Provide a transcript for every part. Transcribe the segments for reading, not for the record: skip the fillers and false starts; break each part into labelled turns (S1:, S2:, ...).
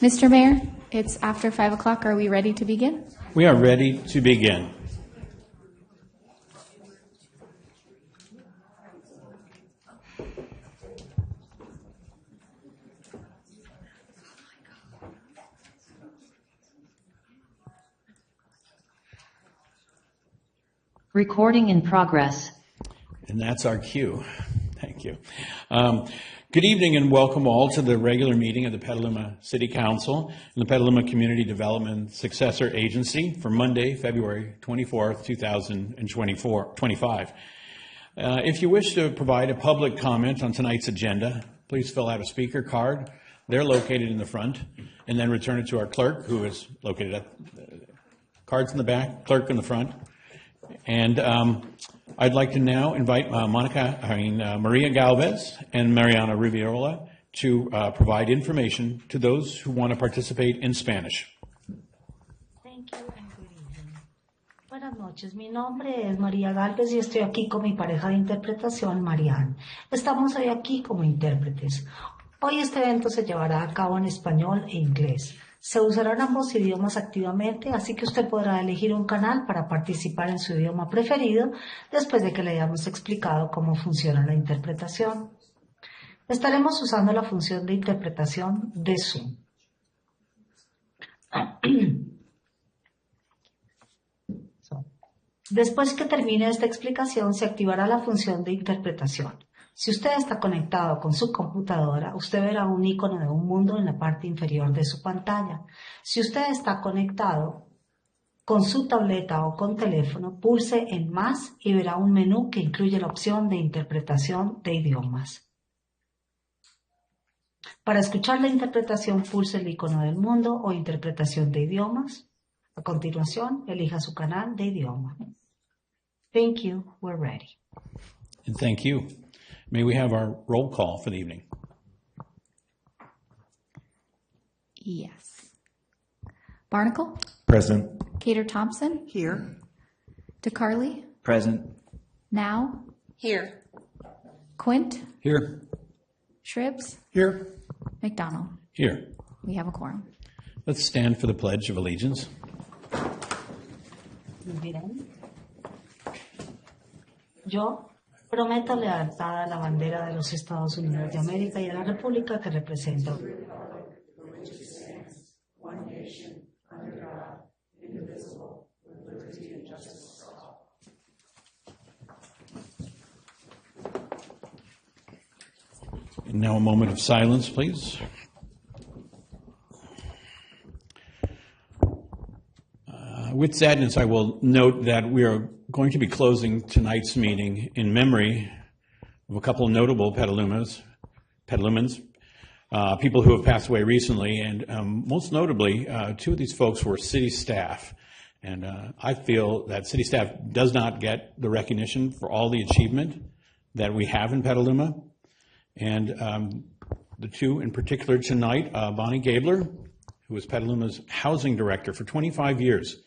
S1: Mr. Mayor, it's after 5 o'clock. Are we ready to begin?
S2: We are ready to begin.
S3: Recording in progress.
S2: And that's our cue. Thank you. Good evening and welcome all to the regular meeting of the Petaluma City Council and the Petaluma Community Development Successor Agency for Monday, February 24th, 2025. If you wish to provide a public comment on tonight's agenda, please fill out a speaker card. They're located in the front, and then return it to our clerk, who is located at cards in the back, clerk in the front. And I'd like to now invite Maria Galvez and Mariana Rivierola to provide information to those who want to participate in Spanish.
S4: Thank you and good evening. Buenas noches, mi nombre es María Galvez y estoy aquí con mi pareja de interpretación, Marianne. Estamos hoy aquí como intérpretes. Hoy este evento se llevará a cabo en español e inglés. Se usarán ambos idiomas activamente, así que usted podrá elegir un canal para participar en su idioma preferido después de que le hayamos explicado cómo funciona la interpretación. Estaremos usando la función de interpretación de Zoom. Después que termine esta explicación, se activará la función de interpretación. Si usted está conectado con su computadora, usted verá un icono de un mundo en la parte inferior de su pantalla. Si usted está conectado con su tableta o con teléfono, pulse en más y verá un menú que incluye la opción de interpretación de idiomas. Para escuchar la interpretación, pulse el icono del mundo o interpretación de idiomas. A continuación, elija su canal de idioma. Thank you. We're ready.
S2: And thank you. May we have our roll call for the evening?
S1: Yes. Barnacle?
S5: Present.
S1: Cater Thompson?
S6: Here.
S1: DeCarly?
S5: Present.
S1: Now?
S6: Here.
S1: Quint?
S5: Here.
S1: Shribs?
S5: Here.
S1: McDonald?
S2: Here.
S1: We have a quorum.
S2: Let's stand for the Pledge of Allegiance.
S4: Muy bien. Yo prometo lealtad a la bandera de los Estados Unidos de América y a la república que represento.
S2: And now a moment of silence, please. With sadness, I will note that we are going to be closing tonight's meeting in memory of a couple of notable Petalumans, people who have passed away recently, and most notably, two of these folks were city staff. And I feel that city staff does not get the recognition for all the achievement that we have in Petaluma. And the two in particular tonight, Bonnie Gabler, who was Petaluma's housing director for 25 years.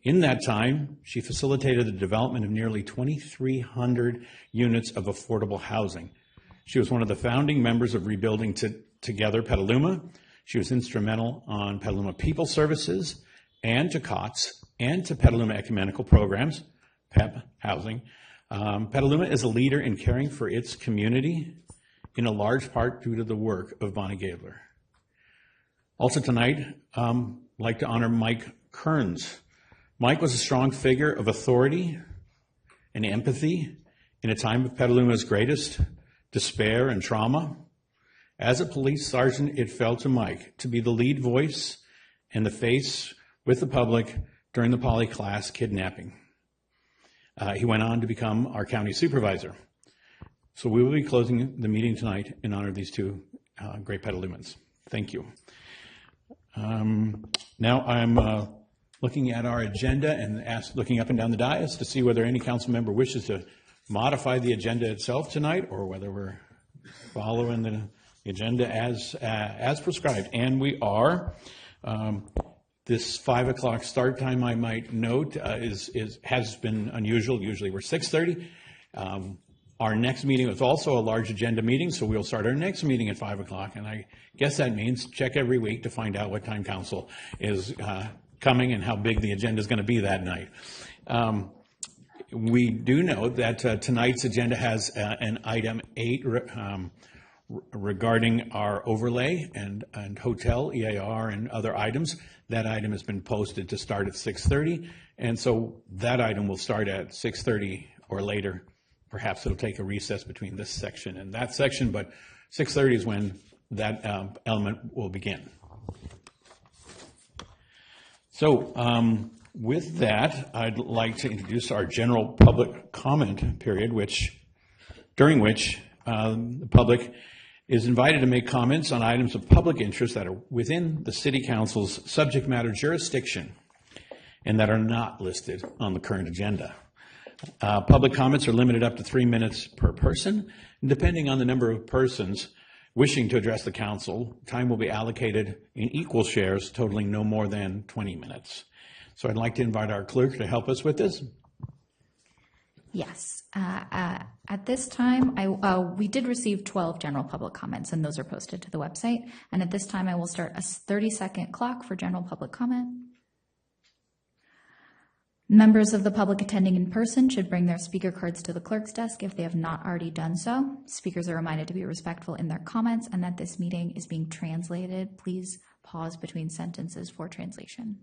S2: In that time, she facilitated the development of nearly 2,300 units of affordable housing. She was one of the founding members of Rebuilding Together Petaluma. She was instrumental on Petaluma People Services and to COTS and to Petaluma Ecumenical Programs, PEP Housing. Petaluma is a leader in caring for its community, in a large part due to the work of Bonnie Gabler. Also tonight, I'd like to honor Mike Kearns. Mike was a strong figure of authority and empathy in a time of Petaluma's greatest despair and trauma. As a police sergeant, it fell to Mike to be the lead voice and the face with the public during the Poly class kidnapping. He went on to become our county supervisor. So we will be closing the meeting tonight in honor of these two great Petalumans. Thank you. Now I'm looking at our agenda and looking up and down the dais to see whether any council member wishes to modify the agenda itself tonight, or whether we're following the agenda as prescribed. And we are. This 5 o'clock start time, I might note, has been unusual. Usually we're 6:30. Our next meeting is also a large agenda meeting, so we'll start our next meeting at 5 o'clock. And I guess that means check every week to find out what time council is coming and how big the agenda is going to be that night. We do know that tonight's agenda has an item 8 regarding our overlay and hotel, EAR, and other items. That item has been posted to start at 6:30, and so that item will start at 6:30 or later. Perhaps it'll take a recess between this section and that section, but 6:30 is when that element will begin. So with that, I'd like to introduce our general public comment period, during which the public is invited to make comments on items of public interest that are within the City Council's subject matter jurisdiction and that are not listed on the current agenda. Public comments are limited up to 3 minutes per person. And depending on the number of persons wishing to address the council, time will be allocated in equal shares, totaling no more than 20 minutes. So I'd like to invite our clerk to help us with this.
S1: Yes. At this time, we did receive 12 general public comments, and those are posted to the website. And at this time, I will start a 30-second clock for general public comment. Members of the public attending in person should bring their speaker cards to the clerk's desk if they have not already done so. Speakers are reminded to be respectful in their comments and that this meeting is being translated. Please pause between sentences for translation.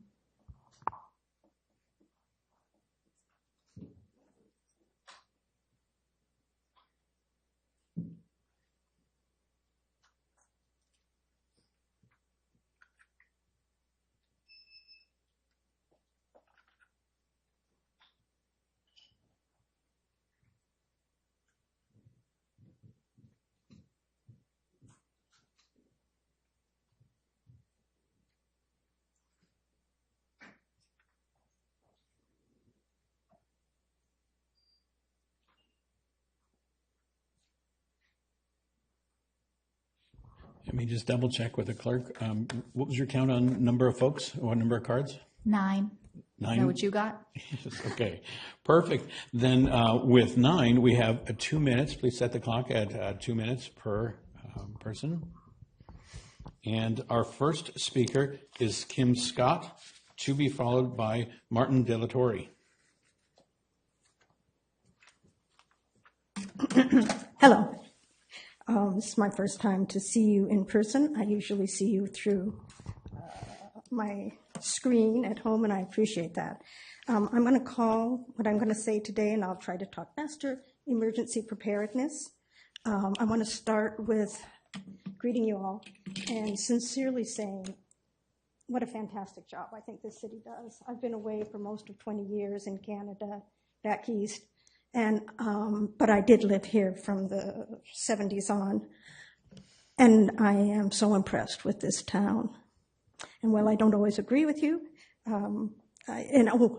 S2: Let me just double check with the clerk. What was your count on number of folks or number of cards?
S1: 9.
S2: 9?
S1: Is that what you got?
S2: Yes, okay, perfect. Then with 9, we have 2 minutes. Please set the clock at 2 minutes per person. And our first speaker is Kim Scott, to be followed by Martin De La Torre.
S5: Hello. This is my first time to see you in person. I usually see you through my screen at home, and I appreciate that. I'm going to call what I'm going to say today, and I'll try to talk faster, emergency preparedness. I want to start with greeting you all and sincerely saying what a fantastic job I think this city does. I've been away for most of 20 years in Canada, back east. And, but I did live here from the 70s on. And I am so impressed with this town. And while I don't always agree with you, I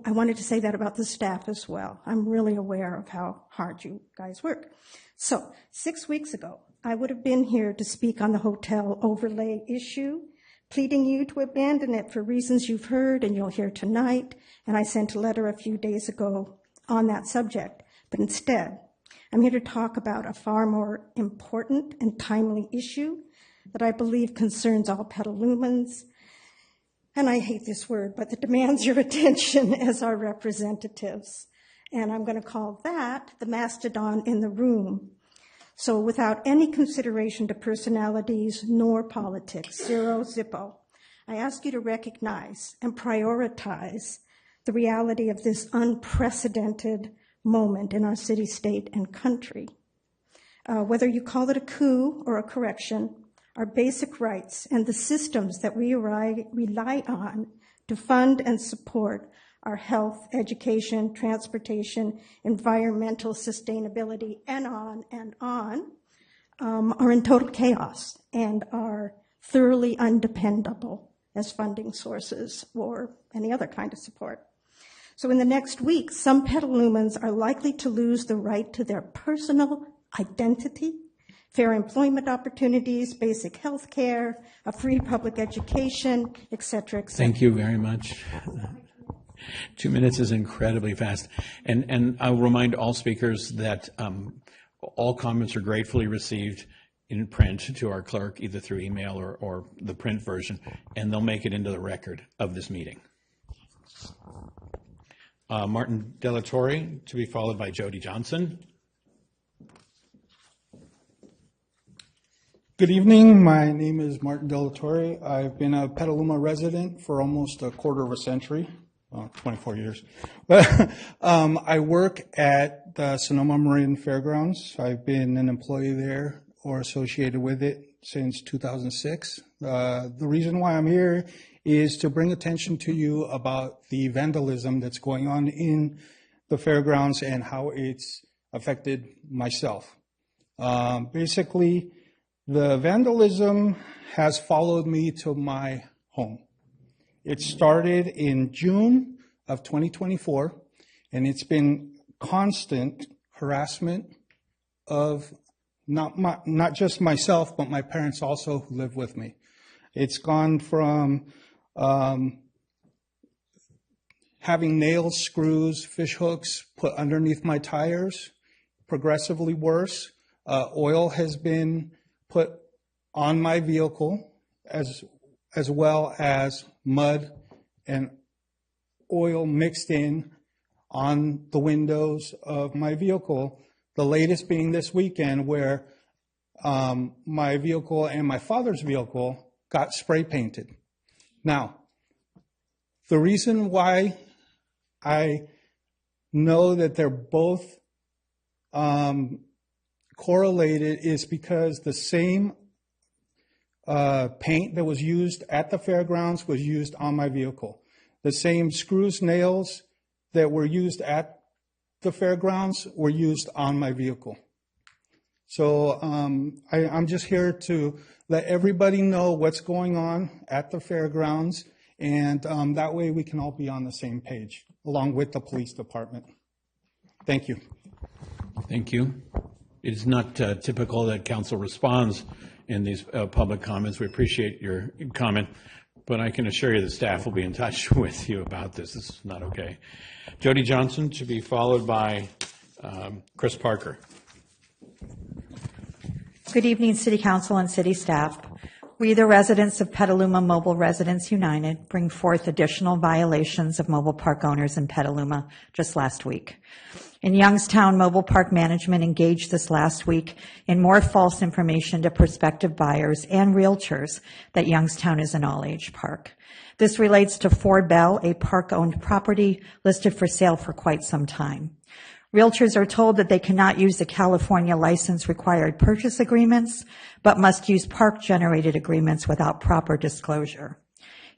S5: wanted to say that about the staff as well. I'm really aware of how hard you guys work. So 6 weeks ago, I would have been here to speak on the hotel overlay issue, pleading you to abandon it for reasons you've heard and you'll hear tonight. And I sent a letter a few days ago on that subject. But instead, I'm here to talk about a far more important and timely issue that I believe concerns all Petalumans, and I hate this word, but that demands your attention as our representatives. And I'm going to call that the mastodon in the room. So without any consideration to personalities nor politics, zero zippo, I ask you to recognize and prioritize the reality of this unprecedented moment in our city, state, and country. Whether you call it a coup or a correction, our basic rights and the systems that we rely on to fund and support our health, education, transportation, environmental sustainability, and on, are in total chaos and are thoroughly undependable as funding sources or any other kind of support. So in the next week, some Petalumans are likely to lose the right to their personal identity, fair employment opportunities, basic health care, a free public education, et cetera, et cetera.
S2: Thank you very much. 2 minutes is incredibly fast. And I'll remind all speakers that all comments are gratefully received in print to our clerk, either through email or the print version, and they'll make it into the record of this meeting. Martin Delatorre, to be followed by Jody Johnson.
S6: Good evening. My name is Martin Delatorre. I've been a Petaluma resident for almost a quarter of a century, 24 years. But I work at the Sonoma Marin Fairgrounds. I've been an employee there or associated with it since 2006. The reason why I'm here is to bring attention to you about the vandalism that's going on in the fairgrounds and how it's affected myself. Basically, the vandalism has followed me to my home. It started in June of 2024, and it's been constant harassment of not just myself, but my parents also who live with me. It's gone from having nails, screws, fish hooks put underneath my tires, progressively worse. Oil has been put on my vehicle, as well as mud and oil mixed in on the windows of my vehicle. The latest being this weekend, where my vehicle and my father's vehicle got spray painted. Now, the reason why I know that they're both correlated is because the same paint that was used at the fairgrounds was used on my vehicle. The same screws, nails that were used at the fairgrounds were used on my vehicle. So I'm just here to let everybody know what's going on at the fairgrounds, and that way we can all be on the same page, along with the police department. Thank you.
S2: Thank you. It is not typical that council responds in these public comments. We appreciate your comment, but I can assure you the staff will be in touch with you about this. This is not okay. Jody Johnson to be followed by Chris Parker.
S7: Good evening, City Council and City staff. We, the residents of Petaluma Mobile Residents United, bring forth additional violations of mobile park owners in Petaluma just last week. In Youngstown, Mobile Park Management engaged this last week in more false information to prospective buyers and realtors that Youngstown is an all-age park. This relates to Fort Bell, a park-owned property listed for sale for quite some time. Realtors are told that they cannot use the California license-required purchase agreements, but must use park-generated agreements without proper disclosure.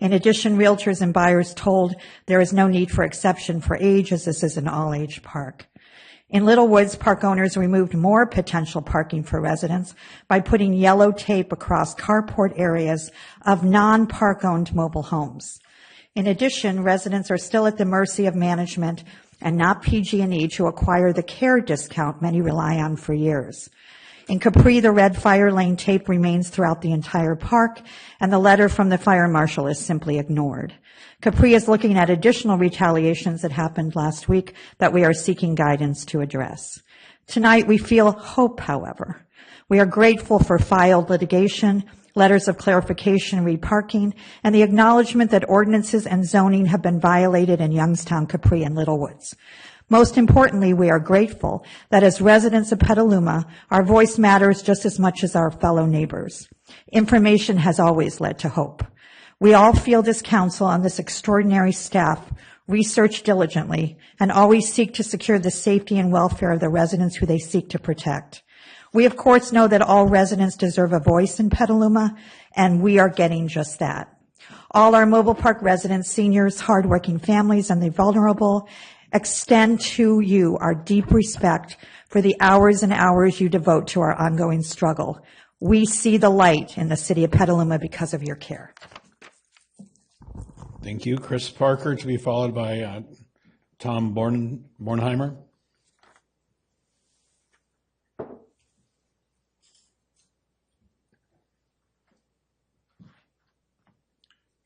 S7: In addition, realtors and buyers told there is no need for exception for age, as this is an all-age park. In Little Woods, park owners removed more potential parking for residents by putting yellow tape across carport areas of non-park-owned mobile homes. In addition, residents are still at the mercy of management and not PG&E to acquire the care discount many rely on for years. In Capri, the red fire lane tape remains throughout the entire park, and the letter from the fire marshal is simply ignored. Capri is looking at additional retaliations that happened last week that we are seeking guidance to address. Tonight, we feel hope, however. We are grateful for filed litigation, letters of clarification, reparking, and the acknowledgement that ordinances and zoning have been violated in Youngstown, Capri, and Little Woods. Most importantly, we are grateful that as residents of Petaluma, our voice matters just as much as our fellow neighbors. Information has always led to hope. We all feel this council and this extraordinary staff research diligently and always seek to secure the safety and welfare of the residents who they seek to protect. We, of course, know that all residents deserve a voice in Petaluma, and we are getting just that. All our mobile park residents, seniors, hardworking families, and the vulnerable extend to you our deep respect for the hours and hours you devote to our ongoing struggle. We see the light in the city of Petaluma because of your care.
S2: Thank you. Chris Parker, to be followed by Tom Bornheimer.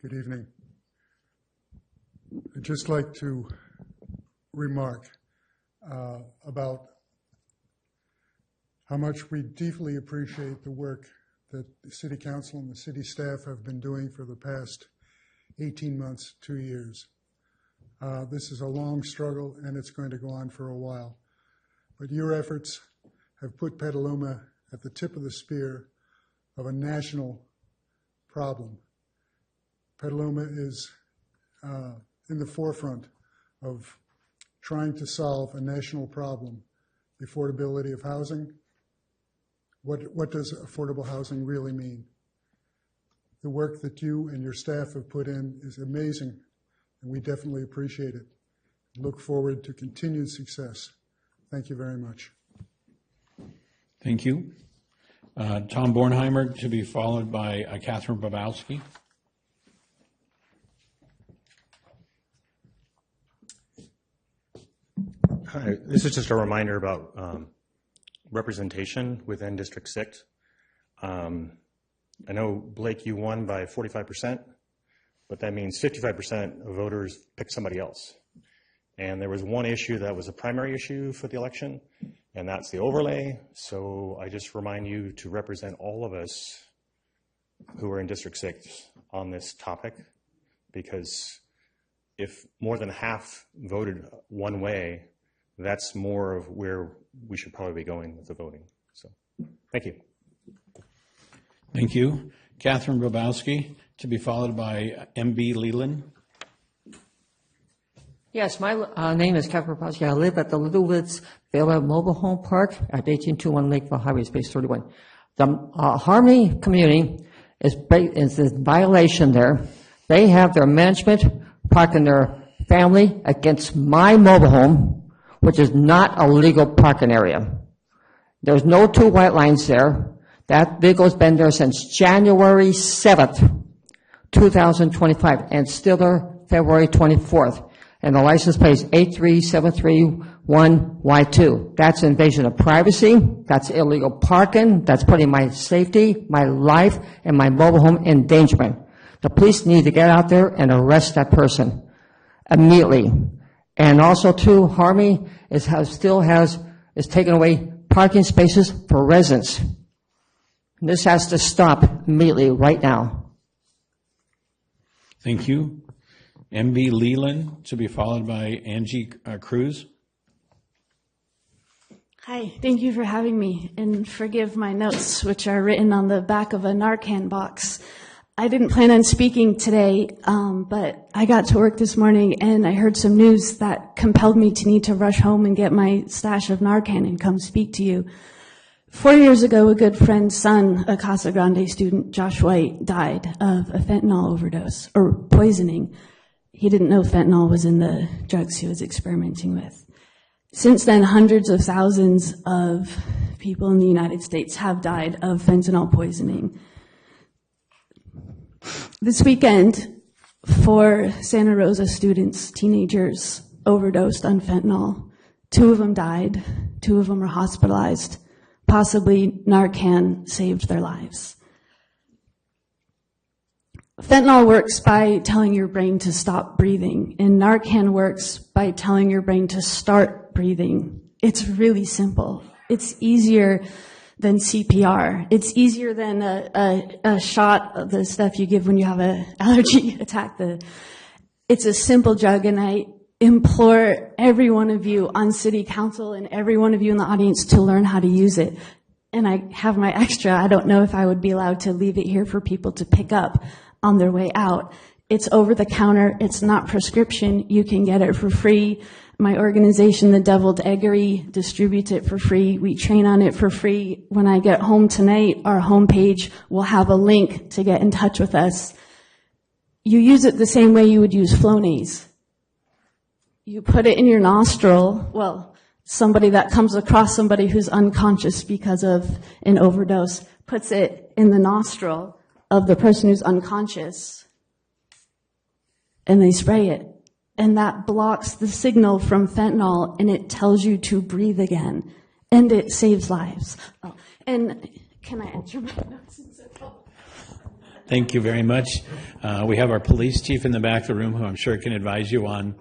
S8: Good evening. I'd just like to remark about how much we deeply appreciate the work that the City Council and the city staff have been doing for the past 18 months, 2 years. This is a long struggle, and it's going to go on for a while. But your efforts have put Petaluma at the tip of the spear of a national problem. Petaluma is in the forefront of trying to solve a national problem, the affordability of housing. What does affordable housing really mean? The work that you and your staff have put in is amazing, and we definitely appreciate it. Look forward to continued success. Thank you very much.
S2: Thank you. Tom Bornheimer, to be followed by Catherine Babowski.
S9: Hi, this is just a reminder about representation within District 6. I know, Blake, you won by 45%, but that means 55% of voters picked somebody else. And there was one issue that was a primary issue for the election, and that's the overlay. So I just remind you to represent all of us who are in District 6 on this topic, because if more than half voted one way, that's more of where we should probably be going with the voting. So, thank you.
S2: Thank you. Catherine Babowski, to be followed by M.B. Leland.
S10: Yes, my name is Catherine Babowski. I live at the Little Woods Villa Mobile Home Park at 1821 Lakeville Highway, Space 31. The Harmony community is in violation there. They have their management parking their family against my mobile home, which is not a legal parking area. There's no two white lines there. That vehicle's been there since January 7th, 2025, and still there February 24th. And the license plate is 83731Y2. That's invasion of privacy. That's illegal parking. That's putting my safety, my life, and my mobile home in endangerment. The police need to get out there and arrest that person immediately. And also, too, Harmony is taking away parking spaces for residents. This has to stop immediately right now.
S2: Thank you. M.B. Leland, to be followed by Angie Cruz.
S11: Hi, thank you for having me, and forgive my notes, which are written on the back of a Narcan box. I didn't plan on speaking today, but I got to work this morning and I heard some news that compelled me to need to rush home and get my stash of Narcan and come speak to you. 4 years ago, a good friend's son, a Casa Grande student, Josh White, died of a fentanyl overdose, or poisoning. He didn't know fentanyl was in the drugs he was experimenting with. Since then, hundreds of thousands of people in the United States have died of fentanyl poisoning. This weekend, 4 Santa Rosa students, teenagers, overdosed on fentanyl. 2 of them died. 2 of them were hospitalized. Possibly Narcan saved their lives. Fentanyl works by telling your brain to stop breathing, and Narcan works by telling your brain to start breathing. It's really simple. It's easier than CPR. It's easier than a shot of the stuff you give when you have an allergy attack. It's a simple drug, and I implore every one of you on City Council and every one of you in the audience to learn how to use it. And I have my extra. I don't know if I would be allowed to leave it here for people to pick up on their way out. It's over the counter. It's not prescription. You can get it for free. My organization, the Deviled Eggery, distributes it for free. We train on it for free. When I get home tonight, our homepage will have a link to get in touch with us. You use it the same way you would use Flonase. You put it in your nostril. Well, somebody that comes across somebody who's unconscious because of an overdose puts it in the nostril of the person who's unconscious, and they spray it. And that blocks the signal from fentanyl, and it tells you to breathe again. And it saves lives. Oh, and can I answer my notes?
S2: Thank you very much. We have our police chief in the back of the room who I'm sure can advise you on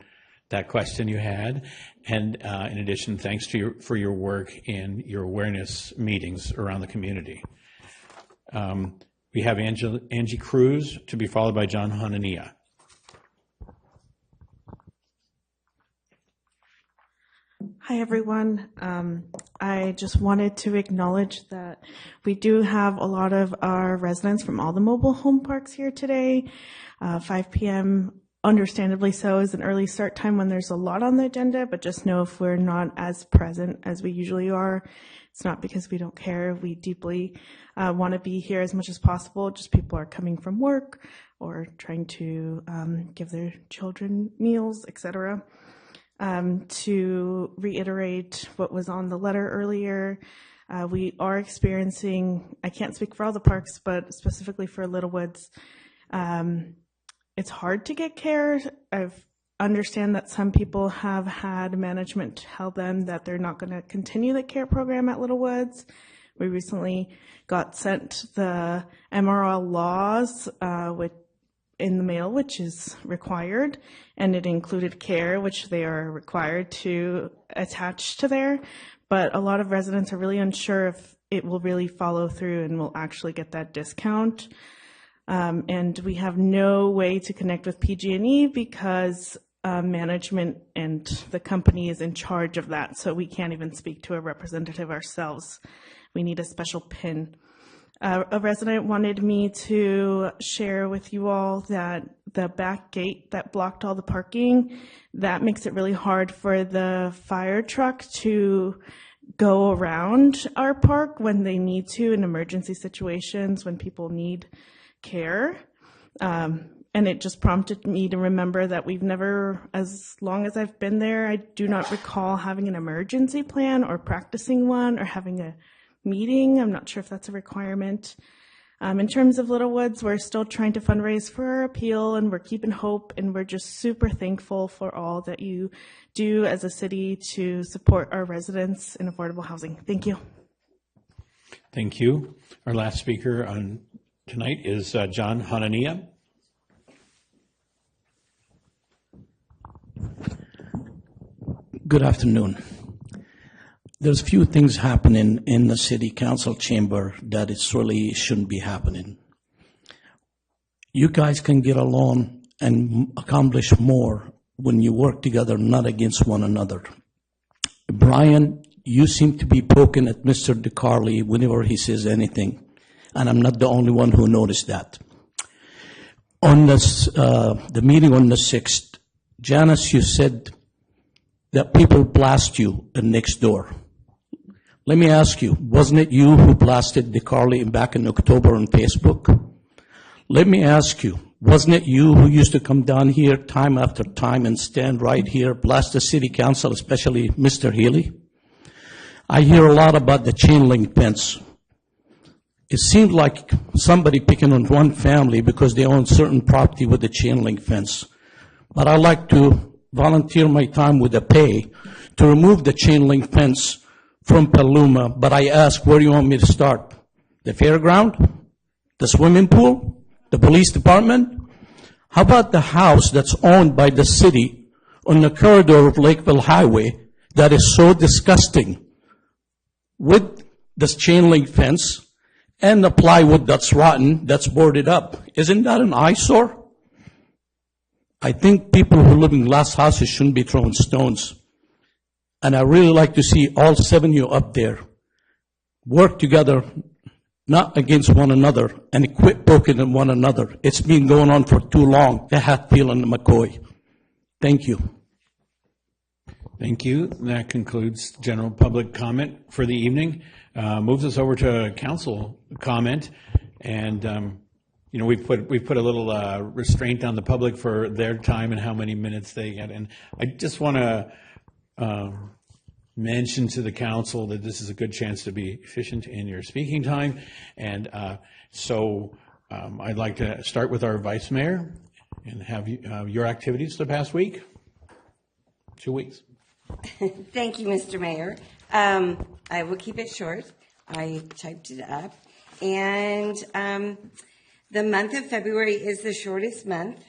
S2: that question you had. And in addition, thanks to for your work in your awareness meetings around the community. We have Angie Cruz to be followed by John Hanania.
S12: Hi, everyone. I just wanted to acknowledge that we do have a lot of our residents from all the mobile home parks here today. 5 p.m., understandably so, is an early start time when there's a lot on the agenda, but just know if we're not as present as we usually are, it's not because we don't care. We deeply want to be here as much as possible. Just people are coming from work or trying to give their children meals, etc. To reiterate what was on the letter earlier, we are experiencing, I can't speak for all the parks, but specifically for Littlewoods, it's hard to get care. I understand that some people have had management tell them that they're not going to continue the care program at Littlewoods. We recently got sent the MRL laws, in the mail, which is required, and it included care, which they are required to attach to there. But a lot of residents are really unsure if it will really follow through and will actually get that discount. And we have no way to connect with PG&E because management and the company is in charge of that, so we can't even speak to a representative ourselves. We need a special PIN. A resident wanted me to share with you all that the back gate that blocked all the parking, that makes it really hard for the fire truck to go around our park when they need to in emergency situations when people need care. And it just prompted me to remember that we've never, as long as I've been there, I do not recall having an emergency plan or practicing one or having a meeting. I'm not sure if that's a requirement. In terms of Littlewoods, we're still trying to fundraise for our appeal, and we're keeping hope, and we're just super thankful for all that you do as a city to support our residents in affordable housing. Thank you.
S2: Thank you. Our last speaker on tonight is John Hanania.
S13: Good afternoon. There's few things happening in the city council chamber that it really shouldn't be happening. You guys can get along and accomplish more when you work together, not against one another. Brian, you seem to be poking at Mr. DeCarli whenever he says anything, and I'm not the only one who noticed that. On this, the meeting on the 6th, Janice, you said that people blast you next door. Let me ask you, wasn't it you who blasted DeCarly back in October on Facebook? Let me ask you, wasn't it you who used to come down here time after time and stand right here, blast the city council, especially Mr. Healy? I hear a lot about the chain link fence. It seemed like somebody picking on one family because they own certain property with the chain link fence. But I like to volunteer my time with the pay to remove the chain link fence from Petaluma, but I ask, where do you want me to start? The fairground? The swimming pool? The police department? How about the house that's owned by the city on the corridor of Lakeville Highway that is so disgusting with this chain link fence and the plywood that's rotten, that's boarded up? Isn't that an eyesore? I think people who live in glass houses shouldn't be throwing stones. And I really like to see all 7 of you up there work together, not against one another, and quit poking at one another. It's been going on for too long, the Hatfield and the McCoy. Thank you.
S2: Thank you. That concludes general public comment for the evening. Moves us over to council comment. And, we've put a little restraint on the public for their time and how many minutes they get. And I just want to mention to the council that this is a good chance to be efficient in your speaking time. And so I'd like to start with our vice mayor and have your activities the past week, 2 weeks.
S14: Thank you, Mr. Mayor. I will keep it short. I typed it up. And the month of February is the shortest month,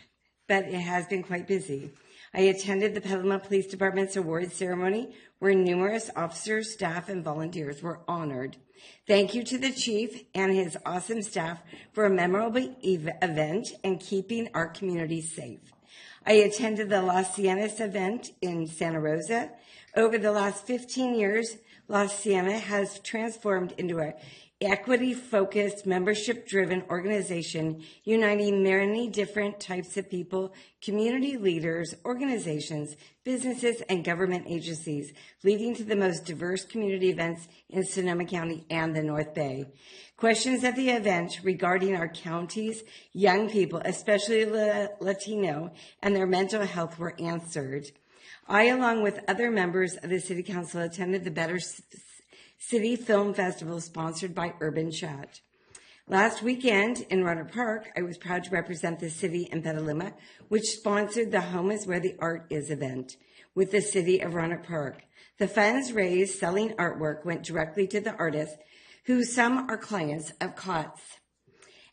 S14: but it has been quite busy. I attended the Petaluma Police Department's awards ceremony where numerous officers, staff, and volunteers were honored. Thank you to the chief and his awesome staff for a memorable event and keeping our community safe. I attended the Las Cianas event in Santa Rosa. Over the last 15 years, Las Cianas has transformed into a equity-focused, membership-driven organization uniting many different types of people, community leaders, organizations, businesses, and government agencies, leading to the most diverse community events in Sonoma County and the North Bay. Questions at the event regarding our county's young people, especially Latino, and their mental health were answered. I, along with other members of the City Council, attended the Better City Film Festival sponsored by Urban Chat. Last weekend in Rohnert Park, I was proud to represent the city in Petaluma, which sponsored the Home is Where the Art Is event with the city of Rohnert Park. The funds raised selling artwork went directly to the artists, who some are clients of COTS.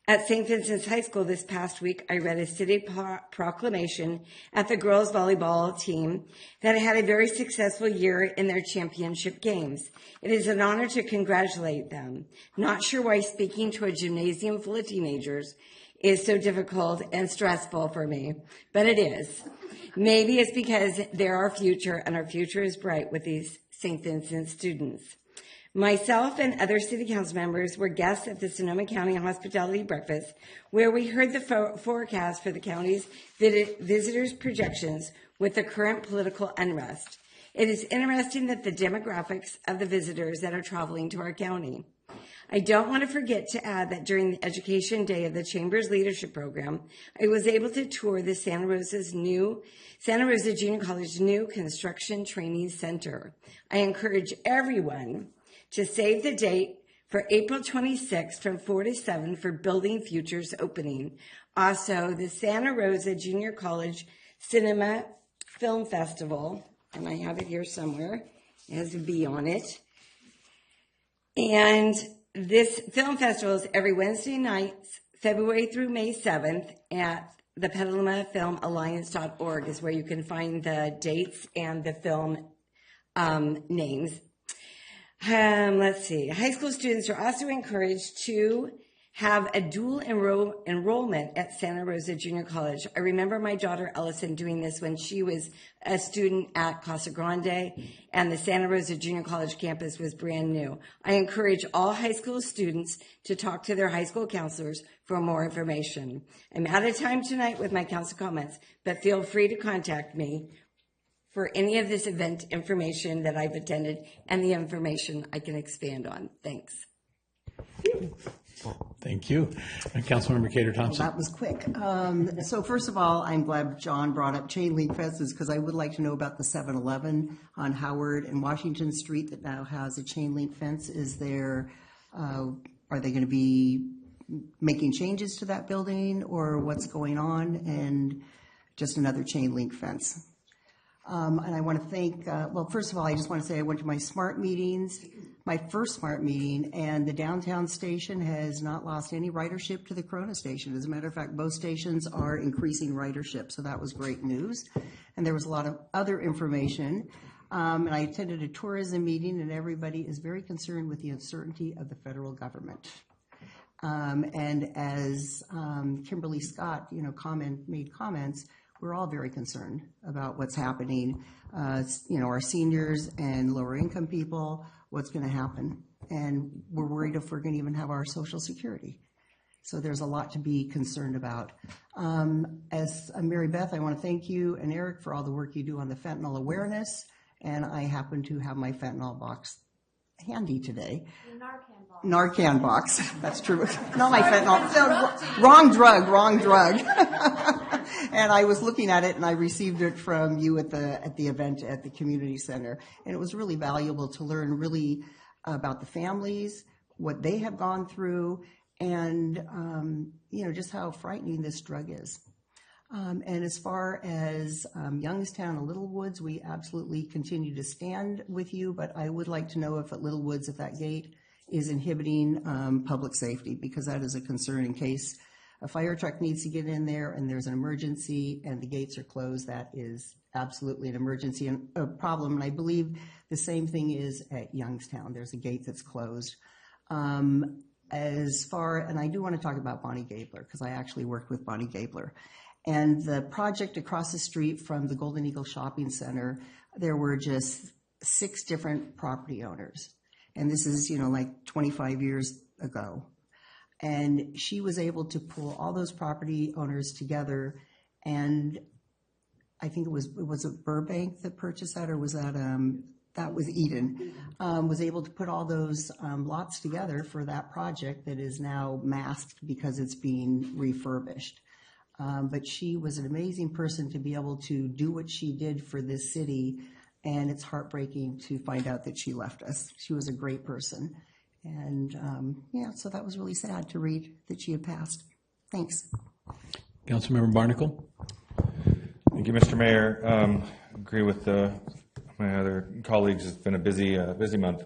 S14: At St. Vincent's High School this past week, I read a city proclamation at the girls volleyball team that had a very successful year in their championship games. It is an honor to congratulate them. Not sure why speaking to a gymnasium full of teenagers is so difficult and stressful for me, but it is. Maybe it's because they're our future, and our future is bright with these St. Vincent students. Myself and other City Council members were guests at the Sonoma County Hospitality Breakfast, where we heard the forecast for the county's visitors' projections with the current political unrest. It is interesting that the demographics of the visitors that are traveling to our county. I don't want to forget to add that during the education day of the Chamber's Leadership Program, I was able to tour the Santa Rosa Junior College new construction training center. I encourage everyone to save the date for April 26th from 4 to 7 for Building Futures opening. Also, the Santa Rosa Junior College Cinema Film Festival, and I have it here somewhere, it has a B on it. And this film festival is every Wednesday night, February through May 7th at the Petaluma Film Alliance.org is where you can find the dates and the film names. Let's see. High school students are also encouraged to have a dual enrollment at Santa Rosa Junior College. I remember my daughter Ellison doing this when she was a student at Casa Grande, and the Santa Rosa Junior College campus was brand new. I encourage all high school students to talk to their high school counselors for more information. I'm out of time tonight with my council comments, but feel free to contact me for any of this event information that I've attended and the information I can expand on. Thanks.
S2: Thank you. And Councilmember Cater Thompson.
S15: That was quick. So first of all, I'm glad John brought up chain link fences because I would like to know about the 7-Eleven on Howard and Washington Street that now has a chain link fence. Is there, are they going to be making changes to that building or what's going on? And just another chain link fence. And I want to thank, well, first of all, I just want to say I went to my SMART meetings, my first SMART meeting, and the downtown station has not lost any ridership to the Corona station. As a matter of fact, both stations are increasing ridership, so that was great news. And there was a lot of other information. And I attended a tourism meeting, and everybody is very concerned with the uncertainty of the federal government. And as Kimberly Scott, made comments, we're all very concerned about what's happening. Our seniors and lower income people, what's going to happen. And we're worried if we're going to even have our Social Security. So there's a lot to be concerned about. As Mary Beth, I want to thank you and Eric for all the work you do on the fentanyl awareness. And I happen to have my fentanyl box handy today. Narcan box. That's true. Not my fentanyl. Wrong drug. And I was looking at it, and I received it from you at the event at the community center, and it was really valuable to learn really about the families, what they have gone through, and just how frightening this drug is. And as far as Youngstown and Little Woods, we absolutely continue to stand with you, but I would like to know if at Little Woods, if that gate is inhibiting public safety, because that is a concern in case a fire truck needs to get in there and there's an emergency and the gates are closed. That is absolutely an emergency and a problem. And I believe the same thing is at Youngstown. There's a gate that's closed. And I do want to talk about Bonnie Gabler, because I actually worked with Bonnie Gabler. And the project across the street from the Golden Eagle Shopping Center, there were just 6 different property owners. And this is, like 25 years ago. And she was able to pull all those property owners together. And I think it was Burbank that purchased that, or was that was Eden, was able to put all those lots together for that project that is now masked because it's being refurbished. But she was an amazing person to be able to do what she did for this city. And it's heartbreaking to find out that she left us. She was a great person. And so that was really sad to read that she had passed. Thanks.
S2: Councilmember Barnacle.
S16: Thank you, Mr. Mayor. Agree with my other colleagues. It's been a busy month.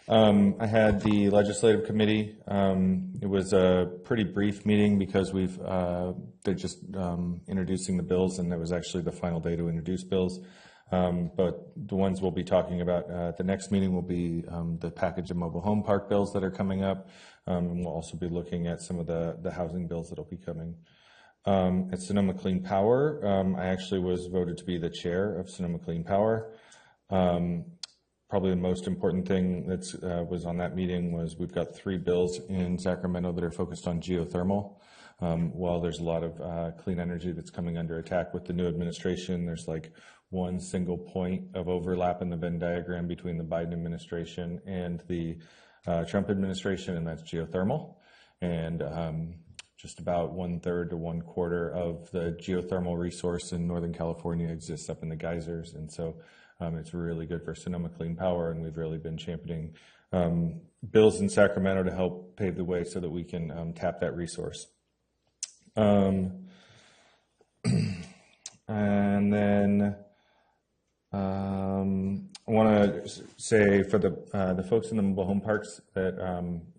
S16: I had the legislative committee. It was a pretty brief meeting because they're just introducing the bills, and it was actually the final day to introduce bills. But the ones we'll be talking about at the next meeting will be the package of mobile home park bills that are coming up. And we'll also be looking at some of the housing bills that will be coming. At Sonoma Clean Power, I actually was voted to be the chair of Sonoma Clean Power. Probably the most important thing that was on that meeting was we've got 3 bills in Sacramento that are focused on geothermal. While there's a lot of clean energy that's coming under attack with the new administration, there's like one single point of overlap in the Venn diagram between the Biden administration and the Trump administration, and that's geothermal. And just about 1/3 to 1/4 of the geothermal resource in Northern California exists up in the geysers. And so it's really good for Sonoma Clean Power, and we've really been championing bills in Sacramento to help pave the way so that we can tap that resource. And then I want to say for the folks in the mobile home parks that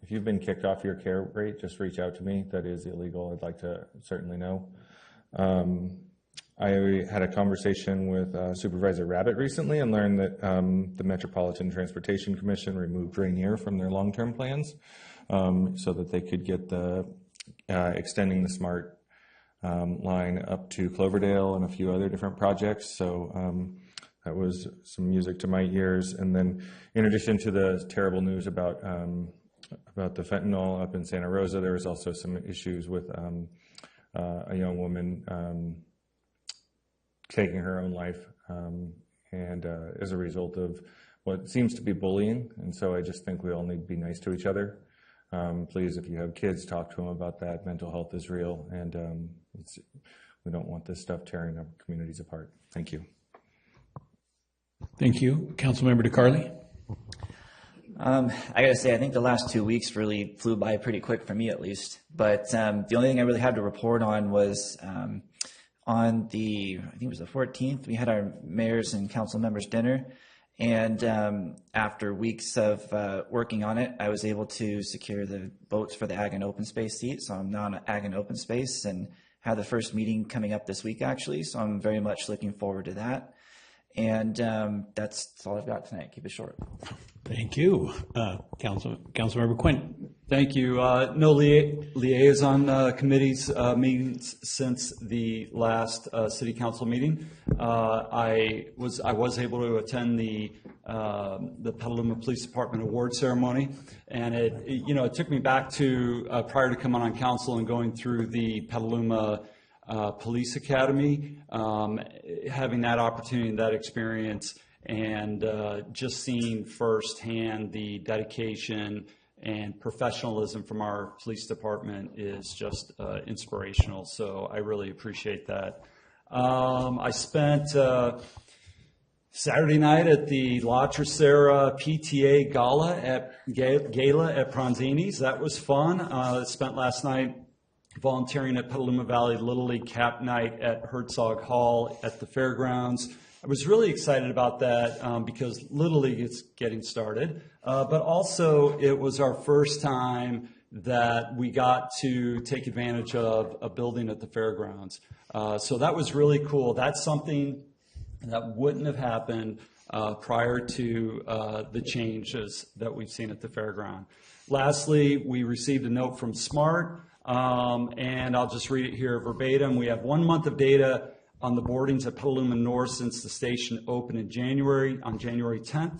S16: if you've been kicked off your care rate, just reach out to me. That is illegal. I'd like to certainly know. I had a conversation with Supervisor Rabbit recently and learned that the Metropolitan Transportation Commission removed Rainier from their long-term plans so that they could get the extending the SMART line up to Cloverdale and a few other different projects. So that was some music to my ears. And then in addition to the terrible news about the fentanyl up in Santa Rosa, there was also some issues with a young woman taking her own life and as a result of what seems to be bullying. And so I just think we all need to be nice to each other. Please, if you have kids, talk to them about that. Mental health is real, and we don't want this stuff tearing our communities apart. Thank you.
S2: Thank you. Councilmember DeCarli?
S17: I gotta say, I think the last 2 weeks really flew by pretty quick for me, at least. But the only thing I really had to report on was on the, I think it was the 14th, we had our mayor's and council members dinner. And after weeks of working on it, I was able to secure the votes for the Ag and Open Space seat. So I'm now on Ag and Open Space and have the first meeting coming up this week, actually. So I'm very much looking forward to that. And that's all I've got tonight. Keep it short.
S2: Thank you. Councilmember Quinn.
S18: Thank you. No liaison committees meetings since the last city council meeting. I was able to attend the Petaluma Police Department award ceremony, and it took me back to prior to coming on council and going through the Petaluma Police Academy, having that opportunity and that experience, and just seeing firsthand the dedication and professionalism from our police department is just inspirational. So I really appreciate that. I spent Saturday night at the La Tercera PTA Gala at Pranzini's. That was fun. I spent last night volunteering at Petaluma Valley Little League Cap Night at Herzog Hall at the fairgrounds. I was really excited about that because Little League is getting started, but also it was our first time that we got to take advantage of a building at the fairgrounds. So that was really cool. That's something that wouldn't have happened prior to the changes that we've seen at the fairground. Lastly, we received a note from SMART, and I'll just read it here verbatim. We have 1 month of data on the boardings at Petaluma North since the station opened in January, on January 10th.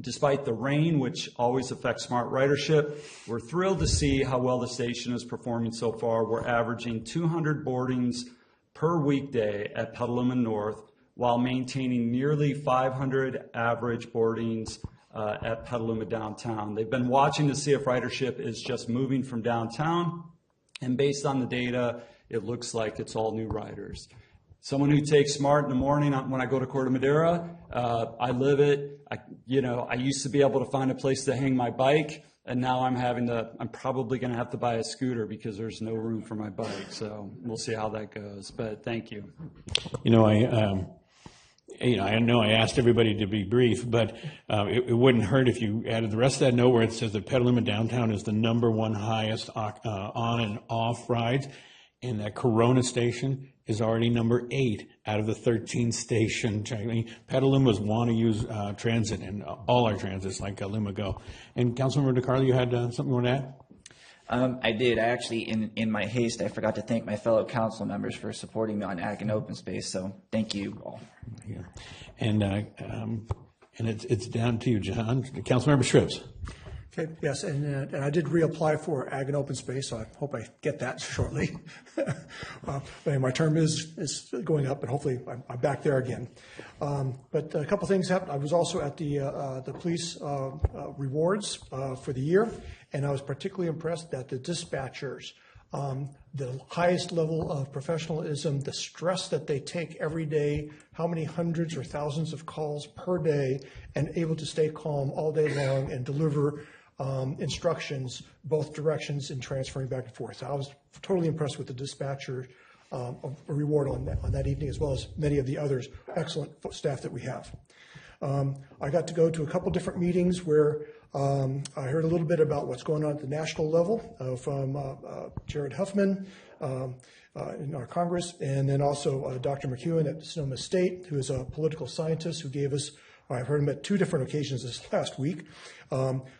S18: Despite the rain, which always affects SMART ridership, we're thrilled to see how well the station is performing so far. We're averaging 200 boardings per weekday at Petaluma North, while maintaining nearly 500 average boardings at Petaluma Downtown. They've been watching to see if ridership is just moving from downtown, and based on the data, it looks like it's all new riders. Someone who takes SMART in the morning when I go to Corte Madera, I live it. I used to be able to find a place to hang my bike, and now I'm probably going to have to buy a scooter because there's no room for my bike. So we'll see how that goes. But thank you.
S2: I know I asked everybody to be brief, but it wouldn't hurt if you added the rest of that note where it says that Petaluma Downtown is the #1 highest on and off rides, and that Corona Station is already number 8 out of the 13 stations. I mean, Petalumans want to use transit, and all our transits like Luma Go. And Councilmember DeCarli, you had something you want to add?
S17: I did. I actually, in my haste, I forgot to thank my fellow council members for supporting me on Ag and Open Space. So thank you all.
S2: Yeah. And it's down to you, John. Councilmember Shribs.
S19: Okay, yes, and I did reapply for Ag and Open Space, so I hope I get that shortly. But my term is going up, and hopefully I'm back there again. But a couple things happened. I was also at the police rewards for the year, and I was particularly impressed that the dispatchers, the highest level of professionalism, the stress that they take every day, how many hundreds or thousands of calls per day, and able to stay calm all day long and deliver instructions, both directions, and transferring back and forth. So I was totally impressed with the dispatcher reward on that evening, as well as many of the others, excellent staff that we have. I got to go to a couple different meetings where I heard a little bit about what's going on at the national level from Jared Huffman in our Congress, and then also Dr. McEwen at Sonoma State, who is a political scientist who gave us, I've heard him at 2 different occasions this last week,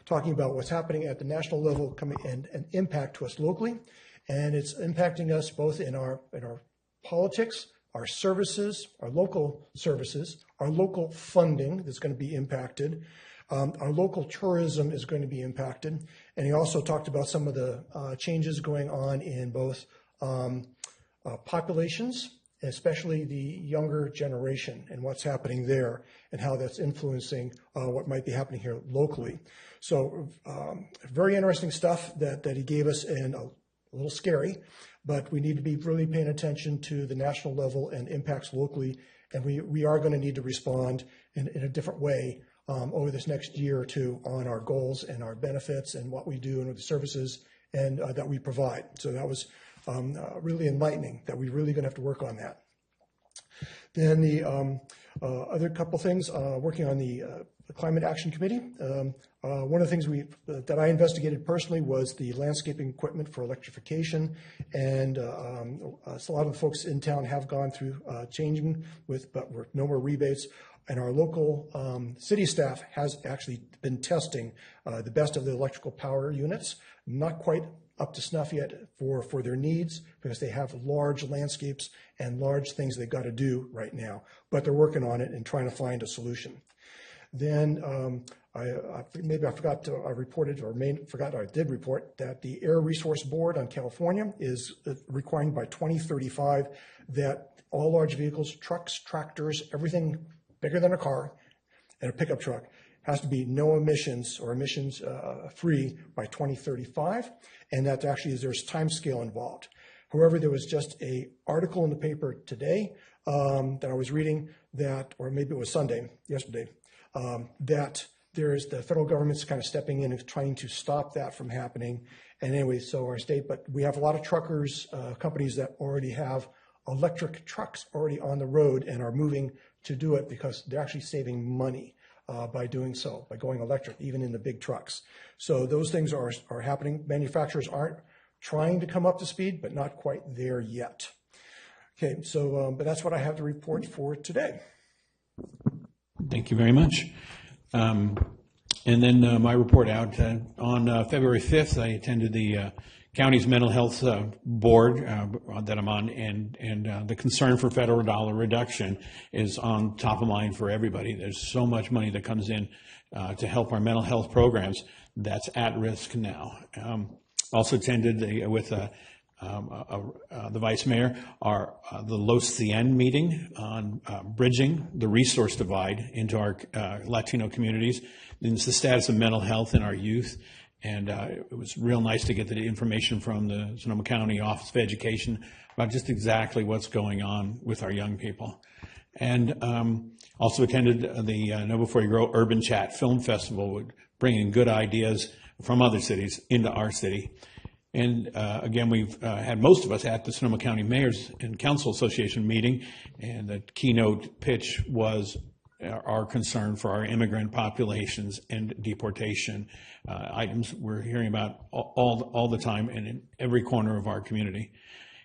S19: talking about what's happening at the national level coming and impact to us locally. And it's impacting us both in our politics, our services, our local services, our local funding that's going to be impacted. Our local tourism is going to be impacted. And he also talked about some of the changes going on in both populations especially the younger generation and what's happening there and how that's influencing what might be happening here locally. So very interesting stuff that he gave us, and a little scary, but we need to be really paying attention to the national level and impacts locally, and we are going to need to respond in a different way over this next year or two on our goals and our benefits and what we do and the services and that we provide. So that was really enlightening, that we're really going to have to work on that. Then the other couple things, working on the Climate Action Committee. One of the things that I investigated personally was the landscaping equipment for electrification, and so a lot of the folks in town have gone through changing but with no more rebates. And our local city staff has actually been testing the best of the electrical power units, not quite up to snuff yet for their needs, because they have large landscapes and large things they've got to do right now, but they're working on it and trying to find a solution. Then I forgot I did report that the Air Resource Board on California is requiring by 2035 that all large vehicles, trucks, tractors, everything bigger than a car and a pickup truck has to be no emissions or emissions free by 2035, and that actually there's time scale involved. However, there was just an article in the paper today that I was reading that, or maybe it was yesterday, that there's the federal government's kind of stepping in and trying to stop that from happening. And anyway, so our state, but we have a lot of truckers, companies that already have electric trucks already on the road and are moving to do it because they're actually saving money by doing so, by going electric, even in the big trucks. So those things are happening. Manufacturers aren't trying to come up to speed, but not quite there yet. Okay, so, but that's what I have to report for today.
S2: Thank you very much. And then my report out on February 5th, I attended the county's mental health board that I'm on, and the concern for federal dollar reduction is on top of mind for everybody. There's so much money that comes in to help our mental health programs that's at risk now. Also attended with the vice mayor the Los Cien meeting on bridging the resource divide into our Latino communities. And it's the status of mental health in our youth. And it was real nice to get the information from the Sonoma County Office of Education about just exactly what's going on with our young people. And also attended the Know Before You Grow Urban Chat Film Festival, bringing good ideas from other cities into our city. And again, we've had most of us at the Sonoma County Mayors and Council Association meeting, and the keynote pitch was our concern for our immigrant populations and deportation items we're hearing about all the time and in every corner of our community.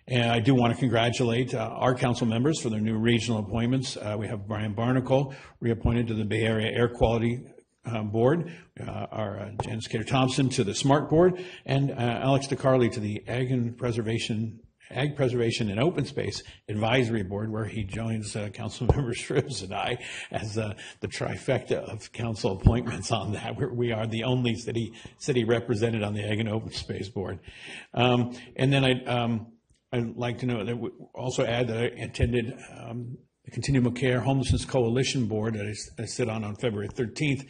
S2: And I do want to congratulate our council members for their new regional appointments. We have Brian Barnacle reappointed to the Bay Area Air Quality Board, our Janice Cater-Thompson to the SMART Board, and Alex DeCarli to the Ag Preservation and Open Space Advisory Board, where he joins Councilmember Shribs and I as the trifecta of council appointments on that. We are the only city represented on the Ag and Open Space Board. And then I'd like to know that we also add that I attended the Continuum of Care Homelessness Coalition Board that I sit on February 13th,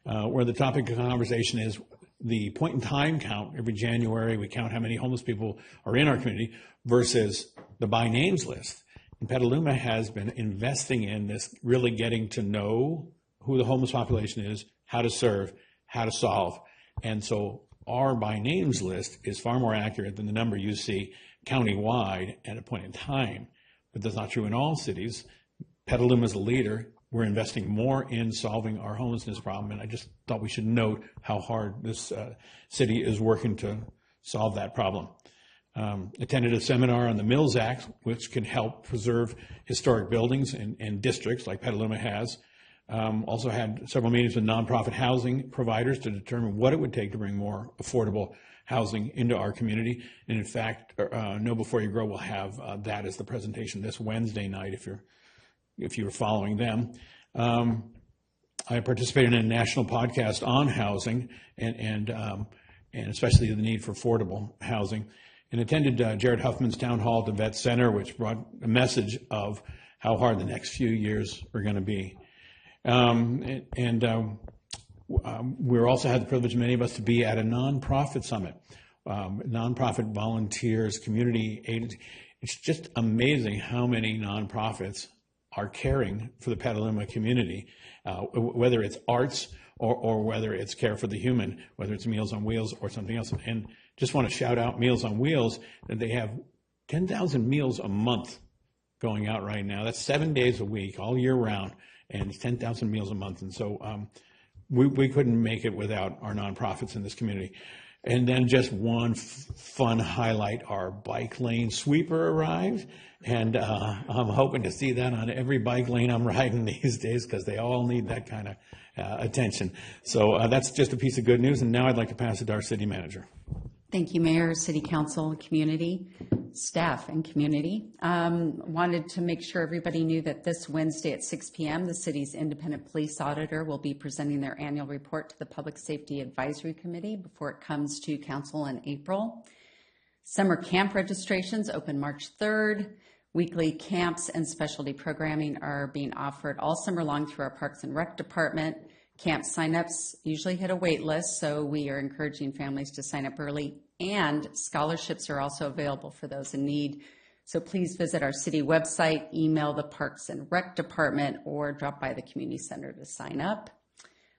S2: where the topic of conversation is the point in time count. Every January, we count how many homeless people are in our community versus the by names list. And Petaluma has been investing in this, really getting to know who the homeless population is, how to serve, how to solve. And so our by names list is far more accurate than the number you see countywide at a point in time. But that's not true in all cities. Petaluma is a leader. We're investing more in solving our homelessness problem, and I just thought we should note how hard this city is working to solve that problem. Attended a seminar on the Mills Act, which can help preserve historic buildings and districts like Petaluma has. Also had several meetings with nonprofit housing providers to determine what it would take to bring more affordable housing into our community. And in fact, Know Before You Grow will have that as the presentation this Wednesday night if you're following them. I participated in a national podcast on housing and especially the need for affordable housing. and attended Jared Huffman's town hall at the Vet Center, which brought a message of how hard the next few years are going to be. We also had the privilege, many of us, to be at a nonprofit summit. Nonprofit volunteers, community agencies. It's just amazing how many nonprofits are caring for the Petaluma community, whether it's arts or whether it's care for the human, whether it's Meals on Wheels or something else. And just want to shout out Meals on Wheels, that they have 10,000 meals a month going out right now. That's 7 days a week, all year round, and it's 10,000 meals a month. And so we couldn't make it without our nonprofits in this community. And then just one fun highlight, our bike lane sweeper arrived, and I'm hoping to see that on every bike lane I'm riding these days, because they all need that kind of attention. So that's just a piece of good news, and now I'd like to pass it to our city manager.
S20: Thank you, Mayor, City Council, community, staff, and community. Wanted to make sure everybody knew that this Wednesday at 6 p.m., the city's independent police auditor will be presenting their annual report to the Public Safety Advisory Committee before it comes to council in April. Summer camp registrations open March 3rd. Weekly camps and specialty programming are being offered all summer long through our Parks and Rec Department. Camp signups usually hit a wait list, so we are encouraging families to sign up early, and scholarships are also available for those in need. So please visit our city website, email the Parks and Rec Department, or drop by the community center to sign up.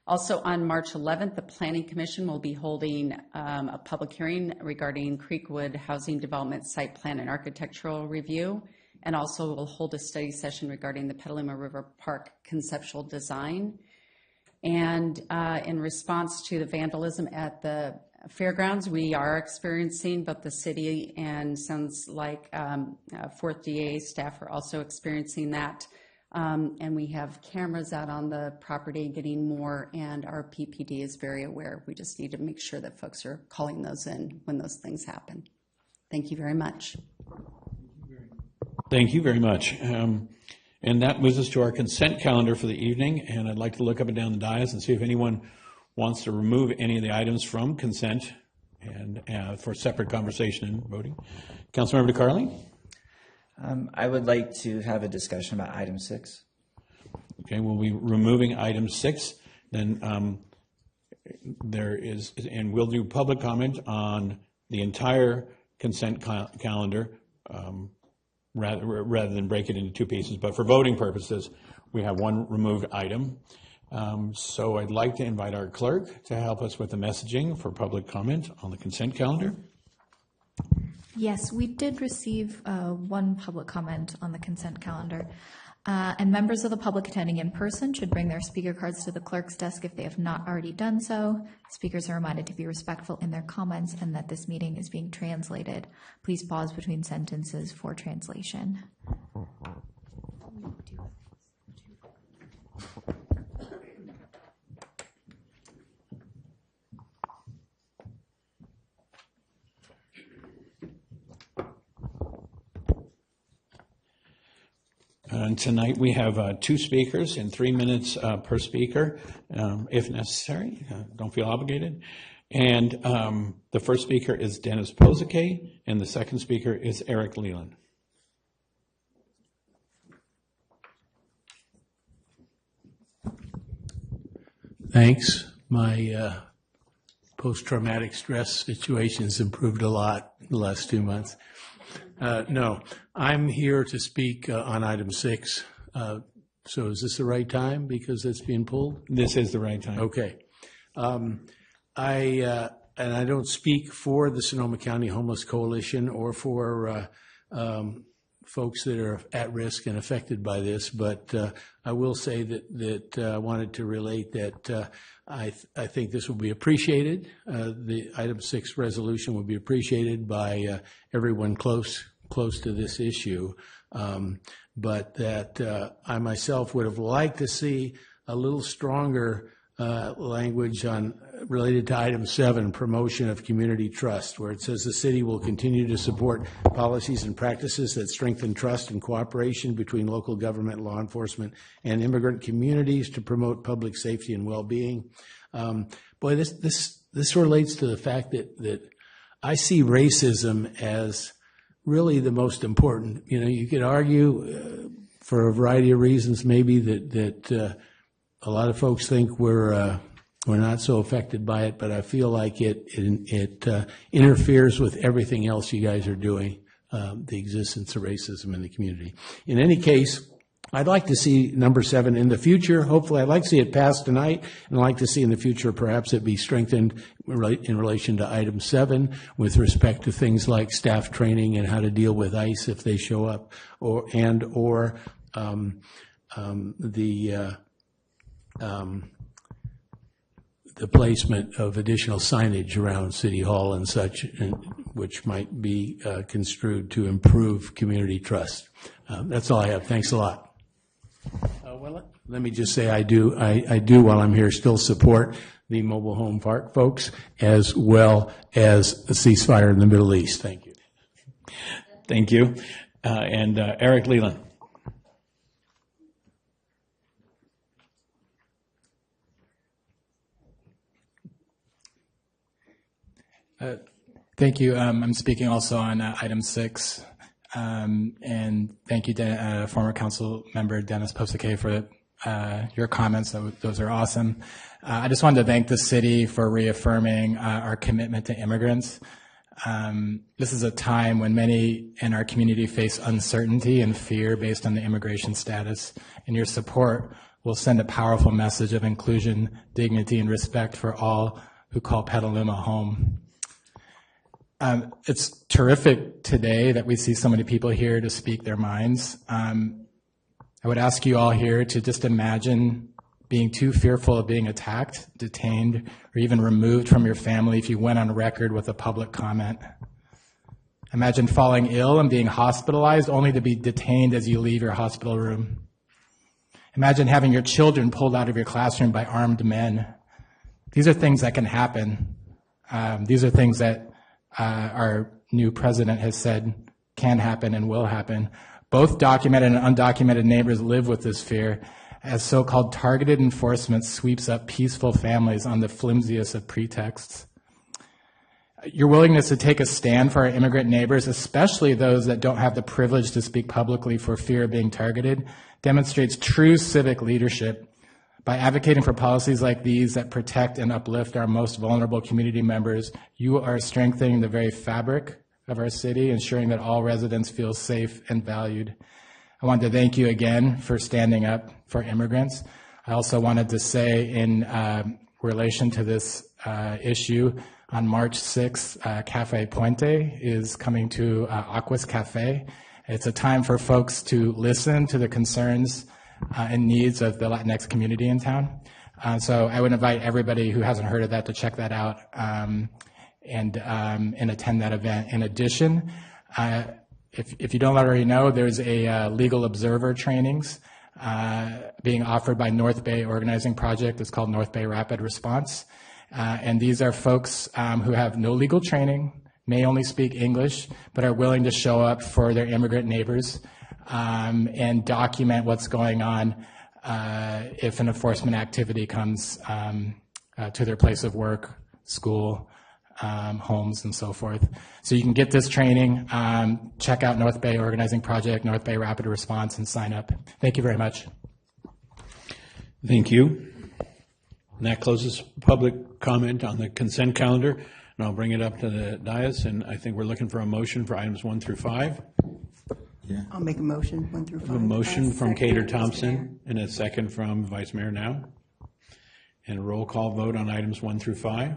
S20: Also on March 11th, the Planning Commission will be holding a public hearing regarding Creekwood Housing Development Site Plan and Architectural Review, and also will hold a study session regarding the Petaluma River Park conceptual design. And in response to the vandalism at the fairgrounds, we are experiencing, both the city and sounds like 4th DA staff are also experiencing that. And we have cameras out on the property getting more, and our PPD is very aware. We just need to make sure that folks are calling those in when those things happen. Thank you very much.
S2: Thank you very much. And that moves us to our consent calendar for the evening, and I'd like to look up and down the dais and see if anyone wants to remove any of the items from consent and for separate conversation and voting. Councilmember DeCarly?
S17: I would like to have a discussion about item 6.
S2: Okay, we'll be removing item 6. Then there is, and we'll do public comment on the entire consent calendar, rather than break it into two pieces. But for voting purposes, we have one removed item. So I'd like to invite our clerk to help us with the messaging for public comment on the consent calendar.
S1: Yes, we did receive one public comment on the consent calendar. And members of the public attending in person should bring their speaker cards to the clerk's desk if they have not already done so. Speakers are reminded to be respectful in their comments and that this meeting is being translated. Please pause between sentences for translation.
S2: And tonight we have 2 speakers and 3 minutes per speaker, if necessary. Don't feel obligated. And the first speaker is Dennis Pozike, and the second speaker is Eric Leland.
S21: Thanks. My post-traumatic stress situation has improved a lot in the last 2 months. No, I'm here to speak on item 6. So is this the right time because it's being pulled?
S2: This is the right time.
S21: Okay. I don't speak for the Sonoma County Homeless Coalition or for folks that are at risk and affected by this, but I will say that I wanted to relate that I think this will be appreciated. The item 6 resolution will be appreciated by everyone close to this issue, but that I myself would have liked to see a little stronger language related to item 7, promotion of community trust, where it says the city will continue to support policies and practices that strengthen trust and cooperation between local government, law enforcement, and immigrant communities to promote public safety and well-being. Boy, this relates to the fact that I see racism as really the most important. You know, you could argue for a variety of reasons maybe that a lot of folks think we're not so affected by it, but I feel like it interferes with everything else you guys are doing, the existence of racism in the community. In any case, I'd like to see number 7 in the future. Hopefully, I'd like to see it passed tonight, and I'd like to see in the future perhaps it be strengthened in relation to item 7 with respect to things like staff training and how to deal with ICE if they show up, or the placement of additional signage around City Hall and such, which might be construed to improve community trust. That's all I have. Thanks a lot. Well, let me just say I do, while I'm here, still support the mobile home park folks as well as a ceasefire in the Middle East. Thank you.
S2: Thank you. And Eric Leland.
S3: Thank you. I'm speaking also on item 6. And thank you, former council member Dennis Posake, for your comments. Those are awesome. I just wanted to thank the city for reaffirming our commitment to immigrants. This is a time when many in our community face uncertainty and fear based on the immigration status, and your support will send a powerful message of inclusion, dignity, and respect for all who call Petaluma home. It's terrific today that we see so many people here to speak their minds. I would ask you all here to just imagine being too fearful of being attacked, detained, or even removed from your family if you went on record with a public comment. Imagine falling ill and being hospitalized only to be detained as you leave your hospital room. Imagine having your children pulled out of your classroom by armed men. These are things that can happen. These are things that our new president has said can happen and will happen. Both documented and undocumented neighbors live with this fear as so-called targeted enforcement sweeps up peaceful families on the flimsiest of pretexts. Your willingness to take a stand for our immigrant neighbors, especially those that don't have the privilege to speak publicly for fear of being targeted, demonstrates true civic leadership. By advocating for policies like these that protect and uplift our most vulnerable community members, you are strengthening the very fabric of our city, ensuring that all residents feel safe and valued. I want to thank you again for standing up for immigrants. I also wanted to say in relation to this issue, on March 6th, Cafe Puente is coming to Aquas Cafe. It's a time for folks to listen to the concerns and needs of the Latinx community in town. So I would invite everybody who hasn't heard of that to check that out and attend that event. In addition, if you don't already know, there's a legal observer trainings being offered by North Bay Organizing Project. It's called North Bay Rapid Response. And these are folks who have no legal training, may only speak English, but are willing to show up for their immigrant neighbors and document what's going on if an enforcement activity comes to their place of work, school, homes, and so forth. So you can get this training, check out North Bay Organizing Project, North Bay Rapid Response, and sign up. Thank you very much.
S2: Thank you. And that closes public comment on the consent calendar, and I'll bring it up to the dais, and I think we're looking for a motion for items 1 through 5.
S15: Yeah. I'll make a motion, 1 through 5.
S2: A motion from Cater Thompson and a second from Vice Mayor Now. And a roll call vote on items 1 through 5.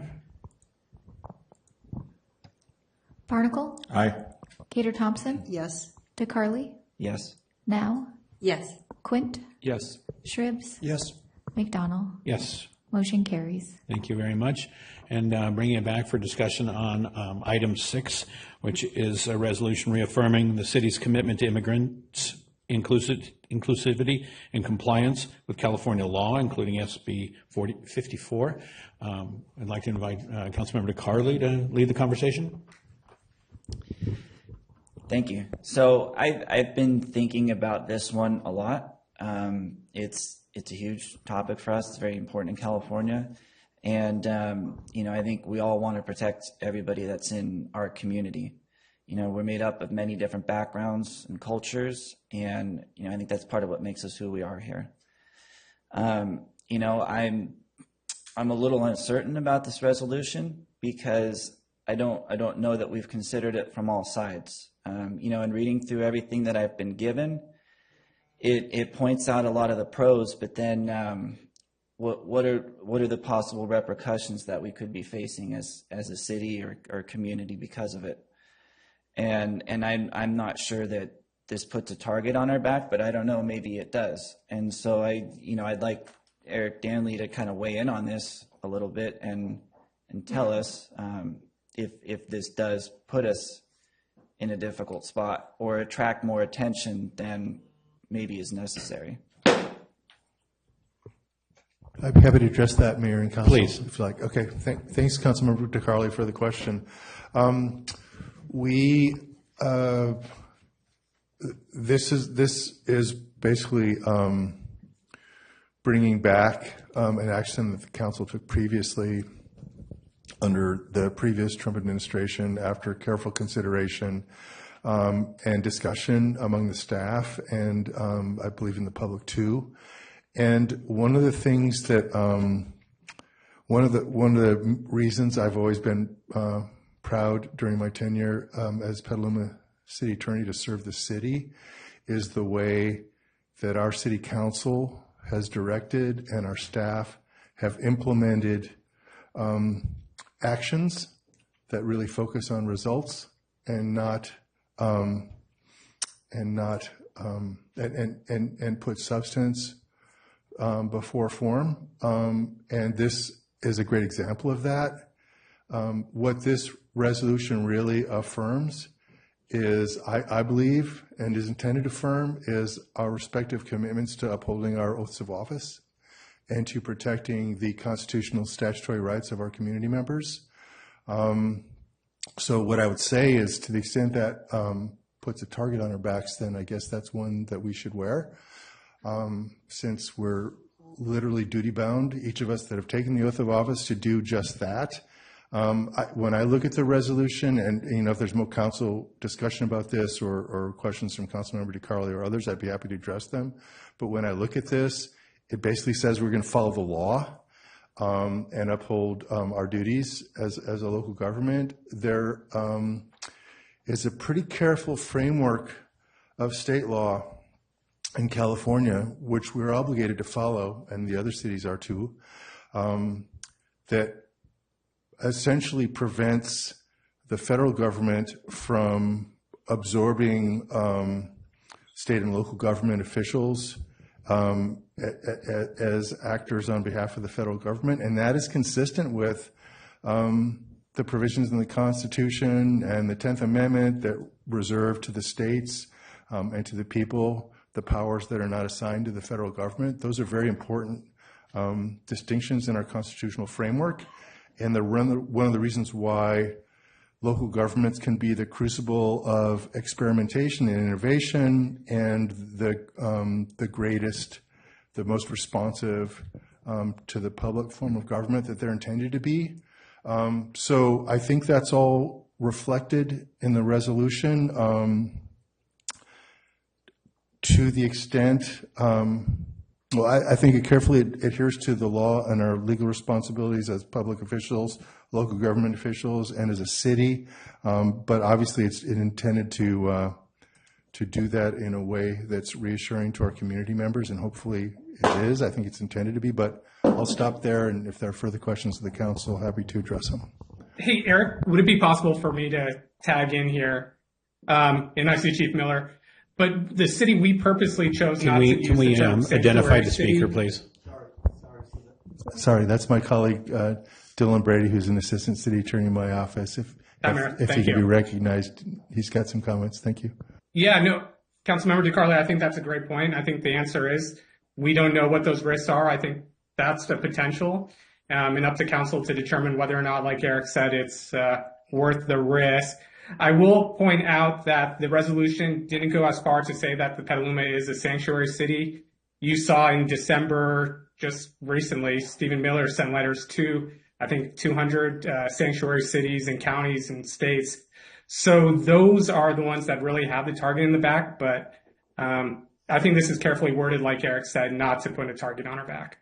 S1: Barnacle?
S16: Aye.
S1: Cater Thompson?
S15: Yes.
S1: DeCarly?
S17: Yes.
S1: Now?
S14: Yes.
S1: Quint?
S18: Yes.
S1: Shribs?
S19: Yes.
S1: McDonald?
S2: Yes.
S1: Motion carries.
S2: Thank you very much. And bringing it back for discussion on item 6, which is a resolution reaffirming the city's commitment to immigrants' inclusivity and compliance with California law, including SB 54. I'd like to invite Councilmember DeCarly to lead the conversation.
S17: Thank you. So I've been thinking about this one a lot. It's a huge topic for us. It's very important in California. And, I think we all want to protect everybody that's in our community. We're made up of many different backgrounds and cultures, and, I think that's part of what makes us who we are here. I'm a little uncertain about this resolution because I don't know that we've considered it from all sides. In reading through everything that I've been given, it points out a lot of the pros, but then what are the possible repercussions that we could be facing as a city or community because of it? And I'm not sure that this puts a target on our back, but I don't know, maybe it does. And so I'd like Eric Danley to kind of weigh in on this a little bit and tell us if this does put us in a difficult spot or attract more attention than maybe is necessary.
S4: I'd be happy to address that, Mayor and Council.
S2: Please.
S4: If you like. Okay. Thanks, Councilmember DeCarli, for the question. This is basically bringing back an action that the council took previously under the previous Trump administration after careful consideration and discussion among the staff and I believe in the public too. And one of the things that one of the reasons I've always been proud during my tenure as Petaluma City Attorney to serve the city is the way that our City Council has directed and our staff have implemented actions that really focus on results and put substance before form. And this is a great example of that. What this resolution really affirms is, I believe, and is intended to affirm, is our respective commitments to upholding our oaths of office and to protecting the constitutional statutory rights of our community members. So what I would say is, to the extent that puts a target on our backs, then I guess that's one that we should wear. Since we're literally duty-bound, each of us that have taken the oath of office, to do just that. When I look at the resolution, and if there's more council discussion about this or questions from Councilmember DeCarli or others, I'd be happy to address them. But when I look at this, it basically says we're going to follow the law and uphold our duties as a local government. There is a pretty careful framework of state law in California, which we're obligated to follow, and the other cities are too, that essentially prevents the federal government from absorbing state and local government officials as actors on behalf of the federal government. And that is consistent with the provisions in the Constitution and the 10th Amendment that reserve to the states and to the people the powers that are not assigned to the federal government. Those are very important distinctions in our constitutional framework. And one of the reasons why local governments can be the crucible of experimentation and innovation and the greatest, the most responsive to the public form of government that they're intended to be. So I think that's all reflected in the resolution. To the extent, I think it carefully adheres to the law and our legal responsibilities as public officials, local government officials, and as a city. But obviously, it's intended to do that in a way that's reassuring to our community members, and hopefully it is. I think it's intended to be. But I'll stop there, and if there are further questions of the council, happy to address them.
S22: Hey, Eric, would it be possible for me to tag in here? And I see Chief Miller. But the city, we purposely chose not to use the term sanctuary city. Can we identify the speaker, please?
S4: Sorry, that's my colleague, Dylan Brady, who's an assistant city attorney in my office. If he could be recognized, he's got some comments. Thank you.
S22: Yeah, no, Councilmember DeCarli, I think that's a great point. I think the answer is we don't know what those risks are. I think that's the potential, and up to council to determine whether or not, like Eric said, it's worth the risk. I will point out that the resolution didn't go as far to say that the Petaluma is a sanctuary city. You saw in December just recently, Stephen Miller sent letters to, I think, 200 sanctuary cities and counties and states. So those are the ones that really have the target in the back. But I think this is carefully worded, like Eric said, not to put a target on our back.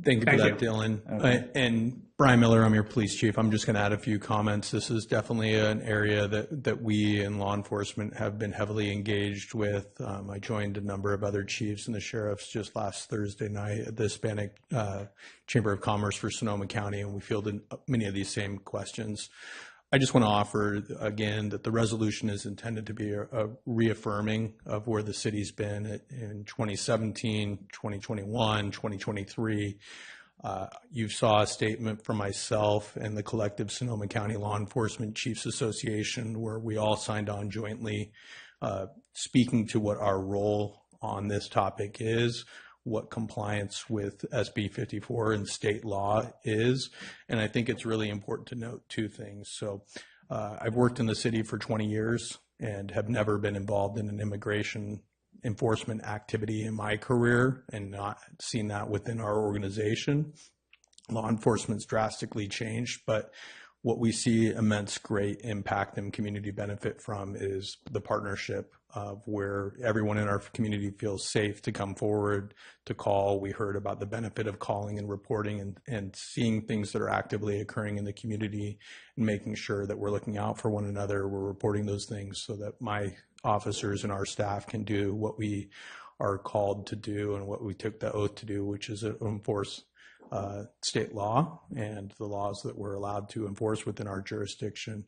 S5: Thank you for that, Dylan.
S17: Okay.
S5: And Brian Miller, I'm your police chief. I'm just going to add a few comments. This is definitely an area that we in law enforcement have been heavily engaged with. I joined a number of other chiefs and the sheriffs just last Thursday night at the Hispanic Chamber of Commerce for Sonoma County, and we fielded many of these same questions. I just want to offer again that the resolution is intended to be a reaffirming of where the city's been in 2017, 2021, 2023. You saw a statement from myself and the collective Sonoma County Law Enforcement Chiefs Association where we all signed on jointly speaking to what our role on this topic is, what compliance with SB 54 and state law is. And I think it's really important to note two things. So I've worked in the city for 20 years and have never been involved in an immigration enforcement activity in my career and not seen that within our organization. Law enforcement's drastically changed, but what we see immense great impact and community benefit from is the partnership of where everyone in our community feels safe to come forward, to call. We heard about the benefit of calling and reporting and seeing things that are actively occurring in the community and making sure that we're looking out for one another. We're reporting those things so that my officers and our staff can do what we are called to do and what we took the oath to do, which is enforce state law and the laws that we're allowed to enforce within our jurisdiction.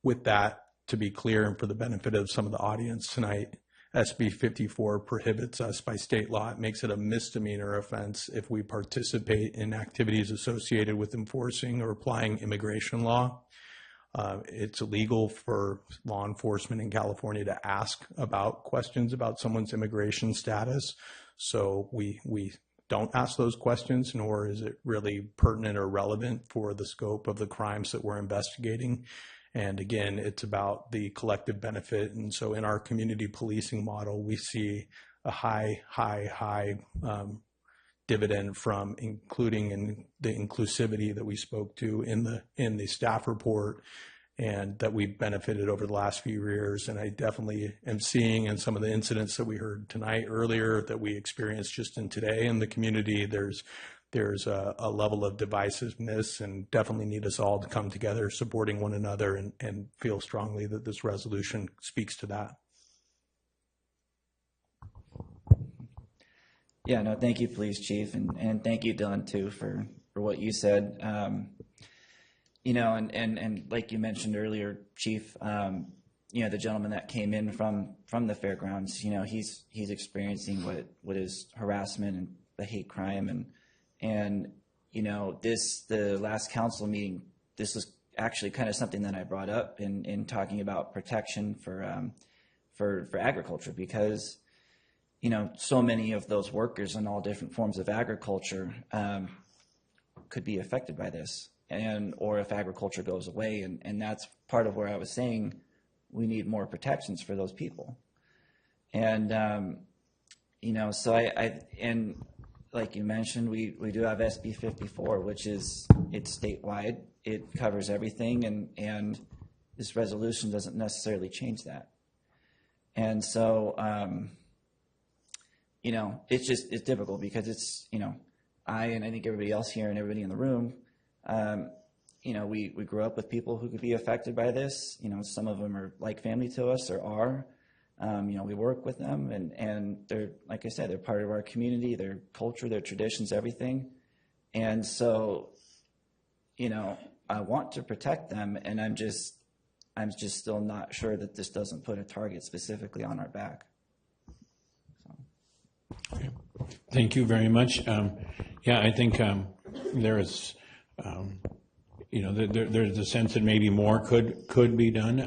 S5: With that, to be clear and for the benefit of some of the audience tonight, SB 54 prohibits us by state law. It makes it a misdemeanor offense if we participate in activities associated with enforcing or applying immigration law. It's illegal for law enforcement in California to ask about questions about someone's immigration status. So we don't ask those questions, nor is it really pertinent or relevant for the scope of the crimes that we're investigating. And again, it's about the collective benefit. And so in our community policing model, we see a high dividend from including in the inclusivity that we spoke to in the staff report and that we've benefited over the last few years. And I definitely am seeing in some of the incidents that we heard tonight earlier that we experienced just in today in the community, there's a level of divisiveness and definitely need us all to come together supporting one another and feel strongly that this resolution speaks to that.
S17: Yeah, no, thank you, Police Chief, and thank you, Dylan, too, for what you said. You know, and like you mentioned earlier, Chief, you know, the gentleman that came in from the fairgrounds, you know, he's experiencing what is harassment and the hate crime and you know, the last council meeting, this was actually kind of something that I brought up in talking about protection for agriculture, because you know, so many of those workers in all different forms of agriculture could be affected by this, or if agriculture goes away, and that's part of where I was saying we need more protections for those people. And you know, so and like you mentioned, we do have SB 54, which it's statewide. It covers everything, and this resolution doesn't necessarily change that. And so, you know, it's difficult because it's, you know, I think everybody else here and everybody in the room, you know, we grew up with people who could be affected by this. You know, some of them are like family to us or are. You know, we work with them, and they're, like I said, they're part of our community, their culture, their traditions, everything. And so, you know, I want to protect them, and I'm just still not sure that this doesn't put a target specifically on our back. So.
S2: Okay. Thank you very much. Yeah, I think there is, you know, there's a sense that maybe more could be done.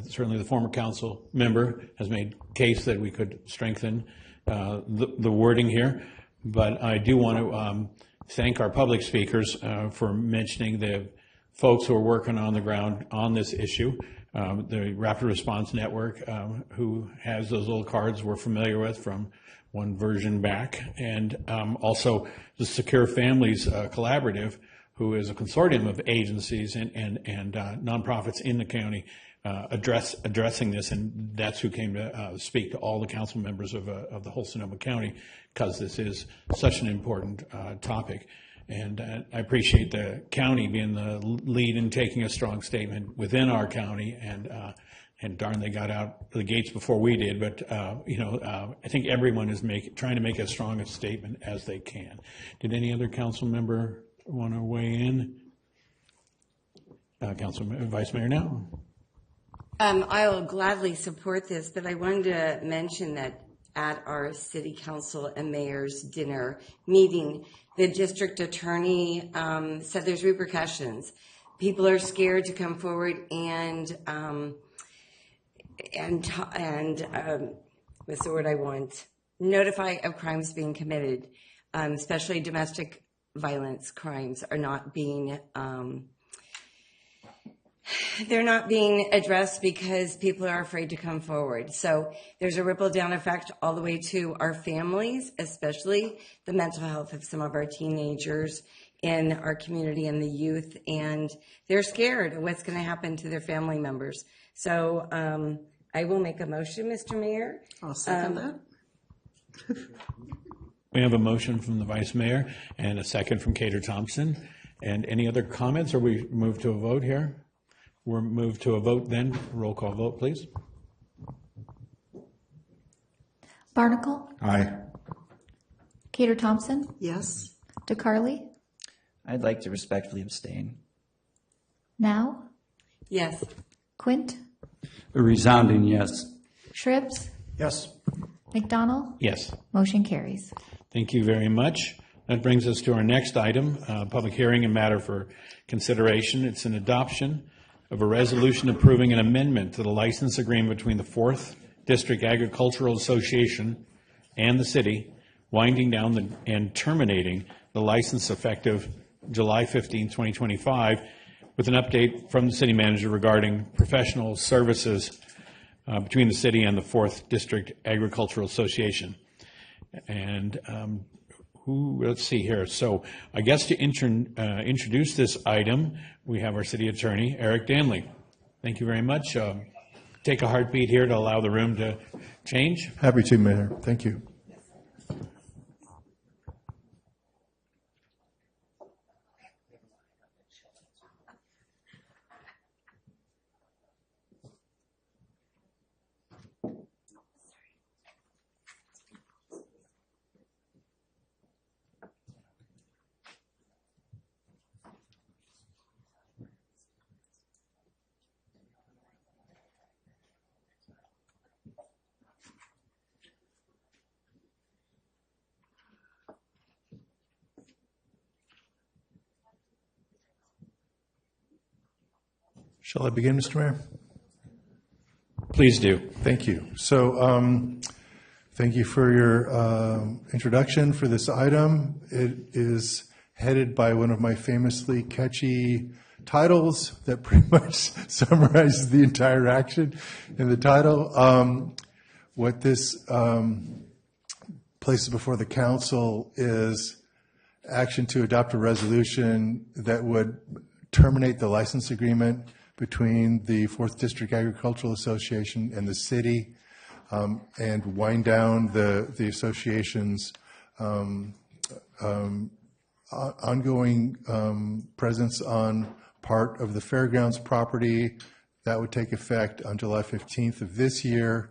S2: Certainly the former council member has made case that we could strengthen the wording here. But I do want to thank our public speakers for mentioning the folks who are working on the ground on this issue. The Rapid Response Network, who has those little cards we're familiar with from one version back. And also the Secure Families Collaborative, who is a consortium of agencies and nonprofits in the county addressing this, and that's who came to speak to all the council members of the whole Sonoma County, because this is such an important topic. And I appreciate the county being the lead in taking a strong statement within our county, and darn, they got out the gates before we did. But I think everyone is trying to make as strong a statement as they can. Did any other council member want to weigh in? Vice Mayor now.
S14: I'll gladly support this, but I wanted to mention that at our city council and mayor's dinner meeting, the district attorney said there's repercussions. People are scared to come forward and what's the word I want? Notify of crimes being committed, especially domestic violence crimes are not being they're not being addressed because people are afraid to come forward. So there's a ripple down effect all the way to our families, especially the mental health of some of our teenagers in our community and the youth, and they're scared of what's going to happen to their family members. So I will make a motion, Mr. Mayor.
S15: I'll second that.
S2: We have a motion from the Vice Mayor and a second from Cater Thompson. And any other comments, or we move to a vote here? We're moved to a vote then. Roll call vote, please.
S1: Barnacle?
S16: Aye.
S1: Cater Thompson?
S15: Yes.
S1: DeCarly?
S17: I'd like to respectfully abstain.
S1: Now?
S14: Yes.
S1: Quint?
S18: A resounding yes.
S1: Shribs?
S19: Yes.
S1: McDonald?
S2: Yes.
S1: Motion carries.
S2: Thank you very much. That brings us to our next item, public hearing and matter for consideration. It's an adoption of a resolution approving an amendment to the license agreement between the 4th District Agricultural Association and the city, winding down and terminating the license effective July 15, 2025, with an update from the city manager regarding professional services between the city and the 4th District Agricultural Association. And let's see here. So I guess to introduce this item, we have our city attorney, Eric Danley. Thank you very much. Take a heartbeat here to allow the room to change.
S4: Happy to, Mayor. Thank you. Shall I begin, Mr. Mayor?
S2: Please do.
S4: Thank you. So thank you for your introduction for this item. It is headed by one of my famously catchy titles that pretty much summarizes the entire action in the title. What this places before the council is action to adopt a resolution that would terminate the license agreement between the 4th District Agricultural Association and the city, and wind down the association's ongoing presence on part of the fairgrounds property. That would take effect on July 15th of this year.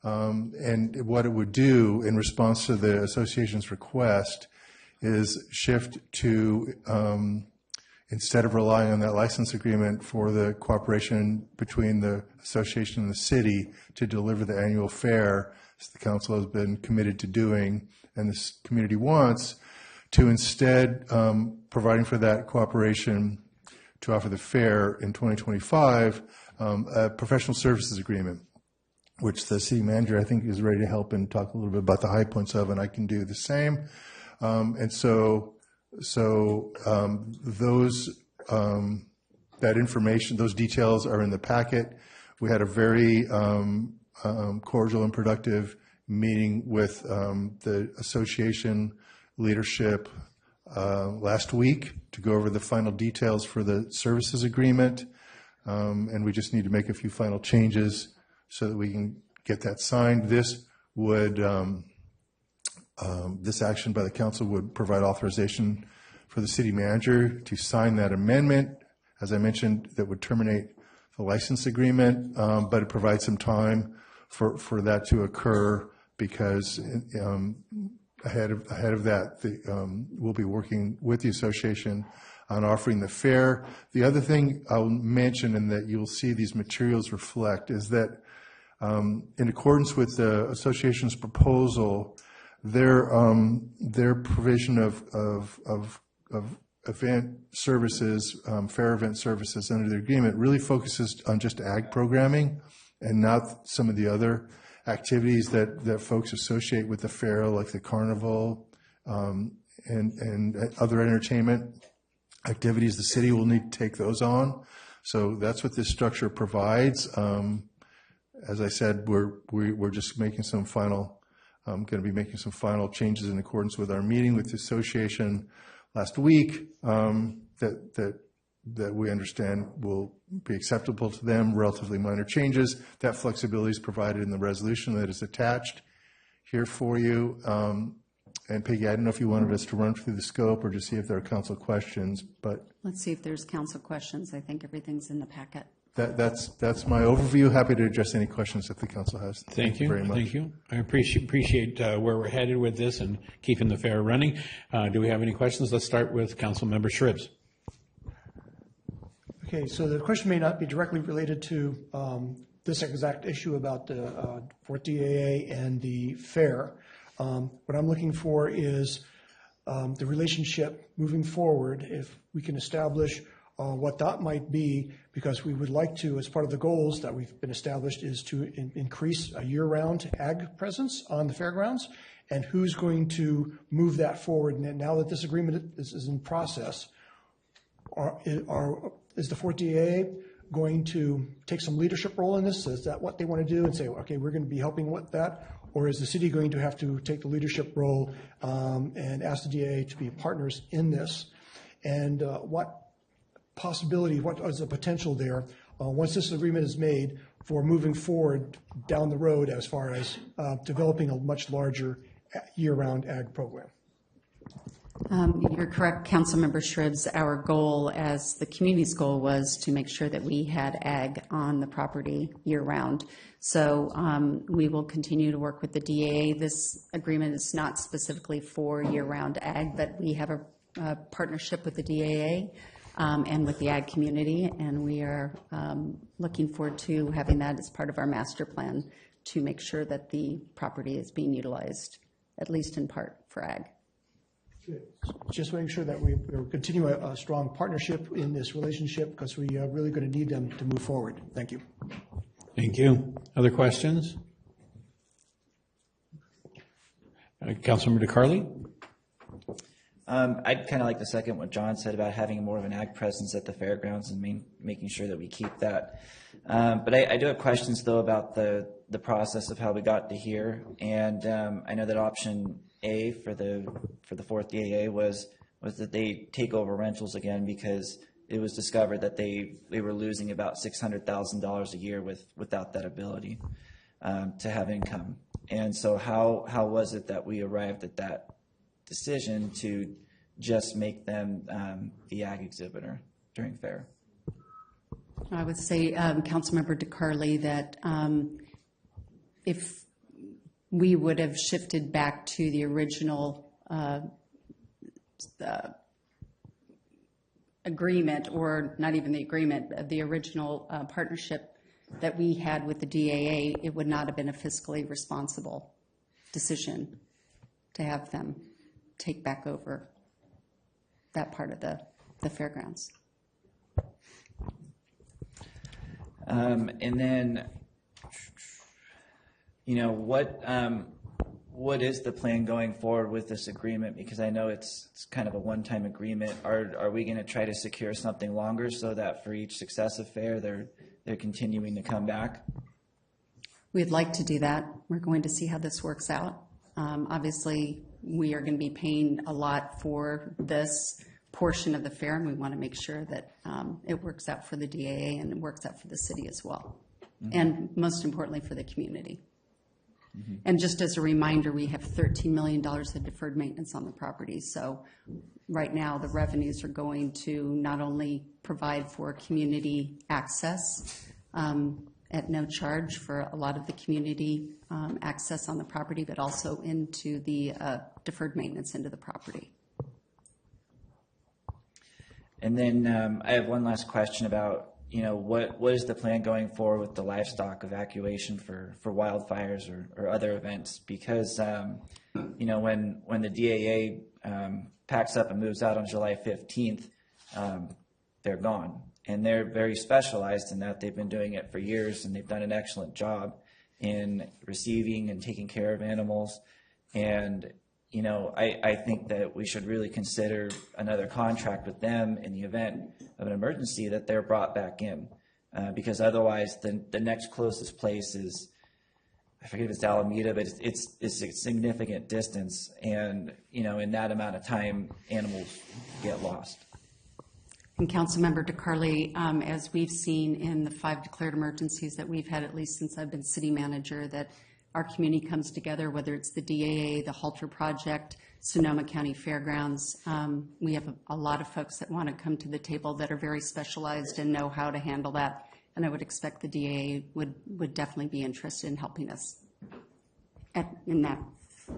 S4: And what it would do in response to the association's request is shift to instead of relying on that license agreement for the cooperation between the association and the city to deliver the annual fair, as the council has been committed to doing and this community wants, to instead providing for that cooperation to offer the fair in 2025, a professional services agreement, which the city manager, I think, is ready to help and talk a little bit about the high points of, and I can do the same. And so those that information, those details are in the packet. We had a very cordial and productive meeting with the association leadership last week to go over the final details for the services agreement. And we just need to make a few final changes so that we can get that signed. This would, this action by the council would provide authorization for the city manager to sign that amendment, as I mentioned, that would terminate the license agreement, but it provides some time for that to occur, because ahead of that, we'll be working with the association on offering the fair. The other thing I'll mention, and that you'll see these materials reflect, is that in accordance with the association's proposal, their provision of event services, fair event services under the agreement really focuses on just ag programming and not some of the other activities that folks associate with the fair, like the carnival and other entertainment activities. The city will need to take those on. So that's what this structure provides. As I said, we're just making some final, going to be making some final changes in accordance with our meeting with the association last week that we understand will be acceptable to them, relatively minor changes. That flexibility is provided in the resolution that is attached here for you. And Peggy, I don't know if you wanted us to run through the scope or just see if there are council questions, but.
S20: Let's see if there's council questions. I think everything's in the packet.
S4: That's my overview. Happy to address any questions if the council has.
S2: Thank you
S4: very much.
S2: Thank you. I appreciate where we're headed with this and keeping the fair running. Do we have any questions? Let's start with Councilmember Shribs.
S19: Okay, so the question may not be directly related to this exact issue about the Fort DAA and the fair. What I'm looking for is the relationship moving forward, if we can establish what that might be, because we would like to, as part of the goals that we've been established, is to increase a year-round ag presence on the fairgrounds, and who's going to move that forward. And now that this agreement is in process, is the Fort DAA going to take some leadership role in this? Is that what they want to do and say, okay, we're going to be helping with that? Or is the city going to have to take the leadership role and ask the DAA to be partners in this? And what possibility, what is the potential there once this agreement is made for moving forward down the road as far as developing a much larger year-round ag program?
S20: You're correct, Councilmember Shribs. Our goal, as the community's goal, was to make sure that we had ag on the property year-round. So we will continue to work with the DAA. This agreement is not specifically for year-round ag, but we have a partnership with the DAA and with the ag community, and we are looking forward to having that as part of our master plan to make sure that the property is being utilized, at least in part, for ag.
S19: Just making sure that we continue a strong partnership in this relationship, because we are really going to need them to move forward. Thank you.
S2: Thank you. Other questions? Councilmember DeCarly?
S17: I'd kind of like to second what John said about having more of an ag presence at the fairgrounds and making sure that we keep that. But I do have questions, though, about the process of how we got to here. And I know that option A for the Fort DAA was that they take over rentals again, because it was discovered that they were losing about $600,000 a year without that ability to have income. And so how was it that we arrived at that decision to just make them the ag exhibitor during fair?
S20: I would say, Councilmember DeCarly, that if we would have shifted back to the original agreement, or not even the agreement, the original partnership that we had with the DAA, it would not have been a fiscally responsible decision to have them take back over that part of the fairgrounds.
S17: And then, what is the plan going forward with this agreement? Because I know it's kind of a one-time agreement. Are we going to try to secure something longer so that for each successive fair they're continuing to come back?
S20: We'd like to do that. We're going to see how this works out. Obviously, we are going to be paying a lot for this portion of the fair, and we want to make sure that it works out for the DAA and it works out for the city as well, and most importantly for the community. And just as a reminder, we have $13 million of deferred maintenance on the property. So right now, the revenues are going to not only provide for community access at no charge for a lot of the community access on the property, but also into the deferred maintenance into the property.
S17: And then I have one last question about, what is the plan going forward with the livestock evacuation for wildfires or other events? Because, when the DAA packs up and moves out on July 15th, they're gone. And they're very specialized in that. They've been doing it for years, and they've done an excellent job in receiving and taking care of animals. And I think that we should really consider another contract with them in the event of an emergency that they're brought back in, because otherwise the next closest place is, I forget if it's Alameda, but it's a significant distance, and in that amount of time, animals get lost.
S20: And Councilmember DeCarly, as we've seen in the 5 declared emergencies that we've had, at least since I've been city manager, that our community comes together, whether it's the DAA, the Halter Project, Sonoma County Fairgrounds. We have a lot of folks that want to come to the table that are very specialized and know how to handle that. And I would expect the DAA would definitely be interested in helping us in that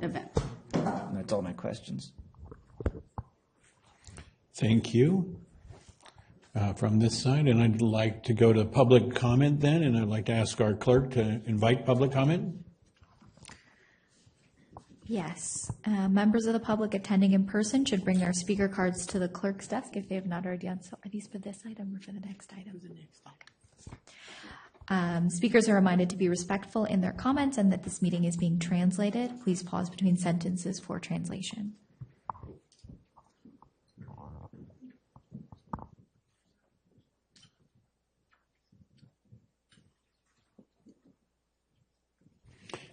S20: event.
S17: And that's all my questions.
S2: Thank you. From this side, and I'd like to go to public comment then, and I'd like to ask our clerk to invite public comment.
S1: Yes. Members of the public attending in person should bring their speaker cards to the clerk's desk if they have not already done so. Are these for this item or for the next item? Speakers are reminded to be respectful in their comments and that this meeting is being translated. Please pause between sentences for translation.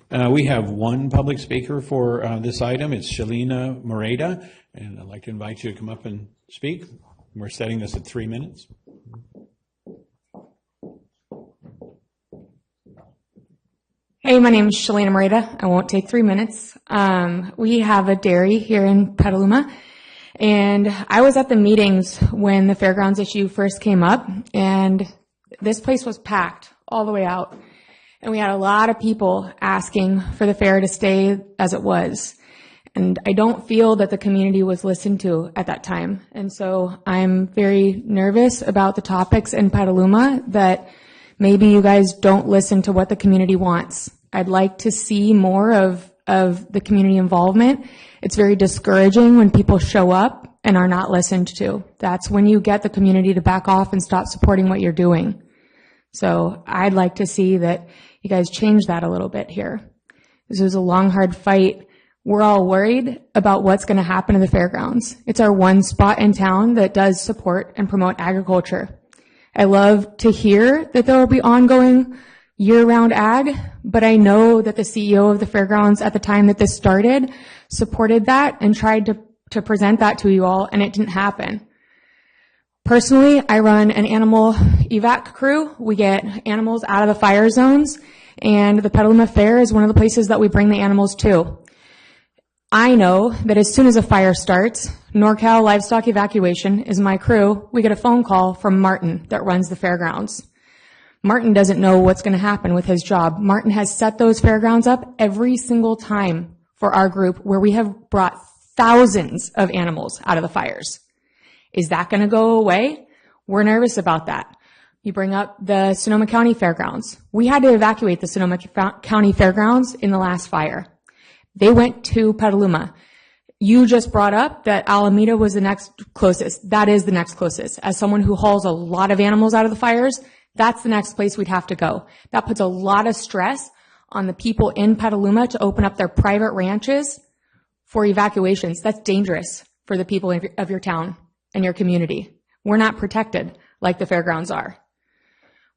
S2: We have one public speaker for this item. It's Shalina Moreda, and I'd like to invite you to come up and speak. We're setting this at 3 minutes.
S6: Hey, my name is Shalina Moreda. I won't take 3 minutes. We have a dairy here in Petaluma, and I was at the meetings when the fairgrounds issue first came up, and this place was packed all the way out. And we had a lot of people asking for the fair to stay as it was. And I don't feel that the community was listened to at that time. And so I'm very nervous about the topics in Petaluma that maybe you guys don't listen to what the community wants. I'd like to see more of the community involvement. It's very discouraging when people show up and are not listened to. That's when you get the community to back off and stop supporting what you're doing. So I'd like to see that you guys change that a little bit here. This was a long, hard fight. We're all worried about what's going to happen to the fairgrounds. It's our one spot in town that does support and promote agriculture. I love to hear that there will be ongoing year-round ag, but I know that the CEO of the fairgrounds at the time that this started supported that and tried to present that to you all, and it didn't happen. Personally, I run an animal evac crew. We get animals out of the fire zones, and the Petaluma Fair is one of the places that we bring the animals to. I know that as soon as a fire starts, NorCal Livestock Evacuation is my crew. We get a phone call from Martin that runs the fairgrounds. Martin doesn't know what's going to happen with his job. Martin has set those fairgrounds up every single time for our group where we have brought thousands of animals out of the fires. Is that going to go away? We're nervous about that. You bring up the Sonoma County Fairgrounds. We had to evacuate the Sonoma County Fairgrounds in the last fire. They went to Petaluma. You just brought up that Alameda was the next closest. That is the next closest. As someone who hauls a lot of animals out of the fires, that's the next place we'd have to go. That puts a lot of stress on the people in Petaluma to open up their private ranches for evacuations. That's dangerous for the people of your town and your community. We're not protected like the fairgrounds are.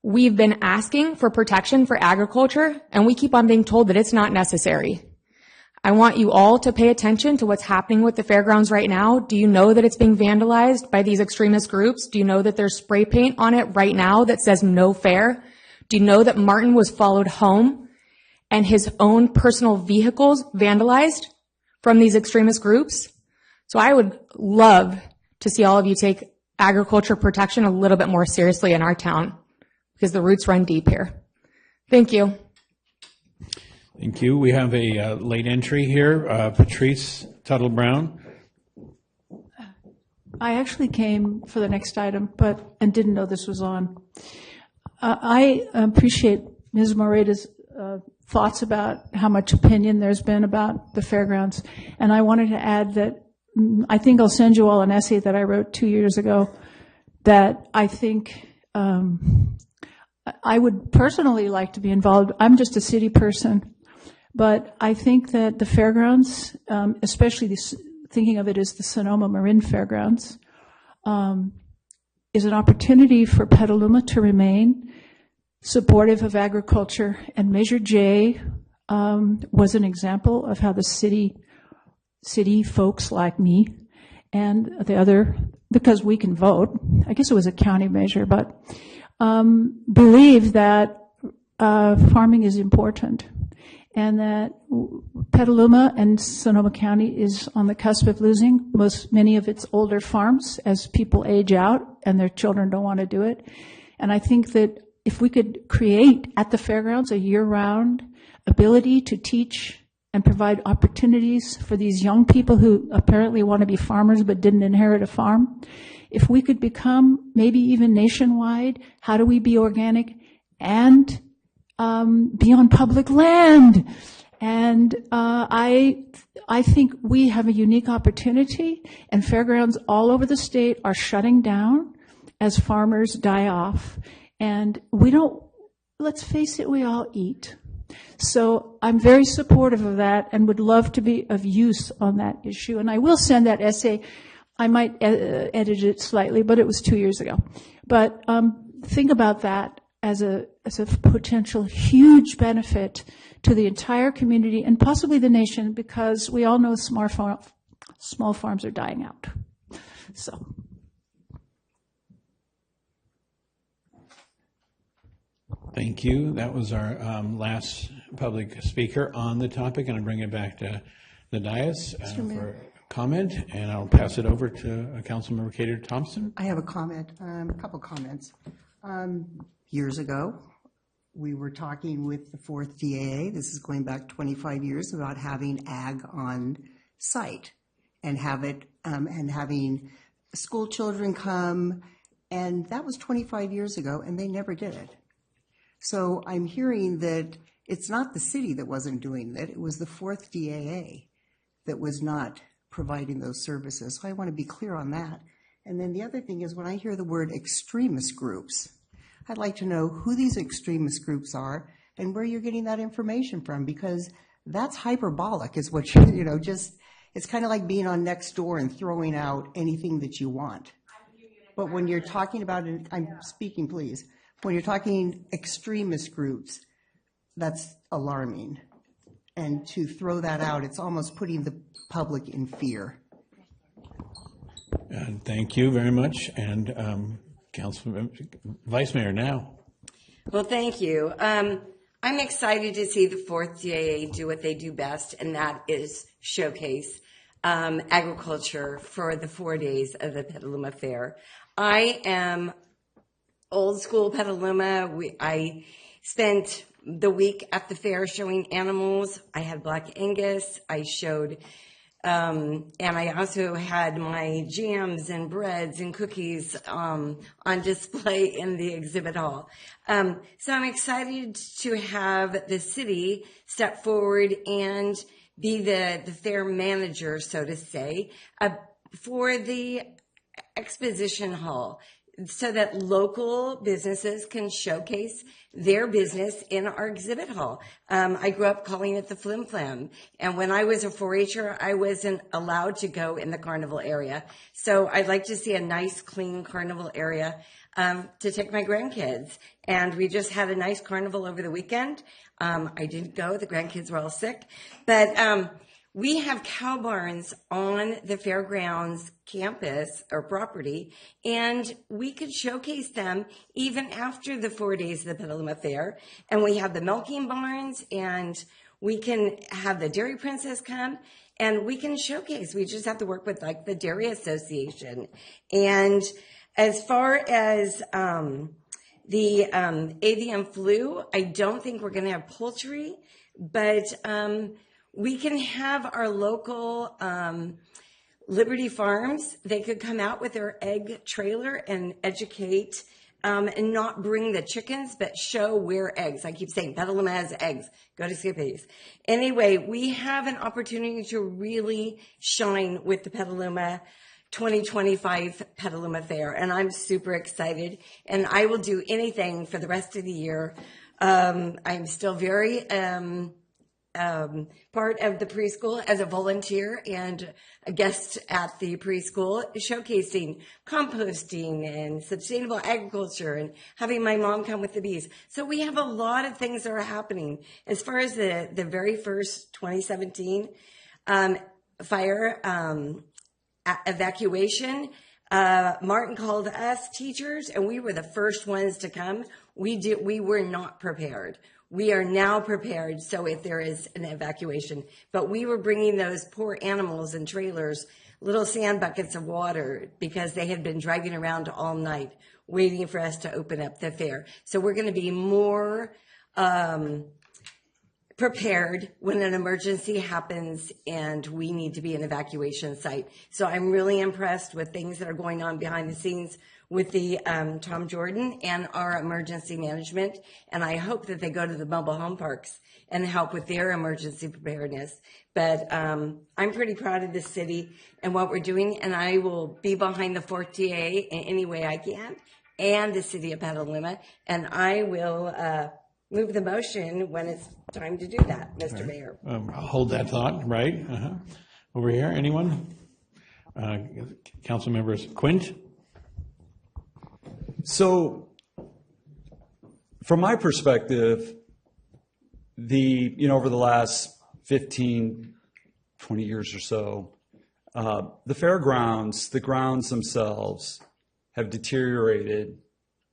S6: We've been asking for protection for agriculture, and we keep on being told that it's not necessary. I want you all to pay attention to what's happening with the fairgrounds right now. Do you know that it's being vandalized by these extremist groups? Do you know that there's spray paint on it right now that says no fair? Do you know that Martin was followed home and his own personal vehicles vandalized from these extremist groups? So I would love to see all of you take agriculture protection a little bit more seriously in our town, because the roots run deep here. Thank you.
S2: Thank you. We have a late entry here, Patrice Tuttle-Brown.
S7: I actually came for the next item, and didn't know this was on. I appreciate Ms. Moreda's thoughts about how much opinion there's been about the fairgrounds, and I wanted to add that I think I'll send you all an essay that I wrote 2 years ago that I think I would personally like to be involved. I'm just a city person, but I think that the fairgrounds, especially thinking of it as the Sonoma Marin Fairgrounds, is an opportunity for Petaluma to remain supportive of agriculture. And Measure J was an example of how the city folks like me and the other, because we can vote, I guess it was a county measure, but believe that farming is important, and that Petaluma and Sonoma County is on the cusp of losing many of its older farms as people age out and their children don't want to do it. And I think that if we could create at the fairgrounds a year-round ability to teach and provide opportunities for these young people who apparently want to be farmers but didn't inherit a farm, if we could become maybe even nationwide, how do we be organic and be on public land? And I think we have a unique opportunity, and fairgrounds all over the state are shutting down as farmers die off. And let's face it, we all eat. So I'm very supportive of that and would love to be of use on that issue. And I will send that essay. I might edit it slightly, but it was 2 years ago. But think about that as a potential huge benefit to the entire community and possibly the nation, because we all know small farms are dying out. So.
S2: Thank you. That was our last public speaker on the topic, and I bring it back to the dais for comment, and I'll pass it over to Councilmember Cater Thompson.
S15: I have a comment, a couple comments. Years ago, we were talking with the 4th DAA, this is going back 25 years, about having ag on site and having school children come, and that was 25 years ago, and they never did it. So I'm hearing that it's not the city that wasn't doing it, it was the 4th DAA that was not providing those services. So I want to be clear on that. And then the other thing is, when I hear the word extremist groups, I'd like to know who these extremist groups are and where you're getting that information from, because that's hyperbolic is what just, it's kind of like being on Nextdoor and throwing out anything that you want. But when you're talking about, I'm speaking please, when you're talking extremist groups, that's alarming. And to throw that out, it's almost putting the public in fear.
S2: Thank you very much. And Vice Mayor now.
S14: Well, thank you. I'm excited to see the 4th DAA do what they do best, and that is showcase agriculture for the 4 days of the Petaluma Fair. I am old school Petaluma. I spent the week at the fair showing animals. I had Black Angus. I showed, and I also had my jams and breads and cookies on display in the exhibit hall. So I'm excited to have the city step forward and be the fair manager, so to say, for the exposition hall. so that local businesses can showcase their business in our exhibit hall. I grew up calling it the Flim Flam. And when I was a 4-H'er, I wasn't allowed to go in the carnival area. So I'd like to see a nice, clean carnival area to take my grandkids. And we just had a nice carnival over the weekend. I didn't go. The grandkids were all sick. But we have cow barns on the fairgrounds campus or property, and we could showcase them even after the 4 days of the Petaluma Fair. And we have the milking barns, and we can have the Dairy Princess come, and we can showcase. We just have to work with like the Dairy Association. And as far as the avian flu, I don't think we're going to have poultry, but we can have our local Liberty Farms. They could come out with their egg trailer and educate and not bring the chickens, but show where eggs. I keep saying Petaluma has eggs. Go to Skippy's. Anyway, we have an opportunity to really shine with the Petaluma 2025 Petaluma Fair, and I'm super excited, and I will do anything for the rest of the year. I'm still very part of the preschool as a volunteer and a guest at the preschool, showcasing composting and sustainable agriculture and having my mom come with the bees. So we have a lot of things that are happening. As far as the very first 2017 fire evacuation, Martin called us teachers, and we were the first ones to come. We were not prepared. We are now prepared, so if there is an evacuation. But we were bringing those poor animals in trailers, little sand buckets of water, because they had been driving around all night waiting for us to open up the fair. So we're going to be more prepared when an emergency happens and we need to be an evacuation site. So I'm really impressed with things that are going on behind the scenes with the Tom Jordan and our emergency management. And I hope that they go to the mobile home parks and help with their emergency preparedness. But I'm pretty proud of this city and what we're doing. And I will be behind the 4th TA in any way I can, and the city of Petaluma. And I will move the motion when it's time to do that, Mr. Mayor.
S2: I'll hold that thought, right? Over here, anyone? Council members Quint?
S18: So, from my perspective, over the last 15, 20 years or so, the fairgrounds, the grounds themselves have deteriorated,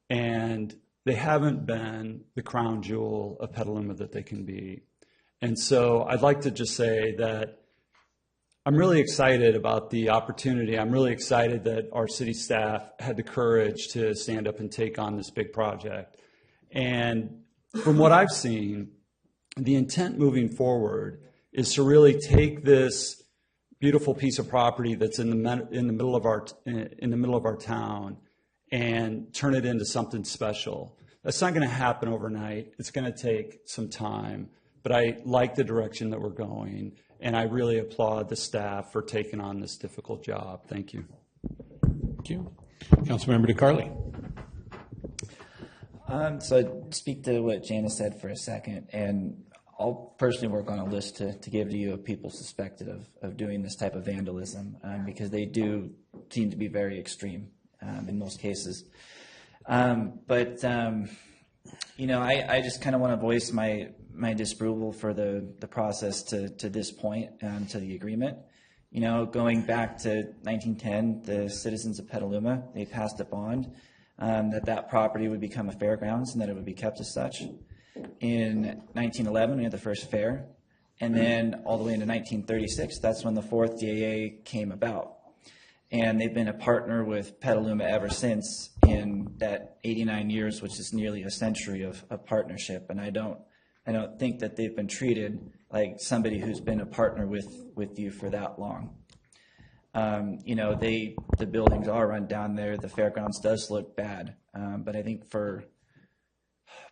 S18: and they haven't been the crown jewel of Petaluma that they can be. And so I'd like to just say that I'm really excited about the opportunity. I'm really excited that our city staff had the courage to stand up and take on this big project. And from what I've seen, the intent moving forward is to really take this beautiful piece of property that's in the middle of our town and turn it into something special. That's not going to happen overnight. It's going to take some time, but I like the direction that we're going, and I really applaud the staff for taking on this difficult job. Thank you.
S2: Thank you. Councilmember DeCarli.
S17: So I'd speak to what Janice said for a second, and I'll personally work on a list to give to you of people suspected of doing this type of vandalism, because they do seem to be very extreme in most cases. But I just kind of want to voice my disapproval for the process to this point, to the agreement. Going back to 1910, the citizens of Petaluma, they passed a bond that property would become a fairgrounds and that it would be kept as such. In 1911, we had the first fair, and then all the way into 1936, that's when the 4th DAA came about. And they've been a partner with Petaluma ever since in that 89 years, which is nearly a century of partnership. And I don't think that they've been treated like somebody who's been a partner with you for that long. The buildings are run down there. The fairgrounds does look bad. But I think for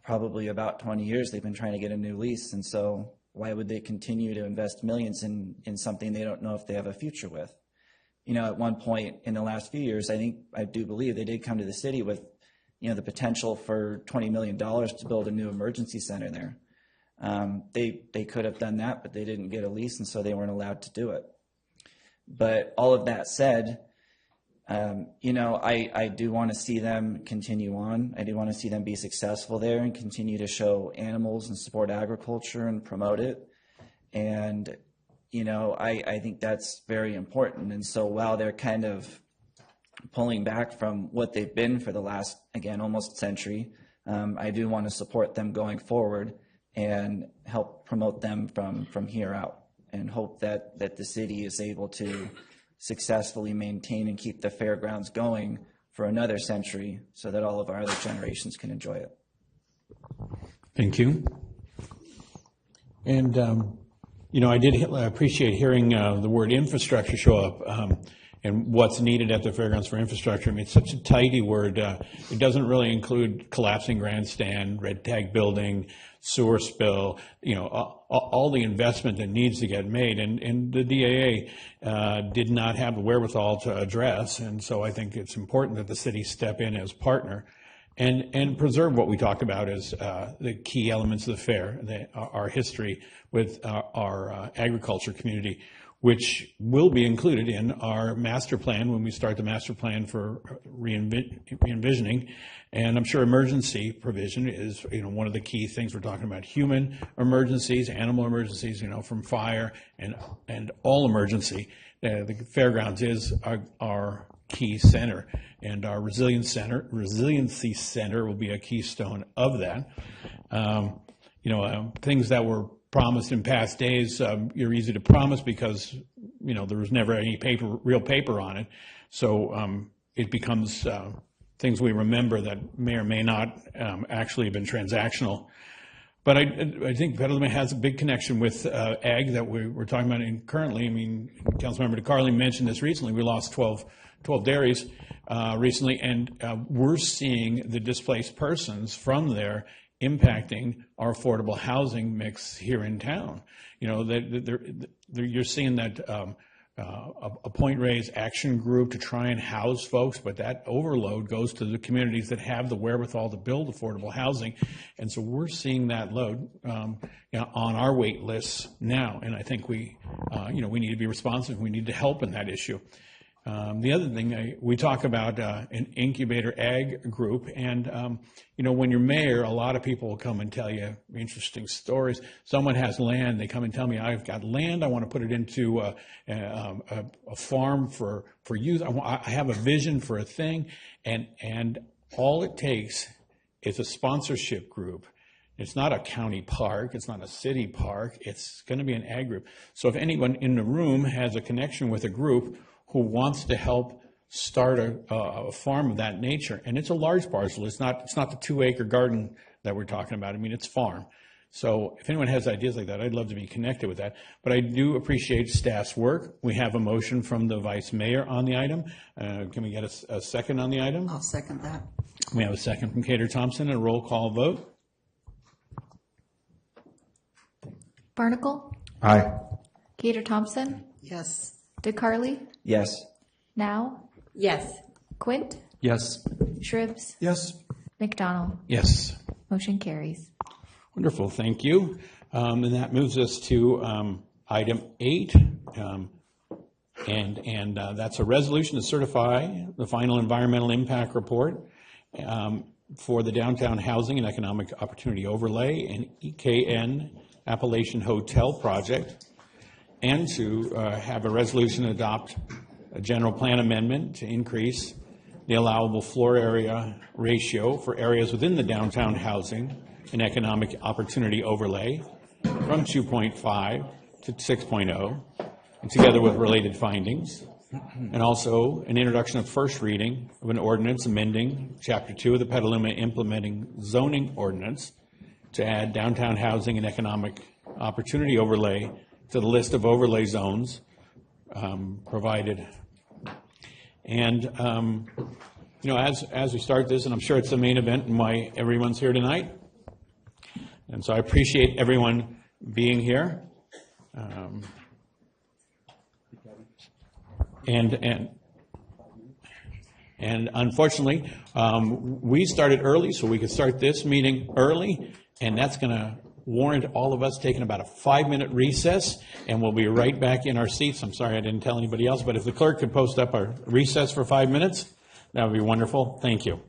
S17: probably about 20 years, they've been trying to get a new lease. And so why would they continue to invest millions in something they don't know if they have a future with? at one point in the last few years, I do believe they did come to the city with, the potential for $20 million to build a new emergency center there. They could have done that, but they didn't get a lease, and so they weren't allowed to do it. But all of that said, I do want to see them continue on. I do want to see them be successful there and continue to show animals and support agriculture and promote it. And, I think that's very important. And so while they're kind of pulling back from what they've been for the last, again, almost century, I do want to support them going forward and help promote them from here out, and hope that the city is able to successfully maintain and keep the fairgrounds going for another century so that all of our other generations can enjoy it.
S2: Thank you. And, I did appreciate hearing the word infrastructure show up and what's needed at the fairgrounds for infrastructure. I mean, it's such a tidy word. It doesn't really include collapsing grandstand, red tag building, sewer spill, all the investment that needs to get made. And the DAA did not have the wherewithal to address. And so I think it's important that the city step in as partner and preserve what we talked about as the key elements of the fair, our history with our agriculture community, which will be included in our master plan when we start the master plan for re-envisioning. And I'm sure emergency provision is, one of the key things we're talking about. Human emergencies, animal emergencies, from fire and all emergency. The fairgrounds is our key center, and our resiliency center will be a keystone of that. Things that were promised in past days, you're easy to promise because, there was never any real paper on it. So it becomes things we remember that may or may not actually have been transactional. But I think Petaluma has a big connection with ag that we're talking about currently. I mean, Councilmember DeCarli mentioned this recently. We lost 12 dairies recently, and we're seeing the displaced persons from there impacting our affordable housing mix here in town. You're seeing that a Point Reyes action group to try and house folks, but that overload goes to the communities that have the wherewithal to build affordable housing. And so we're seeing that load on our wait lists now. And I think we need to be responsive. We need to help in that issue. The other thing, we talk about an incubator ag group, and when you're mayor, a lot of people will come and tell you interesting stories. Someone has land, they come and tell me, I've got land, I want to put it into a farm for youth. I have a vision for a thing, and all it takes is a sponsorship group. It's not a county park, it's not a city park, it's going to be an ag group. So if anyone in the room has a connection with a group who wants to help start a farm of that nature, and it's a large parcel. It's not the 2-acre garden that we're talking about. I mean, it's farm. So if anyone has ideas like that, I'd love to be connected with that. But I do appreciate staff's work. We have a motion from the vice mayor on the item. Can we get a second on the item?
S15: I'll second that.
S2: We have a second from Cater Thompson, a roll call vote.
S1: Barnacle?
S16: Aye.
S1: Cater Thompson?
S15: Yes.
S1: DeCarli?
S17: Yes.
S1: Now?
S14: Yes.
S1: Quint?
S18: Yes.
S1: Shribs?
S19: Yes.
S1: McDonald?
S2: Yes.
S1: Motion carries.
S2: Wonderful, thank you. And that moves us to item 8. And that's a resolution to certify the final environmental impact report for the Downtown Housing and Economic Opportunity Overlay and EKN Appalachian Hotel Project, and to have a resolution to adopt a general plan amendment to increase the allowable floor area ratio for areas within the Downtown Housing and Economic Opportunity Overlay from 2.5 to 6.0, and together with related findings. And also an introduction of first reading of an ordinance amending Chapter 2 of the Petaluma Implementing Zoning Ordinance to add Downtown Housing and Economic Opportunity Overlay to the list of overlay zones provided. And, as we start this, and I'm sure it's the main event and why everyone's here tonight, and so I appreciate everyone being here. And unfortunately, we started early so we could start this meeting early, and that's going to warrant all of us taking about a 5-minute recess, and we'll be right back in our seats. I'm sorry I didn't tell anybody else, but if the clerk could post up our recess for 5 minutes, that would be wonderful. Thank you.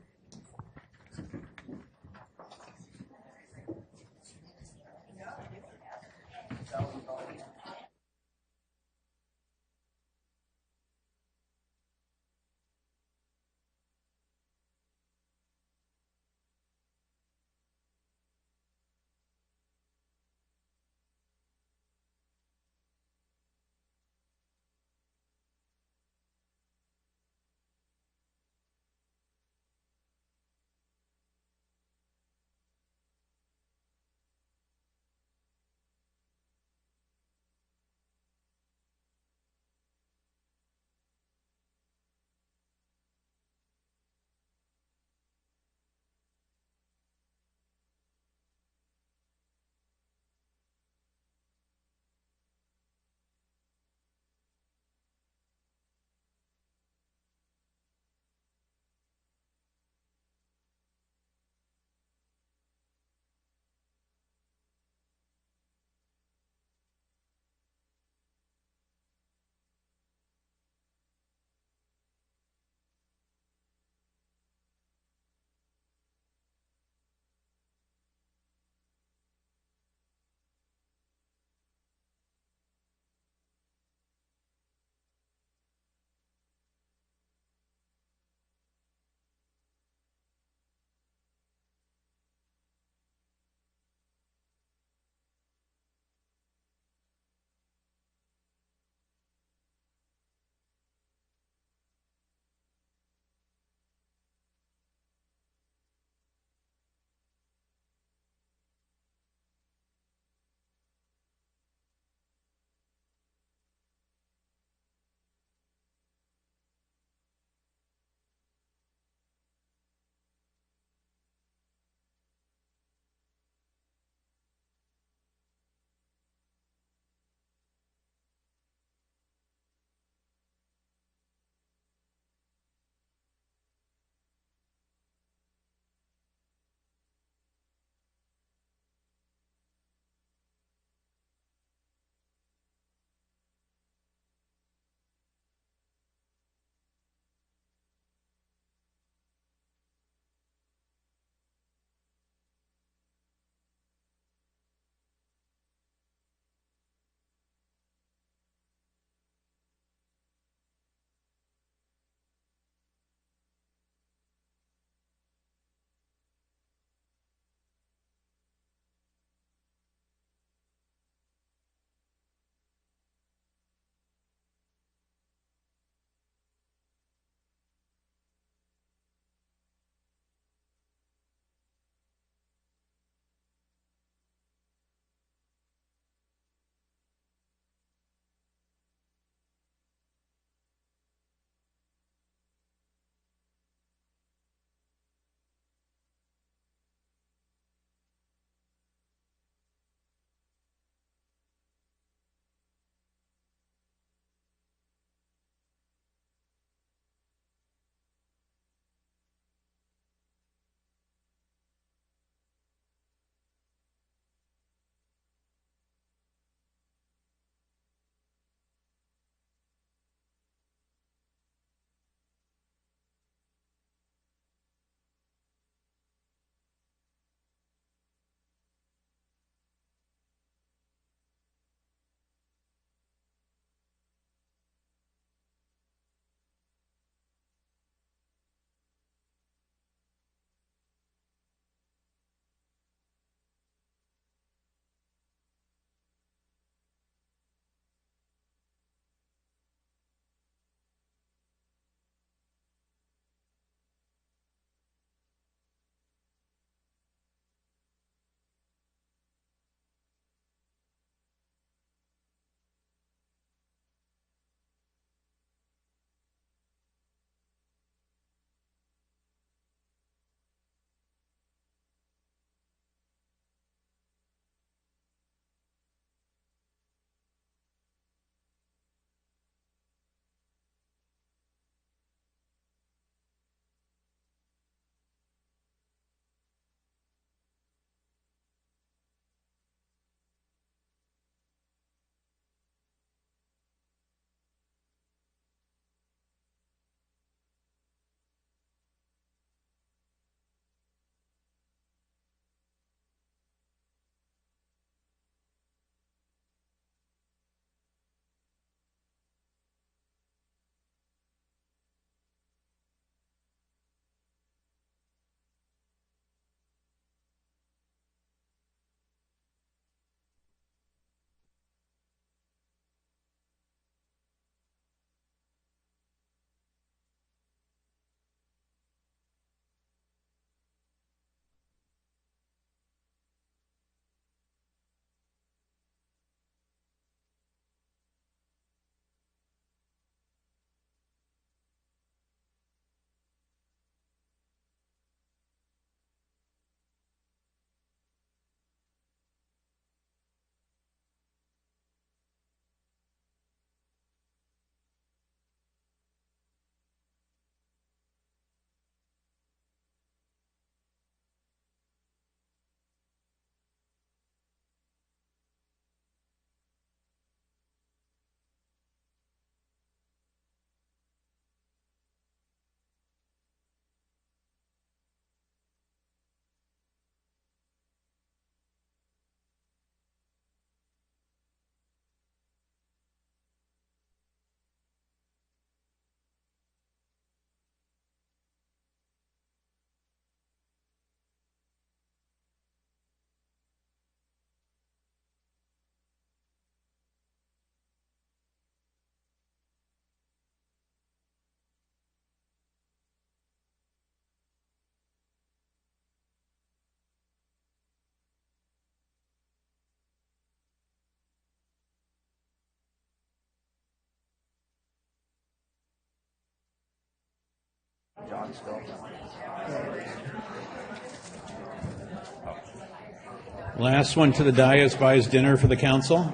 S2: Last one to the dais buys dinner for the council.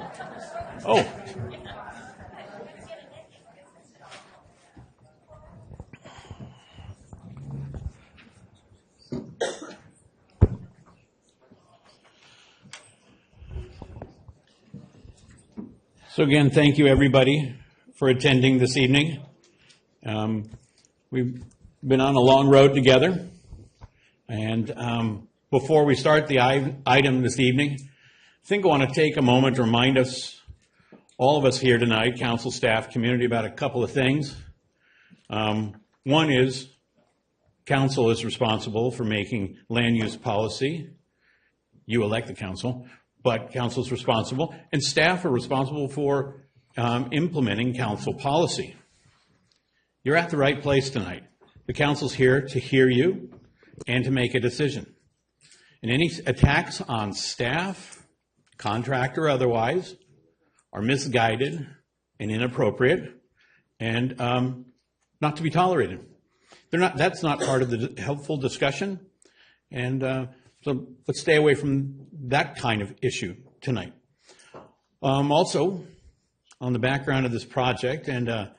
S2: Oh. So again, thank you everybody for attending this evening. We've been on a long road together, and before we start the item this evening, I think I want to take a moment to remind us, all of us here tonight, council, staff, community, about a couple of things. One is council is responsible for making land use policy. You elect the council, but council is responsible, and staff are responsible for implementing council policy. You're at the right place tonight. The council's here to hear you and to make a decision. And any attacks on staff, contract or otherwise, are misguided and inappropriate and not to be tolerated. That's not part of the helpful discussion. And so let's stay away from that kind of issue tonight. Also, on the background of this project and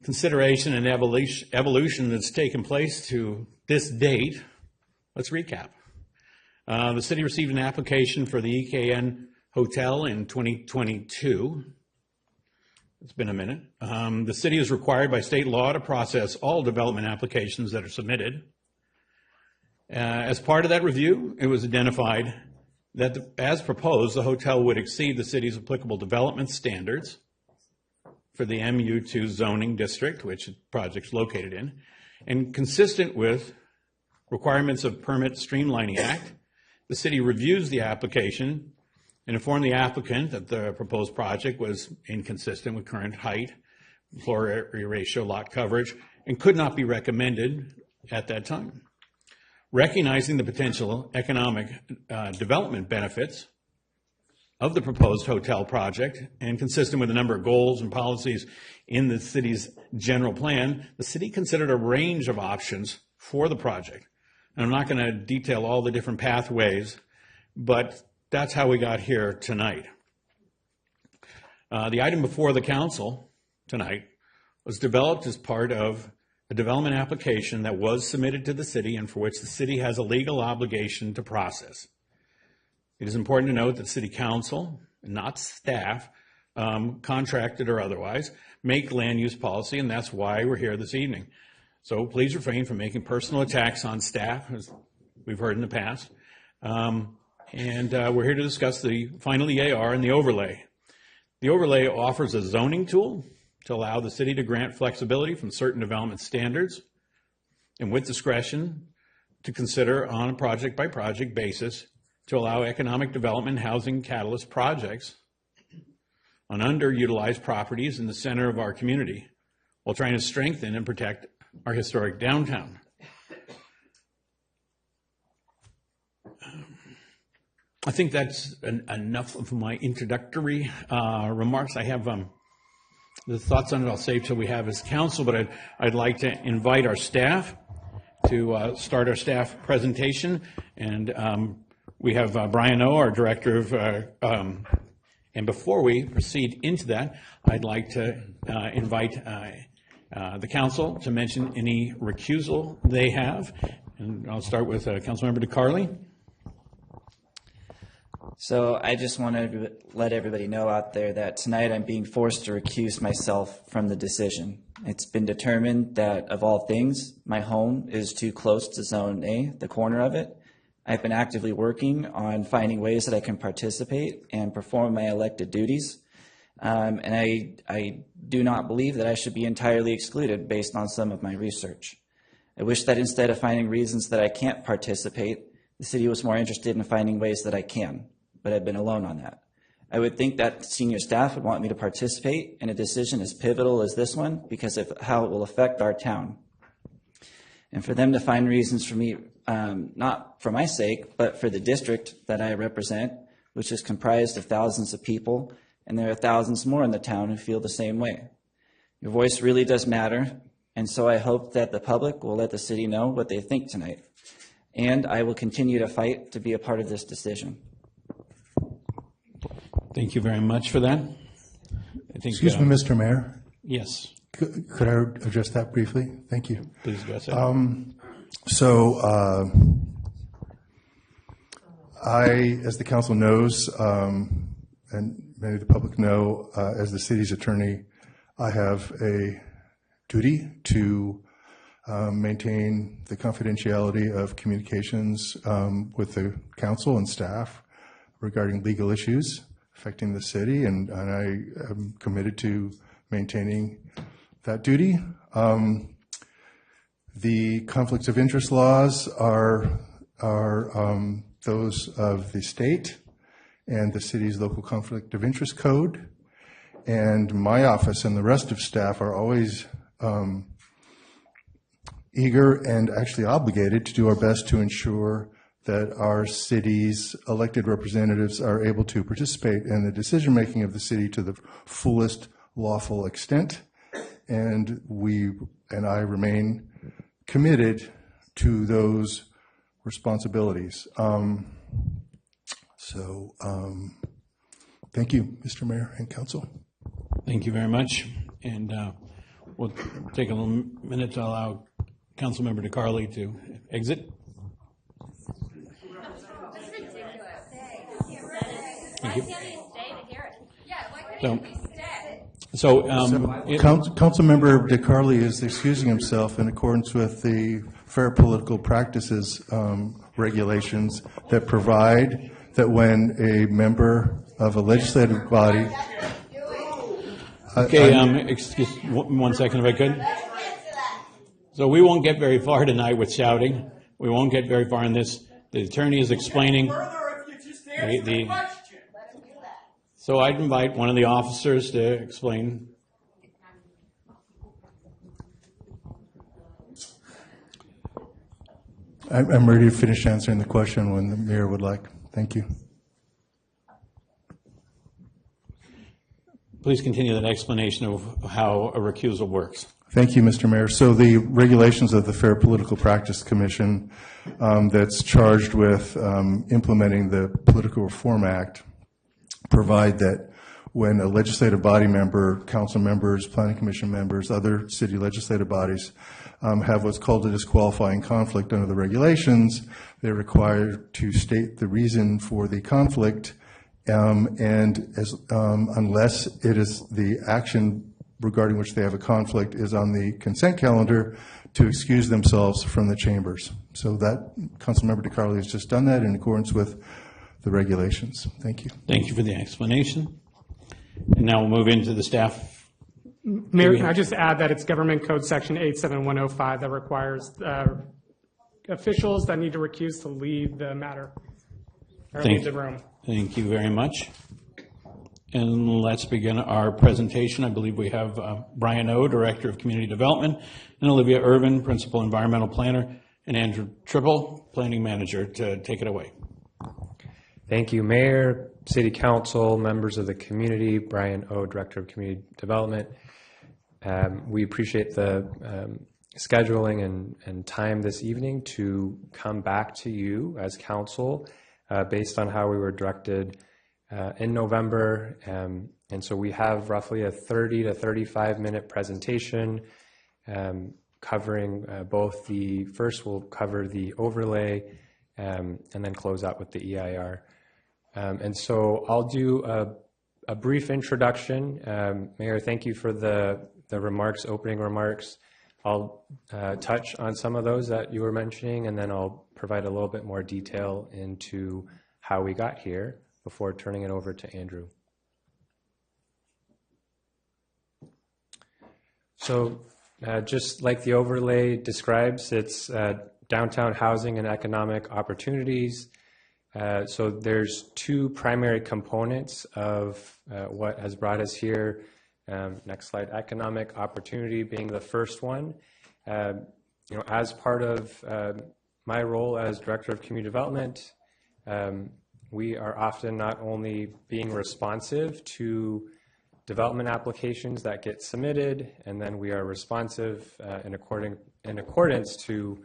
S2: consideration and evolution that's taken place to this date, let's recap. The city received an application for the EKN Hotel in 2022. It's been a minute. The city is required by state law to process all development applications that are submitted. As part of that review, it was identified that, as proposed, the hotel would exceed the city's applicable development standards for the MU2 zoning district, which the project's located in, and consistent with requirements of Permit Streamlining Act. The city reviews the application and informed the applicant that the proposed project was inconsistent with current height, floor area ratio, lot coverage, and could not be recommended at that time. Recognizing the potential economic development benefits of the proposed hotel project and consistent with a number of goals and policies in the city's general plan, the city considered a range of options for the project. And I'm not going to detail all the different pathways, but that's how we got here tonight. The item before the council tonight was developed as part of a development application that was submitted to the city and for which the city has a legal obligation to process. It is important to note that city council, not staff, contracted or otherwise, make land use policy, and that's why we're here this evening. So please refrain from making personal attacks on staff, as we've heard in the past. We're here to discuss the final EAR and the overlay. The overlay offers a zoning tool to allow the city to grant flexibility from certain development standards and with discretion to consider on a project-by-project basis to allow economic development housing catalyst projects on underutilized properties in the center of our community while trying to strengthen and protect our historic downtown. I think that's enough of my introductory remarks. I have the thoughts on it I'll save till we have as council, but I'd like to invite our staff to start our staff presentation. And we have Brian O., our director of, and before we proceed into that, I'd like to invite the council to mention any recusal they have. And I'll start with Councilmember DeCarly.
S17: So I just want to let everybody know out there that tonight I'm being forced to recuse myself from the decision. It's been determined that, of all things, my home is too close to Zone A, the corner of it. I've been actively working on finding ways that I can participate and perform my elected duties. And I do not believe that I should be entirely excluded based on some of my research. I wish that instead of finding reasons that I can't participate, the city was more interested in finding ways that I can. But I've been alone on that. I would think that senior staff would want me to participate in a decision as pivotal as this one because of how it will affect our town. And for them to find reasons for me, not for my sake, but for the district that I represent, which is comprised of thousands of people, and there are thousands more in the town who feel the same way. Your voice really does matter, And so I hope that the public will let the city know what they think tonight. And I will continue to fight to be a part of this decision.
S2: Thank you very much for that. I think,
S4: Excuse me, Mr. Mayor.
S2: Yes.
S4: Could I address that briefly? Thank you.
S2: Please address it.
S4: I, as the council knows, and many of the public know, as the city's attorney, I have a duty to maintain the confidentiality of communications with the council and staff regarding legal issues affecting the city, and I am committed to maintaining that duty. The conflicts of interest laws are those of the state and the city's local conflict of interest code. And my office and the rest of staff are always eager and actually obligated to do our best to ensure that our city's elected representatives are able to participate in the decision-making of the city to the fullest lawful extent. And I remain committed to those responsibilities. Thank you, Mr. Mayor and Council.
S2: Thank you very much. And we'll take a little minute to allow Councilmember DeCarli to exit. Thank you.
S4: Councilmember DeCarli is excusing himself in accordance with the Fair Political Practices regulations that provide that when a member of a legislative body.
S2: Okay, excuse 1 second if I could. So we won't get very far tonight with shouting. We won't get very far in this. The attorney is explaining. So I'd invite one of the officers to explain.
S4: I'm ready to finish answering the question when the mayor would like. Thank you.
S2: Please continue that explanation of how a recusal works.
S4: Thank you, Mr. Mayor. So the regulations of the Fair Political Practice Commission that's charged with implementing the Political Reform Act provide that when a legislative body member, council members, planning commission members, other city legislative bodies have what's called a disqualifying conflict under the regulations, they're required to state the reason for the conflict, and unless it is the action regarding which they have a conflict is on the consent calendar, to excuse themselves from the chambers. So that Councilmember DeCarli has just done that in accordance with the regulations. Thank you.
S2: Thank you for the explanation. And now we'll move into the staff.
S22: Mayor, can I just add that it's Government Code Section 87105 that requires officials that need to recuse to leave the matter or leave the room.
S2: Thank you very much. And let's begin our presentation. I believe we have Brian O, Director of Community Development, and Olivia Irvin, Principal Environmental Planner, and Andrew Triple, Planning Manager, to take it away.
S8: Thank you, Mayor, City Council, members of the community. Brian O, Director of Community Development. We appreciate the scheduling and time this evening to come back to you as council based on how we were directed in November. And so we have roughly a 30 to 35 minute presentation covering both the, first we'll cover the overlay and then close out with the EIR. And so I'll do a brief introduction. Mayor, thank you for the remarks, opening remarks. I'll touch on some of those that you were mentioning, and then I'll provide a little bit more detail into how we got here before turning it over to Andrew. So just like the overlay describes, it's downtown housing and economic opportunities. So there's two primary components of what has brought us here. Next slide, economic opportunity being the first one. As part of my role as Director of Community Development, we are often not only being responsive to development applications that get submitted, and then we are responsive in accordance to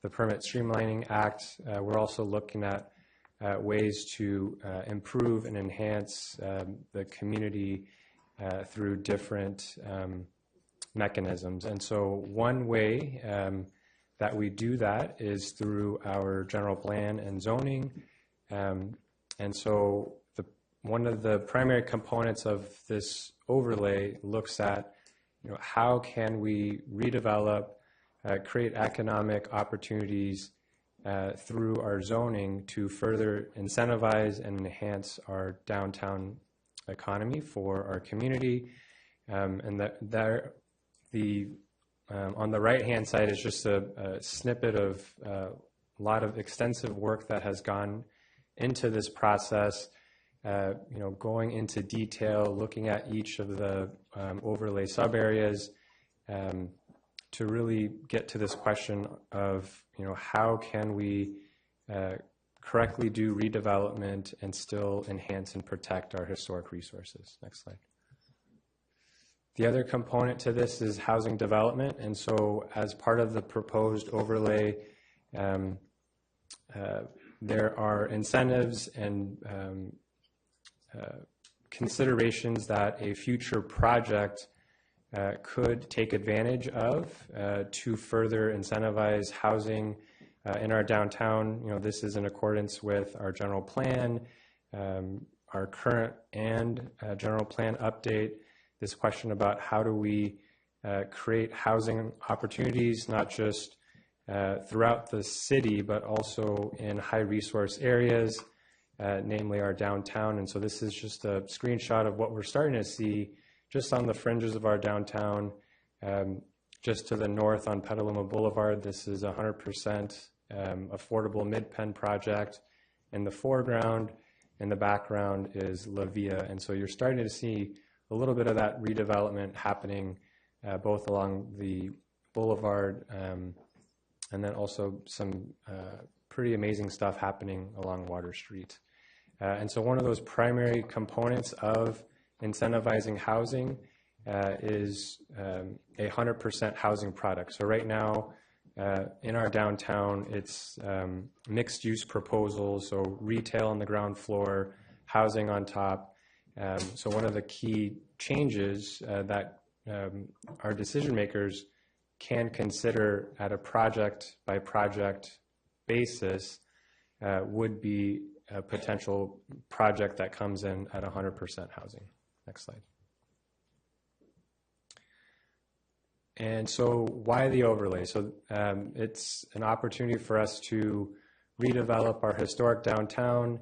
S8: the Permit Streamlining Act. We're also looking at ways to improve and enhance the community through different mechanisms. And so one way that we do that is through our general plan and zoning. And so one of the primary components of this overlay looks at, how can we redevelop, create economic opportunities through our zoning to further incentivize and enhance our downtown economy for our community. And on the right-hand side is just a snippet of a lot of extensive work that has gone into this process, going into detail, looking at each of the overlay sub-areas to really get to this question of, how can we correctly do redevelopment and still enhance and protect our historic resources. Next slide. The other component to this is housing development, and so as part of the proposed overlay, there are incentives and considerations that a future project could take advantage of to further incentivize housing in our downtown. This is in accordance with our general plan, our current and general plan update. This question about how do we create housing opportunities, not just throughout the city, but also in high resource areas, namely our downtown. And so this is just a screenshot of what we're starting to see just on the fringes of our downtown. Just to the north on Petaluma Boulevard, this is 100% affordable Mid-Penn project. In the foreground, in the background is La Villa. And so you're starting to see a little bit of that redevelopment happening both along the boulevard and then also some pretty amazing stuff happening along Water Street. And so one of those primary components of incentivizing housing is a 100% housing product. So right now in our downtown, it's mixed use proposals, so retail on the ground floor, housing on top. So one of the key changes that our decision makers can consider at a project by project basis would be a potential project that comes in at 100% housing. Next slide. And so why the overlay? So it's an opportunity for us to redevelop our historic downtown.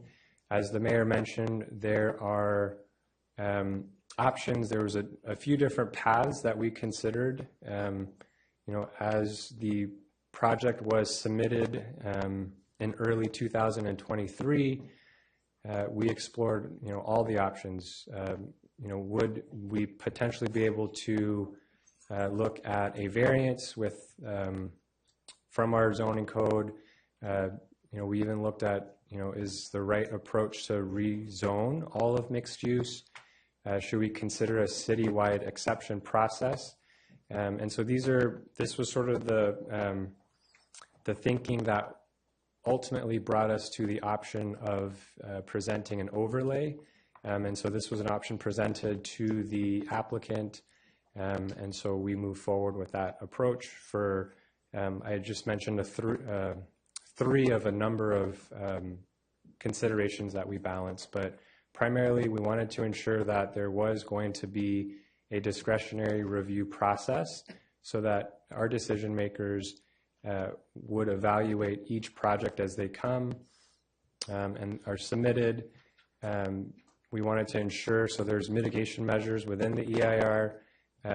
S8: As the mayor mentioned, there are options. There was a few different paths that we considered. As the project was submitted in early 2023, we explored, all the options. Would we potentially be able to look at a variance with from our zoning code? We even looked at, is the right approach to rezone all of mixed use? Should we consider a citywide exception process? And so this was sort of the thinking that ultimately brought us to the option of presenting an overlay. And so this was an option presented to the applicant. And so we moved forward with that approach for, I had just mentioned three of a number of considerations that we balanced, but primarily we wanted to ensure that there was going to be a discretionary review process so that our decision makers would evaluate each project as they come and are submitted. We wanted to ensure, so there's mitigation measures within the EIR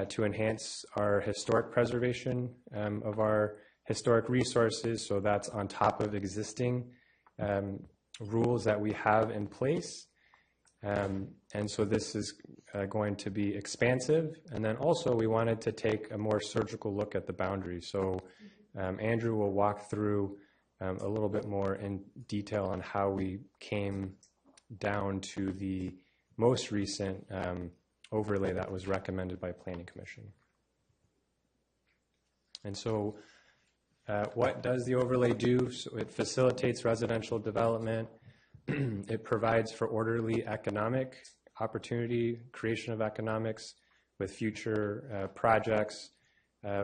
S8: to enhance our historic preservation of our historic resources. So that's on top of existing rules that we have in place. And so this is going to be expansive. And then also we wanted to take a more surgical look at the boundaries. So Andrew will walk through a little bit more in detail on how we came down to the most recent overlay that was recommended by Planning Commission. And so what does the overlay do? So it facilitates residential development. It provides for orderly economic opportunity, creation of economics with future projects.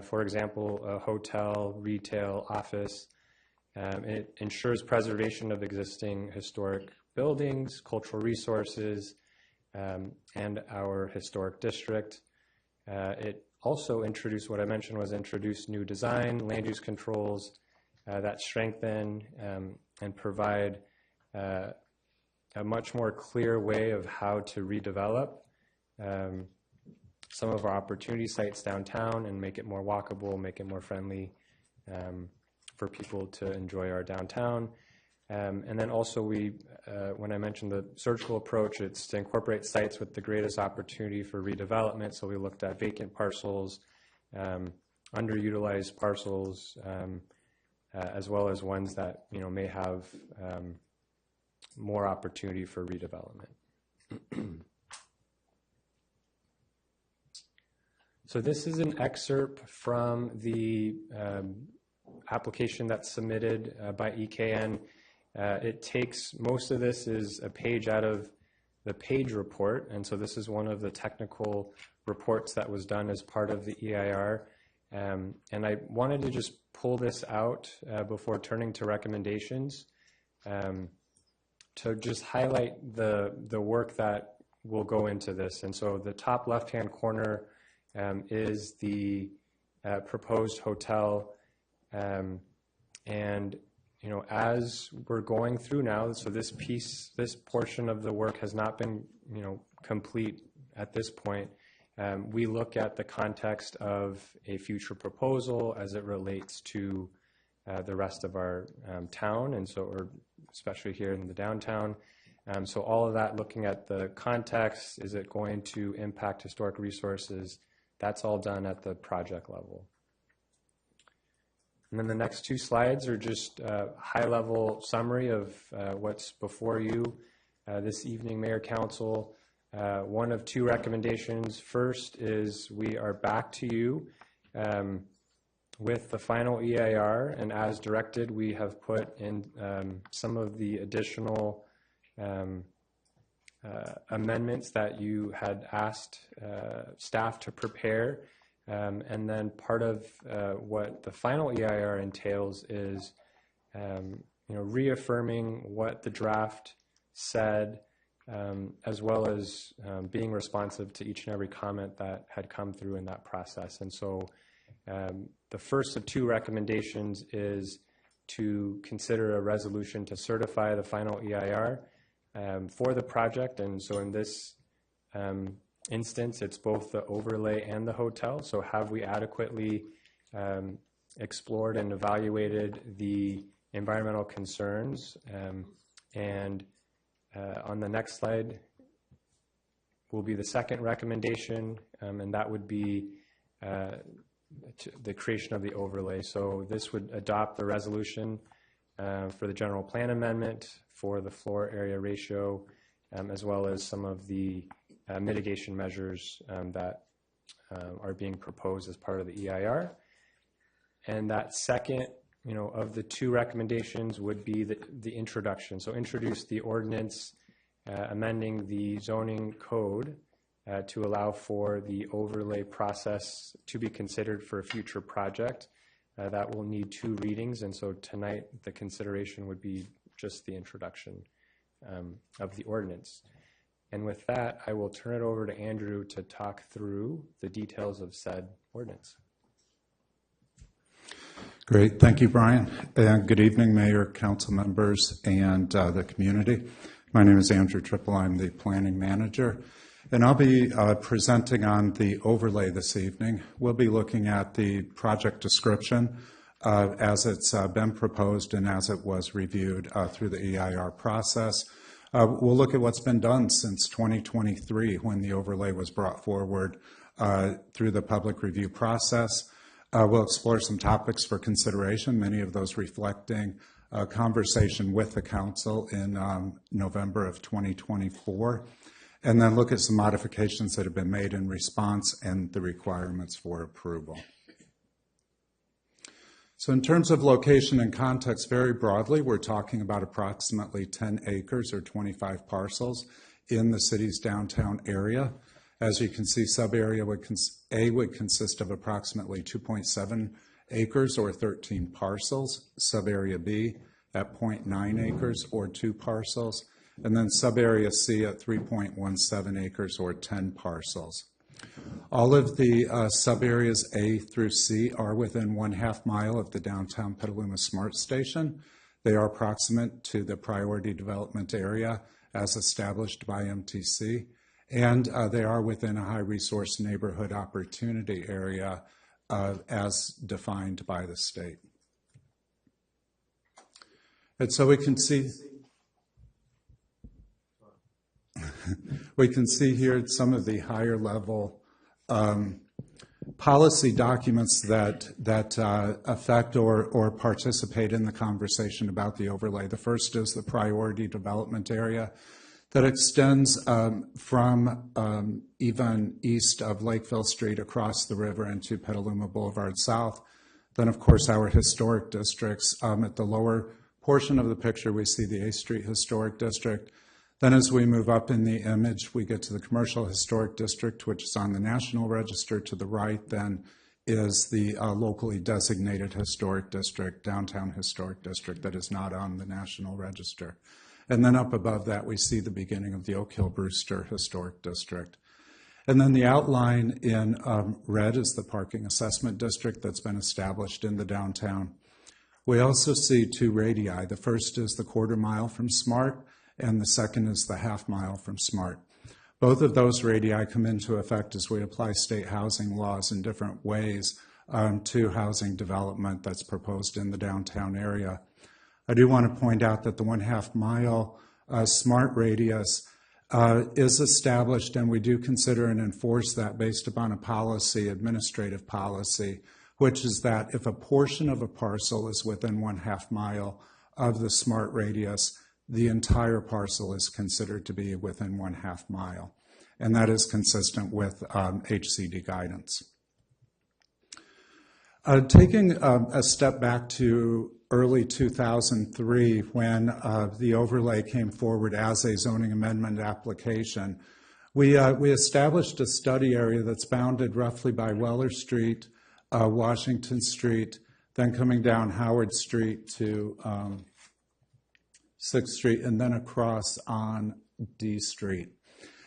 S8: For example, a hotel, retail, office. It ensures preservation of existing historic buildings, cultural resources, and our historic district. It also introduced, what I mentioned was introduce new design, land use controls that strengthen and provide a much more clear way of how to redevelop some of our opportunity sites downtown and make it more walkable, make it more friendly for people to enjoy our downtown. And then also when I mentioned the surgical approach, it's to incorporate sites with the greatest opportunity for redevelopment. So we looked at vacant parcels, underutilized parcels, as well as ones that may have more opportunity for redevelopment. So this is an excerpt from the application that's submitted by EKN. It takes, most of this is a page out of the PAGE report, and so this is one of the technical reports that was done as part of the EIR. And I wanted to just pull this out before turning to recommendations to just highlight the work that will go into this. And so the top left-hand corner is the proposed hotel. And as we're going through now, so this portion of the work has not been, complete at this point. We look at the context of a future proposal as it relates to the rest of our town, and so, or especially here in the downtown. So all of that, looking at the context, is it going to impact historic resources? That's all done at the project level. And then the next two slides are just a high-level summary of what's before you this evening, Mayor, Council. One of two recommendations. First is we are back to you with the final EIR, and as directed, we have put in some of the additional amendments that you had asked staff to prepare. And then part of what the final EIR entails is reaffirming what the draft said, as well as being responsive to each and every comment that had come through in that process. And so the first of two recommendations is to consider a resolution to certify the final EIR for the project. And so in this instance, it's both the overlay and the hotel. So have we adequately explored and evaluated the environmental concerns? And on the next slide will be the second recommendation, and that would be the creation of the overlay. So this would adopt the resolution for the general plan amendment for the floor area ratio, as well as some of the mitigation measures that are being proposed as part of the EIR. And that second, of the two recommendations would be the introduction. So introduce the ordinance amending the zoning code to allow for the overlay process to be considered for a future project. That will need two readings, and so tonight the consideration would be just the introduction of the ordinance. And with that, I will turn it over to Andrew to talk through the details of said ordinance.
S9: Great. Thank you, Brian. Good evening, Mayor, council members, and the community. My name is Andrew Triple. I'm the planning manager, and I'll be presenting on the overlay this evening. We'll be looking at the project description as it's been proposed and as it was reviewed through the EIR process. We'll look at what's been done since 2023 when the overlay was brought forward through the public review process. We'll explore some topics for consideration, many of those reflecting a conversation with the council in November of 2024. and then look at some modifications that have been made in response and the requirements for approval. So in terms of location and context, very broadly, we're talking about approximately 10 acres or 25 parcels in the city's downtown area. As you can see, sub-area A would consist of approximately 2.7 acres or 13 parcels, sub-area B at 0.9 acres or 2 parcels, and then sub-area C at 3.17 acres or 10 parcels. All of the sub-areas A through C are within 1/2 mile of the downtown Petaluma Smart Station. They are proximate to the priority development area as established by MTC, and they are within a high resource neighborhood opportunity area as defined by the state. And so we can see here some of the higher level policy documents that affect or participate in the conversation about the overlay. The first is the priority development area that extends from even east of Lakeville Street across the river into Petaluma Boulevard South. Then, of course, our historic districts. At the lower portion of the picture, we see the A Street Historic District. Then as we move up in the image, we get to the Commercial Historic District, which is on the National Register. To the right then is the locally designated historic district, Downtown Historic District, that is not on the National Register. And then up above that, we see the beginning of the Oak Hill Brewster Historic District. And then the outline in red is the Parking Assessment District that's been established in the downtown. We also see 2 radii. The first is the 1/4 mile from SMART, and the second is the 1/2 mile from SMART. Both of those radii come into effect as we apply state housing laws in different ways to housing development that's proposed in the downtown area. I do want to point out that the 1/2 mile SMART radius is established, and we do consider and enforce that based upon a policy, administrative policy, which is that if a portion of a parcel is within 1/2 mile of the SMART radius, the entire parcel is considered to be within 1/2 mile. And that is consistent with HCD guidance. Taking a step back to early 2003, when the overlay came forward as a zoning amendment application, we established a study area that's bounded roughly by Weller Street, Washington Street, then coming down Howard Street to 6th Street, and then across on D Street.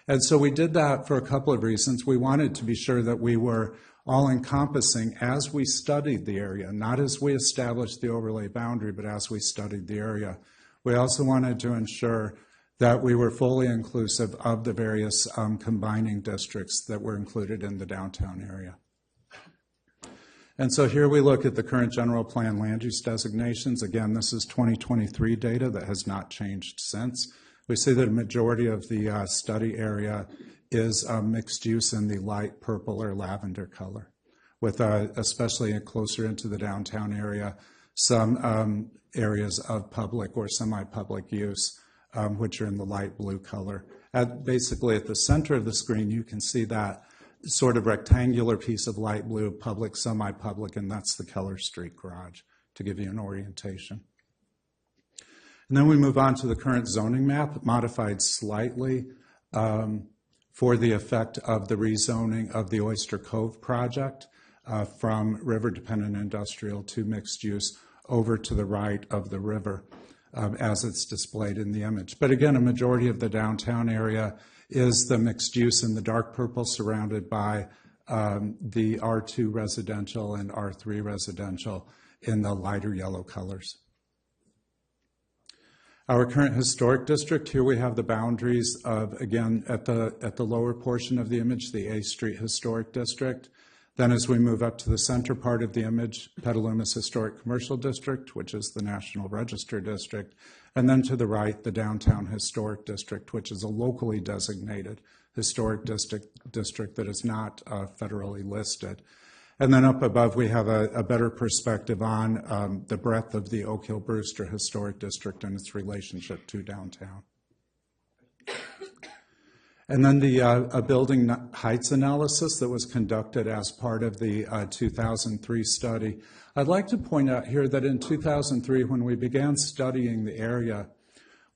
S9: And so we did that for a couple of reasons. We wanted to be sure that we were all-encompassing as we studied the area, not as we established the overlay boundary, but as we studied the area. We also wanted to ensure that we were fully inclusive of the various combining districts that were included in the downtown area. And so here we look at the current general plan land use designations. Again, this is 2023 data that has not changed since. We see that a majority of the study area is mixed use in the light purple or lavender color, with especially closer into the downtown area, some areas of public or semi-public use, which are in the light blue color. Basically at the center of the screen, you can see that sort of rectangular piece of light blue, public, semi-public, and that's the Keller Street Garage, to give you an orientation. And then we move on to the current zoning map, modified slightly for the effect of the rezoning of the Oyster Cove project from river-dependent industrial to mixed use over to the right of the river as it's displayed in the image. But again, a majority of the downtown area is the mixed use in the dark purple, surrounded by the R2 residential and R3 residential in the lighter yellow colors. Our current historic district, here we have the boundaries of, again, at the lower portion of the image, the A Street Historic District. Then as we move up to the center part of the image, Petaluma's Historic Commercial District, which is the National Register District. And then to the right, the Downtown Historic District, which is a locally designated historic district that is not federally listed. And then up above, we have a better perspective on the breadth of the Oak Hill Brewster Historic District and its relationship to downtown. And then the building heights analysis that was conducted as part of the 2003 study. I'd like to point out here that in 2003, when we began studying the area,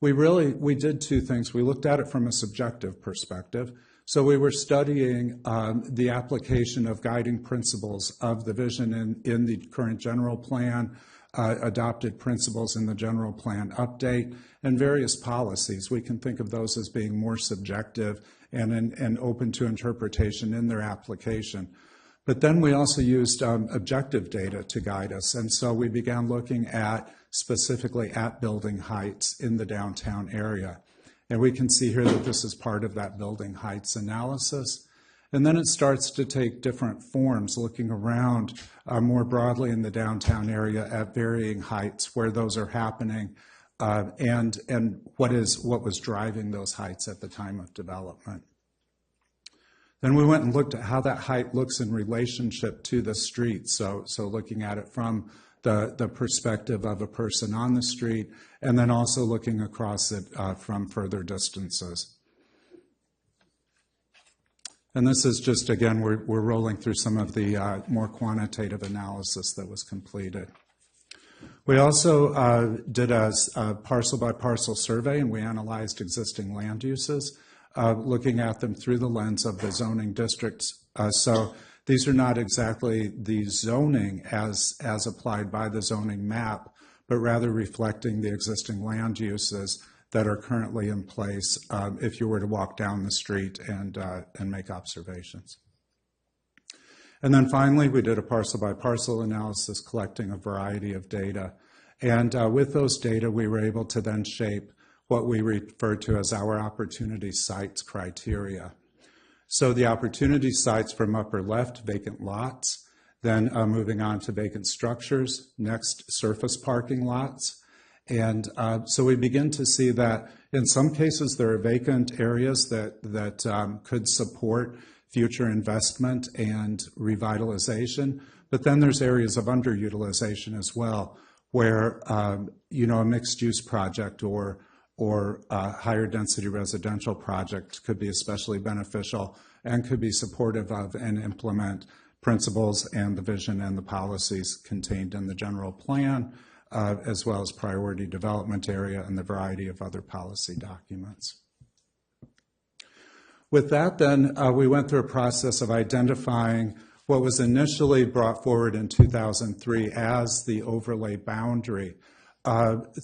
S9: we did two things. We looked at it from a subjective perspective. So we were studying the application of guiding principles of the vision in the current general plan, adopted principles in the general plan update, and various policies. We can think of those as being more subjective and open to interpretation in their application. But then we also used objective data to guide us. And so we began looking at specifically at building heights in the downtown area. And we can see here that this is part of that building heights analysis. And then it starts to take different forms, looking around more broadly in the downtown area at varying heights, where those are happening, and what was driving those heights at the time of development. Then we went and looked at how that height looks in relationship to the street. So looking at it from the perspective of a person on the street, and then also looking across it from further distances. And this is just, again, we're rolling through some of the more quantitative analysis that was completed. We also did a parcel-by-parcel survey, and we analyzed existing land uses, looking at them through the lens of the zoning districts. So these are not exactly the zoning as applied by the zoning map, but rather reflecting the existing land uses that are currently in place if you were to walk down the street and make observations. And then finally, we did a parcel-by-parcel analysis collecting a variety of data. And with those data, we were able to then shape what we refer to as our opportunity sites criteria. So the opportunity sites from upper left, vacant lots, then moving on to vacant structures, next surface parking lots. And so we begin to see that in some cases there are vacant areas that could support future investment and revitalization, but then there's areas of underutilization as well, where a mixed-use project or a higher density residential project could be especially beneficial and could be supportive of and implement principles and the vision and the policies contained in the general plan, as well as priority development area and the variety of other policy documents. With that, then, we went through a process of identifying what was initially brought forward in 2003 as the overlay boundary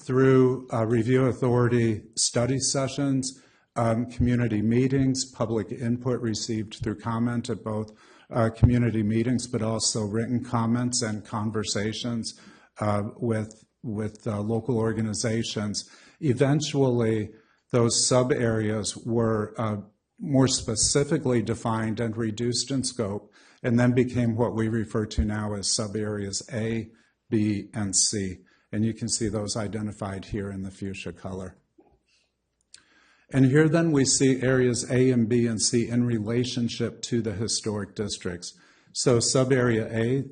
S9: through review authority study sessions, community meetings, public input received through comment at both community meetings, but also written comments and conversations with local organizations. Eventually, those sub-areas were more specifically defined and reduced in scope, and then became what we refer to now as sub-areas A, B, and C. And you can see those identified here in the fuchsia color. And here then we see areas A and B and C in relationship to the historic districts. So sub-area A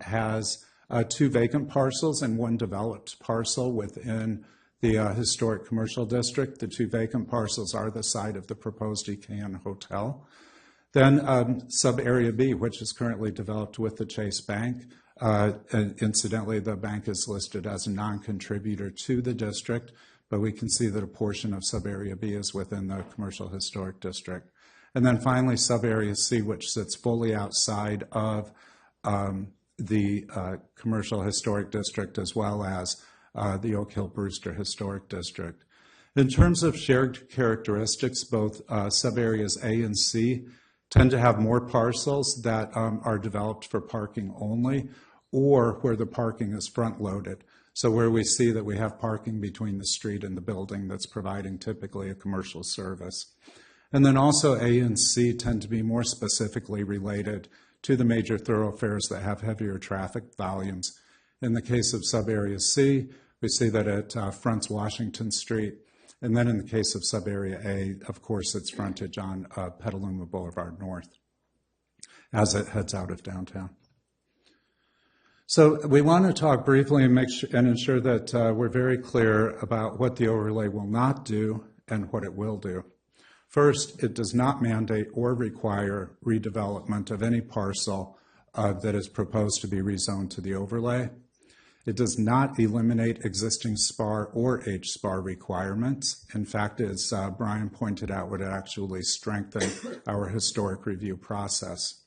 S9: has 2 vacant parcels and 1 developed parcel within the historic commercial district. The 2 vacant parcels are the site of the proposed EKN Hotel. Then sub-area B, which is currently developed with the Chase Bank. And incidentally, the bank is listed as a non-contributor to the district, but we can see that a portion of sub-area B is within the commercial historic district. And then finally, sub-area C, which sits fully outside of the commercial historic district, as well as the Oak Hill Brewster Historic District. In terms of shared characteristics, both sub-areas A and C tend to have more parcels that are developed for parking only, or where the parking is front-loaded. So where we see that we have parking between the street and the building that's providing typically a commercial service. And then also A and C tend to be more specifically related to the major thoroughfares that have heavier traffic volumes. In the case of sub-area C, we see that it fronts Washington Street. And then in the case of sub-area A, of course, it's frontage on Petaluma Boulevard North as it heads out of downtown. So we want to talk briefly and ensure that we're very clear about what the overlay will not do and what it will do. First, it does not mandate or require redevelopment of any parcel that is proposed to be rezoned to the overlay. It does not eliminate existing SPAR or HSPAR requirements. In fact, as Brian pointed out, would actually strengthen our historic review process.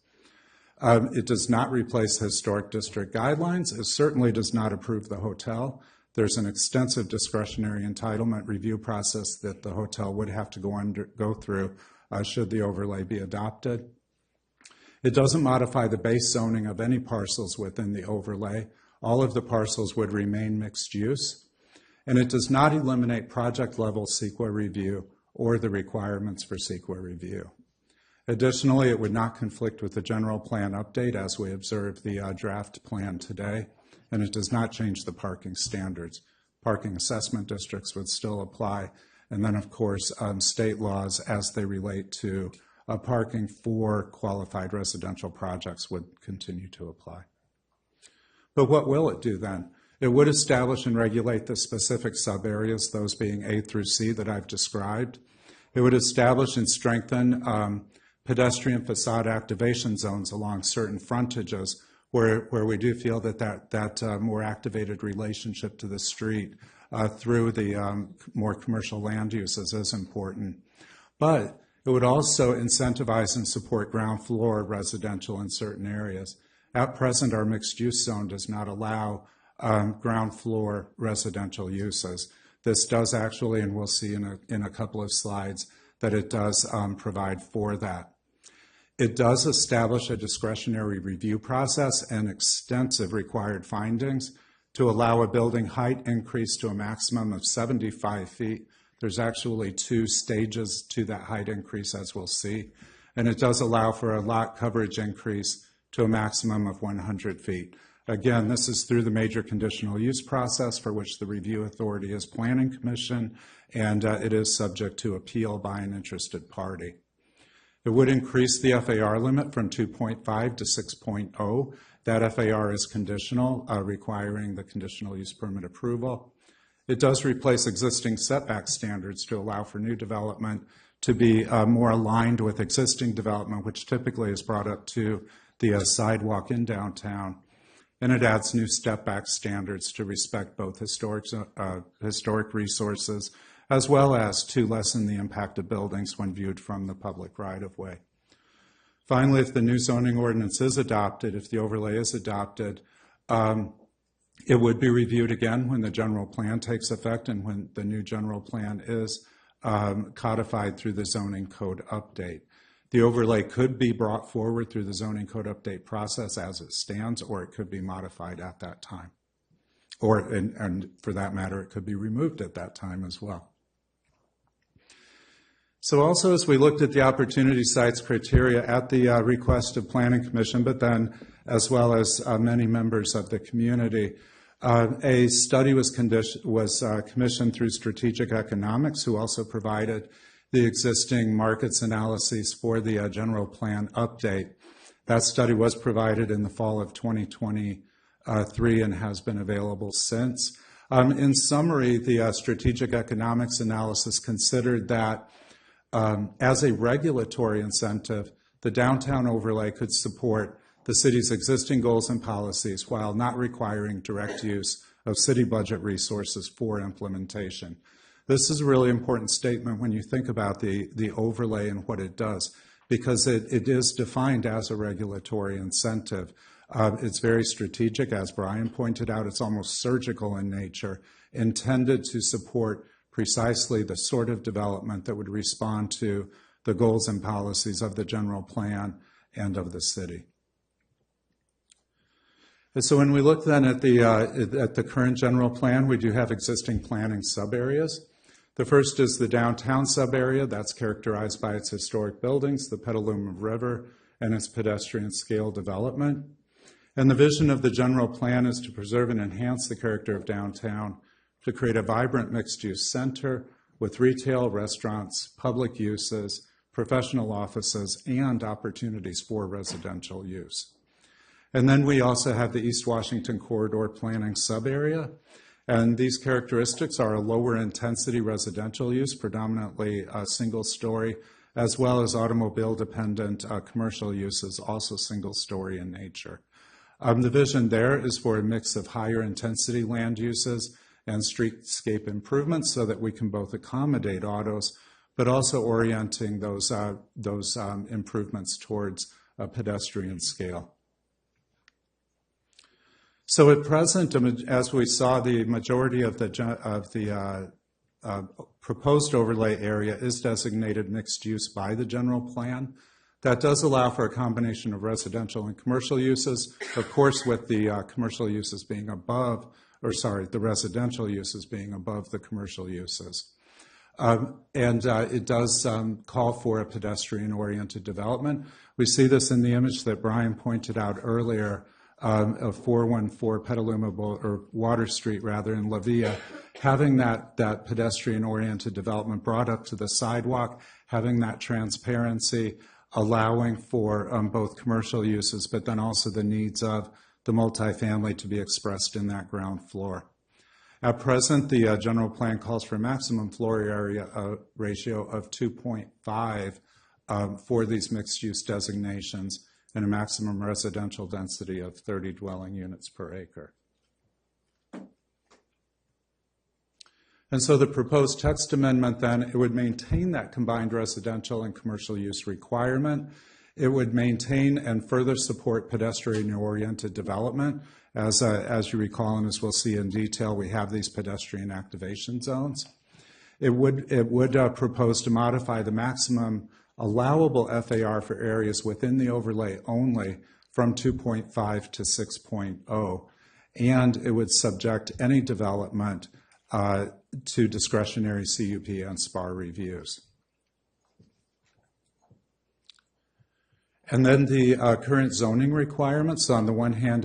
S9: It does not replace historic district guidelines. It certainly does not approve the hotel. There's an extensive discretionary entitlement review process that the hotel would have to go through should the overlay be adopted. It doesn't modify the base zoning of any parcels within the overlay. All of the parcels would remain mixed use. And it does not eliminate project-level CEQA review or the requirements for CEQA review. Additionally, it would not conflict with the general plan update as we observe the draft plan today, and it does not change the parking standards. Parking assessment districts would still apply, and then, of course, state laws as they relate to parking for qualified residential projects would continue to apply. But what will it do then? It would establish and regulate the specific sub-areas, those being A through C that I've described. It would establish and strengthen pedestrian facade activation zones along certain frontages where we do feel that more activated relationship to the street through the more commercial land uses is important. But it would also incentivize and support ground floor residential in certain areas. At present, our mixed-use zone does not allow ground floor residential uses. This does actually, and we'll see in a couple of slides, that it does provide for that. It does establish a discretionary review process and extensive required findings to allow a building height increase to a maximum of 75 feet. There's actually 2 stages to that height increase, as we'll see. And it does allow for a lot coverage increase to a maximum of 100 feet. Again, this is through the major conditional use process for which the review authority is Planning Commission, and it is subject to appeal by an interested party. It would increase the FAR limit from 2.5 to 6.0. That FAR is conditional, requiring the conditional use permit approval. It does replace existing setback standards to allow for new development to be more aligned with existing development, which typically is brought up to the sidewalk in downtown. And it adds new step-back standards to respect both historic resources, as well as to lessen the impact of buildings when viewed from the public right-of-way. Finally, if the new zoning ordinance is adopted, if the overlay is adopted, it would be reviewed again when the general plan takes effect and when the new general plan is codified through the zoning code update. The overlay could be brought forward through the zoning code update process as it stands, or it could be modified at that time. Or, and for that matter, it could be removed at that time as well. So also, as we looked at the opportunity sites criteria at the request of Planning Commission, but then as well as many members of the community, a study was commissioned through Strategic Economics, who also provided the existing markets analyses for the general plan update. That study was provided in the fall of 2023 and has been available since. In summary, the Strategic Economics analysis considered that as a regulatory incentive, the downtown overlay could support the city's existing goals and policies while not requiring direct use of city budget resources for implementation. This is a really important statement when you think about the overlay and what it does, because it is defined as a regulatory incentive. It's very strategic, as Brian pointed out. It's almost surgical in nature, intended to support precisely the sort of development that would respond to the goals and policies of the general plan and of the city. And so when we look then at the current general plan, we do have existing planning sub-areas. The first is the downtown sub-area. That's characterized by its historic buildings, the Petaluma River, and its pedestrian scale development. And the vision of the general plan is to preserve and enhance the character of downtown, to create a vibrant mixed-use center with retail, restaurants, public uses, professional offices, and opportunities for residential use. And then we also have the East Washington Corridor Planning sub-area. And these characteristics are a lower intensity residential use, predominantly single-story as well as automobile-dependent commercial uses, also single-story in nature. The vision there is for a mix of higher intensity land uses and streetscape improvements so that we can both accommodate autos, but also orienting those improvements towards a pedestrian scale. So at present, as we saw, the majority of the proposed overlay area is designated mixed use by the general plan. That does allow for a combination of residential and commercial uses, of course, with the commercial uses being above, the residential uses being above the commercial uses. It does call for a pedestrian-oriented development. We see this in the image that Brian pointed out earlier of 414 Petaluma or Water Street, rather, in La Villa, having that pedestrian-oriented development brought up to the sidewalk, having that transparency, allowing for both commercial uses, but then also the needs of the multifamily to be expressed in that ground floor. At present, the general plan calls for a maximum floor area ratio of 2.5 for these mixed-use designations and a maximum residential density of 30 dwelling units per acre. And so the proposed text amendment then, it would maintain that combined residential and commercial use requirement. It would maintain and further support pedestrian-oriented development. As you recall, and as we'll see in detail, we have these pedestrian activation zones. It would propose to modify the maximum allowable FAR for areas within the overlay only from 2.5 to 6.0, and it would subject any development to discretionary CUP and SPAR reviews. And then the current zoning requirements. So on the one hand,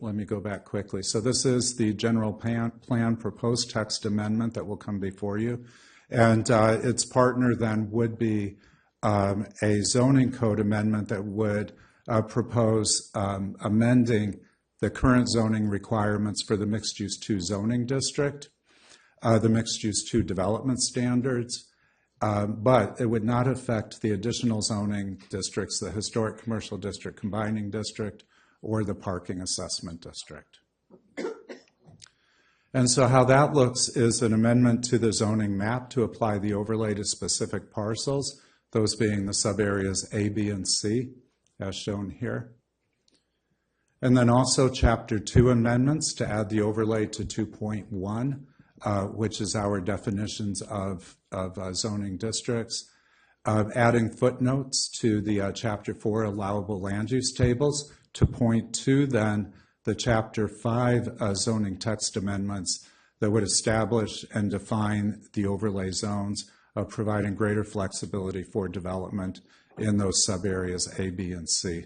S9: let me go back quickly. So this is the general plan proposed text amendment that will come before you. And its partner then would be a zoning code amendment that would propose amending the current zoning requirements for the mixed-use 2 zoning district, the mixed-use 2 development standards, but it would not affect the additional zoning districts, the historic commercial district combining district, or the parking assessment district. And so how that looks is an amendment to the zoning map to apply the overlay to specific parcels, those being the subareas A, B, and C, as shown here. And then also Chapter 2 amendments to add the overlay to 2.1, which is our definitions of zoning districts, adding footnotes to the Chapter 4 allowable land use tables to point to then the Chapter 5 zoning text amendments that would establish and define the overlay zones, providing greater flexibility for development in those subareas A, B, and C.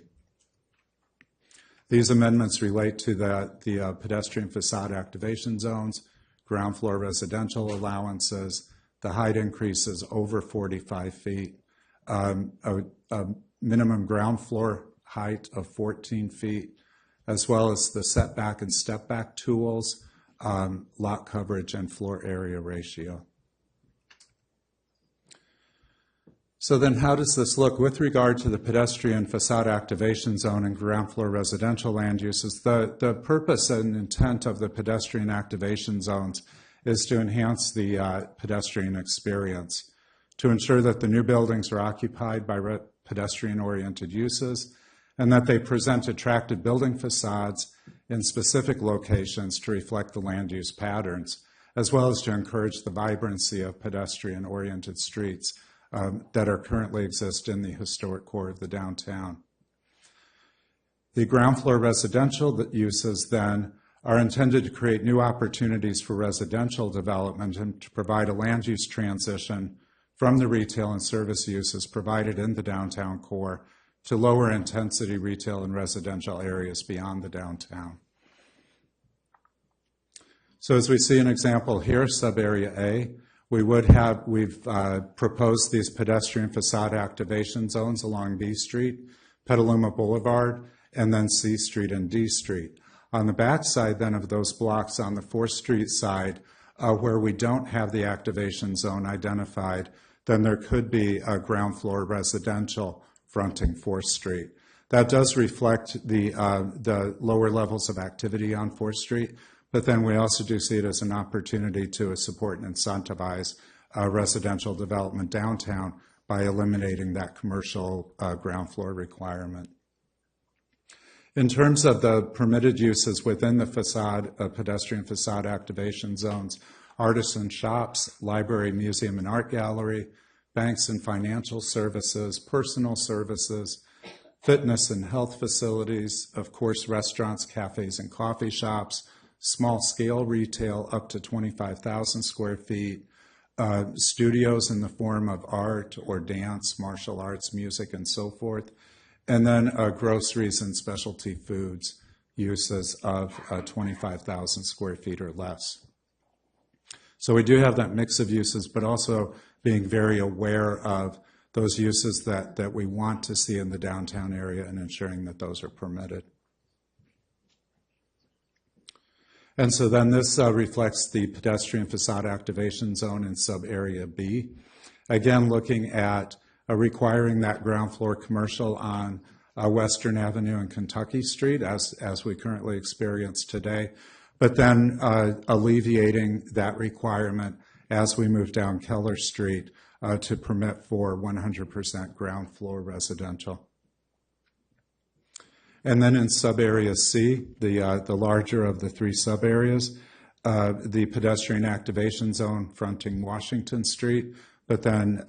S9: These amendments relate to the pedestrian facade activation zones, ground floor residential allowances, the height increases over 45 feet, a minimum ground floor height of 14 feet, as well as the setback and step back tools, lot coverage, and floor area ratio. So then how does this look with regard to the pedestrian facade activation zone and ground floor residential land uses? The purpose and intent of the pedestrian activation zones is to enhance the pedestrian experience, to ensure that the new buildings are occupied by pedestrian-oriented uses, and that they present attractive building facades in specific locations to reflect the land use patterns, as well as to encourage the vibrancy of pedestrian-oriented streets that are currently exist in the historic core of the downtown. The ground floor residential uses then are intended to create new opportunities for residential development and to provide a land use transition from the retail and service uses provided in the downtown core to lower intensity retail and residential areas beyond the downtown. So as we see an example here, subarea A, we've proposed these pedestrian facade activation zones along B Street, Petaluma Boulevard, and then C Street and D Street. On the back side then of those blocks on the 4th Street side, where we don't have the activation zone identified, then there could be a ground floor residential fronting 4th Street. That does reflect the lower levels of activity on 4th Street, but then we also do see it as an opportunity to support and incentivize residential development downtown by eliminating that commercial ground floor requirement. In terms of the permitted uses within the facade, pedestrian facade activation zones, artisan shops, library, museum, and art gallery, banks and financial services, personal services, fitness and health facilities, of course, restaurants, cafes, and coffee shops, small-scale retail up to 25,000 square feet, studios in the form of art or dance, martial arts, music, and so forth, and then groceries and specialty foods uses of 25,000 square feet or less. So we do have that mix of uses, but also being very aware of those uses that we want to see in the downtown area and ensuring that those are permitted. And so then this reflects the pedestrian facade activation zone in sub-area B. Again, looking at requiring that ground floor commercial on Western Avenue and Kentucky Street as we currently experience today, but then alleviating that requirement as we move down Keller Street to permit for 100% ground floor residential. And then in sub-area C, the larger of the 3 sub-areas, the pedestrian activation zone fronting Washington Street, but then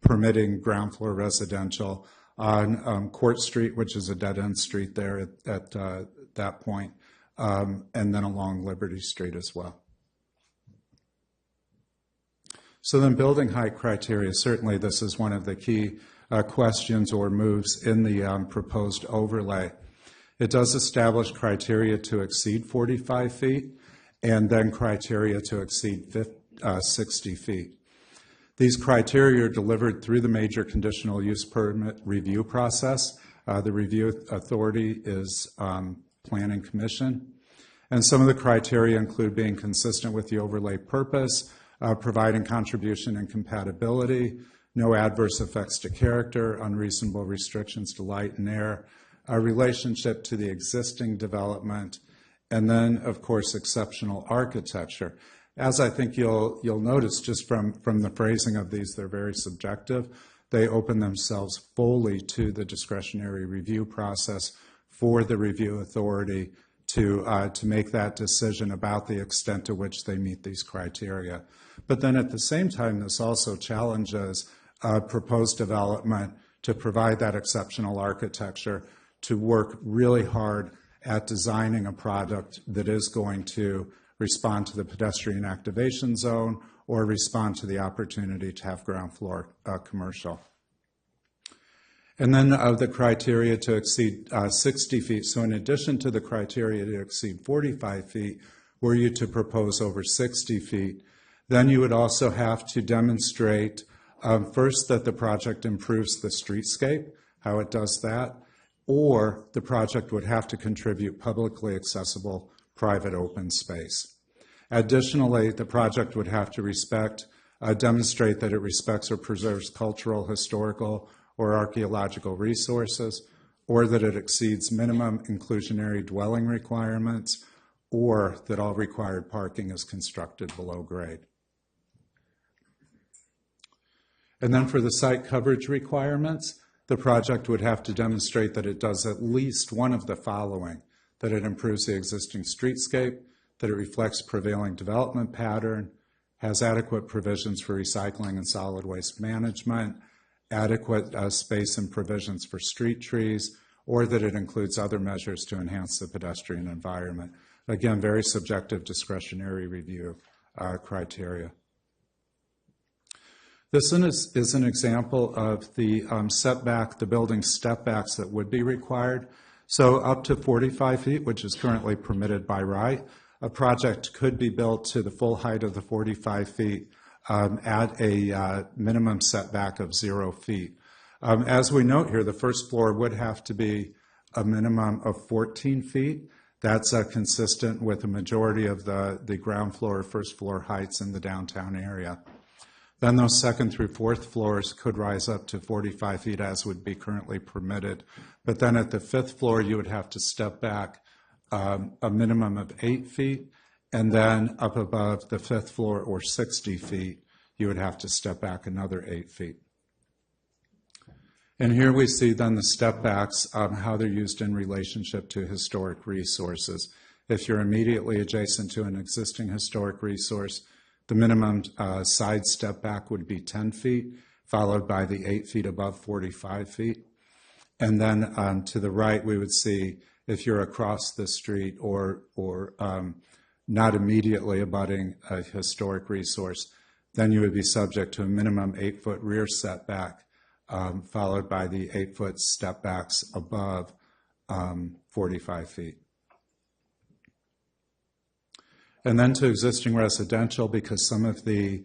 S9: permitting ground floor residential on Court Street, which is a dead-end street there at that point, and then along Liberty Street as well. So then building height criteria, certainly this is one of the key questions or moves in the proposed overlay. It does establish criteria to exceed 45 feet and then criteria to exceed 60 feet. These criteria are delivered through the major conditional use permit review process. The review authority is Planning Commission. And some of the criteria include being consistent with the overlay purpose, providing contribution and compatibility, no adverse effects to character, unreasonable restrictions to light and air, a relationship to the existing development, and then, of course, exceptional architecture. As I think you'll notice just from the phrasing of these, they're very subjective. They open themselves fully to the discretionary review process for the review authority to make that decision about the extent to which they meet these criteria. But then at the same time, this also challenges proposed development to provide that exceptional architecture, to work really hard at designing a product that is going to respond to the pedestrian activation zone or respond to the opportunity to have ground floor commercial. And then the criteria to exceed 60 feet. So in addition to the criteria to exceed 45 feet, were you to propose over 60 feet, then you would also have to demonstrate first that the project improves the streetscape, how it does that, or the project would have to contribute publicly accessible private open space. Additionally, the project would have to demonstrate that it respects or preserves cultural, historical, or archaeological resources, or that it exceeds minimum inclusionary dwelling requirements, or that all required parking is constructed below grade. And then for the site coverage requirements, the project would have to demonstrate that it does at least one of the following: that it improves the existing streetscape, that it reflects prevailing development pattern, has adequate provisions for recycling and solid waste management, adequate space and provisions for street trees, or that it includes other measures to enhance the pedestrian environment. Again, very subjective discretionary review criteria. This is an example of the setback, the building step backs that would be required. So up to 45 feet, which is currently permitted by right, a project could be built to the full height of the 45 feet at a minimum setback of 0 feet. As we note here, the first floor would have to be a minimum of 14 feet. That's consistent with the majority of the ground floor or first floor heights in the downtown area. Then those second through fourth floors could rise up to 45 feet as would be currently permitted. But then at the fifth floor, you would have to step back a minimum of 8 feet. And then up above the fifth floor or 60 feet, you would have to step back another 8 feet. And here we see then the step backs, how they're used in relationship to historic resources. If you're immediately adjacent to an existing historic resource, the minimum side step back would be 10 feet, followed by the 8 feet above 45 feet. And then to the right, we would see if you're across the street or not immediately abutting a historic resource, then you would be subject to a minimum 8-foot rear setback, followed by the 8-foot step backs above 45 feet. And then to existing residential, because some of the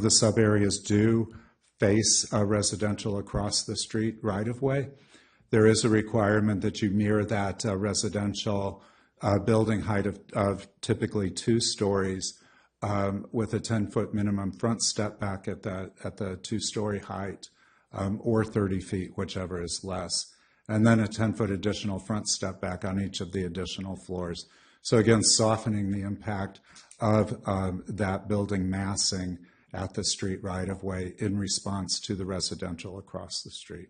S9: sub areas do face residential across the street right of way, there is a requirement that you mirror that residential building height of typically 2 stories with a 10-foot minimum front step back at the 2-story height, or 30 feet, whichever is less, and then a 10-foot additional front step back on each of the additional floors. So again, softening the impact of that building massing at the street right-of-way in response to the residential across the street.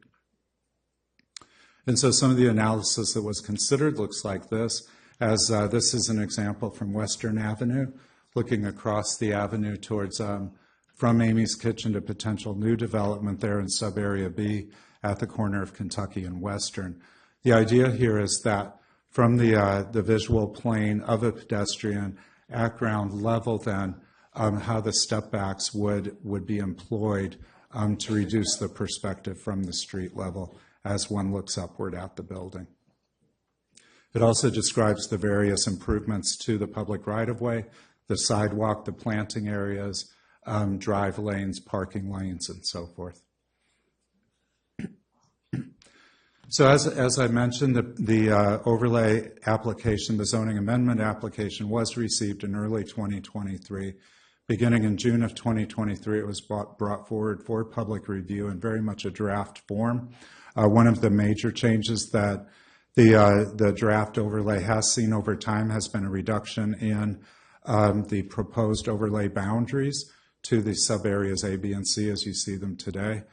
S9: And so some of the analysis that was considered looks like this, as this is an example from Western Avenue, looking across the avenue towards from Amy's Kitchen to potential new development there in sub-area B at the corner of Kentucky and Western. The idea here is that from the visual plane of a pedestrian at ground level, then how the step backs would be employed to reduce the perspective from the street level as one looks upward at the building. It also describes the various improvements to the public right-of-way, the sidewalk, the planting areas, drive lanes, parking lanes, and so forth. So as I mentioned, the overlay application, the zoning amendment application, was received in early 2023. Beginning in June of 2023, it was brought forward for public review in very much a draft form. One of the major changes that the draft overlay has seen over time has been a reduction in the proposed overlay boundaries to the sub-areas A, B, and C as you see them today.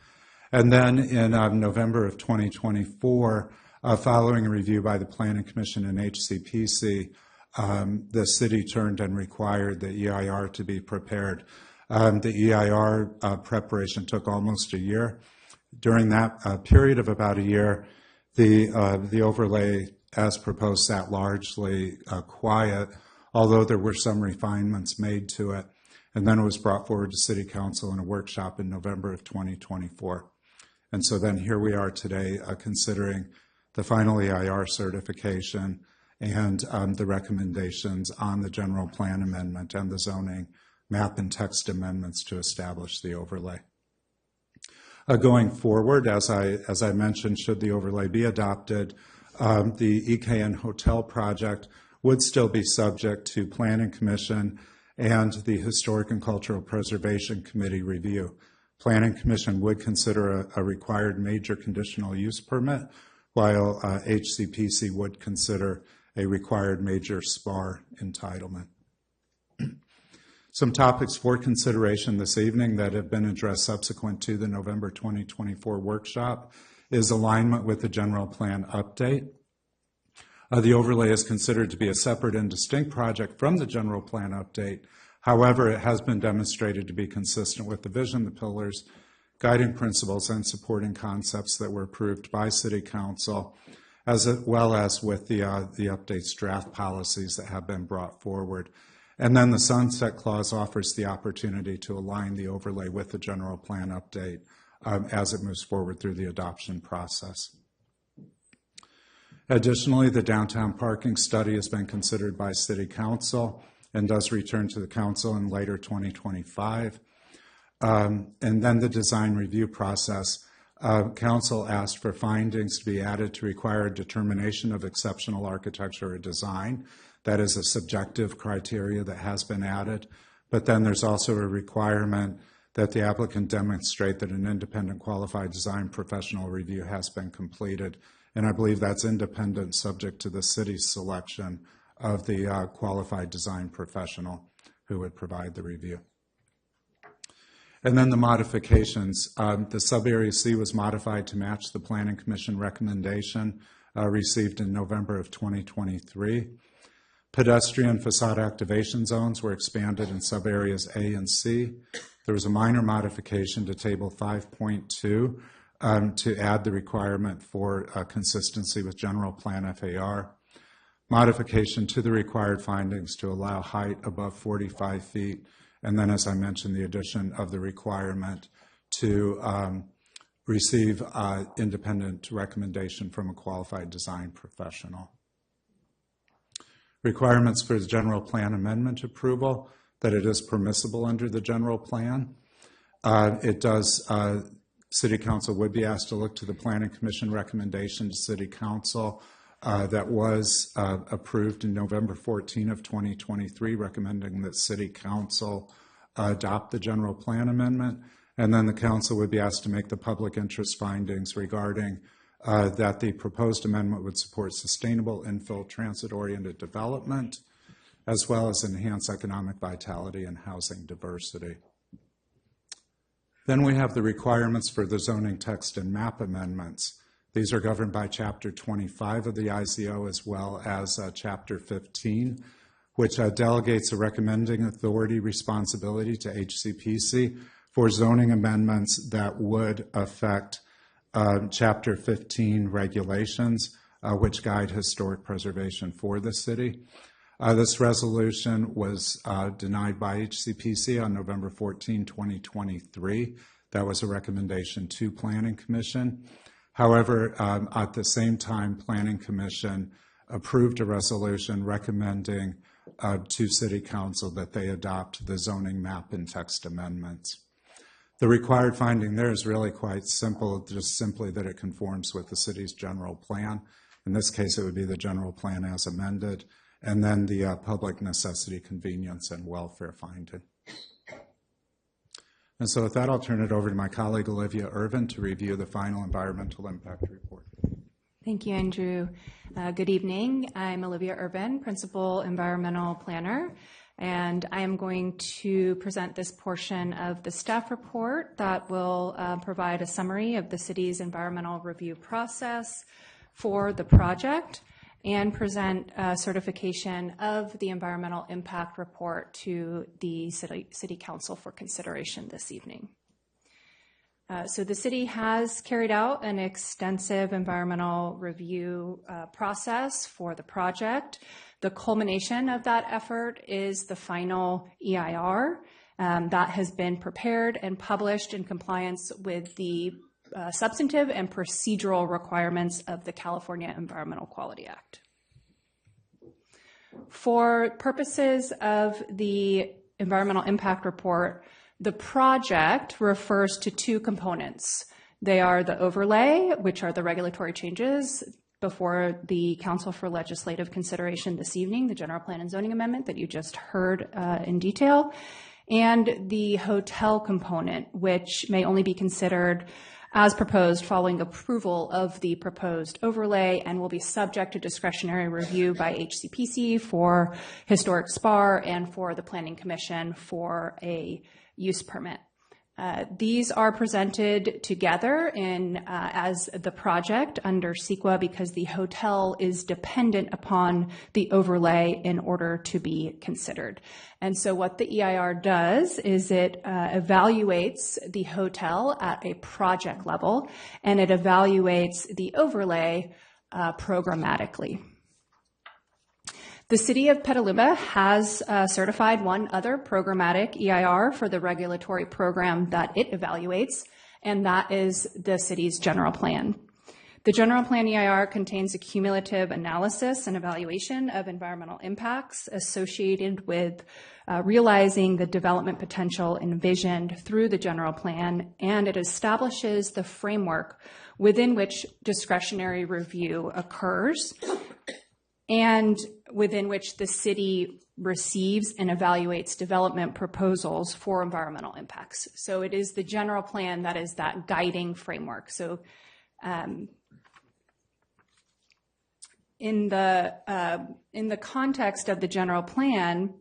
S9: And then in November of 2024, following a review by the Planning Commission and HCPC, the city turned and required the EIR to be prepared. The EIR preparation took almost a year. During that period of about a year, the overlay as proposed sat largely quiet, although there were some refinements made to it. And then it was brought forward to City Council in a workshop in November of 2024. And so then here we are today considering the final EIR certification and the recommendations on the general plan amendment and the zoning map and text amendments to establish the overlay. Going forward, as I mentioned, should the overlay be adopted, the EKN Hotel project would still be subject to Planning Commission and the Historic and Cultural Preservation Committee review. Planning Commission would consider a required major conditional use permit, while HCPC would consider a required major SPAR entitlement. Some topics for consideration this evening that have been addressed subsequent to the November 2024 workshop is alignment with the general plan update. The overlay is considered to be a separate and distinct project from the general plan update. However, it has been demonstrated to be consistent with the vision, the pillars, guiding principles, and supporting concepts that were approved by City Council, as well as with the update's draft policies that have been brought forward. And then the sunset clause offers the opportunity to align the overlay with the general plan update as it moves forward through the adoption process. Additionally, the downtown parking study has been considered by City Council and does return to the Council in later 2025. And then the design review process. Council asked for findings to be added to require a determination of exceptional architecture or design. That is a subjective criteria that has been added, but then there's also a requirement that the applicant demonstrate that an independent qualified design professional review has been completed. And I believe that's independent, subject to the city's selection of the qualified design professional who would provide the review. And then the modifications. The sub-area C was modified to match the Planning Commission recommendation received in November of 2023. Pedestrian facade activation zones were expanded in sub-areas A and C. There was a minor modification to Table 5.2 to add the requirement for consistency with General Plan FAR. Modification to the required findings to allow height above 45 feet. And then, as I mentioned, the addition of the requirement to receive independent recommendation from a qualified design professional. Requirements for the general plan amendment approval, that it is permissible under the general plan. City Council would be asked to look to the Planning Commission recommendation to City Council that was approved in November 14 of 2023, recommending that City Council adopt the general plan amendment. And then the council would be asked to make the public interest findings regarding that the proposed amendment would support sustainable infill transit-oriented development, as well as enhance economic vitality and housing diversity. Then we have the requirements for the zoning text and map amendments. These are governed by Chapter 25 of the IZO as well as Chapter 15, which delegates a recommending authority responsibility to HCPC for zoning amendments that would affect Chapter 15 regulations, which guide historic preservation for the city. This resolution was denied by HCPC on November 14, 2023. That was a recommendation to Planning Commission. However, at the same time, Planning Commission approved a resolution recommending to City Council that they adopt the zoning map and text amendments. The required finding there is really quite simple, just simply that it conforms with the city's general plan. In this case, it would be the general plan as amended, and then the public necessity, convenience, and welfare finding. And so with that, I'll turn it over to my colleague, Olivia Irvin, to review the final environmental impact report.
S6: Thank you, Andrew. Good evening. I'm Olivia Irvin, Principal Environmental Planner, and I am going to present this portion of the staff report that will provide a summary of the city's environmental review process for the project and present certification of the environmental impact report to the City Council for consideration this evening. So the city has carried out an extensive environmental review process for the project. The culmination of that effort is the final EIR that has been prepared and published in compliance with the substantive and procedural requirements of the California Environmental Quality Act. For purposes of the environmental impact report, the project refers to two components. They are the overlay, which are the regulatory changes before the Council for Legislative Consideration this evening, the General Plan and Zoning Amendment that you just heard in detail, and the hotel component, which may only be considered as proposed following approval of the proposed overlay and will be subject to discretionary review by HCPC for historic SPAR and for the Planning Commission for a use permit. These are presented together as the project under CEQA because the hotel is dependent upon the overlay in order to be considered. And so what the EIR does is it evaluates the hotel at a project level, and it evaluates the overlay programmatically. The City of Petaluma has certified one other programmatic EIR for the regulatory program that it evaluates, and that is the city's general plan. The general plan EIR contains a cumulative analysis and evaluation of environmental impacts associated with realizing the development potential envisioned through the general plan, and it establishes the framework within which discretionary review occurs. And
S10: within which the city receives and evaluates development proposals for environmental impacts. So it is the general plan that is that guiding framework. So in the context of the general plan,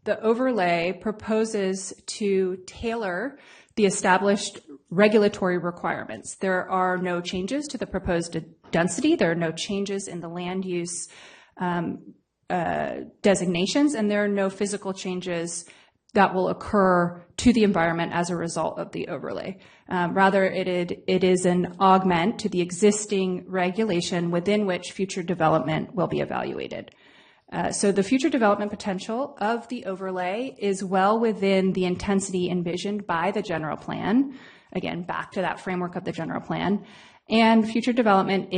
S10: the overlay proposes to tailor the established regulatory requirements. There are no changes to the proposed density. There are no changes in the land use designations, and there are no physical changes that will occur to the environment as a result of the overlay. Rather, it is an augment to the existing regulation within which future development will be evaluated. So the future development potential of the overlay is well within the intensity envisioned by the general plan. Again, back to that framework of the general plan. And future development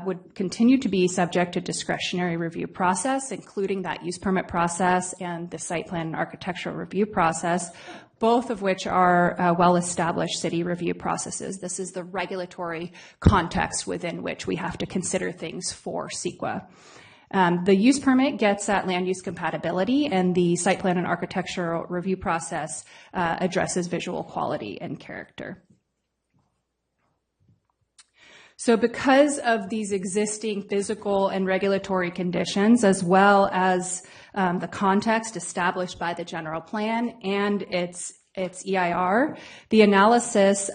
S10: would continue to be subject to discretionary review process, including that use permit process and the site plan and architectural review process, both of which are well-established city review processes. This is the regulatory context within which we have to consider things for CEQA. The use permit gets at land use compatibility, and the site plan and architectural review process addresses visual quality and character. So because of these existing physical and regulatory conditions, as well as the context established by the general plan and its EIR, the analysis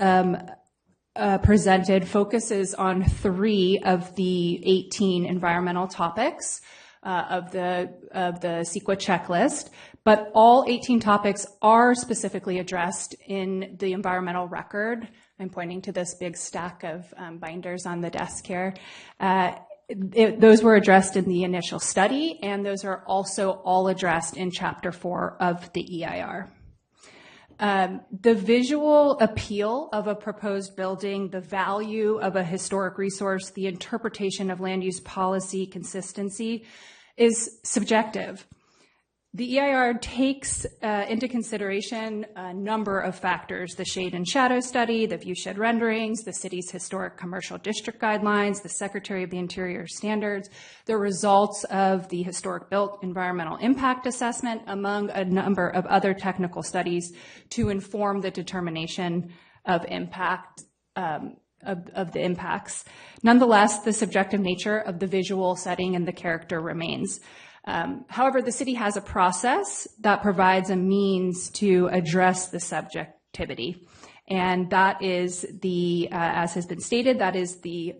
S10: presented focuses on 3 of the 18 environmental topics of the CEQA checklist, but all 18 topics are specifically addressed in the environmental record. I'm pointing to this big stack of binders on the desk here. Those were addressed in the initial study, and those are also all addressed in Chapter 4 of the EIR. The visual appeal of a proposed building, the value of a historic resource, the interpretation of land use policy consistency is subjective. The EIR takes into consideration a number of factors: the shade and shadow study, the viewshed renderings, the city's historic commercial district guidelines, the Secretary of the Interior standards, the results of the historic built environmental impact assessment, among a number of other technical studies to inform the determination of impact of the impacts. Nonetheless, the subjective nature of the visual setting and the character remains. However, the city has a process that provides a means to address the subjectivity, and that is as has been stated, that is the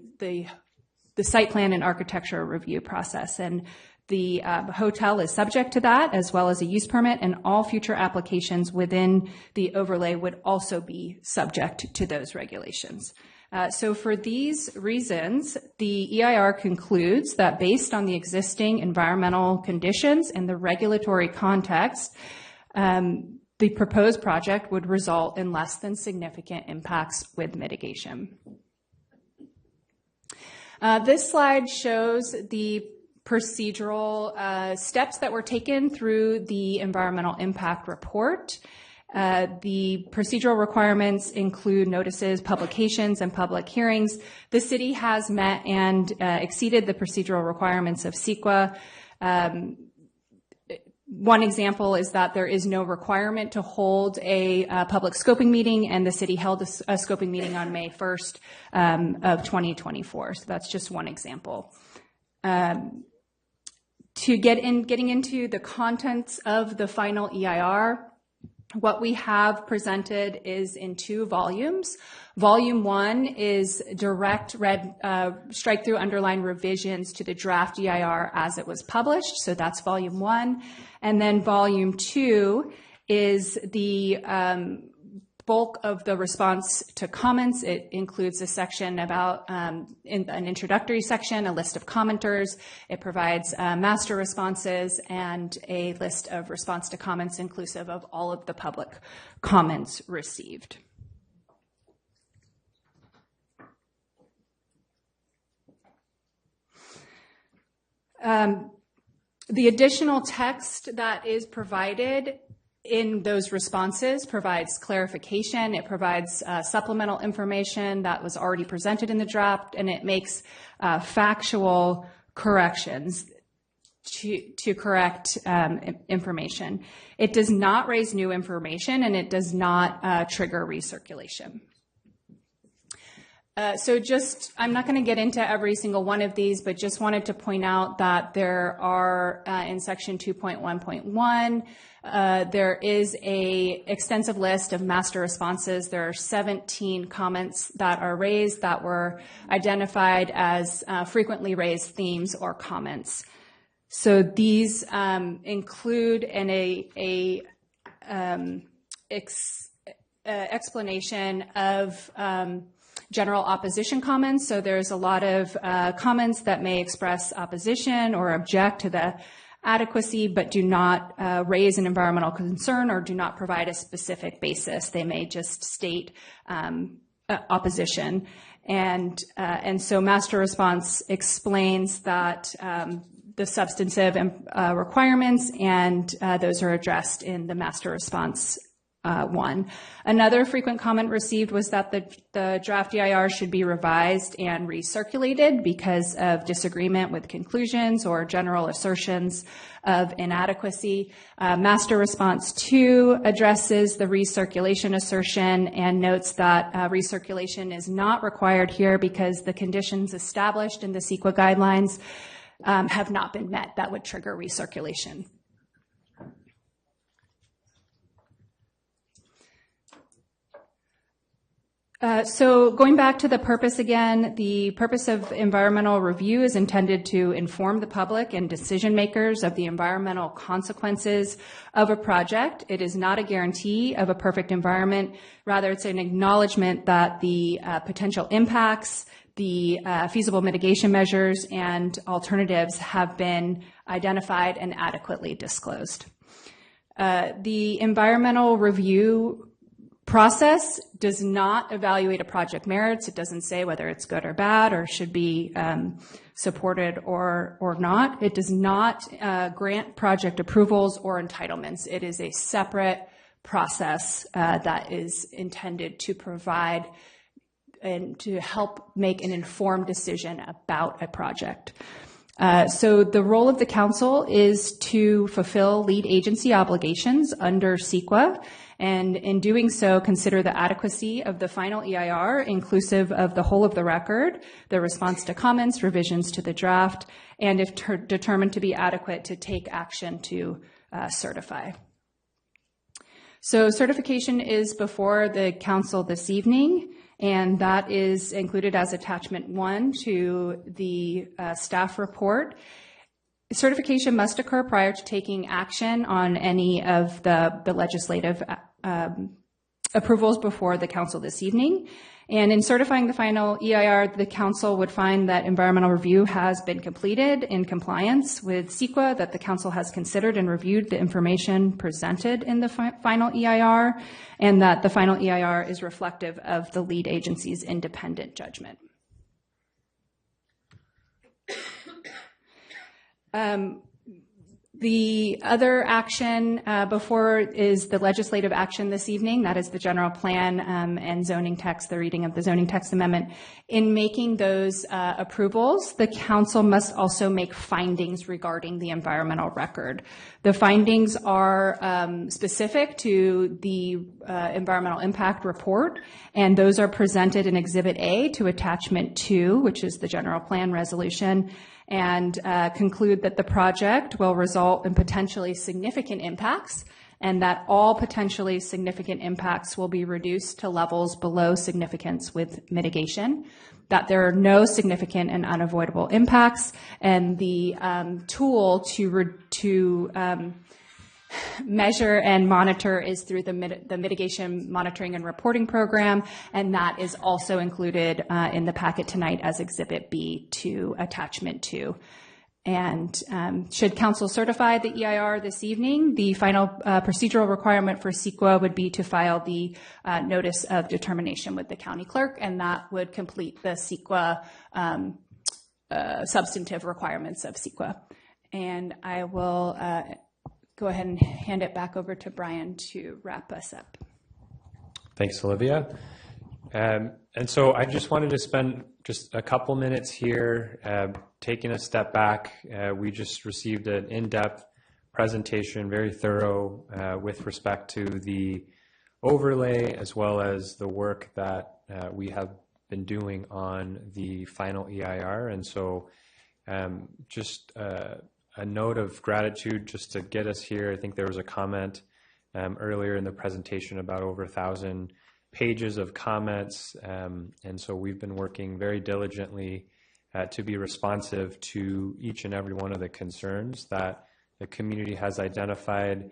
S10: site plan and architectural review process. And the hotel is subject to that, as well as a use permit, and all future applications within the overlay would also be subject to those regulations. So for these reasons, the EIR concludes that based on the existing environmental conditions and the regulatory context, the proposed project would result in less than significant impacts with mitigation. This slide shows the procedural steps that were taken through the environmental impact report. The procedural requirements include notices, publications, and public hearings. The city has met and exceeded the procedural requirements of CEQA. One example is that there is no requirement to hold a public scoping meeting, and the city held a scoping meeting on May 1st of 2024. So that's just one example. Getting into the contents of the final EIR, what we have presented is in 2 volumes. Volume 1 is direct strike-through underline revisions to the draft EIR as it was published. So that's Volume 1. And then Volume 2 is the bulk of the response to comments. It includes a section about an introductory section, a list of commenters. It provides master responses and a list of response to comments inclusive of all of the public comments received. The additional text that is provided in those responses provides clarification. It provides supplemental information that was already presented in the draft, and it makes factual corrections. to correct information. It does not raise new information, and it does not trigger recirculation. I'm not going to get into every single one of these, but just wanted to point out that there are, in section 2.1.1, there is a extensive list of master responses. There are 17 comments that are raised that were identified as frequently raised themes or comments. So these include explanation of general opposition comments. So there's a lot of comments that may express opposition or object to the adequacy, but do not raise an environmental concern or do not provide a specific basis. They may just state opposition. And so master response explains that the substantive requirements, and those are addressed in the master response 1. Another frequent comment received was that the draft EIR should be revised and recirculated because of disagreement with conclusions or general assertions of inadequacy. Master response 2 addresses the recirculation assertion and notes that recirculation is not required here because the conditions established in the CEQA guidelines have not been met that would trigger recirculation. So going back to the purpose again, the purpose of environmental review is intended to inform the public and decision makers of the environmental consequences of a project. It is not a guarantee of a perfect environment. Rather, it's an acknowledgement that the potential impacts, the feasible mitigation measures, and alternatives have been identified and adequately disclosed. The environmental review process does not evaluate a project merits. It doesn't say whether it's good or bad or should be supported or not. It does not grant project approvals or entitlements. It is a separate process that is intended to provide and to help make an informed decision about a project. So the role of the council is to fulfill lead agency obligations under CEQA, and in doing so, consider the adequacy of the final EIR, inclusive of the whole of the record, the response to comments, revisions to the draft, and if determined to be adequate, to take action to certify. So certification is before the council this evening, and that is included as attachment 1 to the staff report. Certification must occur prior to taking action on any of the legislative approvals before the council this evening. And in certifying the final EIR, the council would find that environmental review has been completed in compliance with CEQA, that the council has considered and reviewed the information presented in the final EIR, and that the final EIR is reflective of the lead agency's independent judgment. The other action before is the legislative action this evening. That is the general plan and zoning text, the reading of the zoning text amendment. In making those approvals, the council must also make findings regarding the environmental record. The findings are specific to the environmental impact report, and those are presented in Exhibit A to Attachment 2, which is the general plan resolution, and conclude that the project will result in potentially significant impacts, and that all potentially significant impacts will be reduced to levels below significance with mitigation, that there are no significant and unavoidable impacts, and the tool to measure and monitor is through the mitigation monitoring and reporting program, and that is also included in the packet tonight as Exhibit B to Attachment 2. And should council certify the EIR this evening, the final procedural requirement for CEQA would be to file the notice of determination with the county clerk, and that would complete the CEQA substantive requirements of CEQA. And I will go ahead and hand it back over to Brian to wrap us up.
S8: Thanks, Olivia. And so I just wanted to spend just a couple minutes here, taking a step back. We just received an in-depth presentation, very thorough, with respect to the overlay as well as the work that we have been doing on the final EIR. And so just a note of gratitude just to get us here. I think there was a comment earlier in the presentation about over 1,000 pages of comments, and so we've been working very diligently to be responsive to each and every one of the concerns that the community has identified.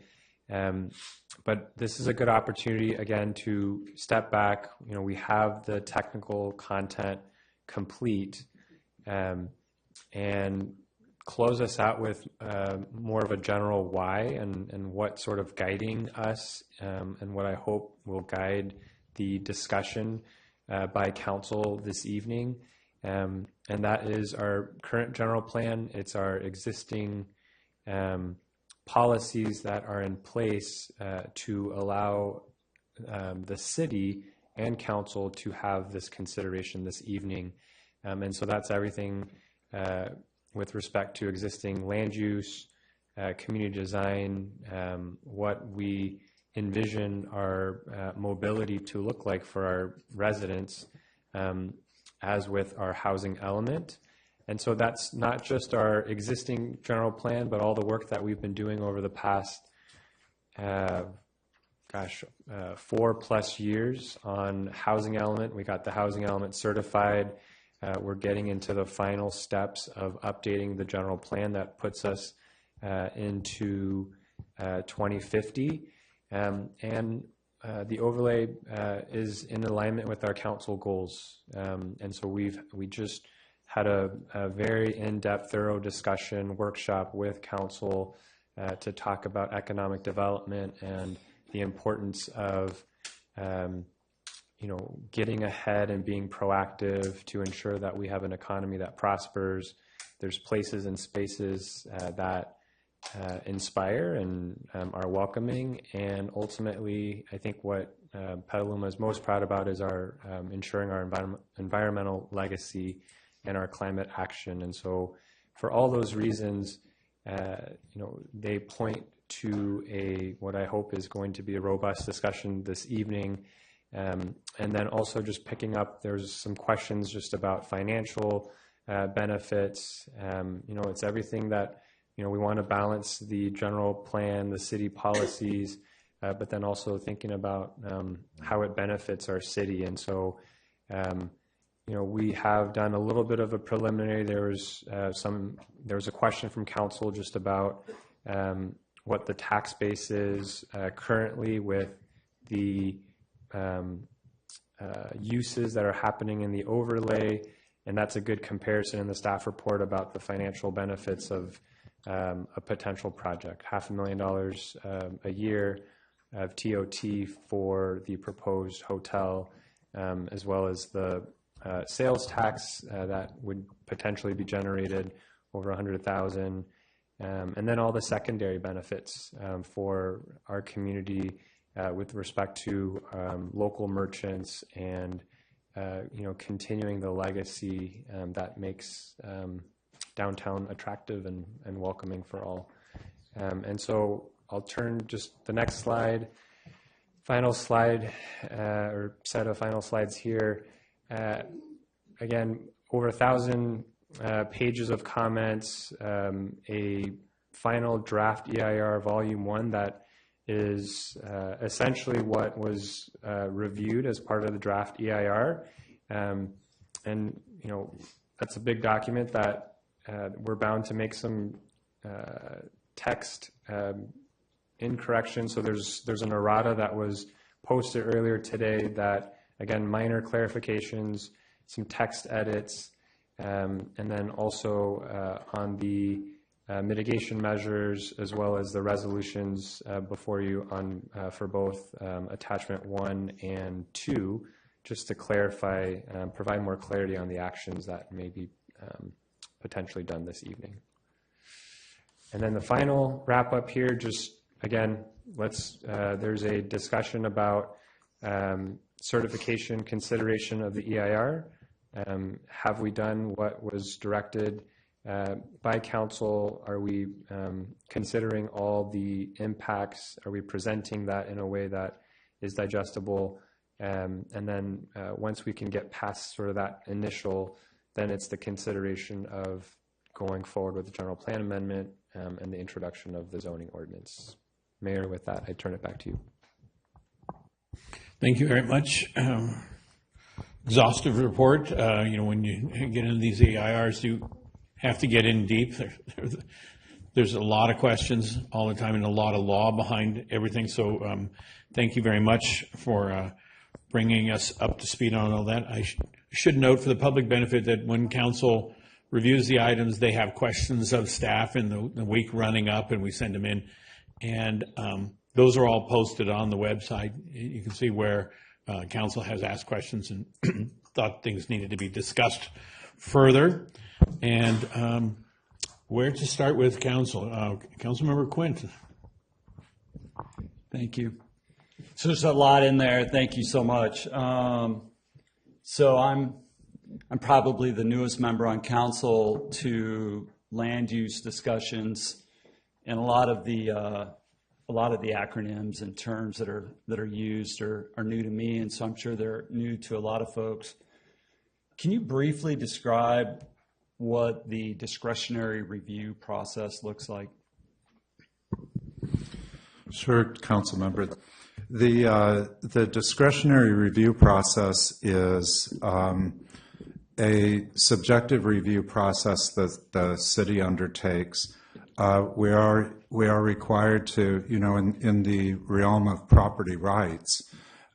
S8: But this is a good opportunity, again, to step back. You know, we have the technical content complete, and close us out with more of a general why and what sort of guiding us, and what I hope will guide the discussion by council this evening. And that is our current general plan. It's our existing policies that are in place to allow the city and council to have this consideration this evening. And so that's everything with respect to existing land use, community design, what we envision our mobility to look like for our residents, as with our housing element. And so that's not just our existing general plan, but all the work that we've been doing over the past, 4+ years on housing element. We got the housing element certified. We're getting into the final steps of updating the general plan that puts us into 2050. And the overlay is in alignment with our council goals. And so we just had a very in-depth, thorough discussion workshop with council to talk about economic development and the importance of getting ahead and being proactive to ensure that we have an economy that prospers. There's places and spaces that inspire and are welcoming, and ultimately I think what Petaluma is most proud about is our ensuring our environmental legacy and our climate action. And so for all those reasons, they point to what I hope is going to be a robust discussion this evening. And then also just picking up, there's some questions just about financial benefits. It's everything that we want to balance the general plan, the city policies, but then also thinking about how it benefits our city. And so, we have done a little bit of a preliminary. There was a question from council just about what the tax base is currently with the uses that are happening in the overlay, and that's a good comparison in the staff report about the financial benefits of a potential project. $500,000 a year of TOT for the proposed hotel, as well as the sales tax that would potentially be generated over $100,000, and then all the secondary benefits for our community with respect to local merchants and continuing the legacy that makes downtown attractive and welcoming for all. And so I'll turn just the next slide, final slide, or set of final slides here. Again, over 1,000 pages of comments, a final draft EIR Volume 1 that is essentially what was reviewed as part of the draft EIR. And, that's a big document that we're bound to make some text incorrection. So there's an errata that was posted earlier today that, again, minor clarifications, some text edits, and then also on the mitigation measures as well as the resolutions before you on for both attachment 1 and 2, just to clarify, provide more clarity on the actions that may be potentially done this evening. And then the final wrap up here, just again, there's a discussion about Certification consideration of the EIR. Have we done what was directed by council? Are we considering all the impacts? Are we presenting that in a way that is digestible? And then once we can get past sort of that initial, then it's the consideration of going forward with the general plan amendment and the introduction of the zoning ordinance. Mayor, with that, I turn it back to you.
S2: Thank you very much. Exhaustive report. When you get into these EIRs, you have to get in deep. There's a lot of questions all the time and a lot of law behind everything. So thank you very much for bringing us up to speed on all that. I should note for the public benefit that when council reviews the items, they have questions of staff in the week running up, and we send them in. And those are all posted on the website. You can see where council has asked questions and thought things needed to be discussed further. And where to start with council? Councilmember Quint.
S18: Thank you. So there's a lot in there. Thank you so much. So I'm probably the newest member on council to land use discussions, and a lot of the acronyms and terms that are used are new to me, and so I'm sure they're new to a lot of folks. Can you briefly describe what the discretionary review process looks like?
S9: Sure, council member. The discretionary review process is a subjective review process that the city undertakes. We are required to, in the realm of property rights,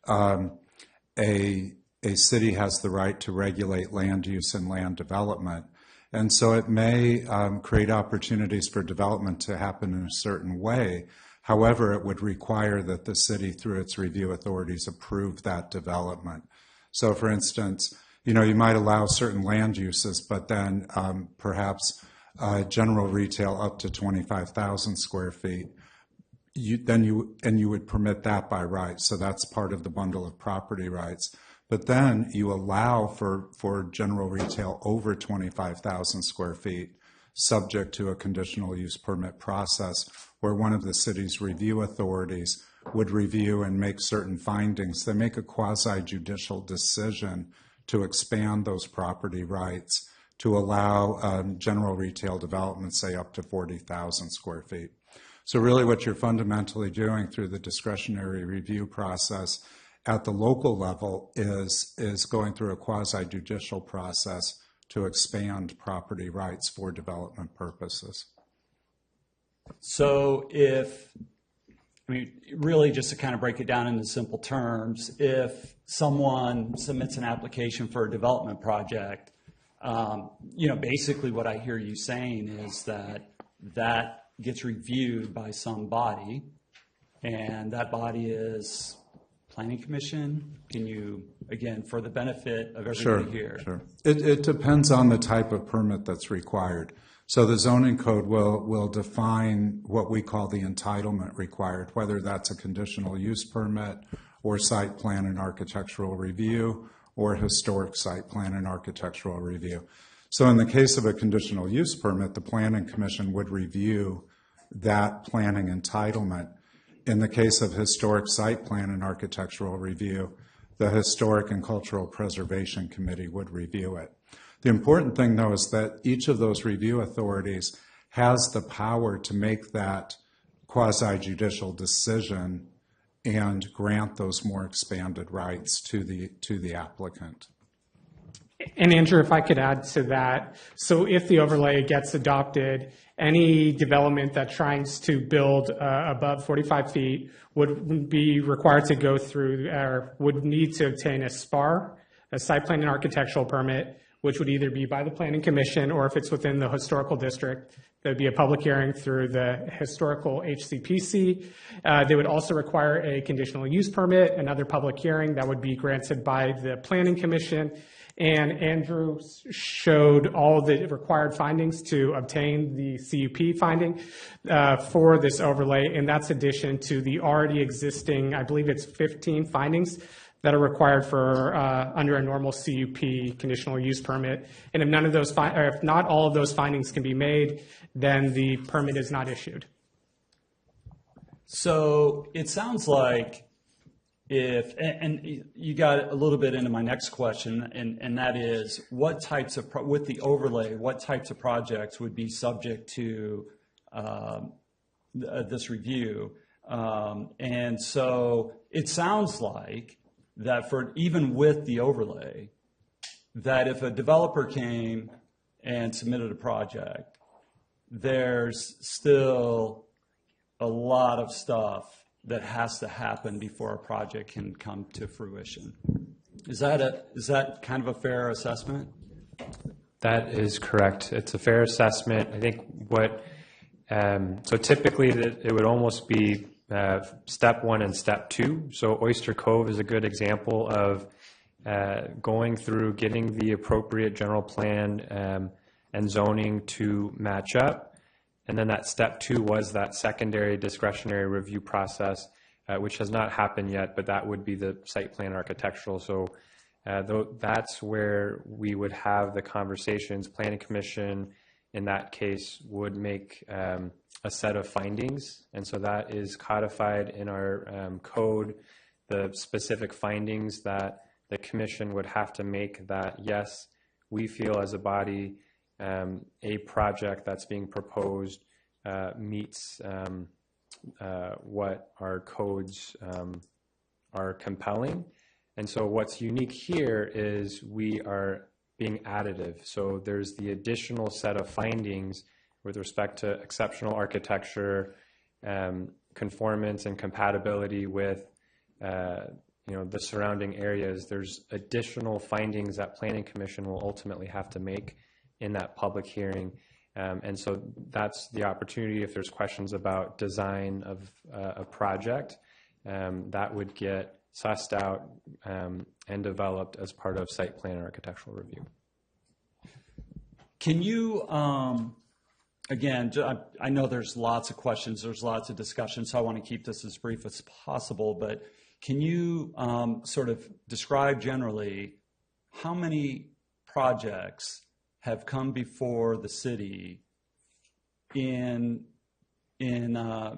S9: a city has the right to regulate land use and land development. And so it may create opportunities for development to happen in a certain way. However, it would require that the city, through its review authorities, approve that development. So, for instance, you might allow certain land uses, but then perhaps general retail up to 25,000 square feet. You would permit that by right. So that's part of the bundle of property rights. But then you allow for general retail over 25,000 square feet, subject to a conditional use permit process, where one of the city's review authorities would review and make certain findings. They make a quasi-judicial decision to expand those property rights to allow general retail development, say up to 40,000 square feet. So really what you're fundamentally doing through the discretionary review process at the local level is going through a quasi-judicial process to expand property rights for development purposes.
S18: So really just to kind of break it down into simple terms, if someone submits an application for a development project, basically what I hear you saying is that gets reviewed by some body, and that body is Planning Commission. Can you, again, for the benefit of everybody here?
S9: Sure. It depends on the type of permit that's required. So the zoning code will define what we call the entitlement required, whether that's a conditional use permit or site plan and architectural review or historic site plan and architectural review. So in the case of a conditional use permit, the Planning Commission would review that planning entitlement. In the case of historic site plan and architectural review, the Historic and Cultural Preservation Committee would review it. The important thing, though, is that each of those review authorities has the power to make that quasi-judicial decision and grant those more expanded rights to the applicant.
S22: And Andrew, if I could add to that, so if the overlay gets adopted, any development that tries to build above 45 feet would be required to go through, or would need to obtain a SPAR, a site plan and architectural permit, which would either be by the Planning Commission or if it's within the historical district, There'd be a public hearing through the historical HCPC. They would also require a conditional use permit, another public hearing that would be granted by the Planning Commission. And Andrew showed all the required findings to obtain the CUP finding for this overlay, and that's addition to the already existing, I believe it's 15 findings that are required for under a normal CUP conditional use permit. And if none of those, or if not all of those findings can be made, then the permit is not issued.
S18: So it sounds like if, and you got a little bit into my next question, and that is what types of, with the overlay, what types of projects would be subject to this review? And so it sounds like that for even with the overlay, that if a developer came and submitted a project, there's still a lot of stuff that has to happen before a project can come to fruition. Is that kind of a fair assessment?
S8: That is correct. It's a fair assessment. I think what, so typically it would almost be step one and step two. So Oyster Cove is a good example of going through getting the appropriate general plan and zoning to match up. And then that step two was that secondary discretionary review process, which has not happened yet, but that would be the site plan architectural. So that's where we would have the conversations. Planning Commission, in that case, would make a set of findings. And so that is codified in our code, the specific findings that the commission would have to make that, yes, we feel as a body a project that's being proposed meets what our codes are compelling. And so what's unique here is we are being additive. So there's the additional set of findings with respect to exceptional architecture, conformance and compatibility with the surrounding areas. There's additional findings that Planning Commission will ultimately have to make in that public hearing. And so that's the opportunity, if there's questions about design of a project, that would get sussed out and developed as part of site plan and architectural review.
S18: Can you, again, I know there's lots of questions, there's lots of discussion, so I want to keep this as brief as possible, but can you sort of describe generally how many projects have come before the city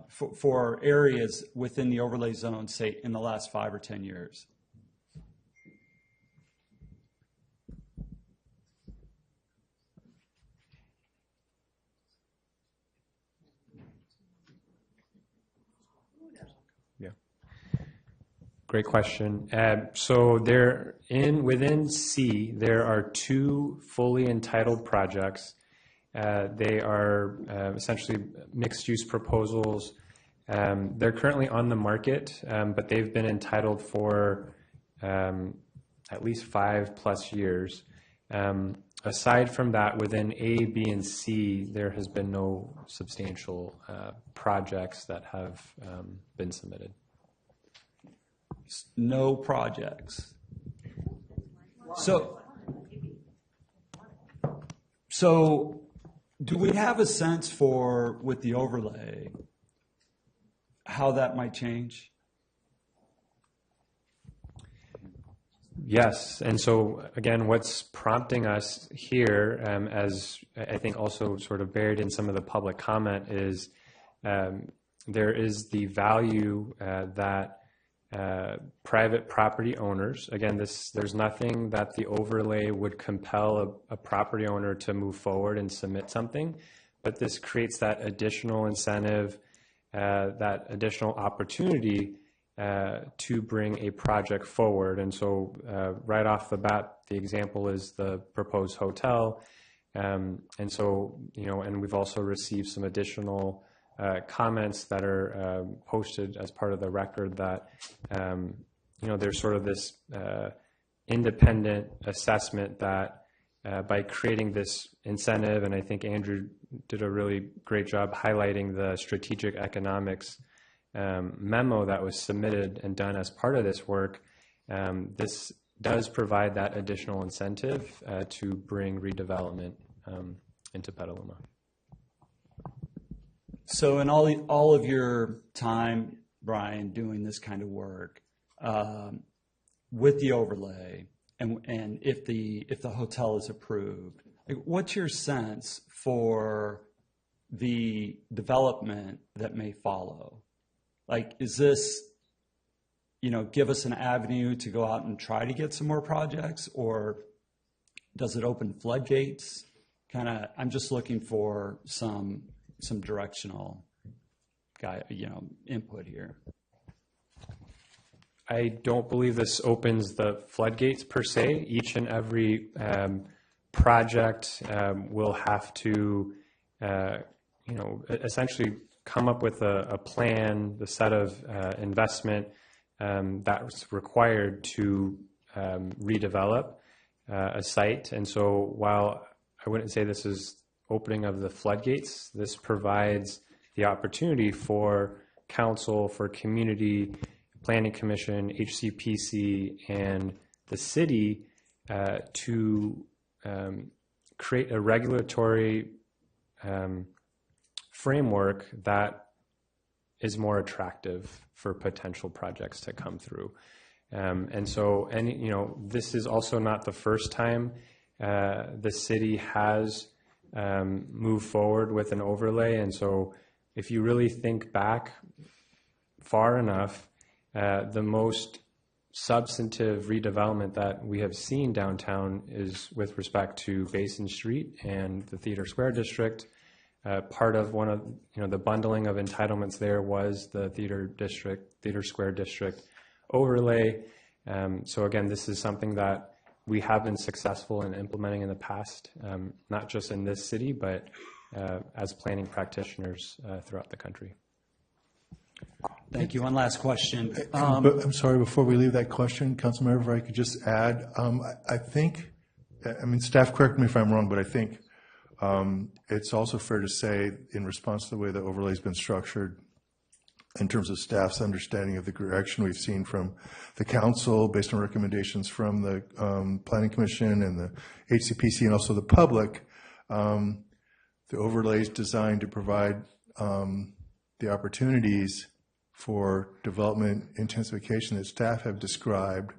S18: for areas within the overlay zone, say, in the last 5 or 10 years?
S8: Yeah, great question. So within C, there are 2 fully entitled projects. They are essentially mixed-use proposals. They're currently on the market, but they've been entitled for at least 5+ years. Aside from that, within A, B, and C, there has been no substantial projects that have been submitted.
S18: No projects. So do we have a sense for, with the overlay, how that might change?
S8: Yes, and so again, what's prompting us here, as I think also sort of buried in some of the public comment, is there is the value that private property owners, again, there's nothing that the overlay would compel a property owner to move forward and submit something, but this creates that additional incentive, that additional opportunity to bring a project forward. And so right off the bat, the example is the proposed hotel. And so, and we've also received some additional comments that are posted as part of the record that, there's sort of this independent assessment that by creating this incentive, and I think Andrew did a really great job highlighting the strategic economics memo that was submitted and done as part of this work. This does provide that additional incentive to bring redevelopment into Petaluma.
S18: So in all of your time, Brian, doing this kind of work, with the overlay, and if the hotel is approved, what's your sense for the development that may follow? Like, is this, give us an avenue to go out and try to get some more projects, or does it open floodgates? I'm just looking for some directional input here.
S8: I don't believe this opens the floodgates per se. Each and every project will have to, essentially come up with a plan, the set of investment that's required to redevelop a site. And so while I wouldn't say this is opening of the floodgates, this provides the opportunity for council, for community, planning commission, HCPC, and the city to create a regulatory framework that is more attractive for potential projects to come through. And so, this is also not the first time the city has moved forward with an overlay. And so if you really think back far enough, the most substantive redevelopment that we have seen downtown is with respect to Basin Street and the Theater Square District. Part of one of the bundling of entitlements there was the Theater Square District overlay. So again, this is something that we have been successful in implementing in the past, not just in this city, but as planning practitioners throughout the country.
S18: Thank you. One last question.
S4: I'm sorry, before we leave that question, Councilmember, if I could just add, I think, staff, correct me if I'm wrong, but I think it's also fair to say, in response to the way the overlay has been structured, in terms of staff's understanding of the direction we've seen from the council, based on recommendations from the Planning Commission and the HCPC and also the public, the overlay is designed to provide the opportunities for development intensification that staff have described,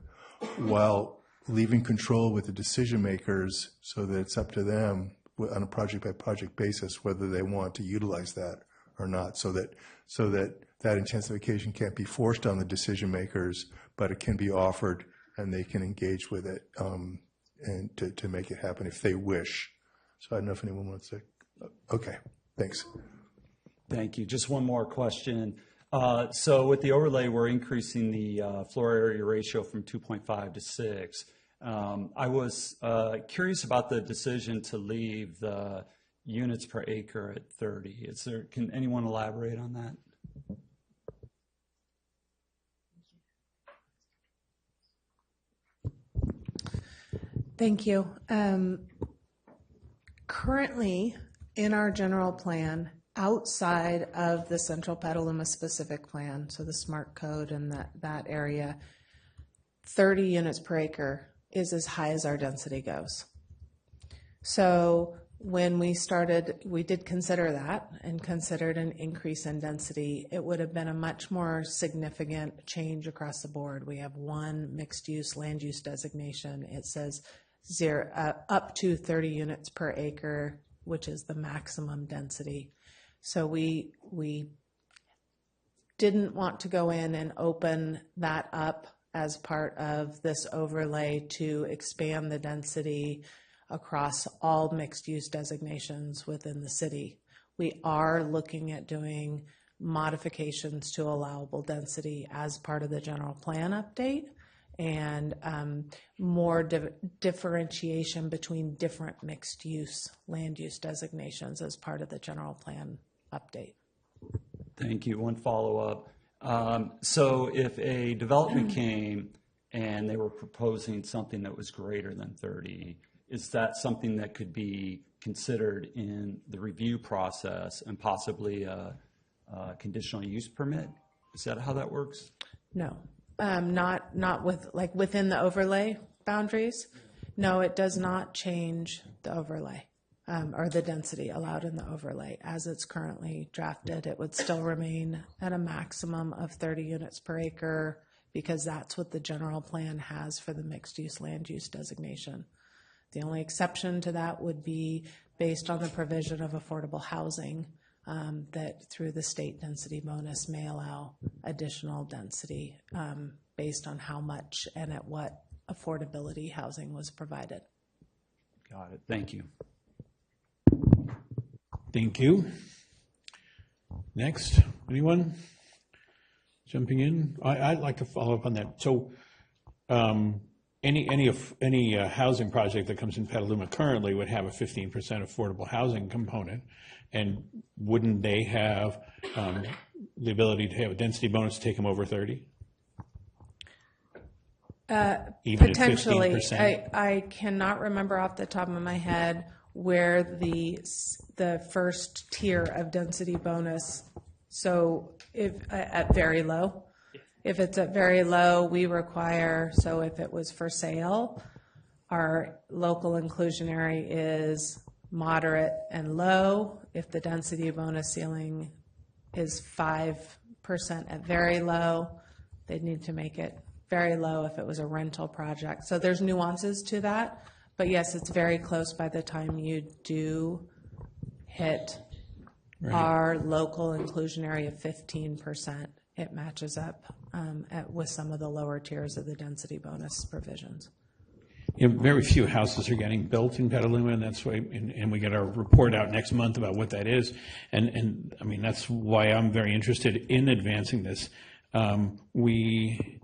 S4: while leaving control with the decision makers so that it's up to them on a project by project basis whether they want to utilize that or not, so that intensification can't be forced on the decision makers, but it can be offered and they can engage with it and to make it happen if they wish. So I don't know if anyone wants to. Okay, thanks.
S18: Thank you. Just one more question. So with the overlay, we're increasing the floor area ratio from 2.5 to 6. I was curious about the decision to leave the units per acre at 30. Can anyone elaborate on that?
S11: Thank you. Currently, in our general plan, outside of the Central Petaluma specific plan, so the SMART code and that area, 30 units per acre is as high as our density goes. So when we started, we did consider that and considered an increase in density. It would have been a much more significant change across the board. We have one mixed use land use designation. It says up to 30 units per acre, which is the maximum density. So we didn't want to go in and open that up as part of this overlay to expand the density across all mixed use designations within the city. We are looking at doing modifications to allowable density as part of the general plan update, and more differentiation between different mixed use land use designations as part of the general plan update.
S18: Thank you. One follow-up. So if a development came and they were proposing something that was greater than 30, is that something that could be considered in the review process and possibly a conditional use permit? Is that how that works?
S11: No, not with, like, within the overlay boundaries. No, it does not change the overlay or the density allowed in the overlay. As it's currently drafted, it would still remain at a maximum of 30 units per acre because that's what the general plan has for the mixed-use land use designation. The only exception to that would be based on the provision of affordable housing that through the state density bonus may allow additional density based on how much and at what affordability housing was provided.
S18: Got it. Thank you.
S2: Thank you. Next, anyone jumping in? I'd like to follow up on that. So any housing project that comes in Petaluma currently would have a 15% affordable housing component. And wouldn't they have the ability to have a density bonus to take them over 30? Even
S11: Potentially.
S2: at 15%?
S11: I cannot remember off the top of my head where the first tier of density bonus, so if at very low, if it's at very low, we require, so if it was for sale, our local inclusionary is moderate and low. If the density bonus ceiling is 5% at very low, they'd need to make it very low if it was a rental project. So there's nuances to that, but yes, it's very close by the time you do hit our local inclusionary of 15%. It matches up with some of the lower tiers of the density bonus provisions.
S2: You know, very few houses are getting built in Petaluma, and that's why, and we get our report out next month about what that is. And I mean, that's why I'm very interested in advancing this. We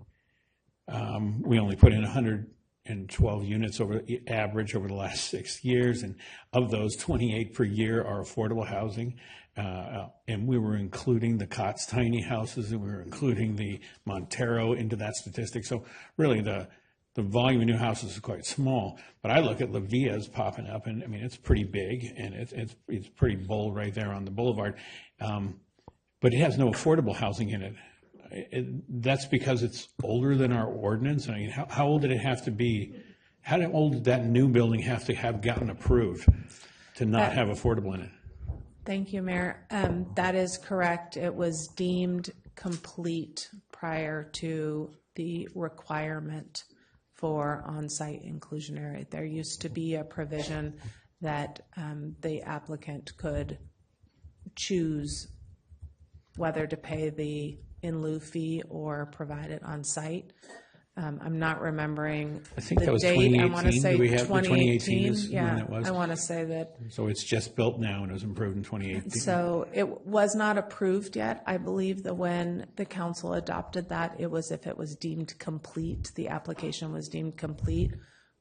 S2: only put in 112 units over average over the last 6 years, and of those, 28 per year are affordable housing. And we were including the Cott's tiny houses, and we were including the Montero into that statistic. So really, the volume of new houses is quite small. But I look at La Villa's popping up, and I mean, it's pretty big, and it's pretty bold right there on the boulevard. But it has no affordable housing in it. That's because it's older than our ordinance. I mean, how old did it have to be? How old did that new building have to have gotten approved to not have affordable in it?
S11: Thank you, Mayor. That is correct. It was deemed complete prior to the requirement for on-site inclusionary. There used to be a provision that the applicant could choose whether to pay the in lieu fee or provide it on site. I'm not remembering
S2: I think
S11: the
S2: that was
S11: date.
S2: 2018.
S11: I want to say
S2: Do we have
S11: 2018.
S2: is
S11: Yeah,
S2: when that was?
S11: I want to say that.
S2: So it's just built now and it was improved in 2018.
S11: So it was not approved yet. I believe that when the council adopted that, it was if it was deemed complete, the application was deemed complete.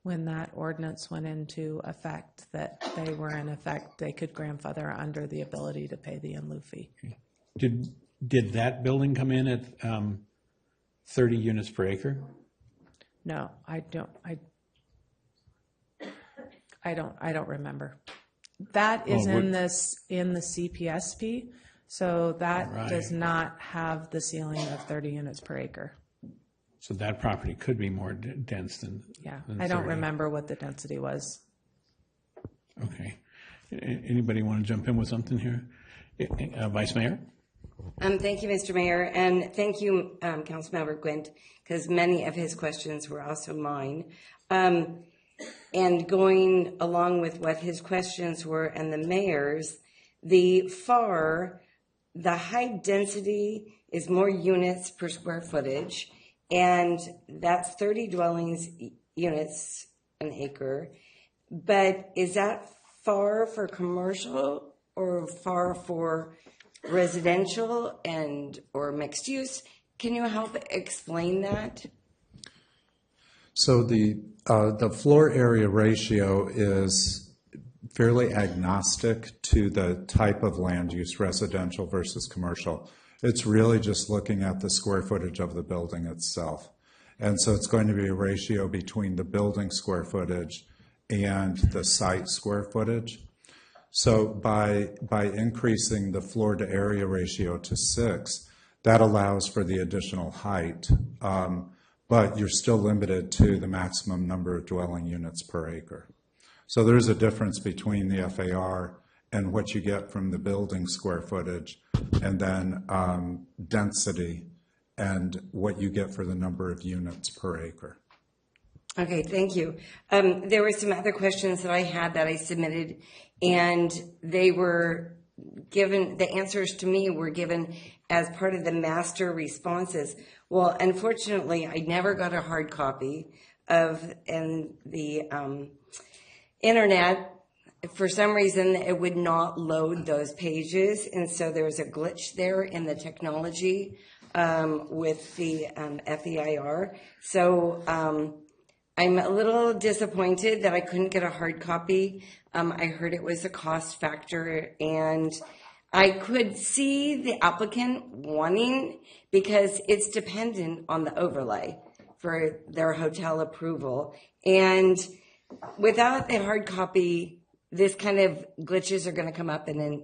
S11: When that ordinance went into effect, that they were in effect, they could grandfather under the ability to pay the in lieu fee.
S2: Did that building come in at 30 units per acre?
S11: No, I don't remember. That is in the CPSP, so that does not have the ceiling of 30 units per acre.
S2: So that property could be more dense than.
S11: Yeah,
S2: than
S11: I don't
S2: 30.
S11: remember what the density was.
S2: Okay. Anybody want to jump in with something here? Vice Mayor?
S14: Thank you, Mr. Mayor, and thank you, Councilmember Gwint, because many of his questions were also mine. And going along with what his questions were and the mayor's, the high density is more units per square footage, and that's 30 dwellings units an acre. But is that FAR for commercial or FAR for residential and or mixed use? Can you help explain that?
S9: So the floor area ratio is fairly agnostic to the type of land use, residential versus commercial. It's really just looking at the square footage of the building itself. And so it's going to be a ratio between the building square footage and the site square footage. So by increasing the floor to area ratio to 6, that allows for the additional height, but you're still limited to the maximum number of dwelling units per acre. So there's a difference between the FAR and what you get from the building square footage, and then density and what you get for the number of units per acre.
S14: Okay, thank you. There were some other questions that I had that I submitted, and they were given, the answers to me were given as part of the master responses. Well, unfortunately, I never got a hard copy of, and the internet, for some reason, it would not load those pages, and so there was a glitch there in the technology with the FEIR. So I'm a little disappointed that I couldn't get a hard copy. I heard it was a cost factor, and I could see the applicant wanting, because it's dependent on the overlay for their hotel approval. And without the hard copy, this kind of glitches are going to come up and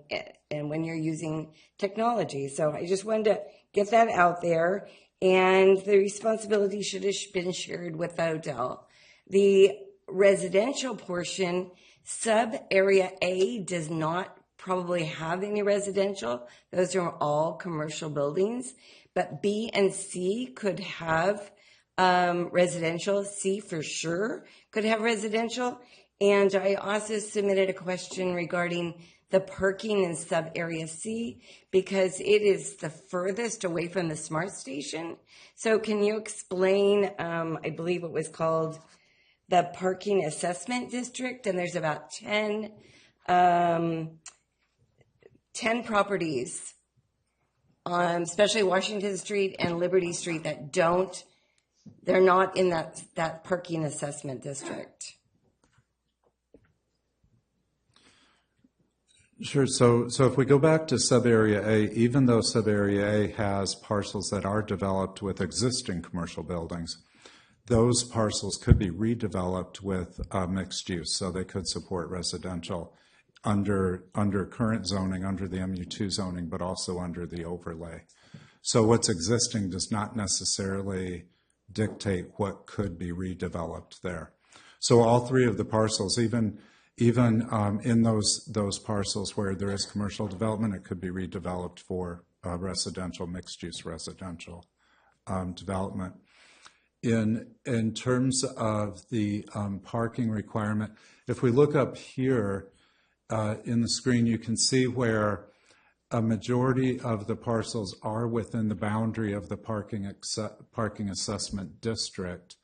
S14: when you're using technology. So I just wanted to get that out there, and the responsibility should have been shared with the hotel. The residential portion, sub-area A does not probably have any residential. Those are all commercial buildings, but B and C could have residential. C for sure could have residential. And I also submitted a question regarding the parking in sub-area C, because it is the furthest away from the SMART station. So can you explain, I believe it was called the Parking Assessment District, and there's about 10 properties, especially Washington Street and Liberty Street, that they're not in that parking assessment district.
S9: Sure. So if we go back to sub-area A, even though sub-area A has parcels that are developed with existing commercial buildings, those parcels could be redeveloped with mixed use, so they could support residential under current zoning, under the MU2 zoning, but also under the overlay. So what's existing does not necessarily dictate what could be redeveloped there. So all three of the parcels, even in those parcels where there is commercial development, it could be redeveloped for residential, mixed-use residential development. In terms of the parking requirement, if we look up here in the screen, you can see where a majority of the parcels are within the boundary of the parking assessment district.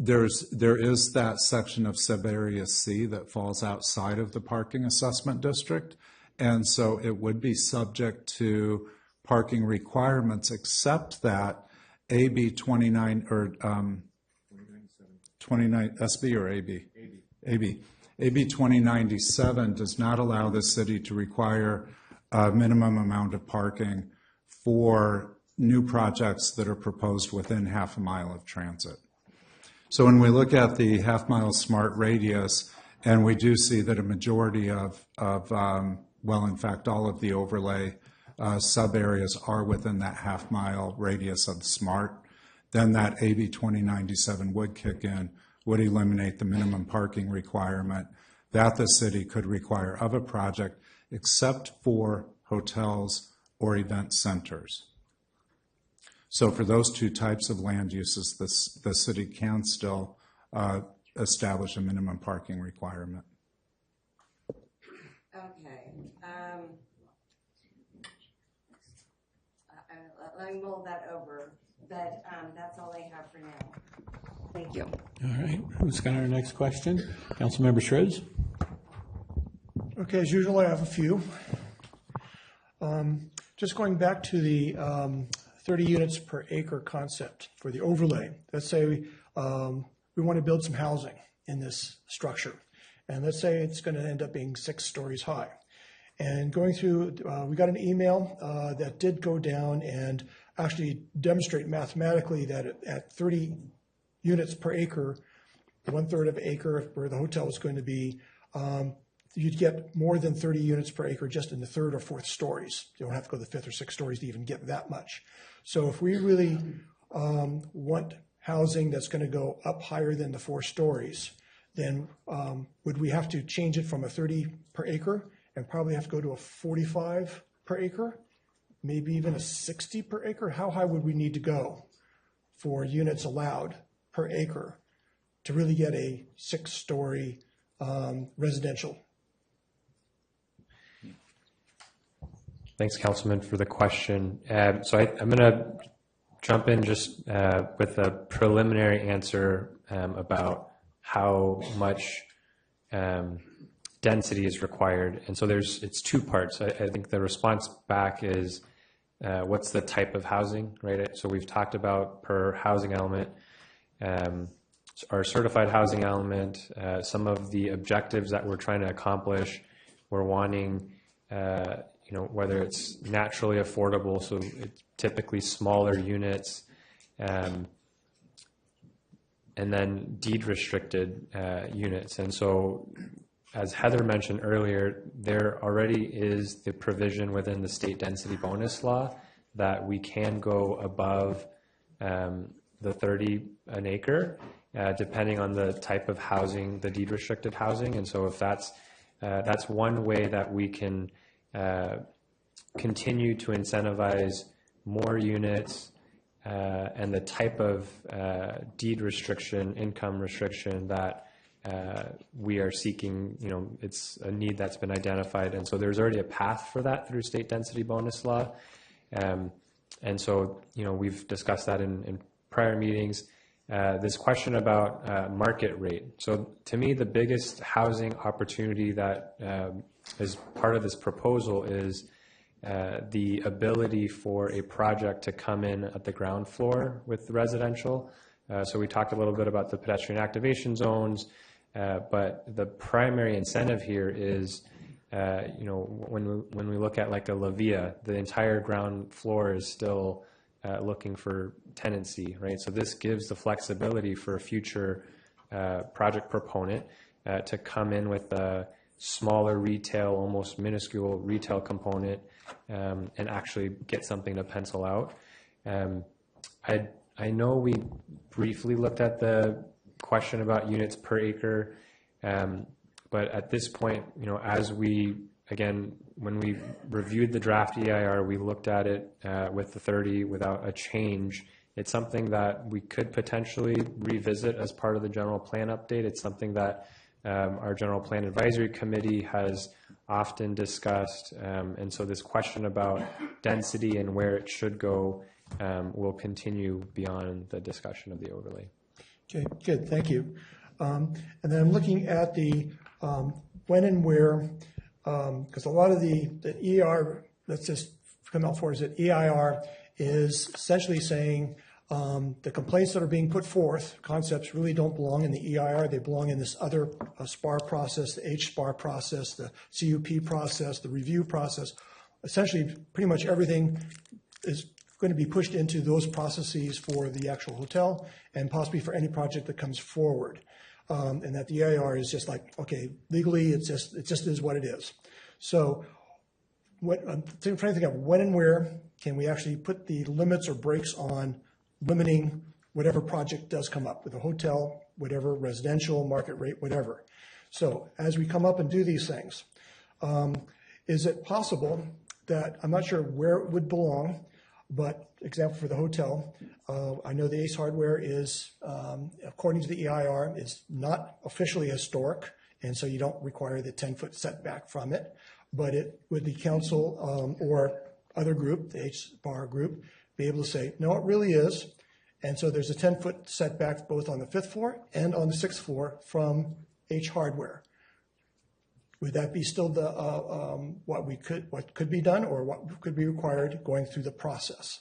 S9: There is that section of sub-area C that falls outside of the parking assessment district, and so it would be subject to parking requirements, except that AB 29 or 29 SB or AB? AB 2097 does not allow the city to require a minimum amount of parking for new projects that are proposed within half a mile of transit. So when we look at the half-mile SMART radius, and we do see that a majority of well, in fact, all of the overlay sub-areas are within that half-mile radius of SMART, then that AB 2097 would kick in, would eliminate the minimum parking requirement that the city could require of a project, except for hotels or event centers. So for those two types of land uses, the city can still establish a minimum parking requirement.
S14: Okay. Let me mull that over, but that's all I have for now. Thank you.
S21: All right. Who's got our next question? Councilmember Shreds.
S19: Okay, as usual, I have a few. Just going back to the 30 units per acre concept for the overlay. Let's say we want to build some housing in this structure, and let's say it's going to end up being 6 stories high. And going through, we got an email that did go down and actually demonstrate mathematically that at 30 units per acre, 1/3 of an acre where the hotel is going to be, you'd get more than 30 units per acre just in the 3rd or 4th stories. You don't have to go to the 5th or 6th stories to even get that much. So if we really want housing that's going to go up higher than the 4 stories, then would we have to change it from a 30 per acre and probably have to go to a 45 per acre, maybe even a 60 per acre? How high would we need to go for units allowed per acre to really get a 6-story residential?
S8: Thanks, Councilman, for the question. So I'm going to jump in just with a preliminary answer about how much density is required. And so it's 2 parts. I think the response back is what's the type of housing, right? So we've talked about per housing element, our certified housing element, some of the objectives that we're trying to accomplish. We're wanting, whether it's naturally affordable, so it's typically smaller units, and then deed restricted units. And so, as Heather mentioned earlier, there already is the provision within the state density bonus law that we can go above the 30 an acre, depending on the type of housing, the deed restricted housing. And so if that's one way that we can continue to incentivize more units and the type of deed restriction, income restriction that we are seeking. It's a need that's been identified, and so there's already a path for that through state density bonus law. And so, we've discussed that in prior meetings. This question about market rate. So to me, the biggest housing opportunity that is part of this proposal is the ability for a project to come in at the ground floor with residential. So we talked a little bit about the pedestrian activation zones, but the primary incentive here is, when we look at like a La Villa, the entire ground floor is still looking for tenancy, right? So this gives the flexibility for a future project proponent to come in with a smaller retail, almost minuscule retail component, and actually get something to pencil out. I know we briefly looked at the question about units per acre, but at this point, as when we reviewed the draft EIR, we looked at it with the 30 without a change. It's something that we could potentially revisit as part of the general plan update. It's something that our general plan advisory committee has often discussed. And so this question about density and where it should go will continue beyond the discussion of the overlay.
S19: Okay, good, thank you. And then I'm looking at the when and where, because a lot of the EIR that's just come out for is that EIR is essentially saying the complaints that are being put forth, concepts really don't belong in the EIR. They belong in this other SPAR process, the HSPAR process, the CUP process, the review process. Essentially, pretty much everything is going to be pushed into those processes for the actual hotel and possibly for any project that comes forward. And that the EIR is just like, okay, legally, it just is what it is. So I'm trying to think of when and where can we actually put the limits or brakes on limiting whatever project does come up with a hotel, whatever, residential, market rate, whatever. So as we come up and do these things, is it possible that, I'm not sure where it would belong, but example for the hotel, I know the Ace Hardware is, according to the EIR, is not officially historic, and so you don't require the 10-foot setback from it, but it would the council or other group, the HSPAR group, be able to say, no, it really is. And so there's a 10-foot setback both on the 5th floor and on the 6th floor from H Hardware. Would that be still the what could be done or what could be required going through the process?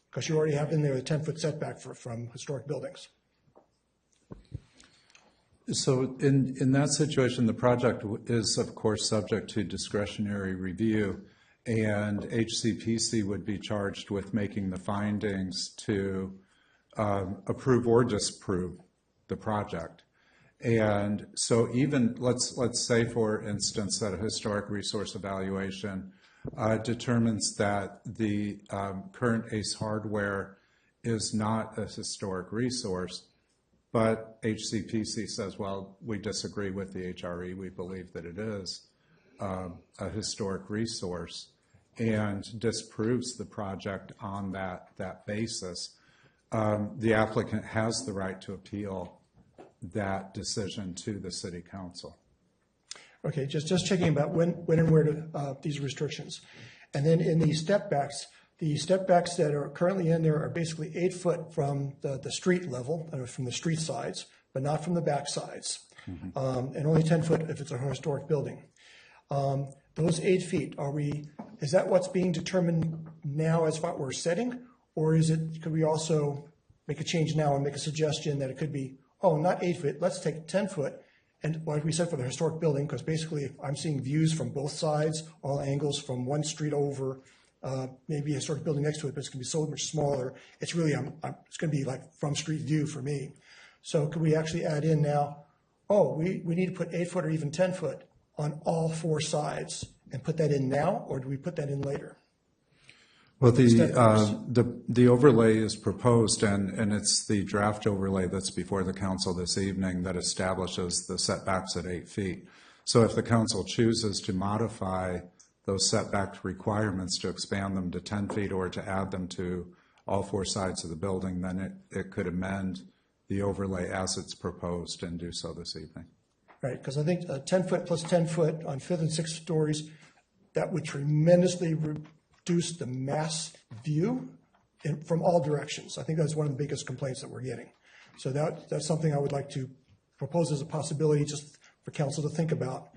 S19: Because you already have in there a 10-foot setback from historic buildings.
S9: So in that situation, the project is, of course, subject to discretionary review, and HCPC would be charged with making the findings to approve or disapprove the project. And so even, let's say, for instance, that a historic resource evaluation determines that the current ACE hardware is not a historic resource, but HCPC says, well, we disagree with the HRE. We believe that it is a historic resource, and disproves the project on that basis. The applicant has the right to appeal that decision to the city council.
S19: Okay, just checking about when and where to, these restrictions. And then in the step backs that are currently in there are basically 8 foot from the street level, from the street sides, but not from the back sides. Mm-hmm. And only 10 foot if it's a historic building. Those 8 feet, is that what's being determined now as what we're setting? Or could we also make a change now and make a suggestion that it could be, not 8 foot, let's take 10 foot, and like we said for the historic building, because basically I'm seeing views from both sides, all angles from one street over, maybe a historic building next to it, but it's going to be so much smaller. It's really, it's going to be like from street view for me. So could we actually add in now, we need to put 8 foot or even 10 foot on all 4 sides and put that in now, or do we put that in later?
S9: Well, the overlay is proposed, and it's the draft overlay that's before the council this evening that establishes the setbacks at 8 feet. So if the council chooses to modify those setback requirements to expand them to 10 feet or to add them to all 4 sides of the building, then it could amend the overlay as it's proposed and do so this evening.
S19: Right, because I think 10 foot plus 10 foot on 5th and 6th stories, that would tremendously reduce the mass view from all directions. I think that's one of the biggest complaints that we're getting. So that's something I would like to propose as a possibility just for council to think about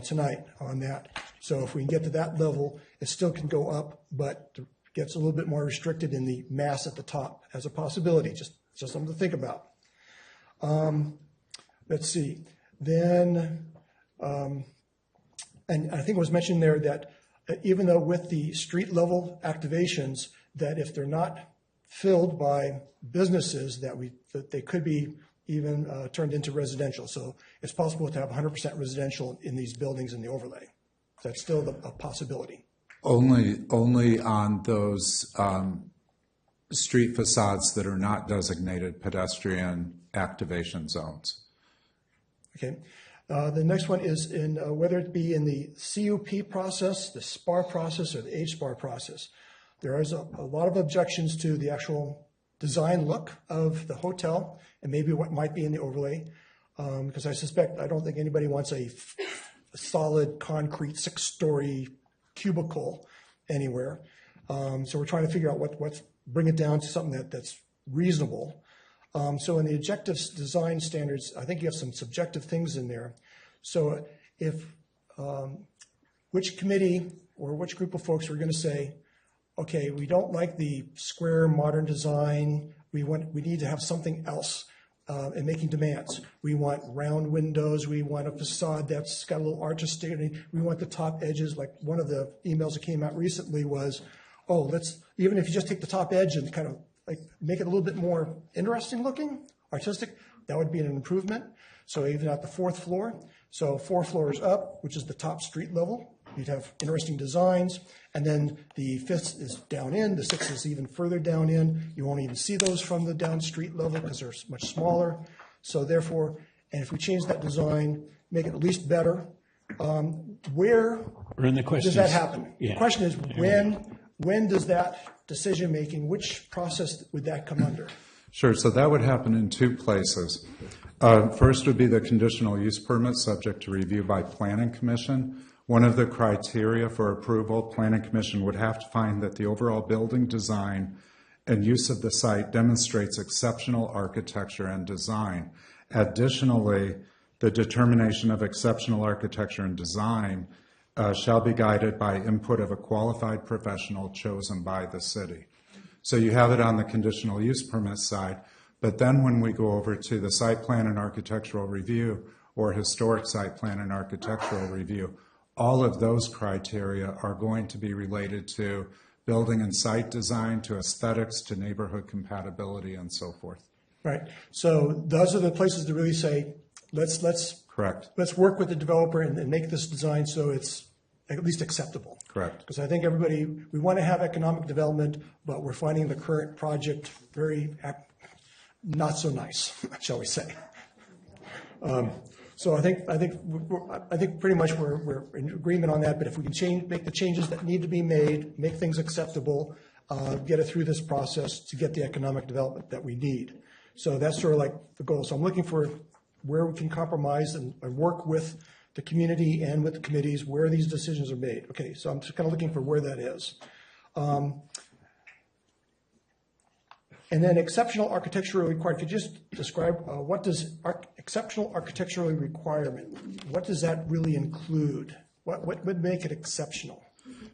S19: tonight on that. So if we can get to that level, it still can go up, but gets a little bit more restricted in the mass at the top as a possibility, just something to think about. Let's see. Then, and I think it was mentioned there that even though with the street level activations, that if they're not filled by businesses, that they could be even turned into residential. So it's possible to have 100% residential in these buildings in the overlay. That's still a possibility.
S9: Only on those street facades that are not designated pedestrian activation zones.
S19: Okay. The next one is in whether it be in the CUP process, the SPAR process, or the HSPAR process. There is a lot of objections to the actual design look of the hotel and maybe what might be in the overlay, because I don't think anybody wants a solid concrete 6-story cubicle anywhere. So we're trying to figure out bring it down to something that's reasonable. So in the objective design standards, I think you have some subjective things in there. So if which committee or which group of folks are going to say, okay, we don't like the square modern design. We need to have something else in making demands. We want round windows. We want a facade that's got a little artistry. We want the top edges. Like one of the emails that came out recently was, even if you just take the top edge and kind of like make it a little bit more interesting looking, artistic, that would be an improvement. So even at the 4th floor, so 4 floors up, which is the top street level, you'd have interesting designs. And then the 5th is down in, the 6th is even further down in. You won't even see those from the down street level because they're much smaller. So therefore, and if we change that design, make it at least better, where does that happen? Yeah. The question is when does that decision-making, which process would that come under?
S9: Sure, so that would happen in 2 places. First would be the conditional use permit subject to review by Planning Commission. One of the criteria for approval, Planning Commission would have to find that the overall building design and use of the site demonstrates exceptional architecture and design. Additionally, the determination of exceptional architecture and design shall be guided by input of a qualified professional chosen by the city. So you have it on the conditional use permit side, but then when we go over to the site plan and architectural review or historic site plan and architectural review, all of those criteria are going to be related to building and site design to aesthetics to neighborhood compatibility and so forth.
S19: Right. So those are the places to really say, let's
S9: Correct.
S19: Let's work with the developer and make this design so it's at least acceptable.
S9: Correct.
S19: Because I think we want to have economic development, but we're finding the current project very not so nice, shall we say. So I think pretty much we're in agreement on that. But if we can make the changes that need to be made, make things acceptable, get it through this process to get the economic development that we need. So that's sort of like the goal. So I'm looking for where we can compromise and work with the community and with the committees where these decisions are made. Okay, so I'm just kind of looking for where that is. And then exceptional architecturally required. Could you just describe what does exceptional architecturally requirement, what does that really include? What would make it exceptional?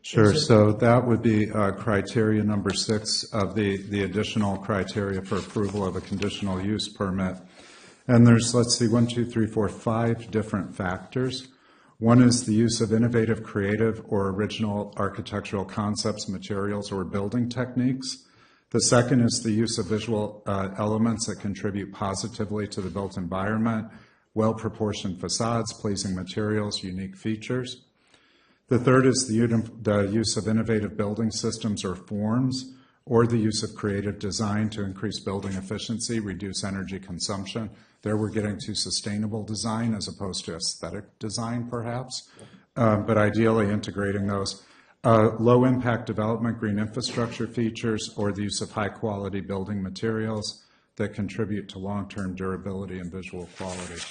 S9: Sure. So that would be criteria number 6 of the additional criteria for approval of a conditional use permit. And there's, let's see, 5 different factors. One is the use of innovative, creative, or original architectural concepts, materials, or building techniques. The second is the use of visual elements that contribute positively to the built environment, well-proportioned facades, pleasing materials, unique features. The third is the use of innovative building systems or forms, or the use of creative design to increase building efficiency, reduce energy consumption. There we're getting to sustainable design as opposed to aesthetic design, perhaps, but ideally integrating those. Low-impact development, green infrastructure features, or the use of high-quality building materials that contribute to long-term durability and visual quality.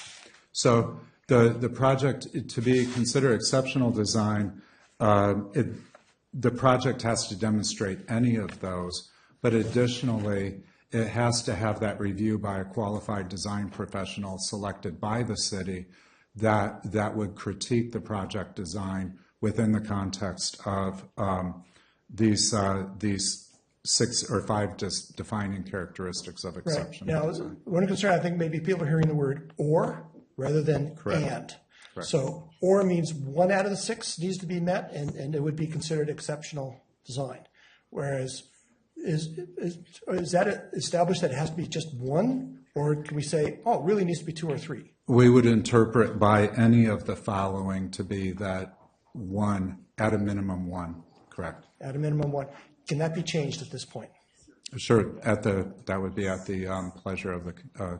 S9: So the project, to be considered exceptional design, the project has to demonstrate any of those, but additionally, it has to have that review by a qualified design professional selected by the city that would critique the project design within the context of these 6 or 5 defining characteristics of exception.
S19: Right. Now, one concern, I think maybe people are hearing the word or rather than
S9: Correct.
S19: and.
S9: Correct.
S19: So or means 1 out of the 6 needs to be met, and it would be considered exceptional design. Whereas is that established that it has to be just 1, or can we say, oh, it really needs to be 2 or 3?
S9: We would interpret by any of the following to be that 1, at a minimum 1, correct?
S19: At a minimum 1. Can that be changed at this point?
S9: Sure, that would be at the pleasure of the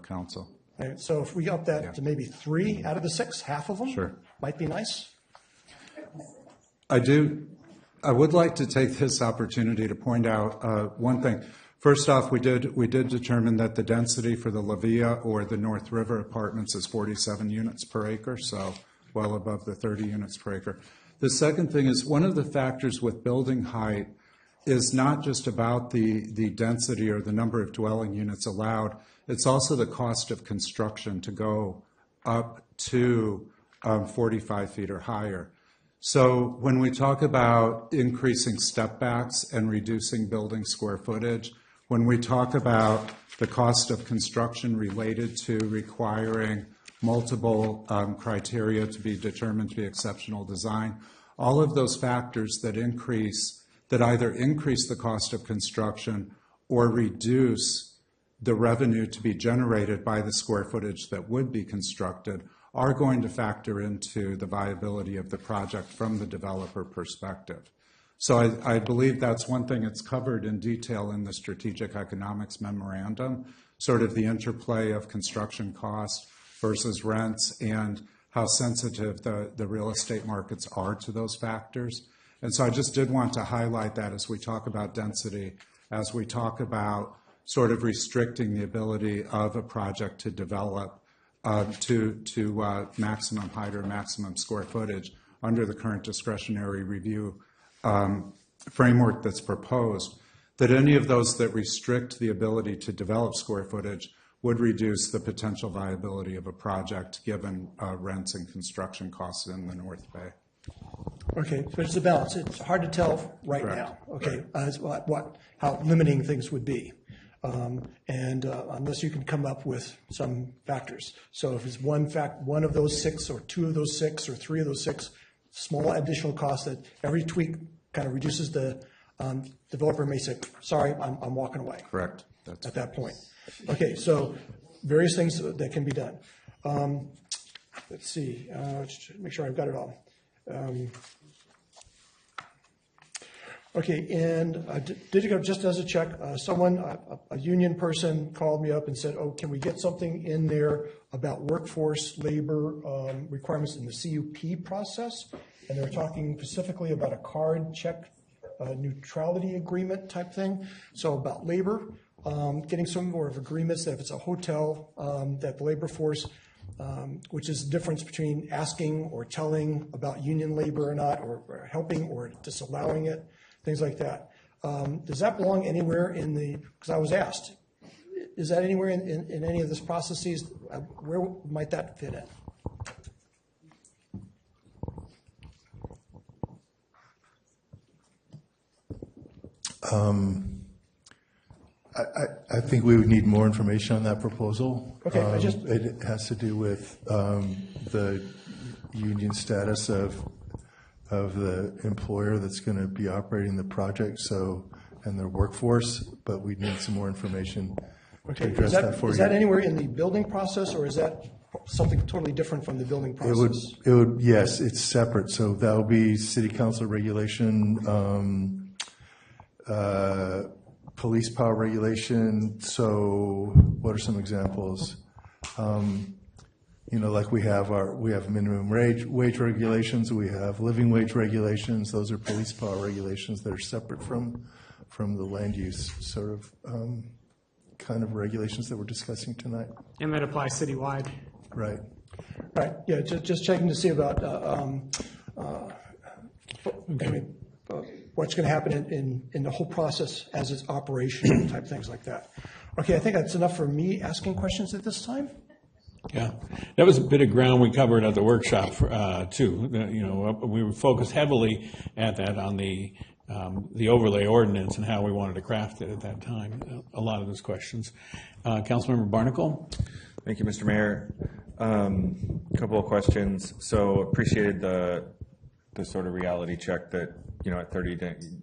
S9: council.
S19: Right, so if we up that to maybe 3 out of the 6, half of them,
S9: Sure.
S19: might be nice.
S9: I would like to take this opportunity to point out one thing. First off, we did determine that the density for the La Villa or the North River apartments is 47 units per acre, so well above the 30 units per acre. The second thing is one of the factors with building height is not just about the density or the number of dwelling units allowed, it's also the cost of construction to go up to 45 feet or higher. So when we talk about increasing step backs and reducing building square footage, when we talk about the cost of construction related to requiring multiple criteria to be determined to be exceptional design, all of those factors that either increase the cost of construction or reduce the revenue to be generated by the square footage that would be constructed are going to factor into the viability of the project from the developer perspective. So I believe that's one thing that's covered in detail in the Strategic Economics Memorandum, sort of the interplay of construction costs versus rents and how sensitive the real estate markets are to those factors. And so I just did want to highlight that as we talk about density, as we talk about sort of restricting the ability of a project to develop to maximum height or maximum square footage under the current discretionary review framework that's proposed, that any of those that restrict the ability to develop square footage would reduce the potential viability of a project given rents and construction costs in the North Bay.
S19: Okay, so it's a balance. It's hard to tell right
S9: Correct.
S19: now, okay, as how limiting things would be. Unless you can come up with some factors. So if it's one of those 6 or 2 of those 6 or 3 of those 6, small additional costs that every tweak kind of reduces the developer may say, sorry, I'm walking away.
S16: Correct.
S19: At that point. Okay, so various things that can be done. Let's see, make sure I've got it all. Okay, and did you go, just as a check, someone, a union person called me up and said, oh, can we get something in there about workforce labor requirements in the CUP process? And they're talking specifically about a card check neutrality agreement type thing. So about labor, getting some more of agreements that if it's a hotel, that the labor force, which is the difference between asking or telling about union labor or not, or helping or disallowing it, things like that. Does that belong anywhere in the, because I was asked, is that anywhere in any of these processes? Where might that fit in?
S4: I think we would need more information on that proposal.
S19: Okay,
S4: it has to do with the union status of the employer that's going to be operating the project, and their workforce, but we need some more information to address that for you.
S19: Is that anywhere in the building process, or is that something totally different from the building process?
S4: It would, yes, it's separate. So that will be city council regulation, police power regulation. So what are some examples? Like we have minimum wage regulations, we have living wage regulations. Those are police power regulations that are separate from the land use sort of kind of regulations that we're discussing tonight.
S22: And that applies citywide.
S4: Right.
S19: Right. Yeah. Just checking to see about what's going to happen in the whole process as it's operational type things like that. Okay. I think that's enough for me asking questions at this time.
S2: Yeah, that was a bit of ground we covered at the workshop too. We were focused heavily at that on the overlay ordinance and how we wanted to craft it at that time. A lot of those questions. Councilmember Barnacle.
S16: Thank you, Mr. Mayor. A couple of questions. So appreciated the sort of reality check that at 30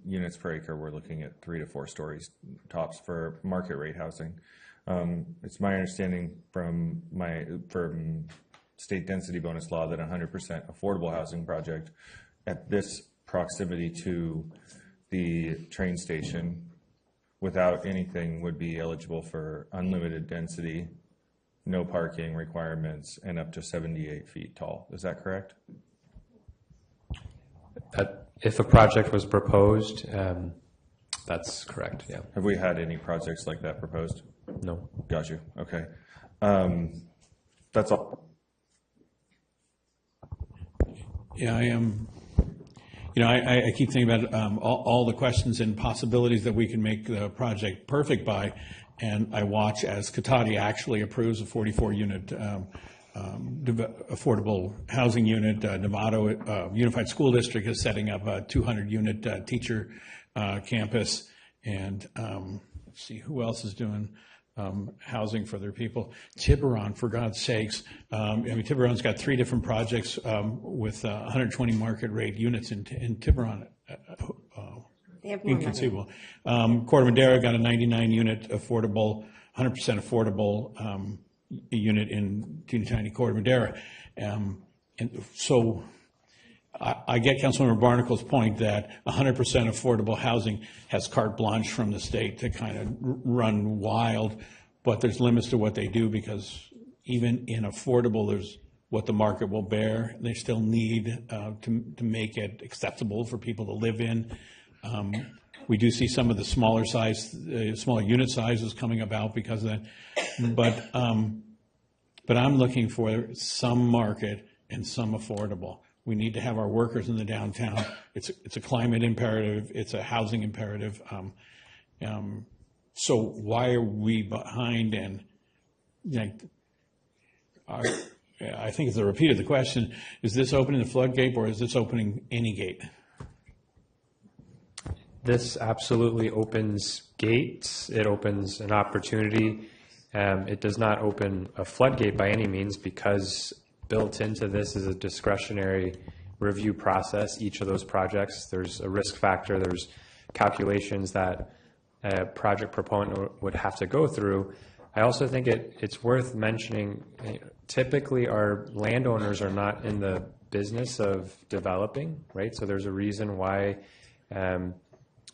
S16: units per acre, we're looking at 3 to 4 stories tops for market rate housing. It's my understanding from state density bonus law that 100% affordable housing project at this proximity to the train station without anything would be eligible for unlimited density, no parking requirements, and up to 78 feet tall. Is that correct?
S8: If a project was proposed, that's correct, yeah.
S16: Have we had any projects like that proposed?
S8: No.
S16: Got you. Okay. That's all.
S2: Yeah, I am. I keep thinking about all the questions and possibilities that we can make the project perfect by, and I watch as Cotati actually approves a 44-unit affordable housing unit. Novato Unified School District is setting up a 200-unit teacher campus, and let's see who else is doing housing for their people. Tiburon, for God's sakes. Tiburon's got 3 different projects with 120 market rate units in Tiburon. Inconceivable. Corte Madera got a 99-unit affordable, 100% affordable unit in teeny tiny Corte Madera. And so I get Councilmember Barnacle's point that 100% affordable housing has carte blanche from the state to kind of run wild, but there's limits to what they do, because even in affordable, there's what the market will bear. They still need to make it acceptable for people to live in. We do see some of the smaller unit sizes coming about because of that, but I'm looking for some market and some affordable. We need to have our workers in the downtown. It's a climate imperative. It's a housing imperative. So why are we behind? And I think it's a repeat of the question: is this opening the floodgate, or is this opening any gate?
S8: This absolutely opens gates. It opens an opportunity. It does not open a floodgate by any means, because built into this is a discretionary review process. Each of those projects, there's a risk factor, there's calculations that a project proponent would have to go through. I also think it's worth mentioning, typically our landowners are not in the business of developing, right? So there's a reason why,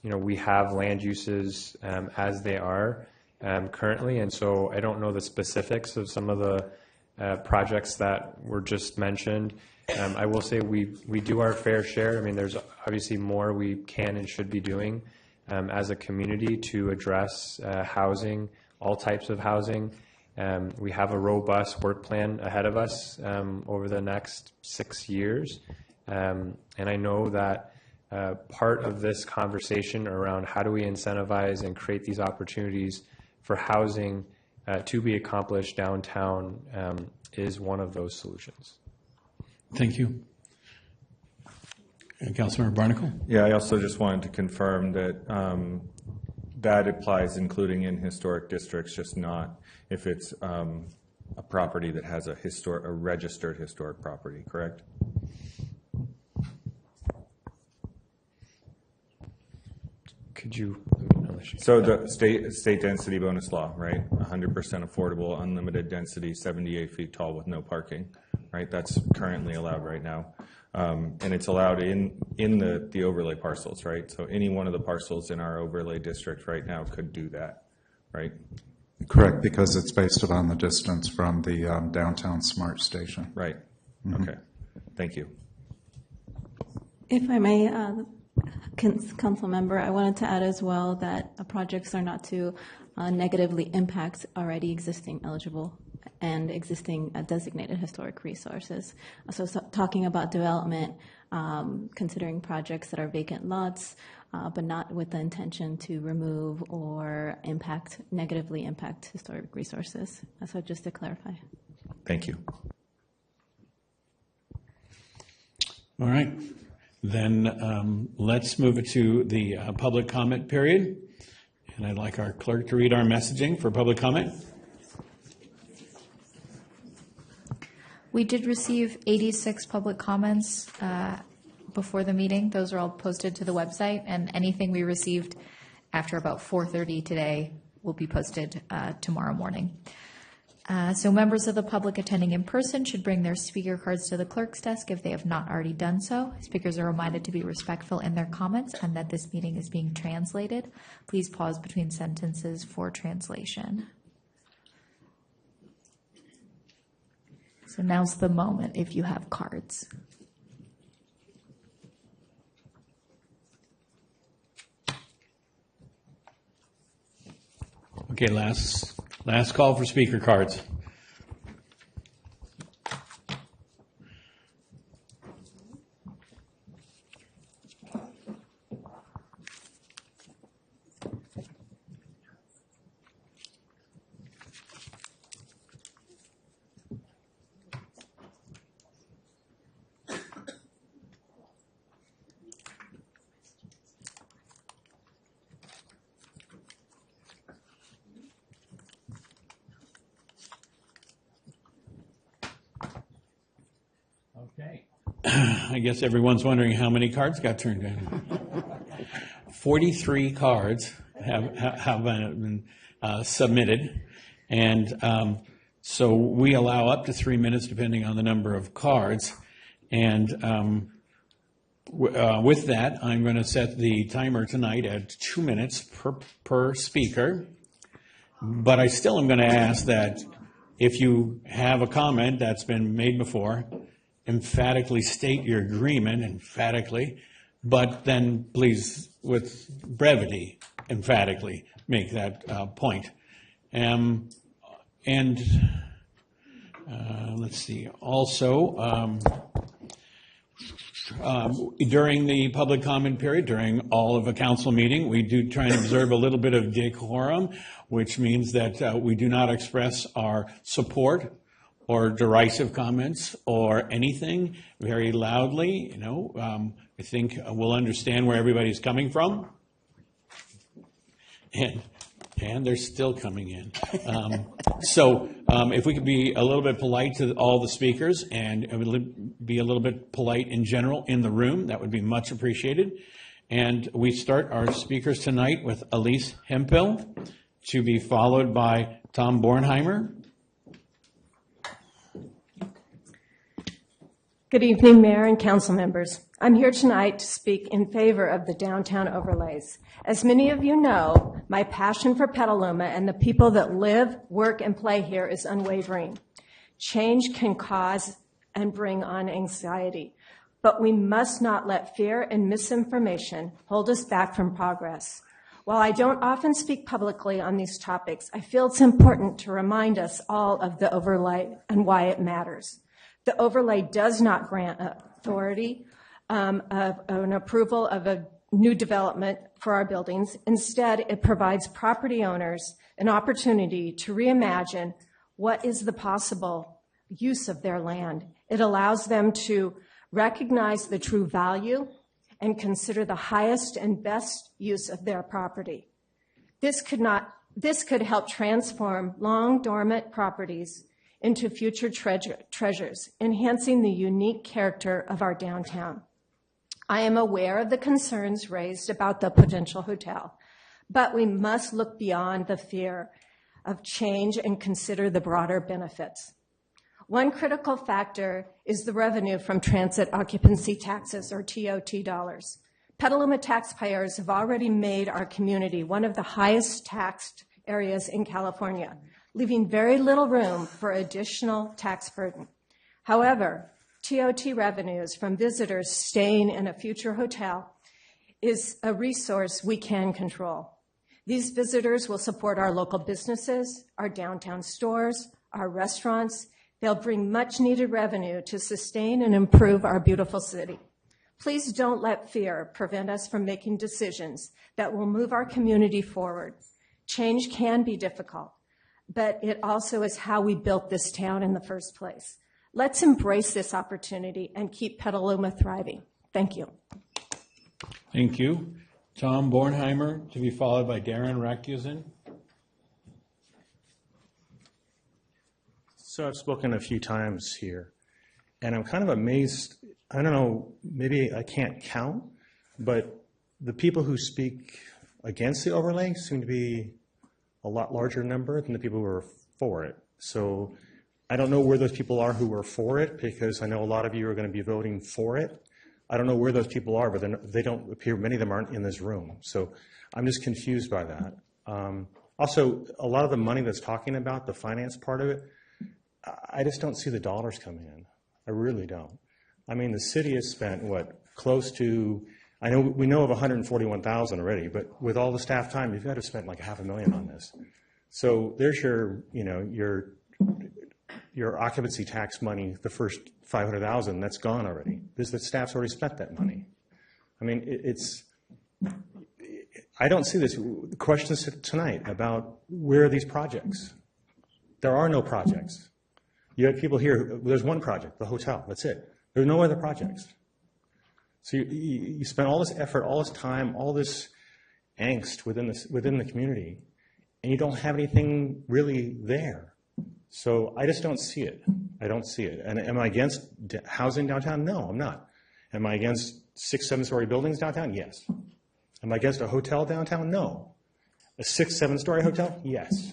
S8: we have land uses as they are currently. And so I don't know the specifics of some of the projects that were just mentioned. I will say we do our fair share. I mean, there's obviously more we can and should be doing as a community to address housing, all types of housing. We have a robust work plan ahead of us over the next 6 years. And I know that part of this conversation around how do we incentivize and create these opportunities for housing to be accomplished downtown is one of those solutions.
S2: Thank you. Councilmember Barnacle?
S16: Yeah, I also just wanted to confirm that that applies including in historic districts, just not if it's a property that has a registered historic property, correct?
S8: Could you?
S16: So the state density bonus law, right? 100% affordable, unlimited density, 78 feet tall with no parking, right? That's currently allowed right now. And it's allowed in the overlay parcels, right? So any one of the parcels in our overlay district right now could do that, right?
S9: Correct, because it's based upon the distance from the downtown smart station.
S16: Right.
S9: Mm-hmm.
S16: Okay. Thank you.
S12: If I may, council member, I wanted to add as well that projects are not to negatively impact already existing eligible and existing designated historic resources. So talking about development, considering projects that are vacant lots, but not with the intention to remove or negatively impact historic resources. So just to clarify.
S16: Thank you.
S2: All right. Then let's move it to the public comment period. And I'd like our clerk to read our messaging for public comment.
S1: We did receive 86 public comments before the meeting. Those are all posted to the website, and anything we received after about 4:30 today will be posted tomorrow morning. So members of the public attending in person should bring their speaker cards to the clerk's desk if they have not already done so. Speakers are reminded to be respectful in their comments and that this meeting is being translated. Please pause between sentences for translation. So now's the moment if you have cards.
S2: Okay, last call for speaker cards. Okay. I guess everyone's wondering how many cards got turned in. 43 cards have been submitted, and so we allow up to 3 minutes depending on the number of cards. And with that, I'm going to set the timer tonight at 2 minutes per speaker. But I still am going to ask that if you have a comment that's been made before, emphatically state your agreement, emphatically, but then please, with brevity, emphatically make that point. Let's see, also, during the public comment period, during all of a council meeting, we do try and observe a little bit of decorum, which means that we do not express our support or derisive comments or anything very loudly. I think we'll understand where everybody's coming from. And they're still coming in. So if we could be a little bit polite to all the speakers and be a little bit polite in general in the room, that would be much appreciated. And we start our speakers tonight with Elise Hemphill, to be followed by Tom Bornheimer.
S3: Good evening, Mayor and council members. I'm here tonight to speak in favor of the downtown overlays. As many of you know, my passion for Petaluma and the people that live, work, and play here is unwavering. Change can cause and bring on anxiety, but we must not let fear and misinformation hold us back from progress. While I don't often speak publicly on these topics, I feel it's important to remind us all of the overlay and why it matters. The overlay does not grant authority of an approval of a new development for our buildings. Instead, it provides property owners an opportunity to reimagine what is the possible use of their land. It allows them to recognize the true value and consider the highest and best use of their property. This could help transform long dormant properties into future treasures, enhancing the unique character of our downtown. I am aware of the concerns raised about the potential hotel, but we must look beyond the fear of change and consider the broader benefits. One critical factor is the revenue from transit occupancy taxes, or TOT dollars. Petaluma taxpayers have already made our community one of the highest taxed areas in California, leaving very little room for additional tax burden. However, TOT revenues from visitors staying in a future hotel is a resource we can control. These visitors will support our local businesses, our downtown stores, our restaurants. They'll bring much needed revenue to sustain and improve our beautiful city. Please don't let fear prevent us from making decisions that will move our community forward. Change can be difficult, but it also is how we built this town in the first place. Let's embrace this opportunity and keep Petaluma thriving. Thank you.
S2: Thank you. Tom Bornheimer, to be followed by Darren Rakusin.
S13: So I've spoken a few times here, and I'm kind of amazed. I don't know, maybe I can't count, but the people who speak against the overlay seem to be a lot larger number than the people who are for it. So I don't know where those people are who are for it, because I know a lot of you are going to be voting for it. I don't know where those people are, but they don't appear, many of them aren't in this room. So I'm just confused by that. Also, a lot of the money that's talking about, the finance part of it, I just don't see the dollars coming in. I really don't. I mean, the city has spent, what, close to, I know we know of 141,000 already, but with all the staff time, you've got to spend like $500,000 on this. So there's your, you know, your occupancy tax money, the first 500,000, that's gone already. The staff's already spent that money. I mean, I don't see this. Questions tonight about where are these projects? There are no projects. You had people here, there's one project, the hotel, that's it. There's no other projects. So you spend all this effort, all this time, all this angst within the community, and you don't have anything really there. So I just don't see it. I don't see it. And am I against housing downtown? No, I'm not. Am I against 6, 7-story buildings downtown? Yes. Am I against a hotel downtown? No. A 6, 7-story hotel? Yes.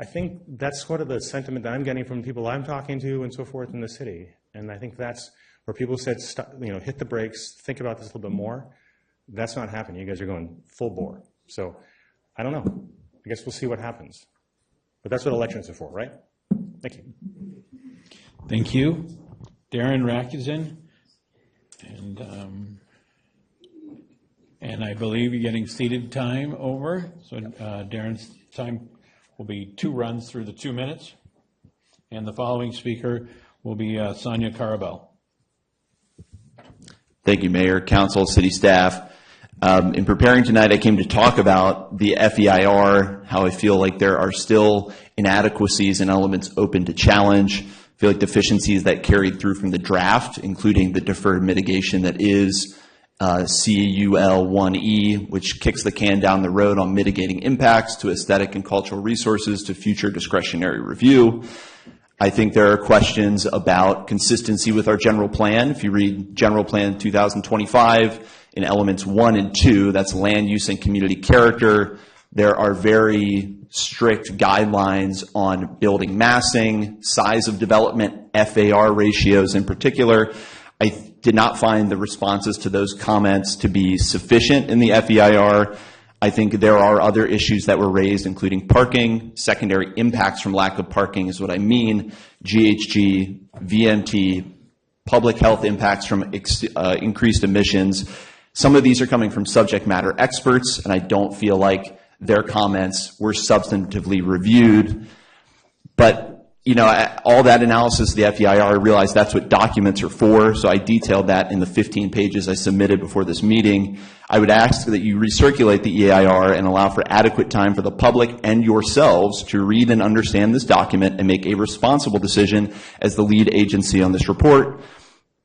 S13: I think that's sort of the sentiment that I'm getting from people I'm talking to and so forth in the city. And I think that's where people said, stop, you know, hit the brakes, think about this a little bit more. That's not happening. You guys are going full bore. So I don't know. I guess we'll see what happens. But that's what elections are for, right? Thank you.
S2: Thank you. Darren Rakusin. And I believe you're getting seated time over. So Darren's time will be 2 runs through the 2 minutes. And the following speaker will be Sonia Carabel.
S23: Thank you, Mayor, Council, City staff. In preparing tonight, I came to talk about the FEIR, how I feel like there are still inadequacies and elements open to challenge. I feel like deficiencies that carried through from the draft, including the deferred mitigation that is CUL1E, which kicks the can down the road on mitigating impacts to aesthetic and cultural resources to future discretionary review. I think there are questions about consistency with our general plan. If you read General Plan 2025 in elements 1 and 2, that's land use and community character, there are very strict guidelines on building massing, size of development, FAR ratios in particular. I did not find the responses to those comments to be sufficient in the FEIR. I think there are other issues that were raised, including parking, secondary impacts from lack of parking is what I mean, GHG, VMT, public health impacts from increased emissions. Some of these are coming from subject matter experts, and I don't feel like their comments were substantively reviewed. But all that analysis of the FEIR, I realize that's what documents are for, so I detailed that in the 15 pages I submitted before this meeting. I would ask that you recirculate the EIR and allow for adequate time for the public and yourselves to read and understand this document and make a responsible decision as the lead agency on this report.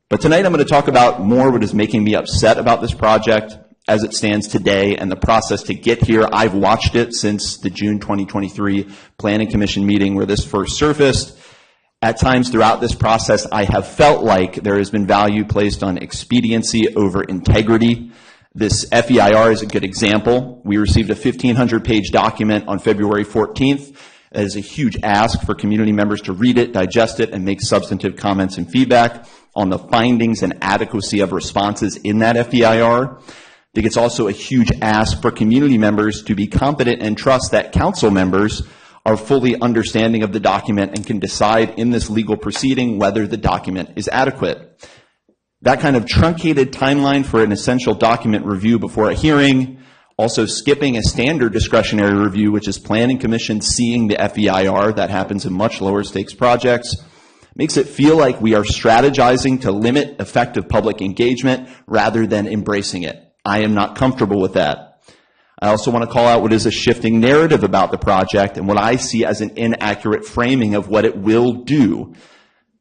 S23: But tonight I'm going to talk about more what is making me upset about this project as it stands today and the process to get here. I've watched it since the June 2023 Planning Commission meeting where this first surfaced. At times throughout this process, I have felt like there has been value placed on expediency over integrity. This FEIR is a good example. We received a 1,500-page document on February 14th. That is a huge ask for community members to read it, digest it, and make substantive comments and feedback on the findings and adequacy of responses in that FEIR. I think it's also a huge ask for community members to be competent and trust that council members are fully understanding of the document and can decide in this legal proceeding whether the document is adequate. That kind of truncated timeline for an essential document review before a hearing, also skipping a standard discretionary review, which is Planning Commission seeing the FEIR, that happens in much lower stakes projects, makes it feel like we are strategizing to limit effective public engagement rather than embracing it. I am not comfortable with that. I also want to call out what is a shifting narrative about the project and what I see as an inaccurate framing of what it will do.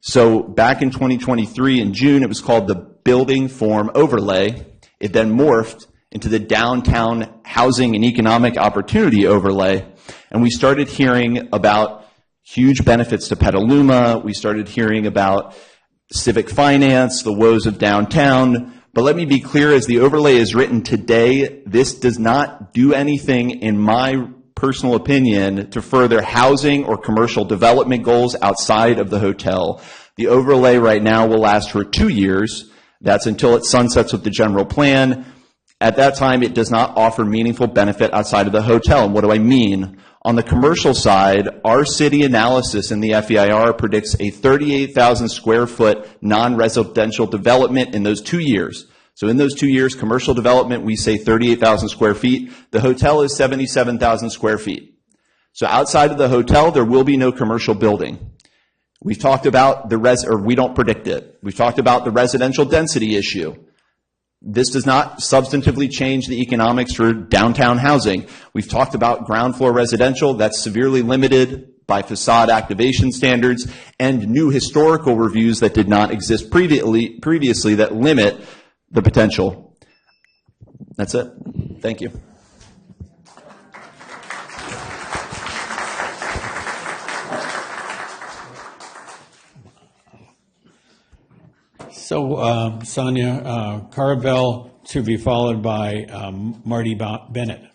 S23: So back in 2023 in June, it was called the Building Form Overlay. It then morphed into the Downtown Housing and Economic Opportunity Overlay. And we started hearing about huge benefits to Petaluma. We started hearing about civic finance, the woes of downtown. But let me be clear, as the overlay is written today, this does not do anything, in my personal opinion, to further housing or commercial development goals outside of the hotel. The overlay right now will last for 2 years. That's until it sunsets with the general plan. At that time, it does not offer meaningful benefit outside of the hotel. And what do I mean? On the commercial side, our city analysis in the FEIR predicts a 38,000 square foot non-residential development in those 2 years. So in those 2 years, commercial development, we say 38,000 square feet. The hotel is 77,000 square feet. So outside of the hotel, there will be no commercial building. We've talked about we don't predict it. We've talked about the residential density issue. This does not substantively change the economics for downtown housing. We've talked about ground floor residential. That's severely limited by facade activation standards and new historical reviews that did not exist previously that limit the potential. That's it. Thank you.
S2: So, Sonia Carabell, to be followed by Marty Bennett.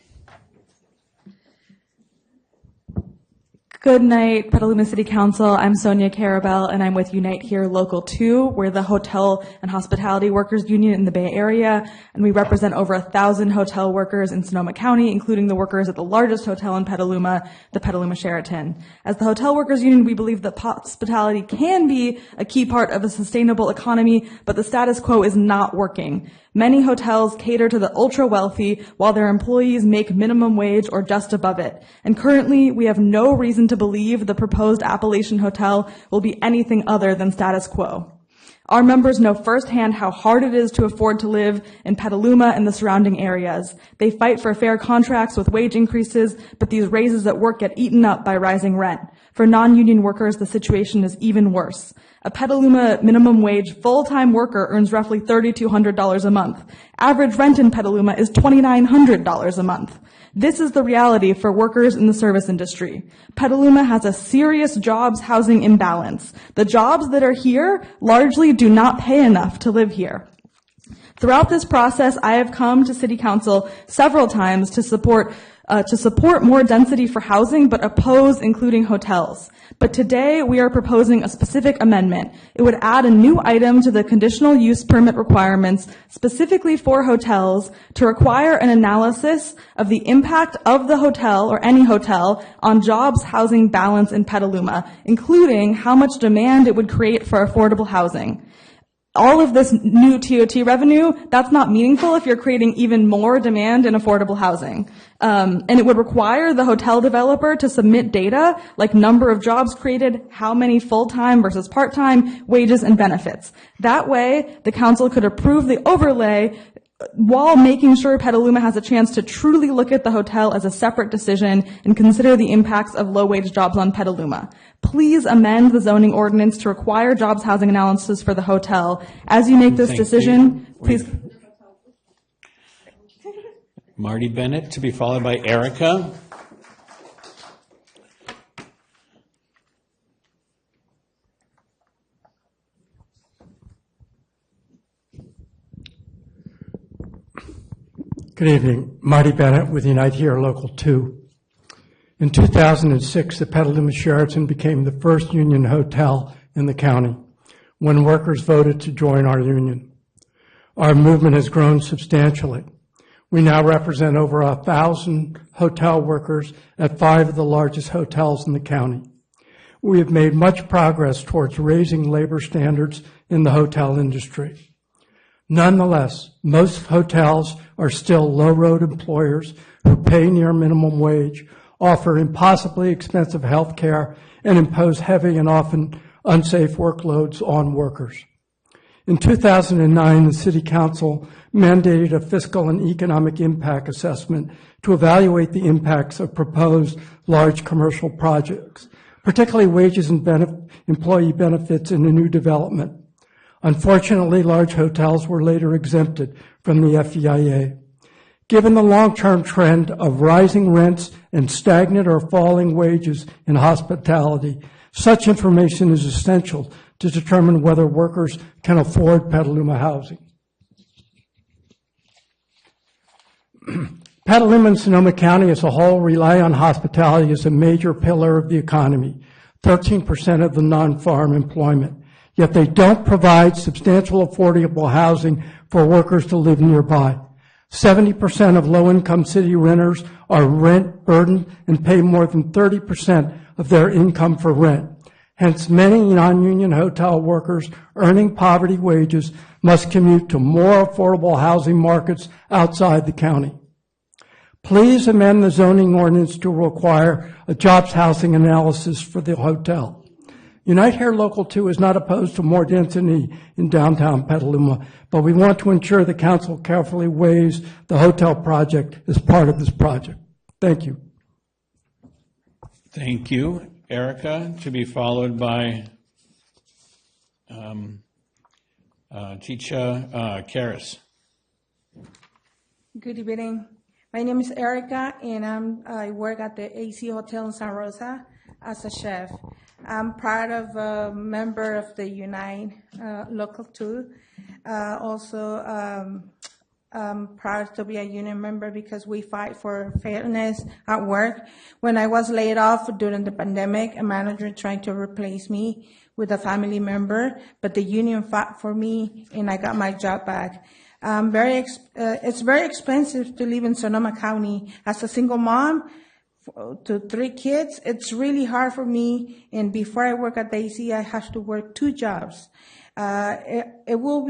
S5: Good night, Petaluma City Council. I'm Sonia Carabell, and I'm with Unite Here Local 2. We're the hotel and hospitality workers union in the Bay Area, and we represent over 1,000 hotel workers in Sonoma County, including the workers at the largest hotel in Petaluma, the Petaluma Sheraton. As the hotel workers union, we believe that hospitality can be a key part of a sustainable economy, but the status quo is not working. Many hotels cater to the ultra-wealthy while their employees make minimum wage or just above it. And currently, we have no reason to believe the proposed Appalachian Hotel will be anything other than status quo. Our members know firsthand how hard it is to afford to live in Petaluma and the surrounding areas. They fight for fair contracts with wage increases, but these raises at work get eaten up by rising rent. For non-union workers, the situation is even worse. A Petaluma minimum wage full-time worker earns roughly $3,200 a month. Average rent in Petaluma is $2,900 a month. This is the reality for workers in the service industry. Petaluma has a serious jobs housing imbalance. The jobs that are here largely do not pay enough to live here. Throughout this process, I have come to City Council several times to support more density for housing, but oppose including hotels. But today, we are proposing a specific amendment. It would add a new item to the conditional use permit requirements specifically for hotels to require an analysis of the impact of the hotel or any hotel on jobs housing balance in Petaluma, including how much demand it would create for affordable housing. All of this new TOT revenue, that's not meaningful if you're creating even more demand in affordable housing. And it would require the hotel developer to submit data like number of jobs created, how many full-time versus part-time, wages and benefits. That way, the council could approve the overlay while making sure Petaluma has a chance to truly look at the hotel as a separate decision and consider the impacts of low-wage jobs on Petaluma. Please amend the zoning ordinance to require jobs housing analysis for the hotel. As you make this decision, please.
S2: Marty Bennett, to be followed by Erica.
S7: Good evening. Marty Bennett with Unite Here Local 2. In 2006, the Petaluma Sheraton became the first union hotel in the county when workers voted to join our union. Our movement has grown substantially. We now represent over 1,000 hotel workers at 5 of the largest hotels in the county. We have made much progress towards raising labor standards in the hotel industry. Nonetheless, most hotels are still low-road employers who pay near minimum wage, offer impossibly expensive health care, and impose heavy and often unsafe workloads on workers. In 2009, the City Council mandated a fiscal and economic impact assessment to evaluate the impacts of proposed large commercial projects, particularly wages and employee benefits in a new development. Unfortunately, large hotels were later exempted from the FEIA. Given the long-term trend of rising rents and stagnant or falling wages in hospitality, such information is essential to determine whether workers can afford Petaluma housing. Petaluma and Sonoma County as a whole rely on hospitality as a major pillar of the economy, 13% of the non-farm employment. Yet they don't provide substantial affordable housing for workers to live nearby. 70% of low-income city renters are rent burdened and pay more than 30% of their income for rent. Hence, many non-union hotel workers earning poverty wages must commute to more affordable housing markets outside the county. Please amend the zoning ordinance to require a jobs housing analysis for the hotel. Unite Here Local 2 is not opposed to more density in downtown Petaluma, but we want to ensure the council carefully weighs the hotel project as part of this project. Thank you.
S2: Thank you, Erica, to be followed by Chicha Karas.
S15: Good evening. My name is Erica, and I work at the AC Hotel in Santa Rosa as a chef. I'm part of a member of the Unite Local 2. Also, proud to be a union member because we fight for fairness at work. When I was laid off during the pandemic, a manager tried to replace me with a family member, but the union fought for me and I got my job back. It's very expensive to live in Sonoma County. As a single mom to 3 kids, it's really hard for me. And before I work at Daisy, I have to work 2 jobs. It will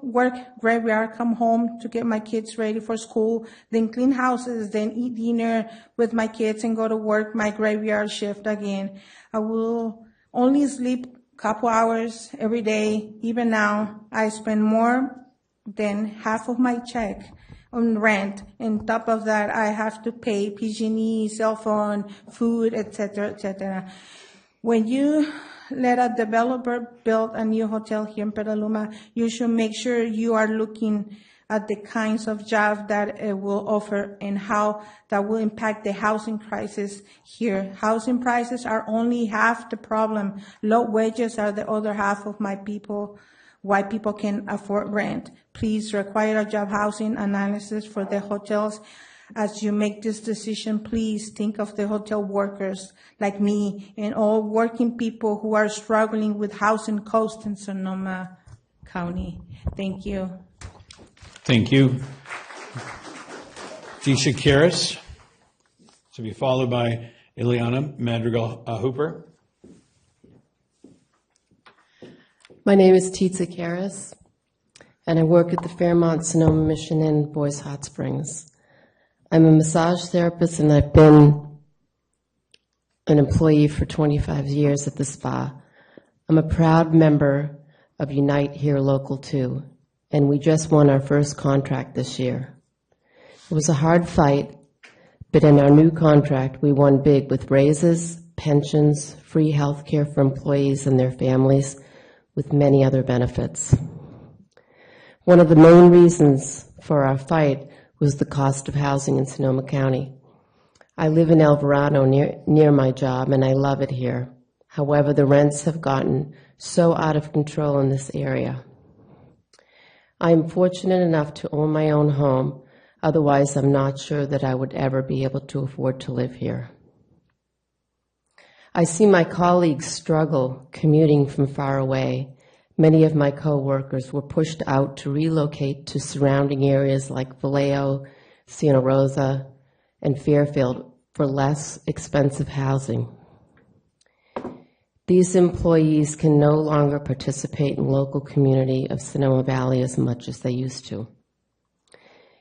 S15: work graveyard, come home to get my kids ready for school, then clean houses, then eat dinner with my kids and go to work my graveyard shift again. I will only sleep a couple hours every day. Even now, I spend more than half of my check on rent. On top of that, I have to pay PG&E, cell phone, food, etc., etc. When you let a developer build a new hotel here in Petaluma, you should make sure you are looking at the kinds of jobs that it will offer and how that will impact the housing crisis here. Housing prices are only half the problem. Low wages are the other half of why people can afford rent. Please require a job housing analysis for the hotels. As you make this decision, please think of the hotel workers like me and all working people who are struggling with housing costs in Sonoma County. Thank you.
S2: Thank you. Tisha Karas, to be followed by Ileana Madrigal Hooper.
S6: My name is Titsa Karas, and I work at the Fairmont Sonoma Mission Inn, Boys Hot Springs. I'm a massage therapist, and I've been an employee for 25 years at the spa. I'm a proud member of Unite Here Local 2, and we just won our first contract this year. It was a hard fight, but in our new contract, we won big with raises, pensions, free health care for employees and their families, with many other benefits. One of the main reasons for our fight was the cost of housing in Sonoma County. I live in Alvarado near my job, and I love it here. However, the rents have gotten so out of control in this area. I am fortunate enough to own my own home. Otherwise, I'm not sure that I would ever be able to afford to live here. I see my colleagues struggle commuting from far away. Many of my co-workers were pushed out to relocate to surrounding areas like Vallejo, Santa Rosa, and Fairfield for less expensive housing. These employees can no longer participate in local community of Sonoma Valley as much as they used to.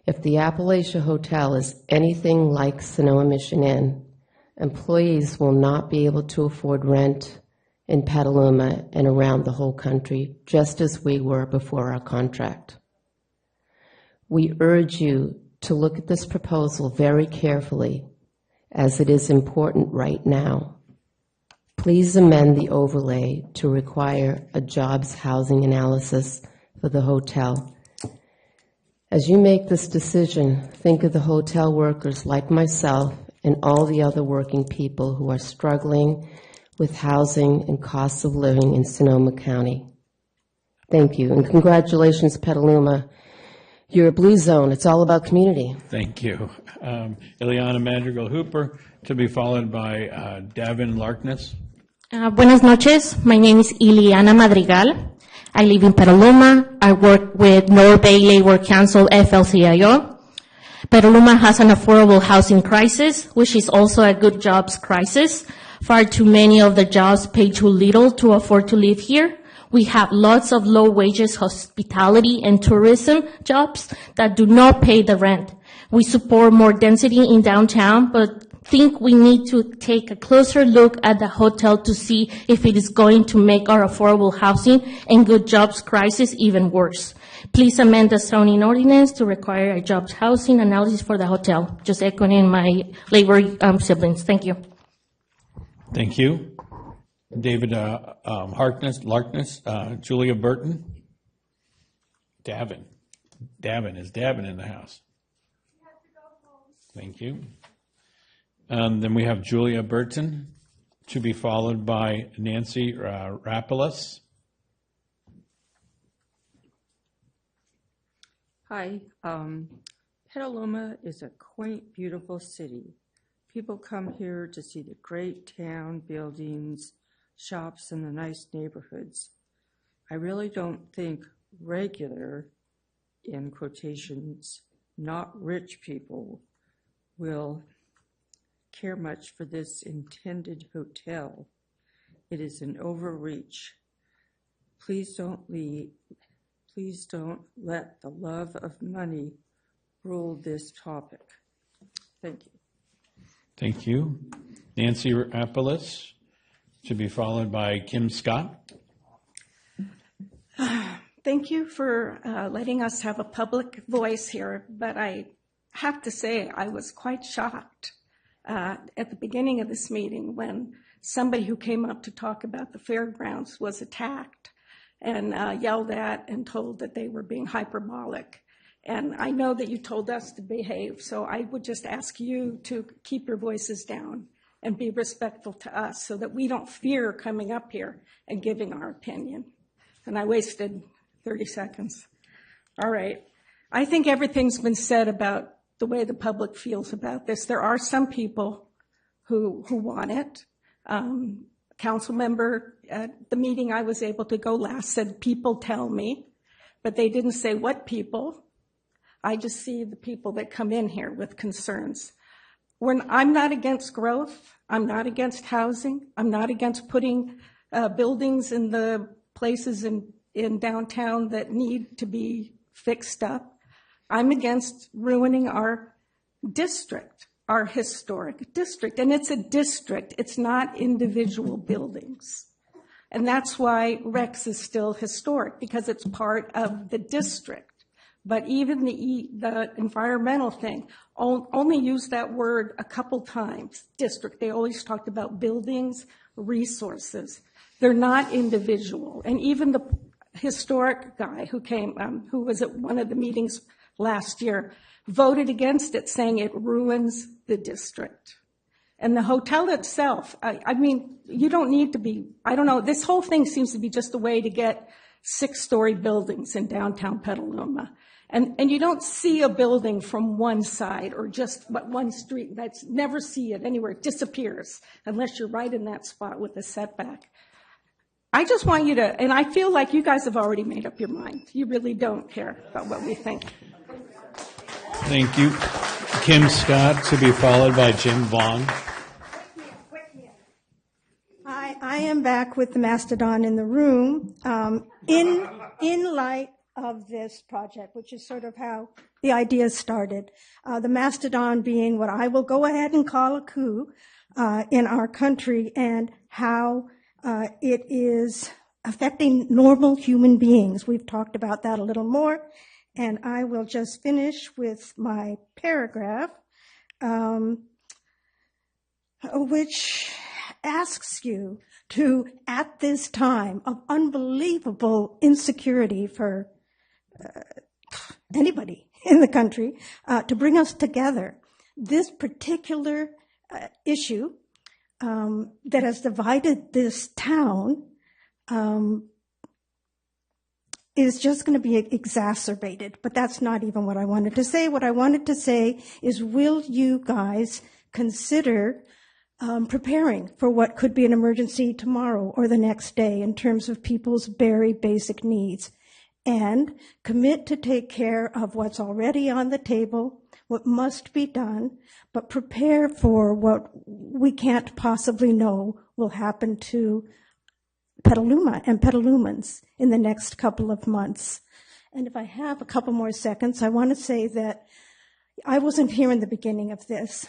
S6: If the Appalachia Hotel is anything like Sonoma Mission Inn, employees will not be able to afford rent in Petaluma and around the whole country, just as we were before our contract. We urge you to look at this proposal very carefully, as it is important right now. Please amend the overlay to require a jobs housing analysis for the hotel. As you make this decision, think of the hotel workers like myself and all the other working people who are struggling with housing and costs of living in Sonoma County. Thank you, and congratulations, Petaluma. You're a blue zone. It's all about community.
S2: Thank you. Ileana Madrigal Hooper, to be followed by Davin Larkness.
S17: Buenas noches. My name is Ileana Madrigal. I live in Petaluma. I work with North Bay Labor Council, FLCIO. Petaluma has an affordable housing crisis, which is also a good jobs crisis. Far too many of the jobs pay too little to afford to live here. We have lots of low wages hospitality and tourism jobs that do not pay the rent. We support more density in downtown, but think we need to take a closer look at the hotel to see if it is going to make our affordable housing and good jobs crisis even worse. Please amend the zoning ordinance to require a jobs housing analysis for the hotel. Just echoing my labor siblings. Thank you.
S2: Thank you. David Larkness, Julia Burton. Davin. Is Davin in the house? Thank you. Then we have Julia Burton, to be followed by Nancy Rapoulis.
S20: Hi. Petaluma is a quaint, beautiful city. People come here to see the great town buildings, shops, and the nice neighborhoods. I really don't think regular, in quotations, not rich people will care much for this intended hotel. It is an overreach. Please don't let the love of money rule this topic. Thank you.
S2: Thank you. Nancy Rapoulis, to be followed by Kim Scott.
S10: Thank you for letting us have a public voice here, but I have to say I was quite shocked at the beginning of this meeting when somebody who came up to talk about the fairgrounds was attacked and yelled at and told that they were being hyperbolic. And I know that you told us to behave, so I would just ask you to keep your voices down and be respectful to us so that we don't fear coming up here and giving our opinion. And I wasted 30 seconds. All right. I think everything's been said about the way the public feels about this. There are some people who want it. Council member at the meeting I was able to go last said, people tell me, but they didn't say what people. I just see the people that come in here with concerns. I'm not against growth. I'm not against housing. I'm not against putting buildings in the places in downtown that need to be fixed up. I'm against ruining our district, our historic district. And it's a district. It's not individual buildings. And that's why Rex is still historic, because it's part of the district. But even the environmental thing, only used that word a couple times, district. They always talked about buildings, resources. They're not individual. And even the historic guy who came, who was at one of the meetings last year, voted against it, saying it ruins the district. And the hotel itself, I mean, you don't need to be, I don't know, this whole thing seems to be just a way to get 6-story buildings in downtown Petaluma. And you don't see a building from one side or just one street. That's never see it anywhere. It disappears unless you're right in that spot with a setback. I just want you to, and I feel like you guys have already made up your mind. You really don't care about what we think.
S2: Thank you. Kim Scott, to be followed by Jim Vaughn.
S11: I am back with the Mastodon in the room in light of this project, which is sort of how the idea started. The Mastodon being what I will go ahead and call a coup in our country, and how it is affecting normal human beings. We've talked about that a little more, and I will just finish with my paragraph, which asks you to, at this time of unbelievable insecurity for anybody in the country, to bring us together. This particular issue that has divided this town is just going to be exacerbated. But that's not even what I wanted to say. What I wanted to say is, will you guys consider preparing for what could be an emergency tomorrow or the next day in terms of people's very basic needs, and commit to take care of what's already on the table, what must be done, but prepare for what we can't possibly know will happen to Petaluma and Petalumans in the next couple of months. And if I have a couple more seconds, I want to say that I wasn't here in the beginning of this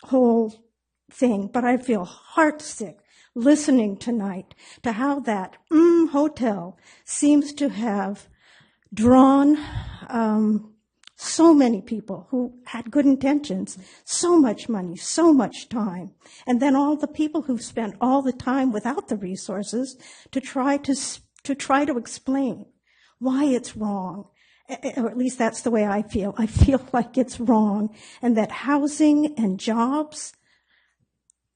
S11: whole thing, but I feel heartsick listening tonight to how that hotel seems to have drawn so many people who had good intentions, so much money, so much time, and then all the people who've spent all the time without the resources to try to explain why it's wrong. Or at least that's the way I feel. I feel like it's wrong, and that housing and jobs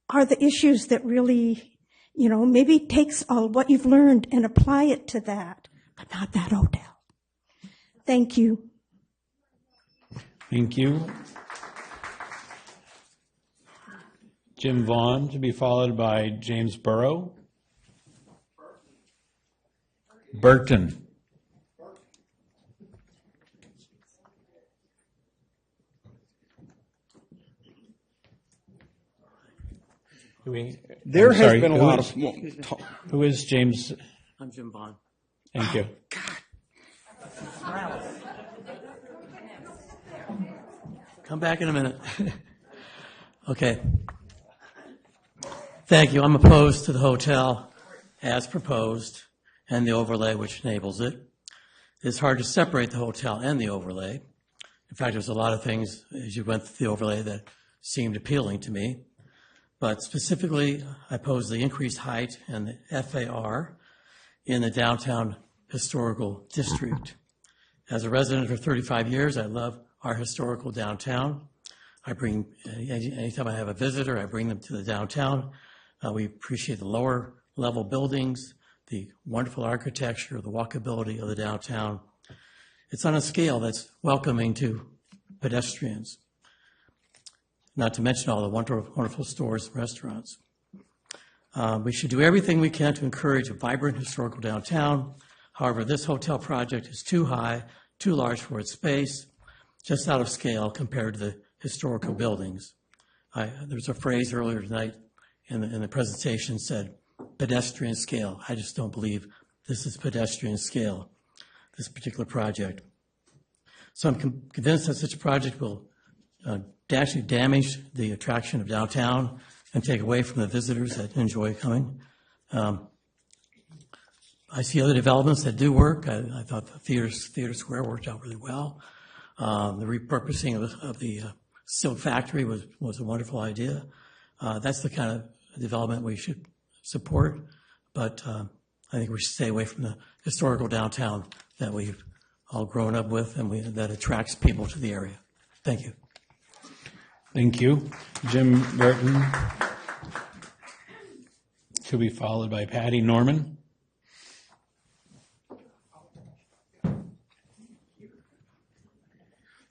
S11: are the issues that really, maybe takes all what you've learned and apply it to that, but not that hotel. Thank you.
S2: Thank you. Jim Vaughn, to be followed by James Burrow. Burton.
S18: There has been a lot of talk.
S2: Who is James?
S18: I'm Jim Vaughn.
S2: Thank you.
S18: Come back in a minute. Okay. Thank you. I'm opposed to the hotel as proposed and the overlay which enables it. it's hard to separate the hotel and the overlay. In fact, there's a lot of things as you went through the overlay that seemed appealing to me. But specifically, I oppose the increased height and the FAR in the downtown historical district. As a resident for 35 years, I love our historical downtown. Anytime I have a visitor, I bring them to the downtown. We appreciate the lower level buildings, the wonderful architecture, the walkability of the downtown. It's on a scale that's welcoming to pedestrians, not to mention all the wonderful stores and restaurants. We should do everything we can to encourage a vibrant historical downtown. However, this hotel project is too high, too large for its space, just out of scale compared to the historical buildings. There was a phrase earlier tonight in the presentation said, pedestrian scale. I just don't believe this is pedestrian scale, this particular project. So I'm convinced that such a project will actually damage the attraction of downtown and take away from the visitors that enjoy coming. I see other developments that do work. I thought the Theater Square worked out really well. The repurposing of the silk factory was a wonderful idea. That's the kind of development we should support, but I think we should stay away from the historical downtown that we've all grown up with and that attracts people to the area. Thank you.
S2: Thank you. Jim Burton. Should be followed by Patty Norman.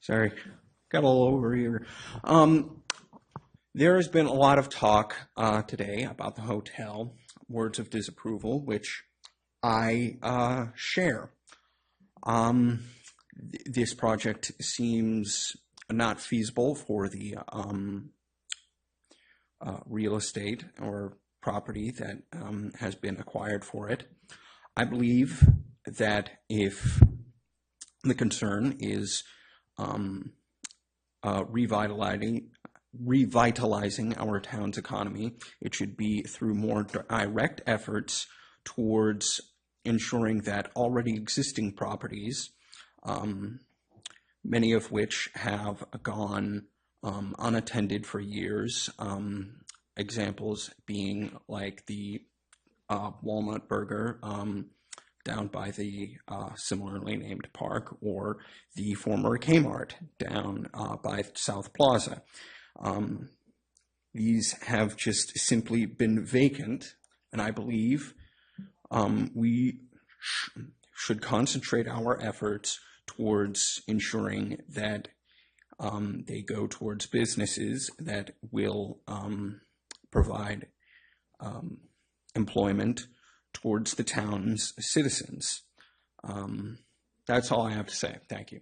S14: Sorry, got a little over here. There has been a lot of talk today about the hotel, words of disapproval, which I share. This project seems not feasible for the real estate or property that has been acquired for it. I believe that if the concern is revitalizing our town's economy, it should be through more direct efforts towards ensuring that already existing properties, many of which have gone unattended for years, examples being like the Walnut Burger down by the similarly named park, or the former Kmart down by South Plaza. These have just simply been vacant, and I believe we should concentrate our efforts towards ensuring that they go towards businesses that will provide employment towards the town's citizens. That's all I have to say. Thank you.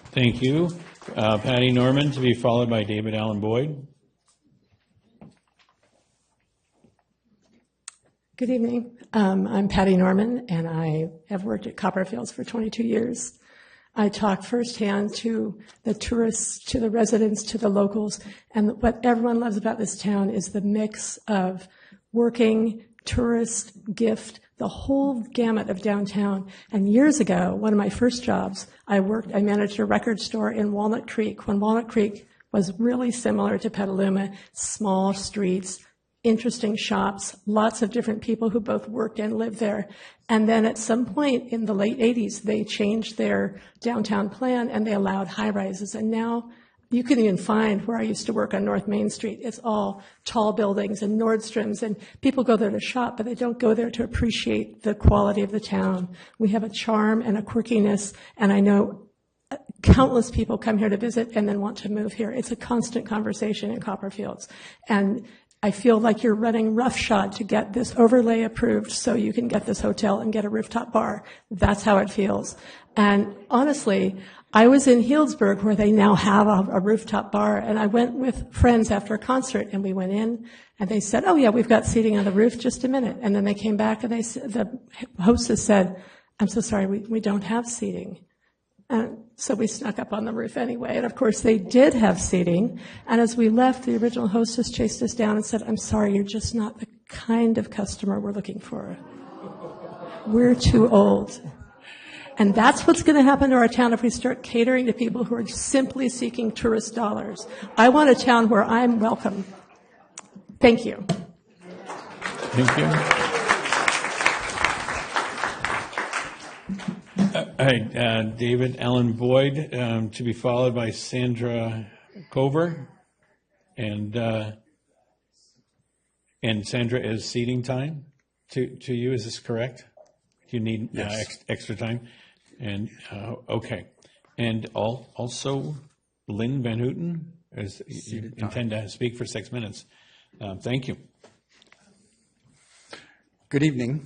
S2: Thank you. Patty Norman, to be followed by David Allen Boyd.
S21: Good evening. I'm Patty Norman, and I have worked at Copperfields for 22 years. I talk firsthand to the tourists, to the residents, to the locals, and what everyone loves about this town is the mix of working, tourist, gift, the whole gamut of downtown. And years ago, one of my first jobs, I managed a record store in Walnut Creek, when Walnut Creek was really similar to Petaluma, small streets, interesting shops, lots of different people who both worked and lived there. And then at some point in the late 80s, they changed their downtown plan and they allowed high rises. And now you can even find where I used to work on North Main Street. It's all tall buildings and Nordstrom's, and people go there to shop, but they don't go there to appreciate the quality of the town. We have a charm and a quirkiness, and I know countless people come here to visit and then want to move here. It's a constant conversation in Copperfields. And I feel like you're running roughshod to get this overlay approved so you can get this hotel and get a rooftop bar. That's how it feels. And honestly, I was in Healdsburg where they now have a rooftop bar, and I went with friends after a concert, and we went in, and they said, oh yeah, we've got seating on the roof, just a minute. And then they came back, and the hostess said, I'm so sorry, we don't have seating. And so we snuck up on the roof anyway. And of course, they did have seating. And as we left, the original hostess chased us down and said, I'm sorry, you're just not the kind of customer we're looking for. We're too old. And that's what's going to happen to our town if we start catering to people who are simply seeking tourist dollars. I want a town where I'm welcome. Thank you.
S2: Thank you. All right, David Allen Boyd, to be followed by Sandra Cover. And Sandra, is seating time to you, is this correct? Do you need extra time? And, okay. And also Lynn Van Houten, as you intend to speak for 6 minutes. Thank you.
S4: Good evening.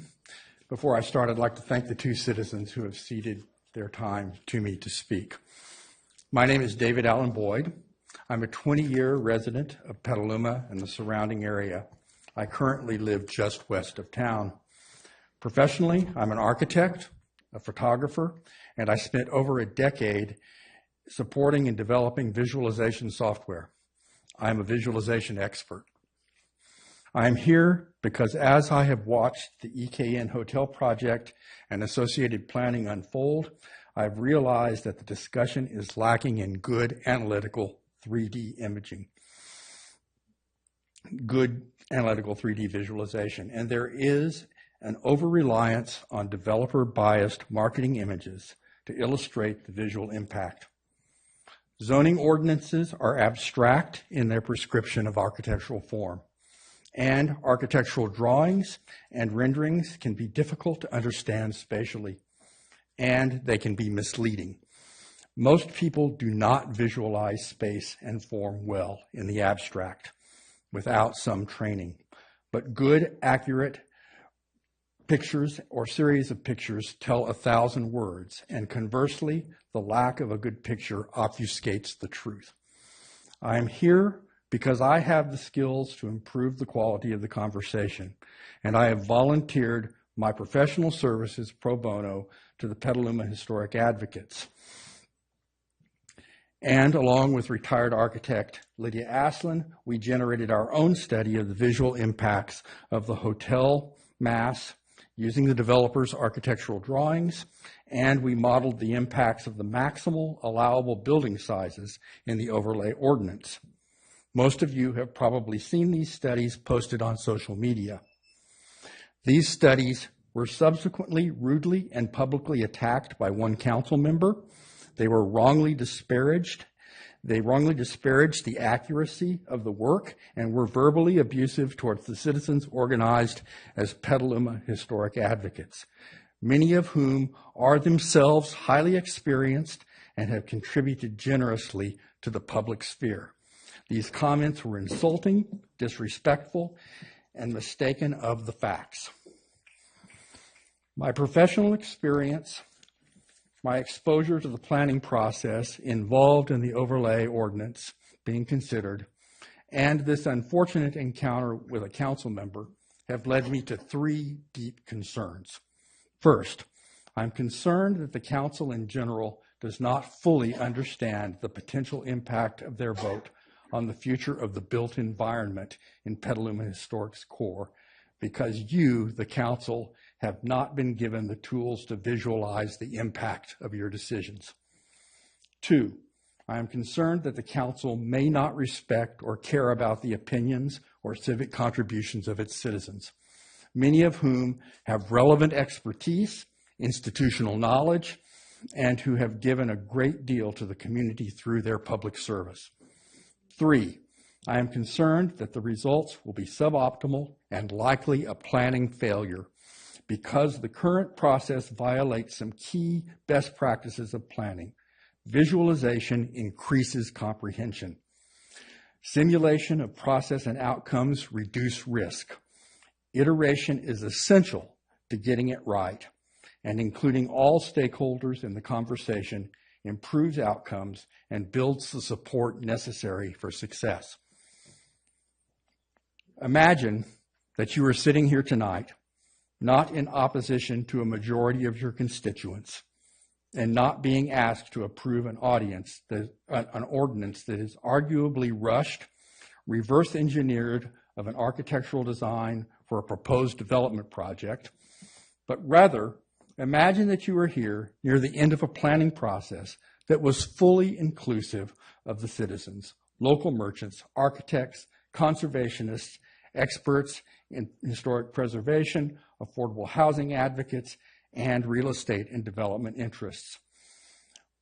S4: Before I start, I'd like to thank the two citizens who have ceded their time to me to speak. My name is David Allen Boyd. I'm a 20-year resident of Petaluma and the surrounding area. I currently live just west of town. Professionally, I'm an architect, a photographer, and I spent over a decade supporting and developing visualization software. I'm a visualization expert. I'm here because as I have watched the EKN Hotel project and associated planning unfold, I've realized that the discussion is lacking in good analytical 3D imaging, good analytical 3D visualization, and there is an over-reliance on developer-biased marketing images to illustrate the visual impact. Zoning ordinances are abstract in their prescription of architectural form, and architectural drawings and renderings can be difficult to understand spatially, and they can be misleading. Most people do not visualize space and form well in the abstract without some training, but good, accurate pictures or series of pictures tell 1,000 words, and conversely, the lack of a good picture obfuscates the truth. I am here because I have the skills to improve the quality of the conversation, and I have volunteered my professional services pro bono to the Petaluma Historic Advocates. And along with retired architect Lydia Aslin, we generated our own study of the visual impacts of the hotel mass using the developer's architectural drawings, and we modeled the impacts of the maximal allowable building sizes in the overlay ordinance. Most of you have probably seen these studies posted on social media. These studies were subsequently rudely and publicly attacked by one council member. They were wrongly disparaged. They wrongly disparaged the accuracy of the work and were verbally abusive towards the citizens organized as Petaluma Historic Advocates, many of whom are themselves highly experienced and have contributed generously to the public sphere. These comments were insulting, disrespectful, and mistaken of the facts. My professional experience, my exposure to the planning process involved in the overlay ordinance being considered, and this unfortunate encounter with a council member have led me to 3 deep concerns. First, I'm concerned that the council in general does not fully understand the potential impact of their vote on the future of the built environment in Petaluma Historic's core, because you, the council, have not been given the tools to visualize the impact of your decisions. 2, I am concerned that the council may not respect or care about the opinions or civic contributions of its citizens, many of whom have relevant expertise, institutional knowledge, and who have given a great deal to the community through their public service. 3, I am concerned that the results will be suboptimal and likely a planning failure because the current process violates some key best practices of planning. Visualization increases comprehension. Simulation of process and outcomes reduce risk. Iteration is essential to getting it right, and including all stakeholders in the conversation improves outcomes and builds the support necessary for success. Imagine that you are sitting here tonight, not in opposition to a majority of your constituents, and not being asked to approve an ordinance that is arguably rushed, reverse engineered of an architectural design for a proposed development project, but rather imagine that you are here near the end of a planning process that was fully inclusive of the citizens, local merchants, architects, conservationists, experts in historic preservation, affordable housing advocates, and real estate and development interests.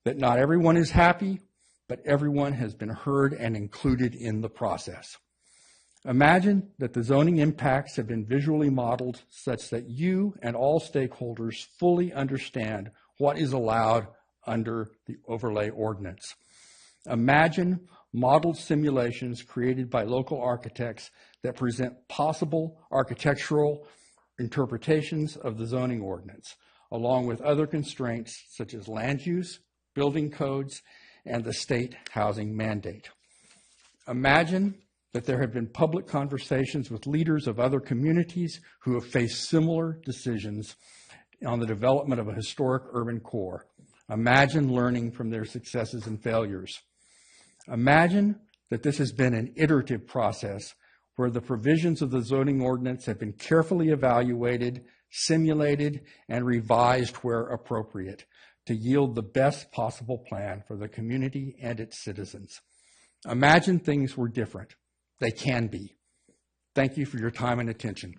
S4: That not everyone is happy, but everyone has been heard and included in the process. Imagine that the zoning impacts have been visually modeled such that you and all stakeholders fully understand what is allowed under the overlay ordinance. Imagine modeled simulations created by local architects that present possible architectural interpretations of the zoning ordinance, along with other constraints such as land use, building codes, and the state housing mandate. Imagine that there have been public conversations with leaders of other communities who have faced similar decisions on the development of a historic urban core. Imagine learning from their successes and failures. Imagine that this has been an iterative process where the provisions of the zoning ordinance have been carefully evaluated, simulated, and revised where appropriate to yield the best possible plan for the community and its citizens. Imagine things were different. They can be. Thank you for your time and attention.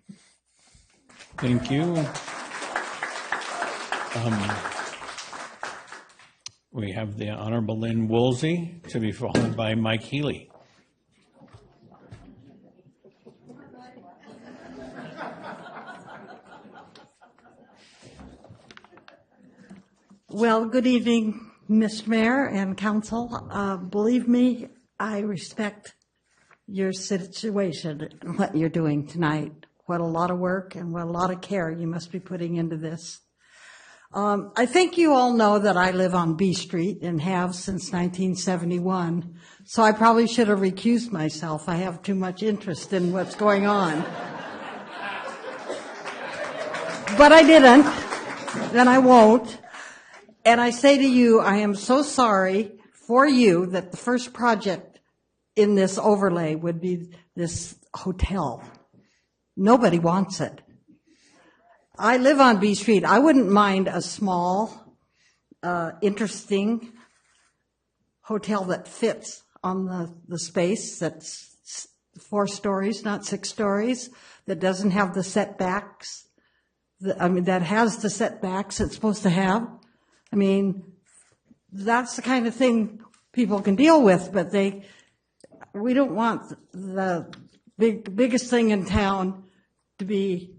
S2: Thank you. We have the Honorable Lynn Woolsey to be followed by Mike Healy.
S8: Well, good evening, Mr. Mayor and Council. Believe me, I respect your situation and what you're doing tonight. What a lot of work and what a lot of care you must be putting into this. I think you all know that I live on B Street and have since 1971, so I probably should have recused myself. I have too much interest in what's going on. But I didn't, and I won't. And I say to you, I am so sorry for you that the first project in this overlay would be this hotel. Nobody wants it. I live on B Street. I wouldn't mind a small, interesting hotel that fits on the space that's 4 stories, not 6 stories, that doesn't have the setbacks. That has the setbacks it's supposed to have. I mean, that's the kind of thing people can deal with, but we don't want the biggest thing in town to be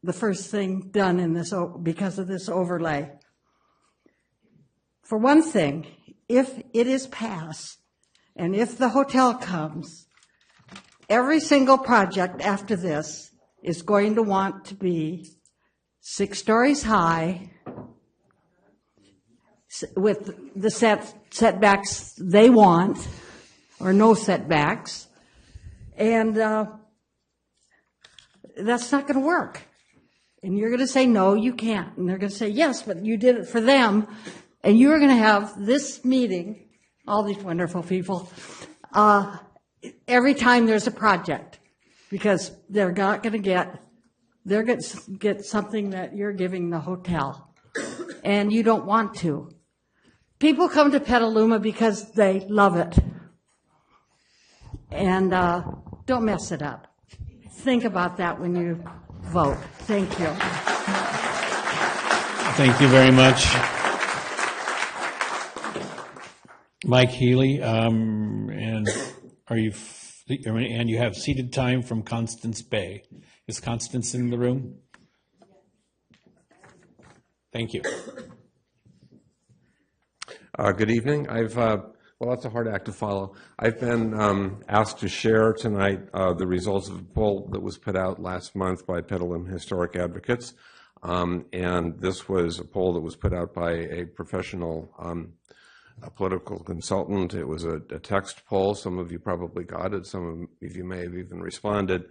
S8: the first thing done in this because of this overlay. For one thing, if it is passed and if the hotel comes, every single project after this is going to want to be 6 stories high with the setbacks they want or no setbacks, and that's not going to work. And you're going to say, no, you can't. And they're going to say, yes, but you did it for them. And you're going to have this meeting, all these wonderful people, every time there's a project, because they're not going to get something that you're giving the hotel. And you don't want to. People come to Petaluma because they love it. And don't mess it up. Think about that when you vote. Thank you.
S2: Thank you very much. Mike Healy, and you have seated time from Constance Bay. Is Constance in the room? Thank you.
S19: Good evening. Well, that's a hard act to follow. I've been asked to share tonight the results of a poll that was put out last month by Petaluma Historic Advocates. And this was a poll that was put out by a professional a political consultant. It was a text poll. Some of you probably got it. Some of you may have even responded.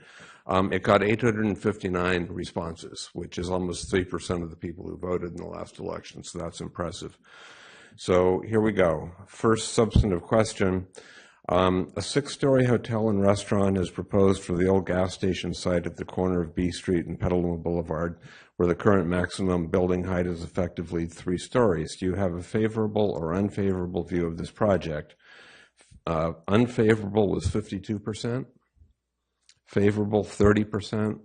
S19: It got 859 responses, which is almost 3% of the people who voted in the last election. So that's impressive. So here we go. First substantive question. A 6-story hotel and restaurant is proposed for the old gas station site at the corner of B Street and Petaluma Boulevard, where the current maximum building height is effectively 3 stories. Do you have a favorable or unfavorable view of this project? Unfavorable was 52%, favorable 30%,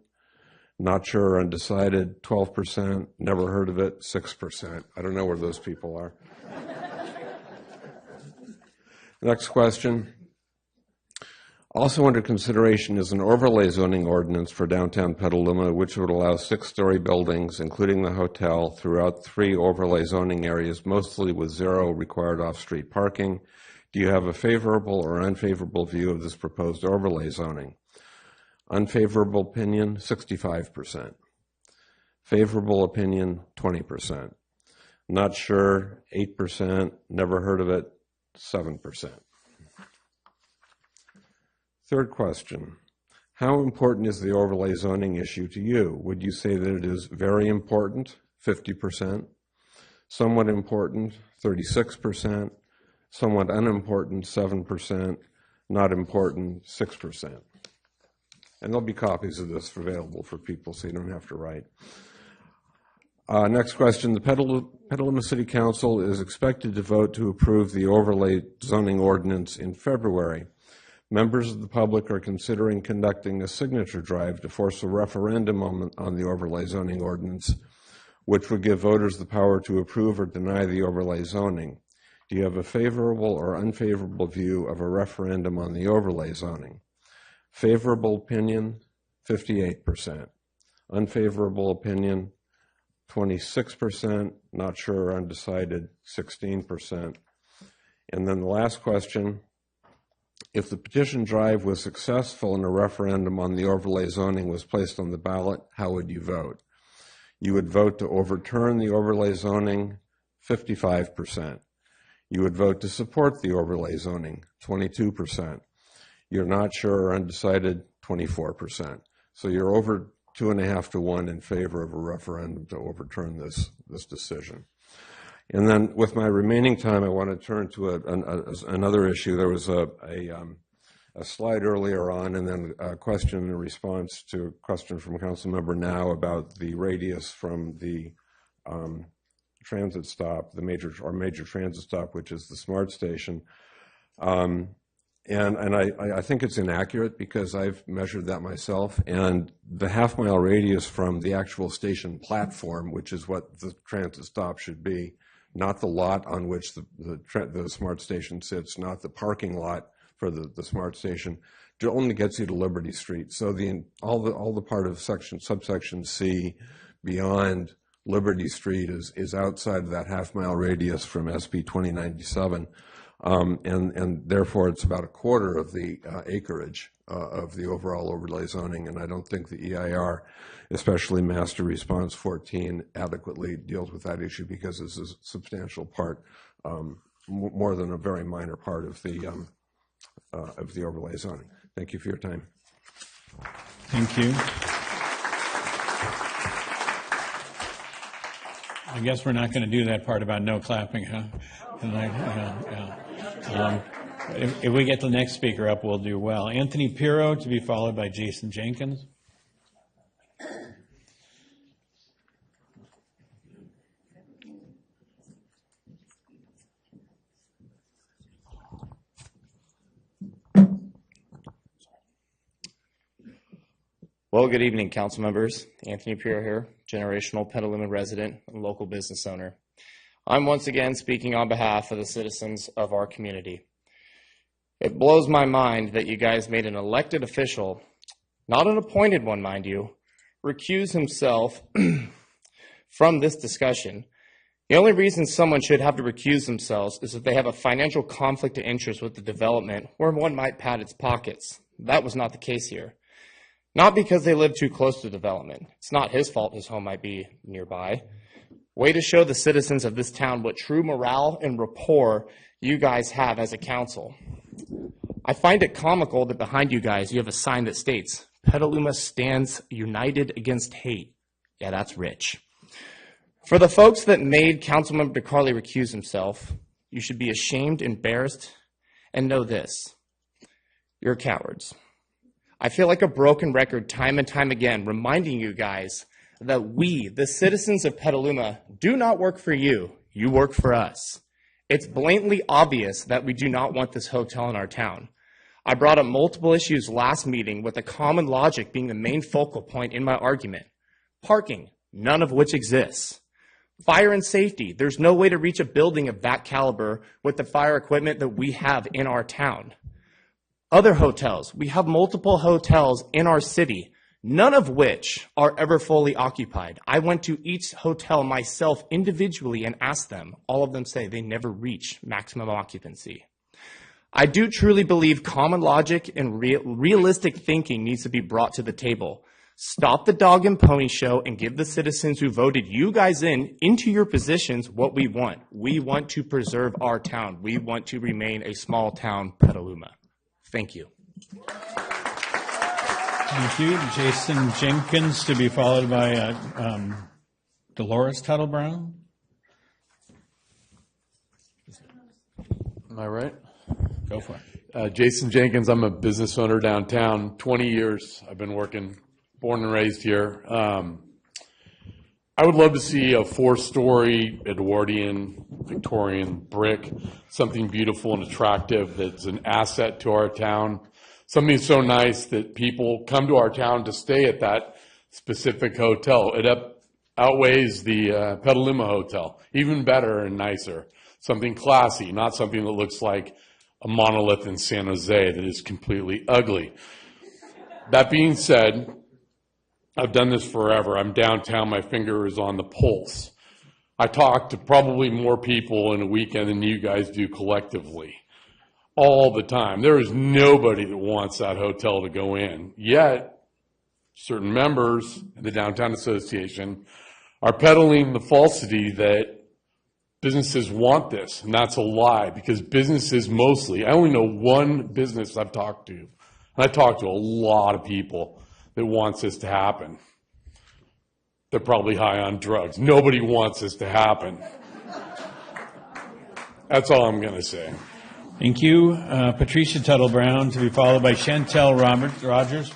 S19: not sure or undecided 12%, never heard of it 6%. I don't know where those people are. Next question. Also under consideration is an overlay zoning ordinance for downtown Petaluma, which would allow 6-story buildings, including the hotel, throughout 3 overlay zoning areas, mostly with 0 required off-street parking. Do you have a favorable or unfavorable view of this proposed overlay zoning? Unfavorable opinion, 65%. Favorable opinion, 20%. Not sure, 8%. Never heard of it, 7%. Third question. How important is the overlay zoning issue to you? Would you say that it is very important, 50%, somewhat important, 36%, somewhat unimportant, 7%, not important, 6%? And there'll be copies of this available for people so you don't have to write. Next question. The Petaluma City Council is expected to vote to approve the overlay zoning ordinance in February. Members of the public are considering conducting a signature drive to force a referendum on the overlay zoning ordinance, which would give voters the power to approve or deny the overlay zoning. Do you have a favorable or unfavorable view of a referendum on the overlay zoning? Favorable opinion, 58%. Unfavorable opinion, 26%. Not sure or undecided, 16%. And then the last question. If the petition drive was successful and a referendum on the overlay zoning was placed on the ballot, how would you vote? You would vote to overturn the overlay zoning, 55%. You would vote to support the overlay zoning, 22%. You're not sure or undecided, 24%. So you're over 2.5 to 1 in favor of a referendum to overturn this decision. And then with my remaining time, I want to turn to another issue. There was a slide earlier on and then a question in response to a question from Councilmember Now about the radius from the transit stop, the major transit stop, which is the SMART station. And I think it's inaccurate because I've measured that myself. And the half-mile radius from the actual station platform, which is what the transit stop should be, not the lot on which the SMART station sits, not the parking lot for the SMART station, it only gets you to Liberty Street. So all the part of subsection C beyond Liberty Street is outside of that half-mile radius from SB 2097. And therefore, it's about a quarter of the acreage of the overall overlay zoning, and I don't think the EIR, especially Master Response 14, adequately deals with that issue because it's a substantial part, more than a very minor part of the overlay zoning. Thank you for your time.
S2: Thank you. I guess we're not going to do that part about no clapping, huh? If we get the next speaker up, we'll do well. Anthony Pirro, to be followed by Jason Jenkins.
S9: Well, good evening, council members. Anthony Pirro here, generational Petaluma resident and local business owner. I'm once again speaking on behalf of the citizens of our community. It blows my mind that you guys made an elected official, not an appointed one, mind you, recuse himself from this discussion. The only reason someone should have to recuse themselves is if they have a financial conflict of interest with the development where one might pad its pockets. That was not the case here. Not because they live too close to development. It's not his fault his home might be nearby. Way to show the citizens of this town what true morale and rapport you guys have as a council. I find it comical that behind you guys you have a sign that states, Petaluma stands united against hate. Yeah, that's rich. For the folks that made Councilmember DeCarly recuse himself, you should be ashamed, embarrassed, and know this. You're cowards. I feel like a broken record time and time again, reminding you guys that we, the citizens of Petaluma, do not work for you. You work for us. It's blatantly obvious that we do not want this hotel in our town. I brought up multiple issues last meeting, with the common logic being the main focal point in my argument. Parking, none of which exists. Fire and safety, there's no way to reach a building of that caliber with the fire equipment that we have in our town. Other hotels, we have multiple hotels in our city, none of which are ever fully occupied. I went to each hotel myself individually and asked them. All of them say they never reach maximum occupancy. I do truly believe common logic and realistic thinking needs to be brought to the table. Stop the dog and pony show and give the citizens who voted you guys into your positions what we want. We want to preserve our town. We want to remain a small town Petaluma. Thank you.
S2: Thank you. Jason Jenkins, to be followed by Dolores Tuttle Brown.
S12: Am I right?
S2: Go for
S12: it. Jason Jenkins, I'm a business owner downtown, 20 years. I've been working, born and raised here. I would love to see a 4-story Edwardian, Victorian brick, something beautiful and attractive that's an asset to our town. Something so nice that people come to our town to stay at that specific hotel. It outweighs the Petaluma Hotel, even better and nicer. Something classy, not something that looks like a monolith in San Jose that is completely ugly. That being said, I've done this forever. I'm downtown. My finger is on the pulse. I talk to probably more people in a weekend than you guys do collectively. All the time. There is nobody that wants that hotel to go in. Yet, certain members of the Downtown Association are peddling the falsity that businesses want this, and that's a lie, because businesses mostly, I only know one business I've talked to, and I talked to a lot of people that wants this to happen. They're probably high on drugs. Nobody wants this to happen. That's all I'm going to say.
S2: Thank you. Patricia Tuttle Brown, to be followed by Chantel Rogers.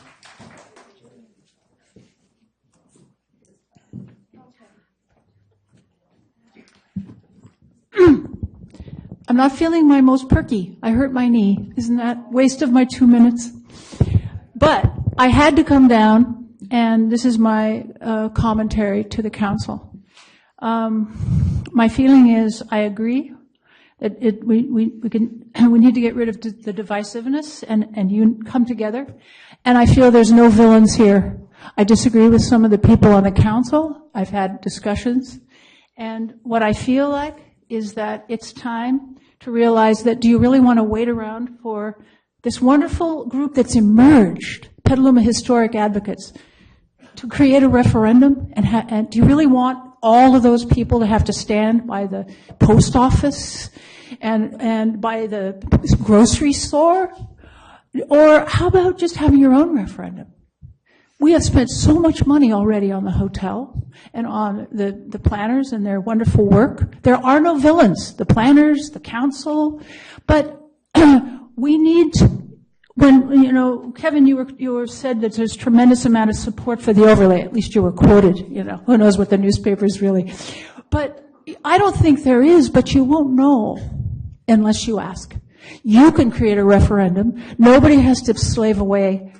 S16: I'm not feeling my most perky. I hurt my knee. Isn't that waste of my 2 minutes? But I had to come down, and this is my commentary to the council. My feeling is I agree that we need to get rid of the divisiveness and you come together. And I feel there's no villains here. I disagree with some of the people on the council. I've had discussions. And what I feel like is that it's time to realize that, do you really want to wait around for this wonderful group that's emerged, Petaluma Historic Advocates, to create a referendum? And do you really want all of those people to have to stand by the post office and by the grocery store? Or how about just having your own referendum? We have spent so much money already on the hotel and on the planners and their wonderful work. There are no villains, the planners, the council, but we need to, when, you know, Kevin, you said that there's tremendous amount of support for the overlay. At least you were quoted, you know, who knows what the newspapers really. But I don't think there is, but you won't know unless you ask. You can create a referendum. Nobody has to slave away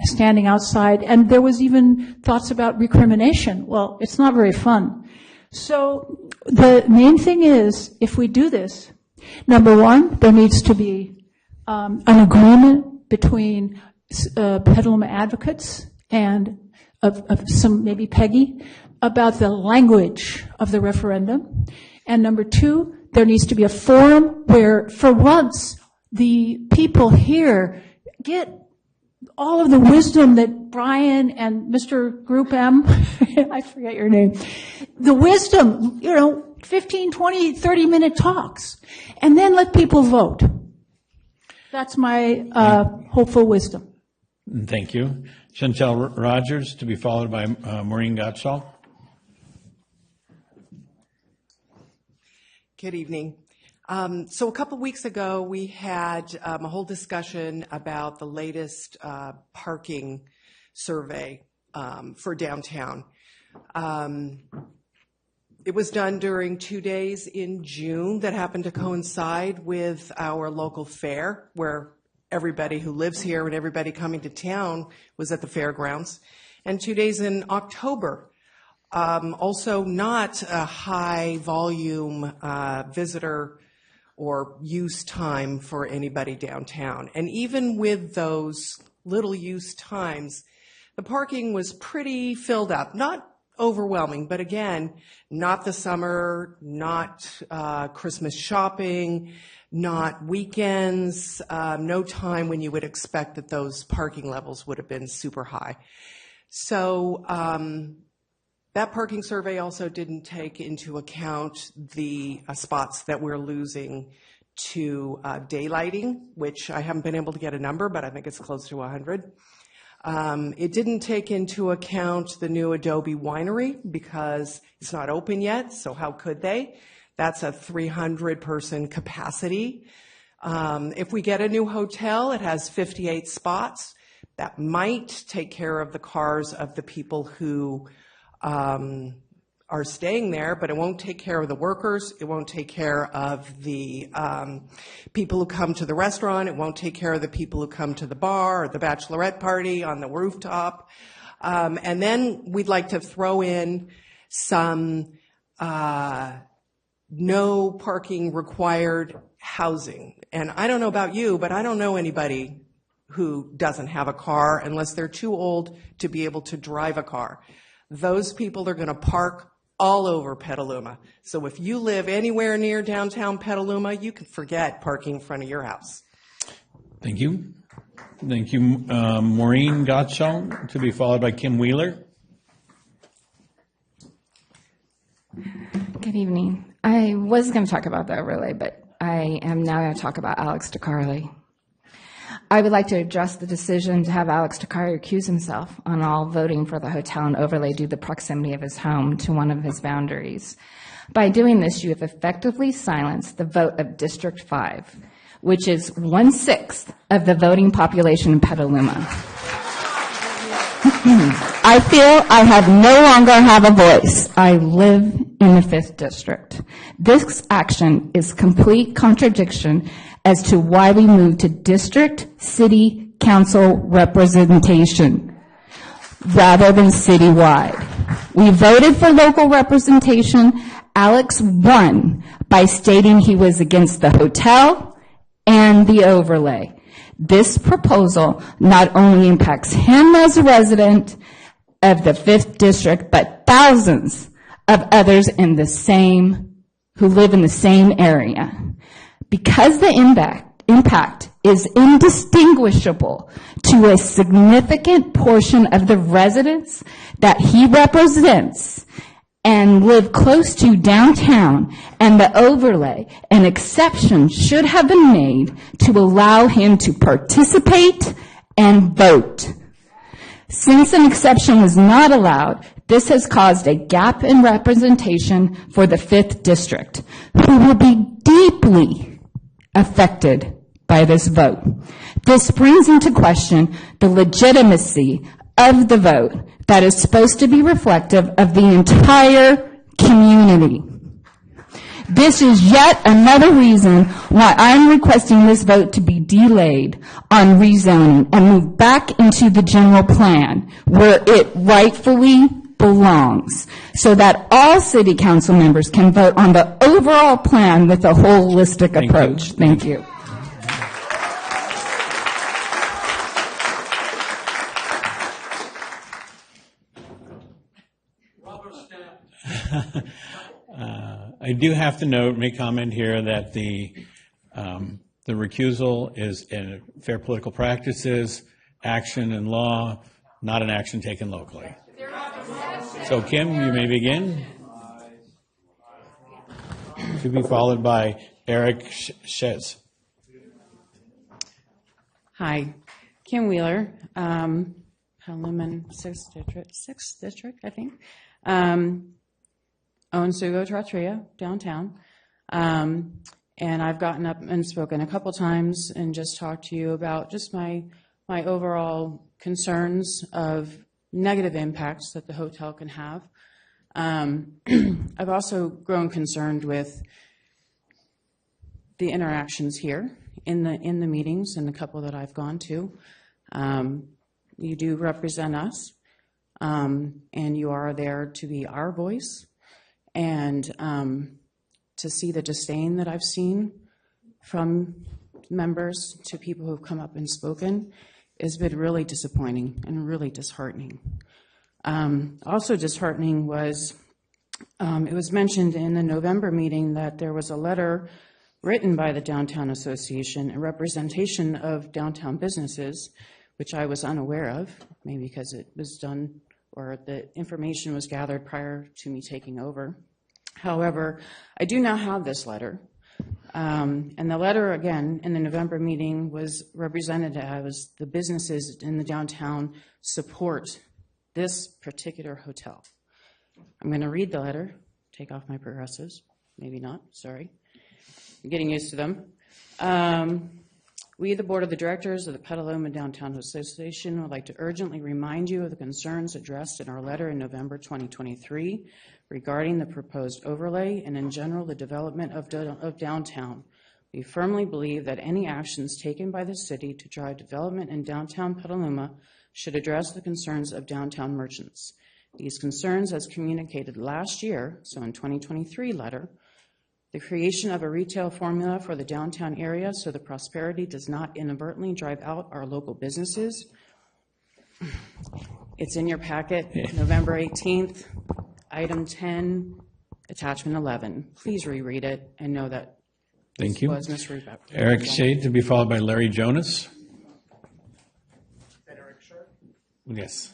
S16: standing outside. And there was even thoughts about recrimination. Well, it's not very fun. So the main thing is, if we do this, number one, there needs to be an agreement between Petaluma advocates and of some, maybe Peggy, about the language of the referendum. And number two, there needs to be a forum where, for once, the people here get all of the wisdom that Brian and Mr. Group M, I forget your name, the wisdom, 15, 20, 30-minute talks, and then let people vote. That's my hopeful wisdom.
S2: Thank you. Chantel Rogers, to be followed by Maureen Gottschall.
S22: Good evening.
S1: So a couple weeks ago, we had a whole discussion about the latest parking survey for downtown. It was done during 2 days in June that happened to coincide with our local fair, where everybody who lives here and everybody coming to town was at the fairgrounds, and 2 days in October. Also not a high volume visitor or use time for anybody downtown. And even with those little use times, the parking was pretty filled up. Not overwhelming, but again, not the summer, not Christmas shopping, not weekends, no time when you would expect that those parking levels would have been super high. So that parking survey also didn't take into account the spots that we're losing to daylighting, which I haven't been able to get a number, but I think it's close to 100. It didn't take into account the new Adobe Winery because it's not open yet, so how could they? That's a 300-person capacity. If we get a new hotel, it has 58 spots. That might take care of the cars of the people who are staying there, but it won't take care of the workers. It won't take care of the people who come to the restaurant. It won't take care of the people who come to the bar or the bachelorette party on the rooftop. And then we'd like to throw in some no parking required housing. And I don't know about you, but I don't know anybody who doesn't have a car unless they're too old to be able to drive a car. Those people are going to park all over Petaluma. So if you live anywhere near downtown Petaluma, you can forget parking in front of your house.
S2: Thank you. Thank you. Maureen Gottschall, to be followed by Kim Wheeler.
S3: Good evening. I was going to talk about the overlay, but I am now going to talk about Alex DeCarli. I would like to address the decision to have Alex DeCarli recuse himself on all voting for the hotel and overlay due to the proximity of his home to one of his boundaries. By doing this, you have effectively silenced the vote of District 5, which is 1/6 of the voting population in Petaluma. I feel I no longer have a voice. I live in the 5th District. This action is complete contradiction as to why we moved to district city council representation rather than citywide. We voted for local representation. Alex won by stating he was against the hotel and the overlay. This proposal not only impacts him as a resident of the 5th District, but thousands of others who live in the same area. Because the impact is indistinguishable to a significant portion of the residents that he represents and live close to downtown and the overlay, an exception should have been made to allow him to participate and vote. Since an exception was not allowed, this has caused a gap in representation for the 5th District, who will be deeply affected by this vote. This brings into question the legitimacy of the vote that is supposed to be reflective of the entire community. This is yet another reason why I'm requesting this vote to be delayed on rezoning and move back into the general plan where it rightfully belongs, so that all city council members can vote on the overall plan with a holistic approach. Thank you.
S2: I do have to make comment here that the recusal is in fair political practices, action and law, not an action taken locally. So Kim, you may begin. To be followed by Eric Shez.
S22: Hi, Kim Wheeler, Petaluma 6th District, I think. Own Sugo Trattoria downtown. And I've gotten up and spoken a couple times and just talked to you about just my overall concerns of negative impacts that the hotel can have. I've also grown concerned with the interactions here in the meetings and the couple that I've gone to. You do represent us, and you are there to be our voice. And to see the disdain that I've seen from members to people who've come up and spoken has been really disappointing and really disheartening. Also disheartening was, it was mentioned in the November meeting that there was a letter written by the Downtown Association, a representation of downtown businesses, which I was unaware of, maybe because it was done or the information was gathered prior to me taking over. However, I do now have this letter. And the letter, again, in the November meeting was represented as the businesses in the downtown support this particular hotel. I'm going to read the letter, take off my progressives, maybe not, sorry. I'm getting used to them. We, the Board of the Directors of the Petaluma Downtown Association, would like to urgently remind you of the concerns addressed in our letter in November 2023 regarding the proposed overlay and in general the development of downtown. We firmly believe that any actions taken by the city to drive development in downtown Petaluma should address the concerns of downtown merchants. These concerns, as communicated last year, so in 2023 letter, the creation of a retail formula for the downtown area so the prosperity does not inadvertently drive out our local businesses. It's in your packet, November 18th, item 10, attachment 11. Please reread it and know that
S2: Thank you.
S22: was misread.
S2: Eric Shade to be followed by Larry Jonas. Yes.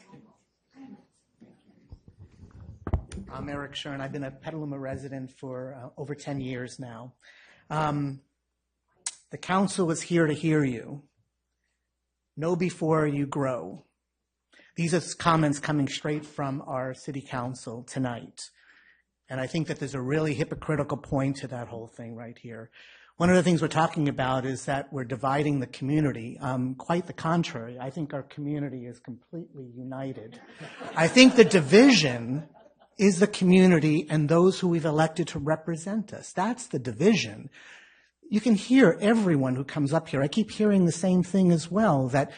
S5: I'm Eric Shern. I've been a Petaluma resident for over 10 years now. The council is here to hear you. Know before you grow. These are comments coming straight from our city council tonight. And I think that there's a really hypocritical point to that whole thing right here. One of the things we're talking about is that we're dividing the community. Quite the contrary. I think our community is completely united. I think the division is the community and those who we've elected to represent us. That's the division. You can hear everyone who comes up here. I keep hearing the same thing as well, that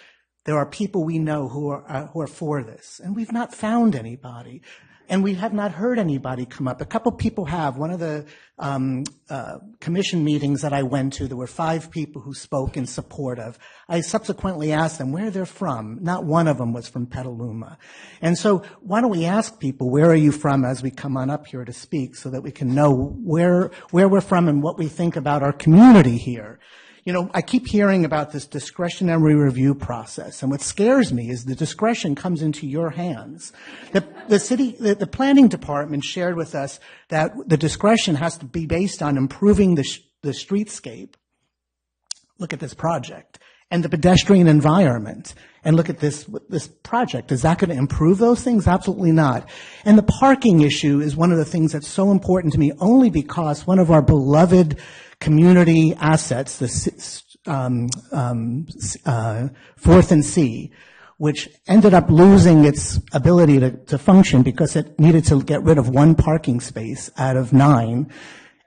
S5: there are people we know who are for this, and we've not found anybody. And we have not heard anybody come up. A couple people have. One of the commission meetings that I went to, there were 5 people who spoke in support of. I subsequently asked them where they're from. Not one of them was from Petaluma. And so why don't we ask people, where are you from, as we come on up here to speak, so that we can know where we're from and what we think about our community here. You know, I keep hearing about this discretionary review process, and what scares me is the discretion comes into your hands. The planning department shared with us that the discretion has to be based on improving the streetscape. Look at this project. And the pedestrian environment. And look at this project. Is that going to improve those things? Absolutely not. And the parking issue is one of the things that's so important to me, only because one of our beloved community assets, the 4th and C, which ended up losing its ability to function because it needed to get rid of 1 parking space out of 9.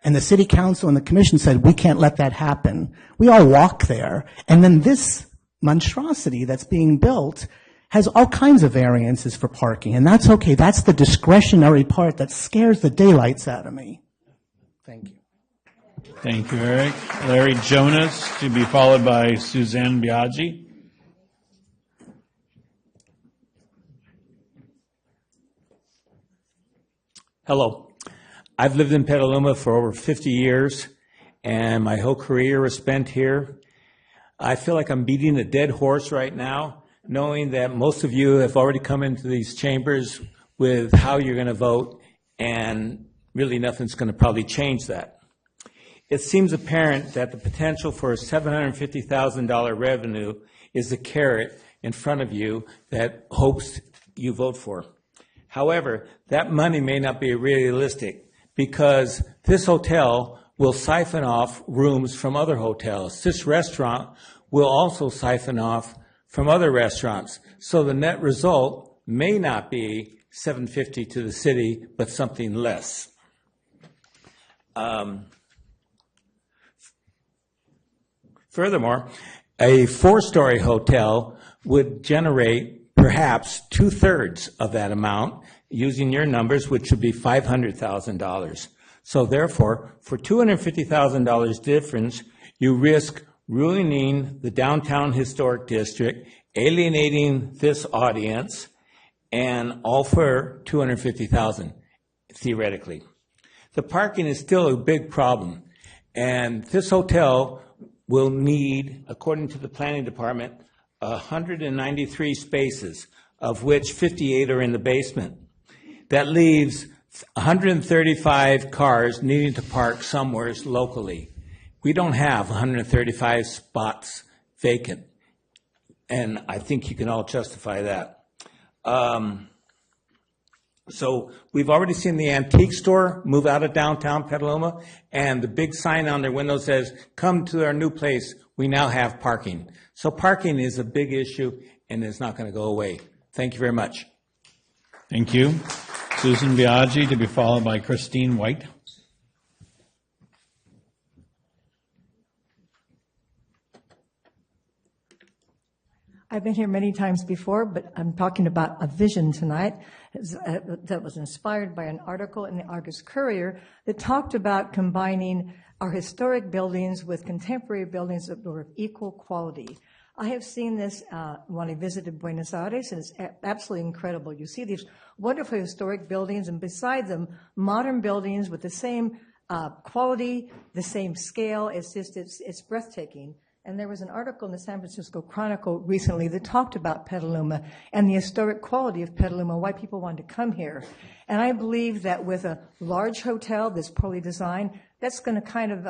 S5: And the city council and the commission said, we can't let that happen. We all walk there. And then this monstrosity that's being built has all kinds of variances for parking. And that's okay. That's the discretionary part that scares the daylights out of me. Thank you.
S2: Thank you, Eric. Larry Jonas to be followed by Suzanne Biaggi.
S13: Hello. I've lived in Petaluma for over 50 years, and my whole career was spent here. I feel like I'm beating a dead horse right now, knowing that most of you have already come into these chambers with how you're going to vote, and really nothing's going to probably change that. It seems apparent that the potential for a $750,000 revenue is the carrot in front of you that hopes you vote for. However, that money may not be realistic, because this hotel will siphon off rooms from other hotels. This restaurant will also siphon off from other restaurants. So the net result may not be $750 to the city, but something less. Furthermore, a 4-story hotel would generate perhaps 2/3 of that amount, using your numbers, which would be $500,000. So therefore, for $250,000 difference, you risk ruining the downtown historic district, alienating this audience, and all for $250,000, theoretically. The parking is still a big problem, and this hotel will need, according to the planning department, 193 spaces, of which 58 are in the basement. That leaves 135 cars needing to park somewhere locally. We don't have 135 spots vacant, and I think you can all justify that. So we've already seen the antique store move out of downtown Petaluma, and the big sign on their window says, "Come to our new place, we now have parking." So parking is a big issue, and it's not going to go away. Thank you very much.
S2: Thank you. Susan Biaggi, to be followed by Christine White.
S7: I've been here many times before, but I'm talking about a vision tonight that was inspired by an article in the Argus Courier that talked about combining our historic buildings with contemporary buildings that were of equal quality. I have seen this when I visited Buenos Aires, and it's absolutely incredible. You see these wonderful historic buildings, and beside them, modern buildings with the same quality, the same scale. It's breathtaking. And there was an article in the San Francisco Chronicle recently that talked about Petaluma and the historic quality of Petaluma, why people wanted to come here. And I believe that with a large hotel that's poorly designed, that's going to kind of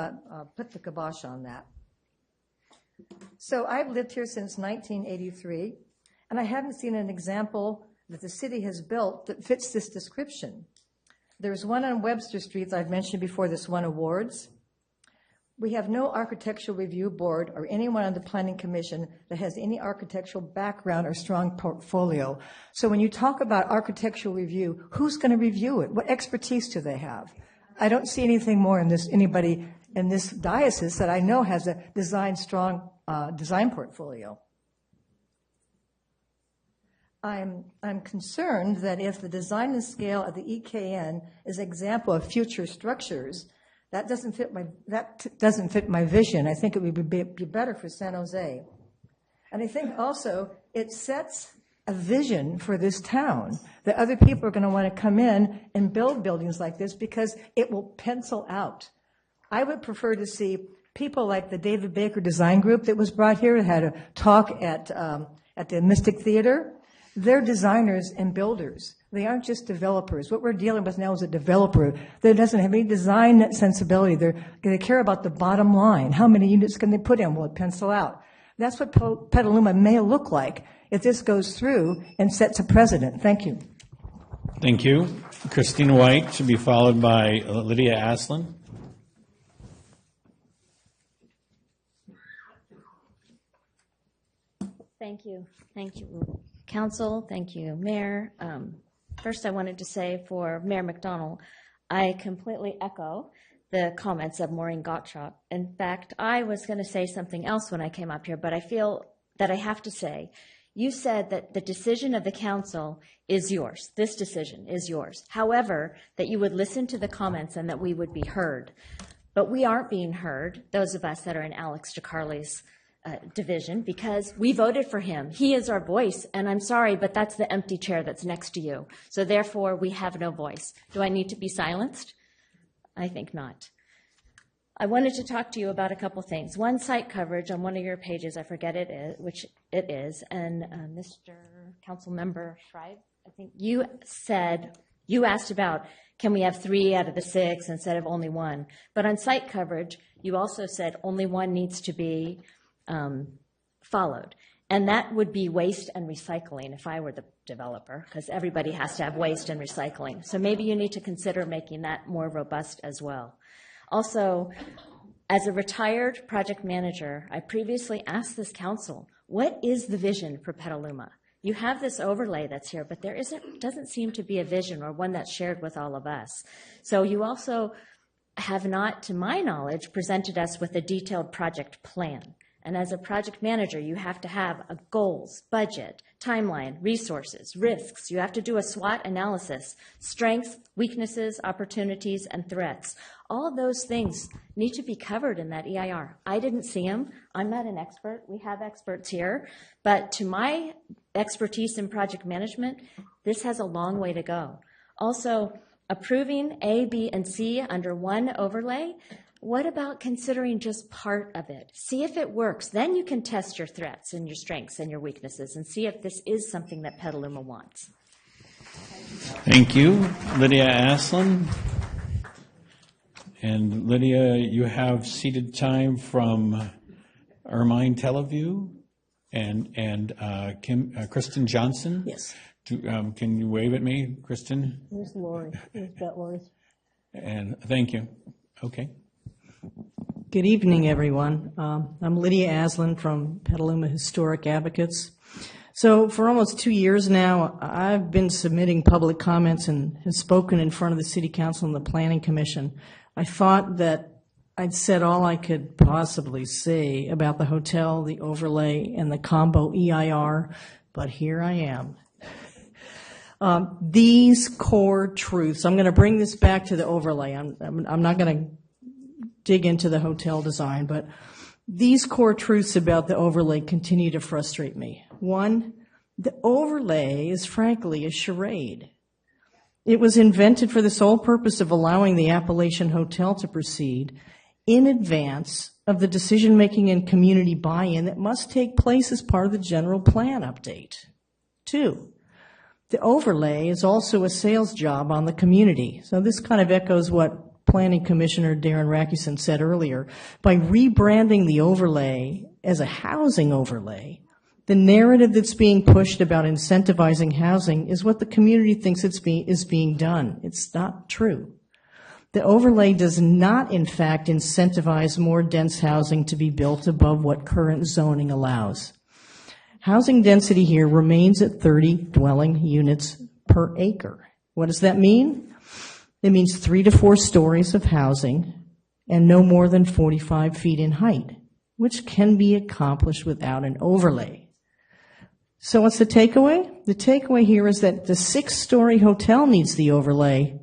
S7: put the kibosh on that. So I've lived here since 1983, and I haven't seen an example that the city has built that fits this description. There's one on Webster Street that I've mentioned before, this won awards. We have no architectural review board or anyone on the planning commission that has any architectural background or strong portfolio. So when you talk about architectural review, who's going to review it? What expertise do they have? I don't see anything more in this, anybody in this diocese that I know has a strong design portfolio. I'm concerned that if the design and scale of the EKN is an example of future structures, that doesn't fit my vision. I think it would be better for San Jose. And I think also it sets a vision for this town that other people are going to want to come in and build buildings like this because it will pencil out. I would prefer to see people like the David Baker Design Group that was brought here, that had a talk at the Mystic Theater. They're designers and builders. They aren't just developers. What we're dealing with now is a developer that doesn't have any design sensibility. They care about the bottom line. How many units can they put in? Will it pencil out? That's what Petaluma may look like if this goes through and sets a precedent. Thank you.
S2: Thank you. Christine White to be followed by Lydia Aslan.
S15: Thank you. Thank you, Council. Thank you, Mayor. First, I wanted to say for Mayor McDonald, I completely echo the comments of Maureen Gottschalk. In fact, I was going to say something else when I came up here, but I feel that I have to say, you said that the decision of the council is yours. This decision is yours. However, that you would listen to the comments and that we would be heard. But we aren't being heard, those of us that are in Alex DeCarli's division, because we voted for him. He is our voice, and I'm sorry, but that's the empty chair that's next to you. So therefore, we have no voice. Do I need to be silenced? I think not. I wanted to talk to you about a couple things. One, site coverage on one of your pages, I forget which it is, and Mr. Councilmember Schreiber, I think you asked about, can we have 3 out of the 6 instead of only 1? But on site coverage, you also said only 1 needs to be followed. And that would be waste and recycling if I were the developer, because everybody has to have waste and recycling. So maybe you need to consider making that more robust as well. Also, as a retired project manager, I previously asked this council, what is the vision for Petaluma? You have this overlay that's here, but there doesn't seem to be a vision or one that's shared with all of us. So you also have not, to my knowledge, presented us with a detailed project plan. And as a project manager, you have to have a goals, budget, timeline, resources, risks. You have to do a SWOT analysis, strengths, weaknesses, opportunities, and threats. All of those things need to be covered in that EIR. I didn't see them. I'm not an expert. We have experts here. But to my expertise in project management, this has a long way to go. Also, approving A, B, and C under one overlay, what about considering just part of it? See if it works. Then you can test your threats and your strengths and your weaknesses and see if this is something that Petaluma wants.
S2: Thank you, Lydia Aslan. And Lydia, you have seated time from Ermine Teleview and Kristen Johnson.
S6: Yes.
S2: Can you wave at me, Kristen?
S6: There's Lori. There's Bet Lori.
S2: And thank you. Okay.
S6: Good evening, everyone. I'm Lydia Aslan from Petaluma Historic Advocates. So for almost 2 years now, I've been submitting public comments and have spoken in front of the City Council and the Planning Commission. I thought that I'd said all I could possibly say about the hotel, the overlay, and the combo EIR, but here I am. These core truths, I'm going to bring this back to the overlay. I'm not going to dig into the hotel design, but these core truths about the overlay continue to frustrate me. One, the overlay is frankly a charade. It was invented for the sole purpose of allowing the Appalachian Hotel to proceed in advance of the decision-making and community buy-in that must take place as part of the general plan update. Two, the overlay is also a sales job on the community. So this kind of echoes what Planning Commissioner Darren Rakusin said earlier. By rebranding the overlay as a housing overlay, the narrative that's being pushed about incentivizing housing is what the community thinks is being done. It's not true. The overlay does not, in fact, incentivize more dense housing to be built above what current zoning allows. Housing density here remains at 30 dwelling units per acre. What does that mean? It means 3 to 4 stories of housing and no more than 45 feet in height, which can be accomplished without an overlay. So what's the takeaway? The takeaway here is that the 6-story hotel needs the overlay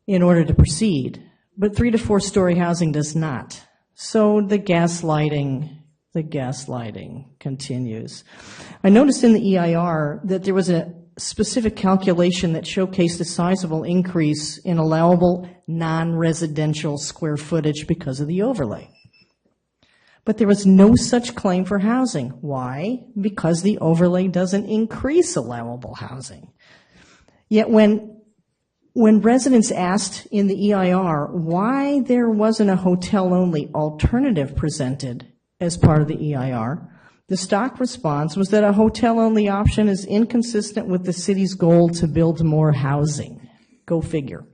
S6: in order to proceed, but 3 to 4 story housing does not. So the gaslighting continues. I noticed in the EIR that there was a specific calculation that showcased a sizable increase in allowable non-residential square footage because of the overlay. But there was no such claim for housing. Why? Because the overlay doesn't increase allowable housing. Yet when residents asked in the EIR why there wasn't a hotel-only alternative presented as part of the EIR, the stock response was that a hotel-only option is inconsistent with the city's goal to build more housing. Go figure.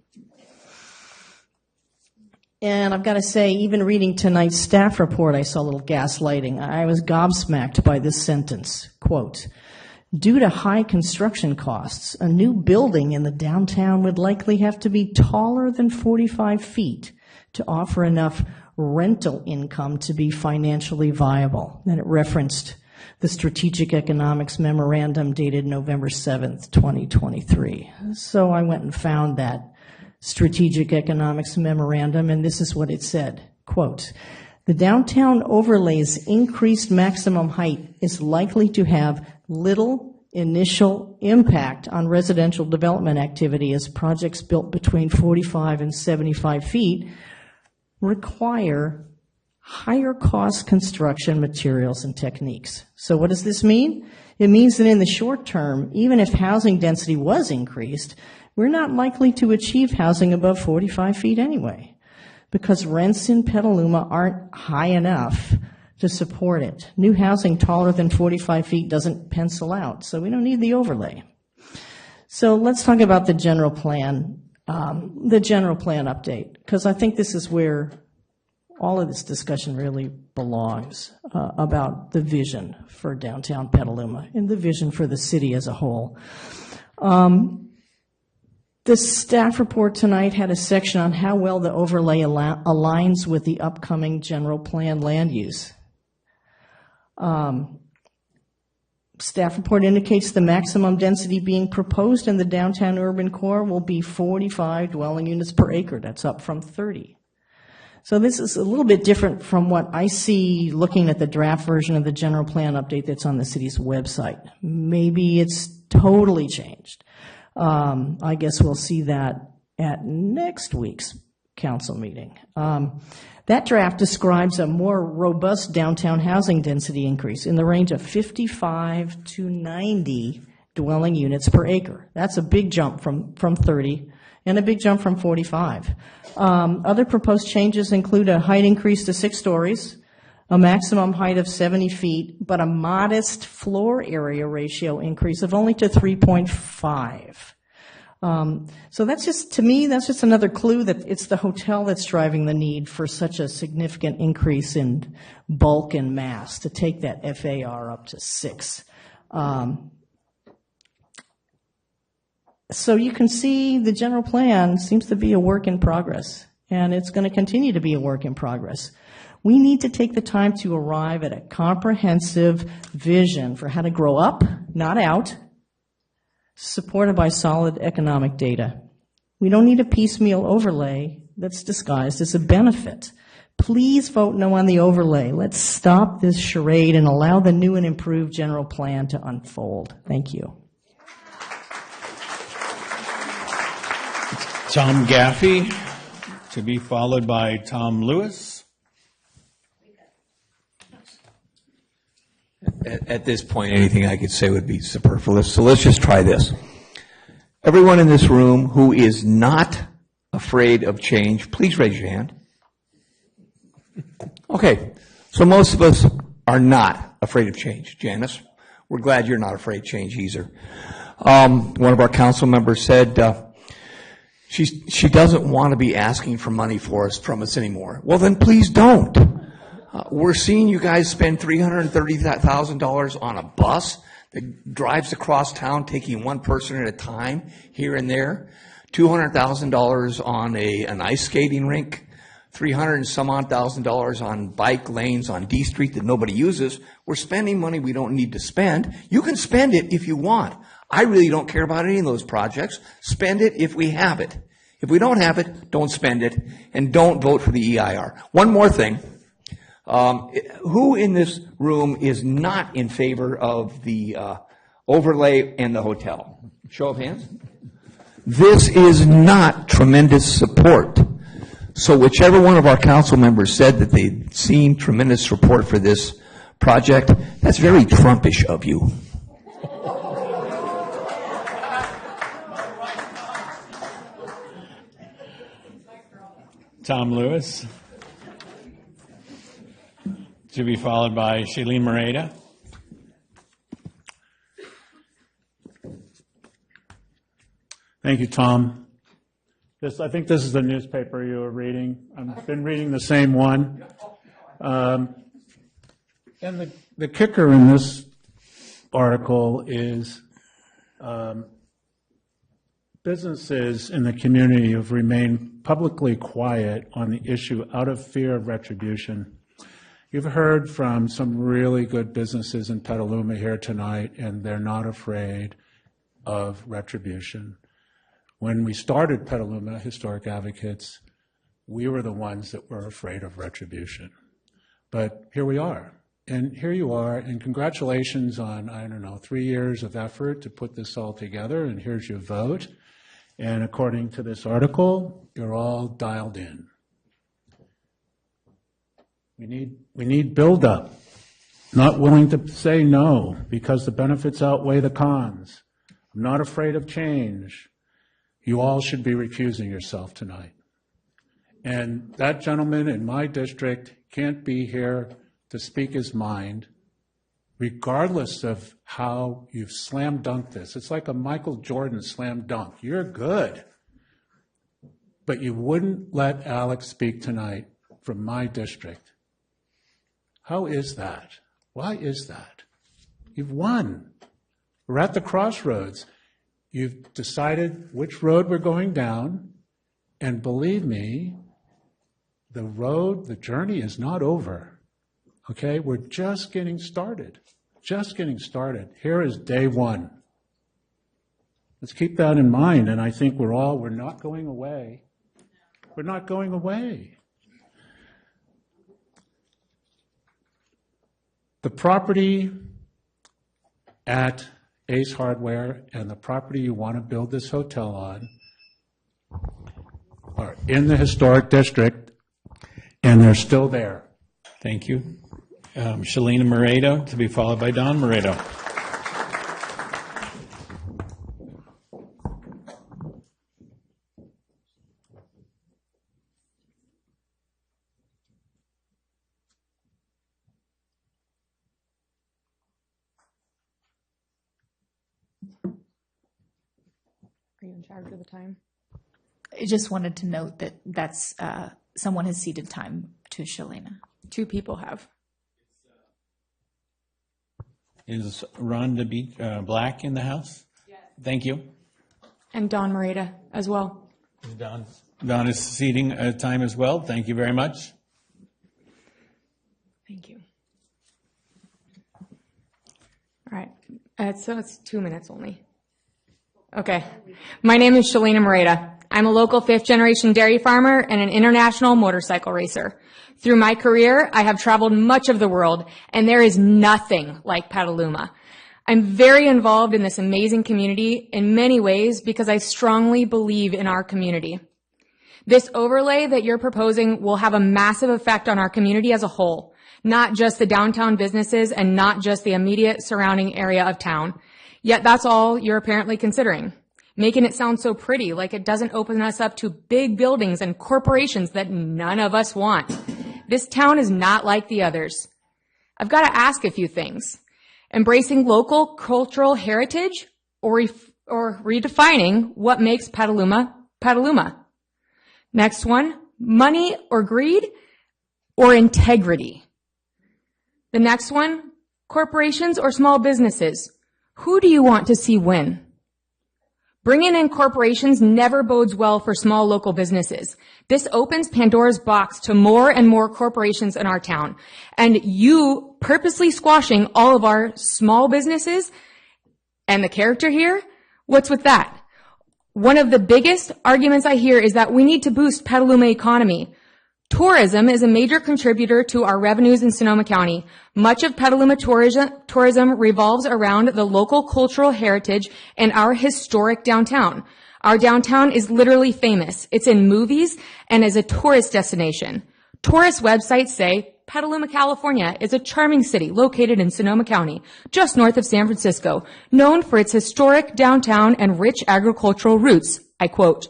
S6: And I've got to say, even reading tonight's staff report, I saw a little gaslighting. I was gobsmacked by this sentence, quote, due to high construction costs, a new building in the downtown would likely have to be taller than 45 feet to offer enough rental income to be financially viable. Then it referenced the Strategic Economics Memorandum dated November 7th, 2023. So I went and found that Strategic Economics Memorandum, and this is what it said, quote, the downtown overlay's increased maximum height is likely to have little initial impact on residential development activity as projects built between 45 and 75 feet require higher cost construction materials and techniques. So what does this mean? It means that in the short term, even if housing density was increased, we're not likely to achieve housing above 45 feet anyway, because rents in Petaluma aren't high enough to support it. New housing taller than 45 feet doesn't pencil out, so we don't need the overlay. So let's talk about the general plan. the general plan update, because I think this is where all of this discussion really belongs, about the vision for downtown Petaluma and the vision for the city as a whole. The staff report tonight had a section on how well the overlay aligns with the upcoming general plan land use. Staff report indicates the maximum density being proposed in the downtown urban core will be 45 dwelling units per acre. That's up from 30. So this is a little bit different from what I see looking at the draft version of the general plan update that's on the city's website. Maybe it's totally changed. I guess we'll see that at next week's council meeting. That draft describes a more robust downtown housing density increase in the range of 55 to 90 dwelling units per acre. That's a big jump from 30 and a big jump from 45. Other proposed changes include a height increase to 6 stories, a maximum height of 70 feet, but a modest floor area ratio increase of only to 3.5. So that's just, to me, that's just another clue that it's the hotel that's driving the need for such a significant increase in bulk and mass to take that FAR up to 6. So you can see the general plan seems to be a work in progress, and it's going to continue to be a work in progress. We need to take the time to arrive at a comprehensive vision for how to grow up, not out, supported by solid economic data. We don't need a piecemeal overlay that's disguised as a benefit. Please vote no on the overlay. Let's stop this charade and allow the new and improved general plan to unfold. Thank you.
S2: Tom Gaffey, to be followed by Tom Lewis.
S17: At this point, anything I could say would be superfluous, so let's just try this. Everyone in this room who is not afraid of change, please raise your hand. Okay, so most of us are not afraid of change. Janice, we're glad you're not afraid of change either. One of our council members said she doesn't want to be asking for money from us anymore. Well, then please don't. We're seeing you guys spend $330,000 on a bus that drives across town, taking one person at a time here and there. $200,000 on an ice skating rink. $300 and some odd thousand on bike lanes on D Street that nobody uses. We're spending money we don't need to spend. You can spend it if you want. I really don't care about any of those projects. Spend it if we have it. If we don't have it, don't spend it, and don't vote for the EIR. One more thing. Who in this room is not in favor of the overlay and the hotel? Show of hands. This is not tremendous support. So whichever one of our council members said that they'd seen tremendous support for this project, that's very Trumpish of you.
S2: Tom Lewis, to be followed by Shailene Moreta.
S20: Thank you, Tom. I think this is the newspaper you were reading. I've been reading the same one. And the kicker in this article is businesses in the community have remained publicly quiet on the issue out of fear of retribution. You've heard from some really good businesses in Petaluma here tonight, and they're not afraid of retribution. When we started Petaluma Historic Advocates, we were the ones that were afraid of retribution. But here we are, and here you are, and congratulations on, 3 years of effort to put this all together, and here's your vote. And according to this article, you're all dialed in. We need build-up, not willing to say no because the benefits outweigh the cons. I'm not afraid of change. You all should be recusing yourself tonight. And that gentleman in my district can't be here to speak his mind, regardless of how you've slam dunked this. It's like a Michael Jordan slam dunk. You're good. but you wouldn't let Alex speak tonight from my district. How is that? Why is that? You've won. We're at the crossroads. You've decided which road we're going down, and believe me, the journey is not over. Okay? We're just getting started. Just getting started. Here is day one. Let's keep that in mind, and I think we're not going away. We're not going away. The property at Ace Hardware and the property you want to build this hotel on are in the historic district, and they're still there.
S2: Thank you. Shalina Moreto, to be followed by Don Moreto.
S10: Are you in charge of the time?
S11: I just wanted to note that that's someone has ceded time to Shalina.
S10: 2 people have.
S2: Is Rhonda Black in the house? Yes. Thank you.
S10: And Don Moreta as well.
S2: Don is ceding time as well. Thank you very much.
S10: Thank you. All right. So it's 2 minutes only. Okay. My name is Shalina Moreta. I'm a local 5th-generation dairy farmer and an international motorcycle racer. Through my career, I have traveled much of the world, and there is nothing like Petaluma. I'm very involved in this amazing community in many ways because I strongly believe in our community. This overlay that you're proposing will have a massive effect on our community as a whole, not just the downtown businesses and not just the immediate surrounding area of town. Yet that's all you're apparently considering, making it sound so pretty, like it doesn't open us up to big buildings and corporations that none of us want. This town is not like the others. I've got to ask a few things. Embracing local cultural heritage or redefining what makes Petaluma, Petaluma. Next one, money or greed or integrity. The next one, corporations or small businesses. Who do you want to see win? Bringing in corporations never bodes well for small local businesses. This opens Pandora's box to more and more corporations in our town. And you purposely squashing all of our small businesses and the character here, what's with that? One of the biggest arguments I hear is that we need to boost Petaluma economy. Tourism is a major contributor to our revenues in Sonoma County. Much of Petaluma tourism revolves around the local cultural heritage and our historic downtown. Our downtown is literally famous. It's in movies and is a tourist destination. Tourist websites say Petaluma, California is a charming city located in Sonoma County, just north of San Francisco, known for its historic downtown and rich agricultural roots. I quote,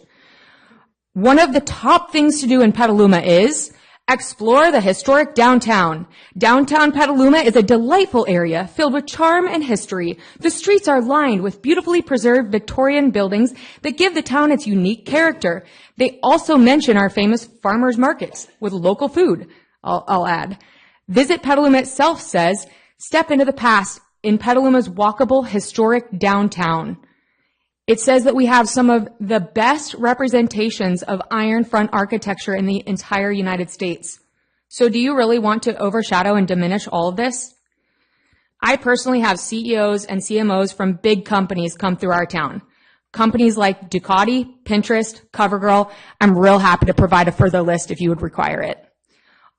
S10: "One of the top things to do in Petaluma is explore the historic downtown. Downtown Petaluma is a delightful area filled with charm and history. The streets are lined with beautifully preserved Victorian buildings that give the town its unique character. They also mention our famous farmers markets with local food, I'll add. Visit Petaluma itself says, step into the past in Petaluma's walkable historic downtown. It says that we have some of the best representations of iron front architecture in the entire United States. So do you really want to overshadow and diminish all of this? I personally have CEOs and CMOs from big companies come through our town. Companies like Ducati, Pinterest, CoverGirl. I'm real happy to provide a further list if you would require it.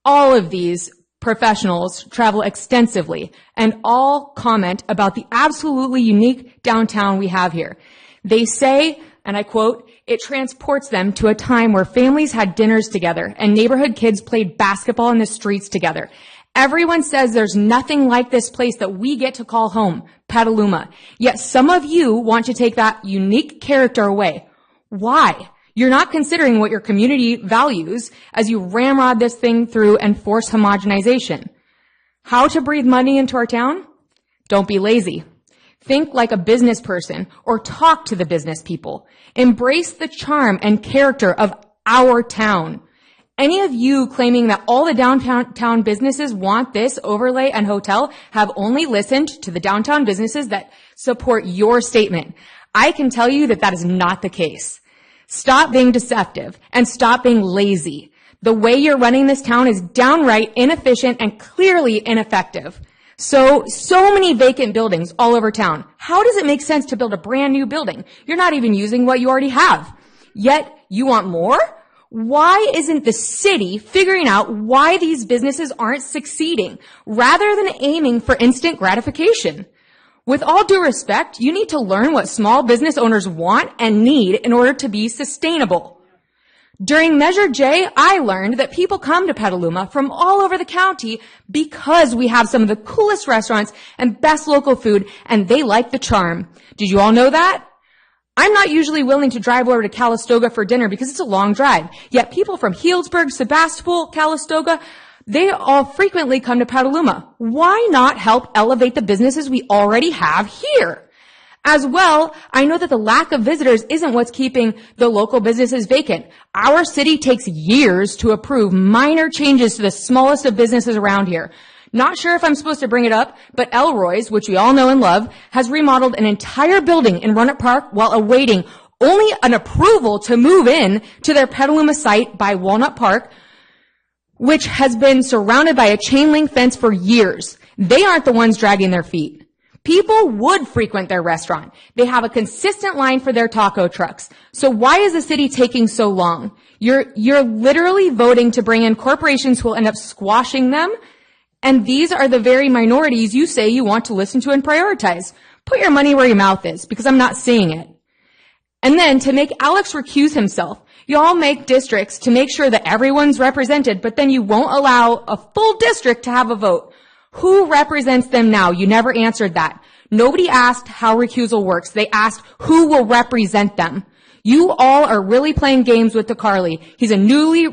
S10: All of these professionals travel extensively and all comment about the absolutely unique downtown we have here. They say, and I quote, it transports them to a time where families had dinners together and neighborhood kids played basketball in the streets together. Everyone says there's nothing like this place that we get to call home, Petaluma. Yet some of you want to take that unique character away. Why? You're not considering what your community values as you ramrod this thing through and force homogenization. How to breathe money into our town? Don't be lazy. Think like a business person or talk to the business people. Embrace the charm and character of our town. Any of you claiming that all the downtown businesses want this overlay and hotel have only listened to the downtown businesses that support your statement. I can tell you that that is not the case. Stop being deceptive and stop being lazy. The way you're running this town is downright inefficient and clearly ineffective. So many vacant buildings all over town. How does it make sense to build a brand new building? You're not even using what you already have. Yet you want more? Why isn't the city figuring out why these businesses aren't succeeding rather than aiming for instant gratification? With all due respect, you need to learn what small business owners want and need in order to be sustainable. During Measure J, I learned that people come to Petaluma from all over the county because we have some of the coolest restaurants and best local food, and they like the charm. Did you all know that? I'm not usually willing to drive over to Calistoga for dinner because it's a long drive. Yet people from Healdsburg, Sebastopol, Calistoga, they all frequently come to Petaluma. Why not help elevate the businesses we already have here? As well, I know that the lack of visitors isn't what's keeping the local businesses vacant. Our city takes years to approve minor changes to the smallest of businesses around here. Not sure if I'm supposed to bring it up, but Elroy's, which we all know and love, has remodeled an entire building in Roanoke Park while awaiting only an approval to move in to their Petaluma site by Walnut Park, which has been surrounded by a chain link fence for years. They aren't the ones dragging their feet. People would frequent their restaurant. They have a consistent line for their taco trucks. So why is the city taking so long? You're literally voting to bring in corporations who will end up squashing them. And these are the very minorities you say you want to listen to and prioritize. Put your money where your mouth is, because I'm not seeing it. And then to make Alex recuse himself, you all make districts to make sure that everyone's represented, but then you won't allow a full district to have a vote. Who represents them now? You never answered that. Nobody asked how recusal works. They asked who will represent them. You all are really playing games with DeCarly. He's a newly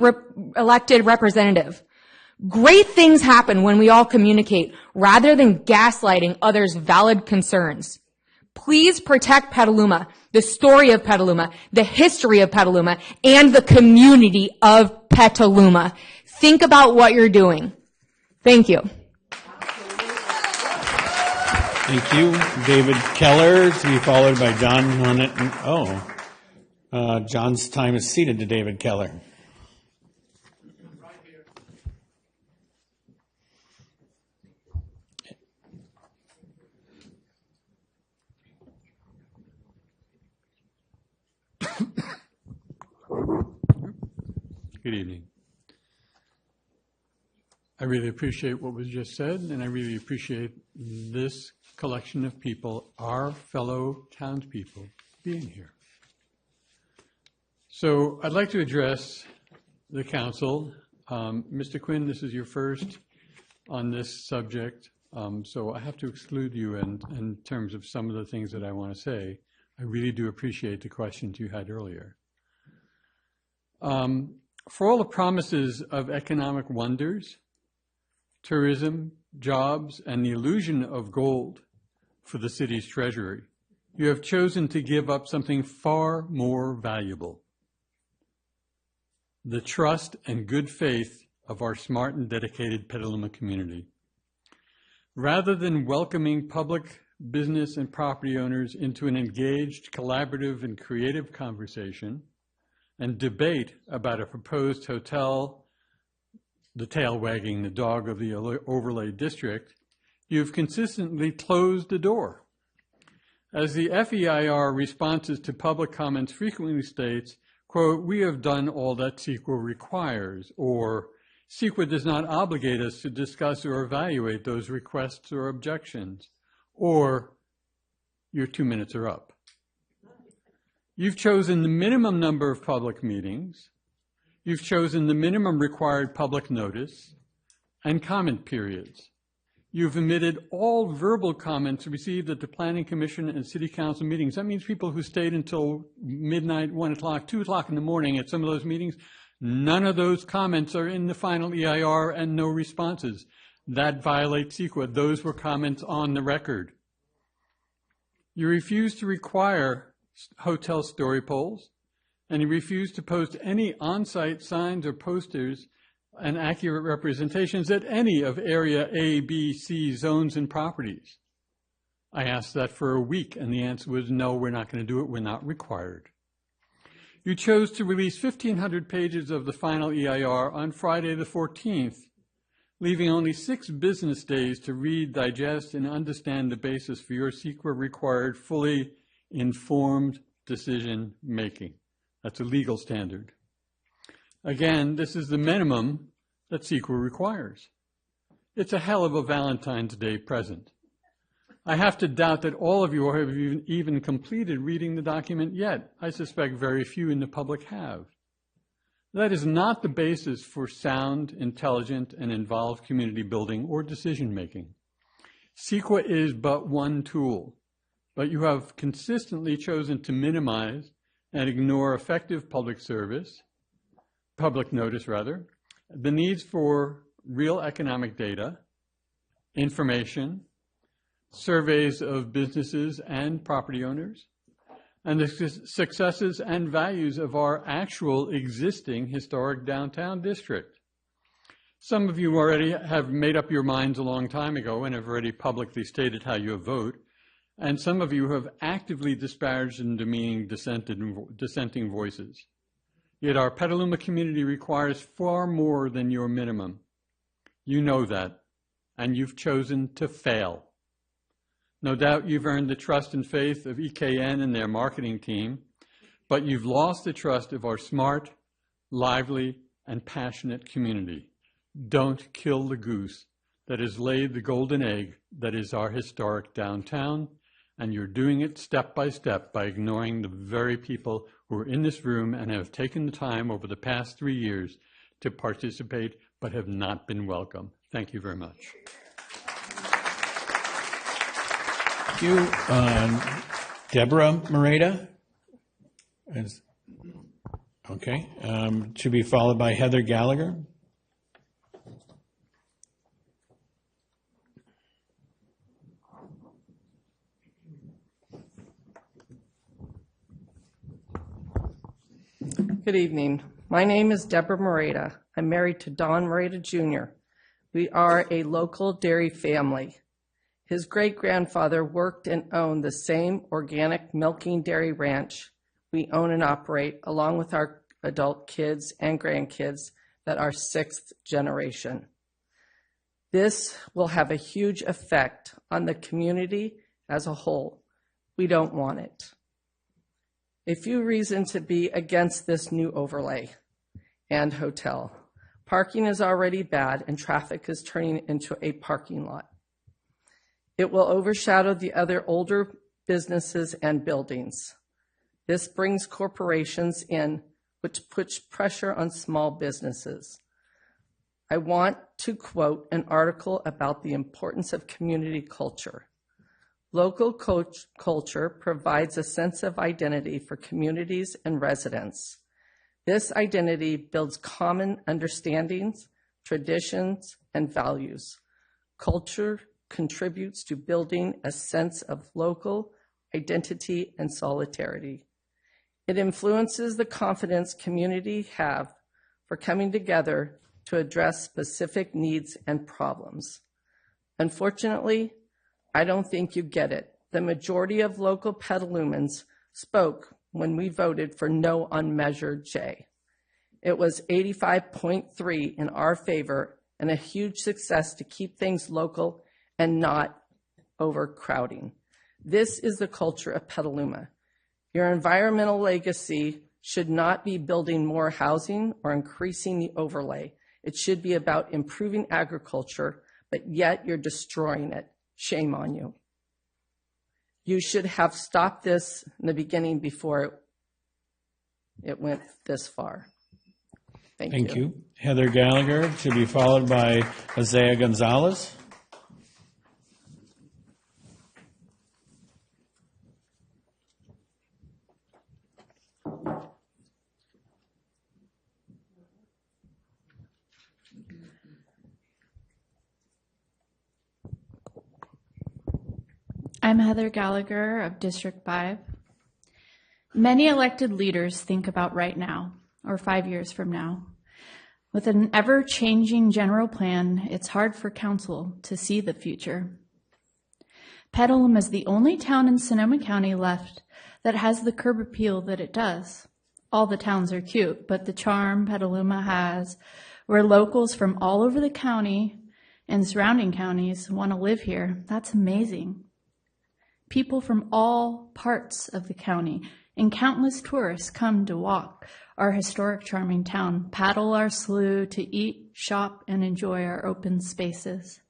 S10: elected representative. Great things happen when we all communicate rather than gaslighting others' valid concerns. Please protect Petaluma, the story of Petaluma, the history of Petaluma, and the community of Petaluma. Think about what you're doing. Thank you.
S2: Thank you. David Keller, to be followed by John Hunnit. John's time is ceded to David Keller.
S14: Good evening. I really appreciate what was just said, and I really appreciate this collection of people, our fellow townspeople, being here. So I'd like to address the council. Mr. Quinn, this is your first on this subject, so I have to exclude you in terms of some of the things that I want to say. I really do appreciate the questions you had earlier. For all the promises of economic wonders, tourism, jobs, and the illusion of gold for the city's treasury, you have chosen to give up something far more valuable: the trust and good faith of our smart and dedicated Petaluma community. Rather than welcoming public, business, and property owners into an engaged, collaborative, and creative conversation and debate about a proposed hotel, the tail wagging the dog of the overlay district, you've consistently closed the door. As the FEIR responses to public comments frequently states, quote, "We have done all that CEQA requires," or "CEQA does not obligate us to discuss or evaluate those requests or objections," or "Your 2 minutes are up." You've chosen the minimum number of public meetings. You've chosen the minimum required public notice and comment periods. You've omitted all verbal comments received at the Planning Commission and City Council meetings. That means people who stayed until midnight, 1 o'clock, 2 o'clock in the morning at some of those meetings. None of those comments are in the final EIR and no responses. That violates CEQA. Those were comments on the record. You refuse to require hotel story polls and he refused to post any on-site signs or posters and accurate representations at any of Area A, B, C zones and properties. I asked that for a week, and the answer was, no, we're not going to do it. We're not required. You chose to release 1,500 pages of the final EIR on Friday the 14th, leaving only 6 business days to read, digest, and understand the basis for your CEQA-required fully informed decision-making. That's a legal standard. Again, this is the minimum that CEQA requires. It's a hell of a Valentine's Day present. I have to doubt that all of you have even completed reading the document yet. I suspect very few in the public have. That is not the basis for sound, intelligent, and involved community building or decision-making. CEQA is but one tool, but you have consistently chosen to minimize and ignore effective public notice, the needs for real economic data, information, surveys of businesses and property owners, and the successes and values of our actual existing historic downtown district. Some of you already have made up your minds a long time ago and have already publicly stated how you vote, and some of you have actively disparaged and demeaning dissenting voices. Yet our Petaluma community requires far more than your minimum. You know that, and you've chosen to fail. No doubt you've earned the trust and faith of EKN and their marketing team, but you've lost the trust of our smart, lively, and passionate community. Don't kill the goose that has laid the golden egg that is our historic downtown, and you're doing it step by step by ignoring the very people who are in this room and have taken the time over the past 3 years to participate but have not been welcome. Thank you very much.
S2: Thank you. Deborah Moreta? Okay. To be followed by Heather Gallagher.
S18: Good evening. My name is Deborah Moreta. I'm married to Don Moreta Jr. We are a local dairy family. His great-grandfather worked and owned the same organic milking dairy ranch we own and operate, along with our adult kids and grandkids that are 6th generation. This will have a huge effect on the community as a whole. We don't want it. A few reasons to be against this new overlay and hotel. Parking is already bad and traffic is turning into a parking lot. It will overshadow the other older businesses and buildings. This brings corporations in, which puts pressure on small businesses. I want to quote an article about the importance of community culture. Local culture provides a sense of identity for communities and residents. This identity builds common understandings, traditions, and values. Culture contributes to building a sense of local identity and solidarity. It influences the confidence community have for coming together to address specific needs and problems. Unfortunately, I don't think you get it. The majority of local Petalumans spoke when we voted for no on Measure J. It was 85.3 in our favor and a huge success to keep things local and not overcrowding. This is the culture of Petaluma. Your environmental legacy should not be building more housing or increasing the overlay. It should be about improving agriculture, but yet you're destroying it. Shame on you. You should have stopped this in the beginning before it went this far. Thank you.
S2: Heather Gallagher, to be followed by Isaiah Gonzalez.
S11: I'm Heather Gallagher of District 5.
S16: Many elected leaders think about right now, or 5 years from now. With an ever-changing general plan, it's hard for council to see the future. Petaluma is the only town in Sonoma County left that has the curb appeal that it does. All the towns are cute, but the charm Petaluma has, where locals from all over the county and surrounding counties want to live here, that's amazing. People from all parts of the county and countless tourists come to walk our historic, charming town, paddle our slough, to eat, shop, and enjoy our open spaces.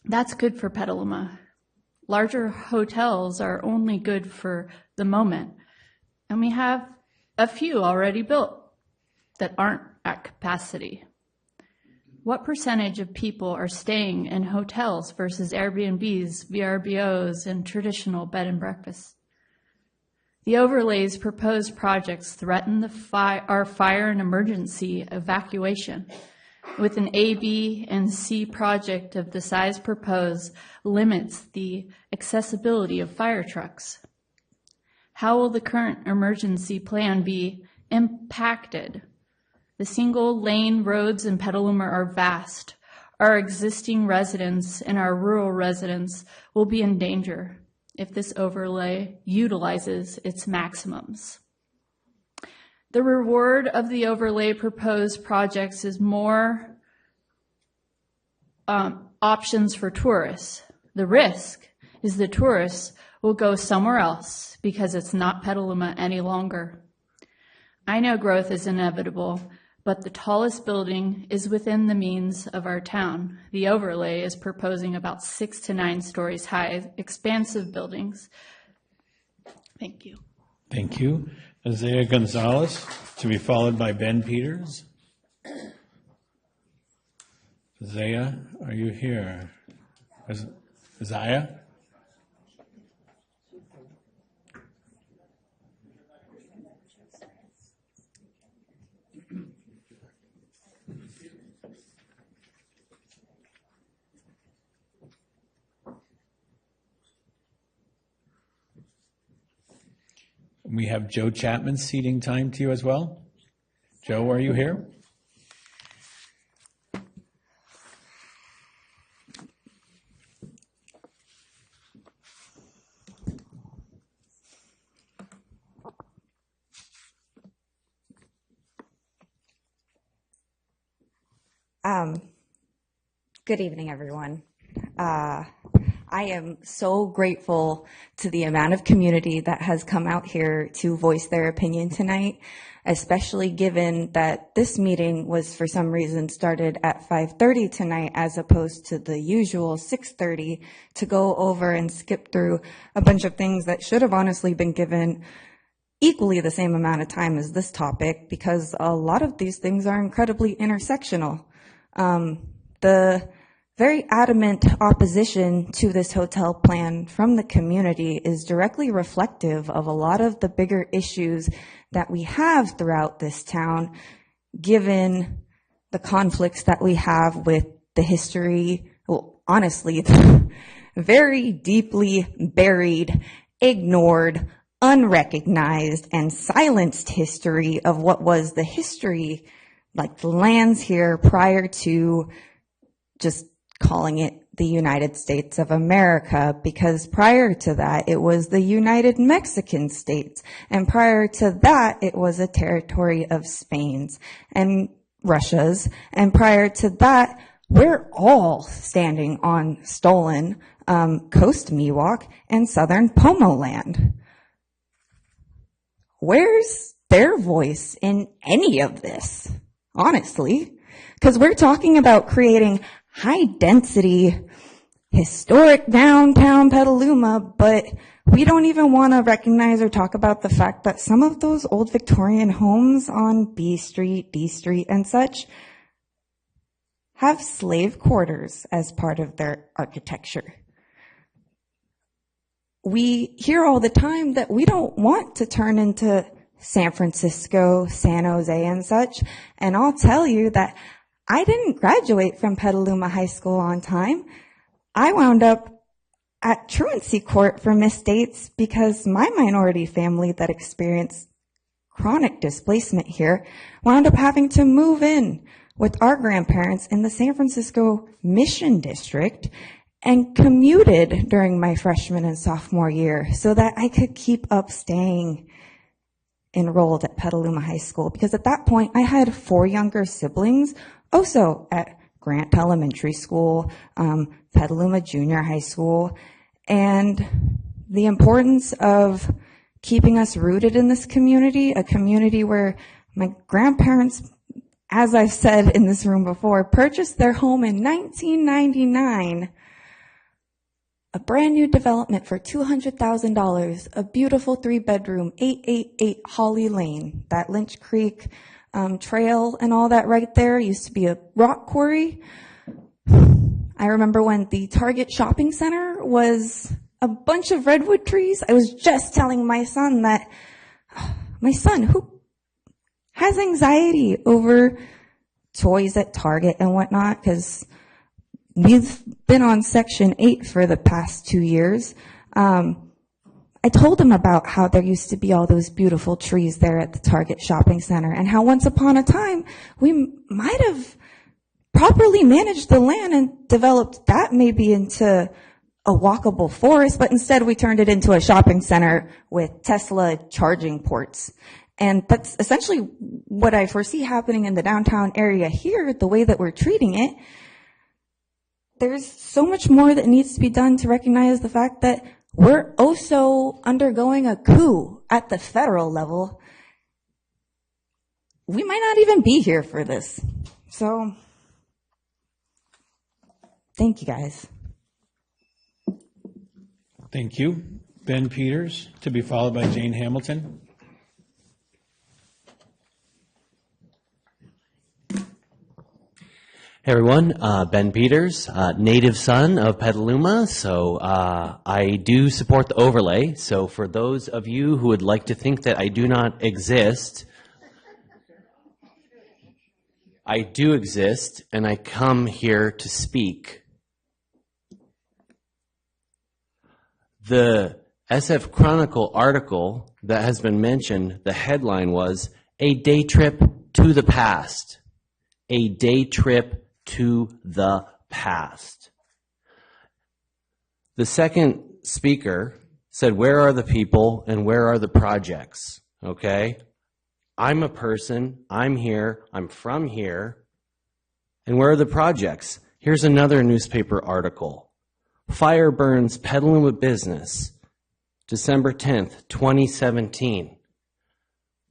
S16: That's good for Petaluma. Larger hotels are only good for the moment, and we have a few already built that aren't at capacity. What percentage of people are staying in hotels versus Airbnbs, VRBOs, and traditional bed and breakfasts? The overlay's proposed projects threaten our fire and emergency evacuation. With an A, B, and C project of the size proposed limits the accessibility of fire trucks. How will the current emergency plan be impacted? The single-lane roads in Petaluma are vast. Our existing residents and our rural residents will be in danger if this overlay utilizes its maximums. The reward of the overlay proposed projects is more options for tourists. The risk is the tourists will go somewhere else because it's not Petaluma any longer. I know growth is inevitable, but the tallest building is within the means of our town. The overlay is proposing about 6 to 9 stories high, expansive buildings. Thank you.
S2: Thank you. Isaiah Gonzalez, to be followed by Ben Peters. Isaiah, are you here? Isaiah? We have Joe Chapman ceding time to you as well. Joe, are you here?
S4: Good evening, everyone. I am so grateful to the amount of community that has come out here to voice their opinion tonight, especially given that this meeting was for some reason started at 5:30 tonight as opposed to the usual 6:30 to go over and skip through a bunch of things that should have honestly been given equally the same amount of time as this topic, because a lot of these things are incredibly intersectional. The very adamant opposition to this hotel plan from the community is directly reflective of a lot of the bigger issues that we have throughout this town, given the conflicts that we have with the history, well, honestly, very deeply buried, ignored, unrecognized, and silenced history of what was the history, like the lands here prior to just calling it the United States of America, because prior to that, it was the United Mexican States. And prior to that, it was a territory of Spain's and Russia's. And prior to that, we're all standing on stolen Coast Miwok and Southern Pomo land. Where's their voice in any of this, honestly? Because we're talking about creating high-density, historic downtown Petaluma, but we don't even want to recognize or talk about the fact that some of those old Victorian homes on B Street, D Street, and such have slave quarters as part of their architecture. We hear all the time that we don't want to turn into San Francisco, San Jose, and such, and I'll tell you that I didn't graduate from Petaluma High School on time. I wound up at truancy court for misdates because my minority family that experienced chronic displacement here wound up having to move in with our grandparents in the San Francisco Mission District and commuted during my freshman and sophomore year so that I could keep up staying enrolled at Petaluma High School, because at that point I had 4 younger siblings also at Grant Elementary School, Petaluma Junior High School, and the importance of keeping us rooted in this community, a community where my grandparents, as I've said in this room before, purchased their home in 1999, a brand new development for $200,000, a beautiful 3-bedroom, 888 Holly Lane. That Lynch Creek trail and all that right there used to be a rock quarry. I remember when the Target shopping center was a bunch of redwood trees. I was just telling my son that, my son who has anxiety over toys at Target and whatnot, because we've been on Section 8 for the past 2 years. I told him about how there used to be all those beautiful trees there at the Target shopping center and how once upon a time we might have properly managed the land and developed that maybe into a walkable forest, but instead we turned it into a shopping center with Tesla charging ports. And that's essentially what I foresee happening in the downtown area here, the way that we're treating it. There's so much more that needs to be done to recognize the fact that we're also undergoing a coup at the federal level. We might not even be here for this. So, thank you guys.
S2: Thank you. Ben Peters, to be followed by Jane Hamilton.
S8: Hey everyone, Ben Peters, native son of Petaluma, so I do support the overlay. So for those of you who would like to think that I do not exist, I do exist, and I come here to speak. The SF Chronicle article that has been mentioned, the headline was, "A Day Trip to the Past." A day trip to the past. The second speaker said, where are the people and where are the projects? Okay? I'm a person, I'm here, I'm from here, and where are the projects? Here's another newspaper article. Fire burns Petaluma business, December 10th, 2017.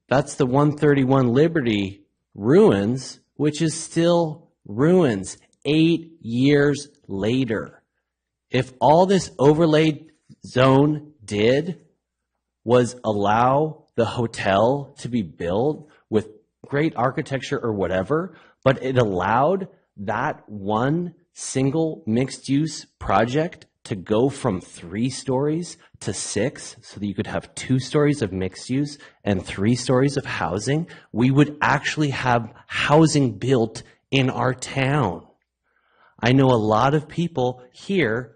S8: That's the 131 Liberty ruins, which is still ruins 8 years later. If all this overlay zone did was allow the hotel to be built with great architecture or whatever, but it allowed that one single mixed-use project to go from 3 stories to 6 so that you could have 2 stories of mixed use and 3 stories of housing, we would actually have housing built in our town. I know a lot of people here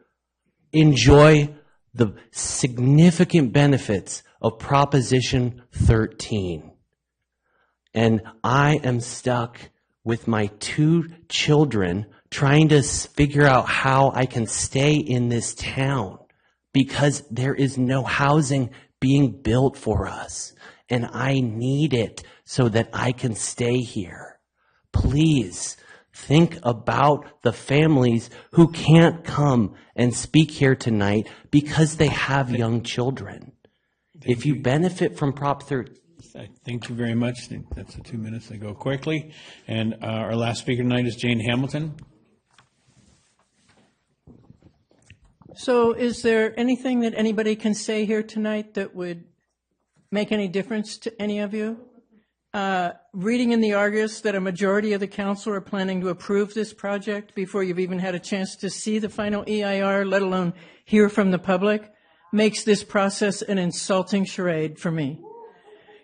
S8: enjoy the significant benefits of Proposition 13. And I am stuck with my 2 children trying to figure out how I can stay in this town because there is no housing being built for us. And I need it so that I can stay here. Please think about the families who can't come and speak here tonight because they have young children. If you benefit from Prop 13,
S2: thank you very much. That's the 2 minutes. They go quickly. And our last speaker tonight is Jane Hamilton.
S6: So is there anything that anybody can say here tonight that would make any difference to any of you? Reading in the Argus that a majority of the council are planning to approve this project before you've even had a chance to see the final EIR, let alone hear from the public, makes this process an insulting charade for me.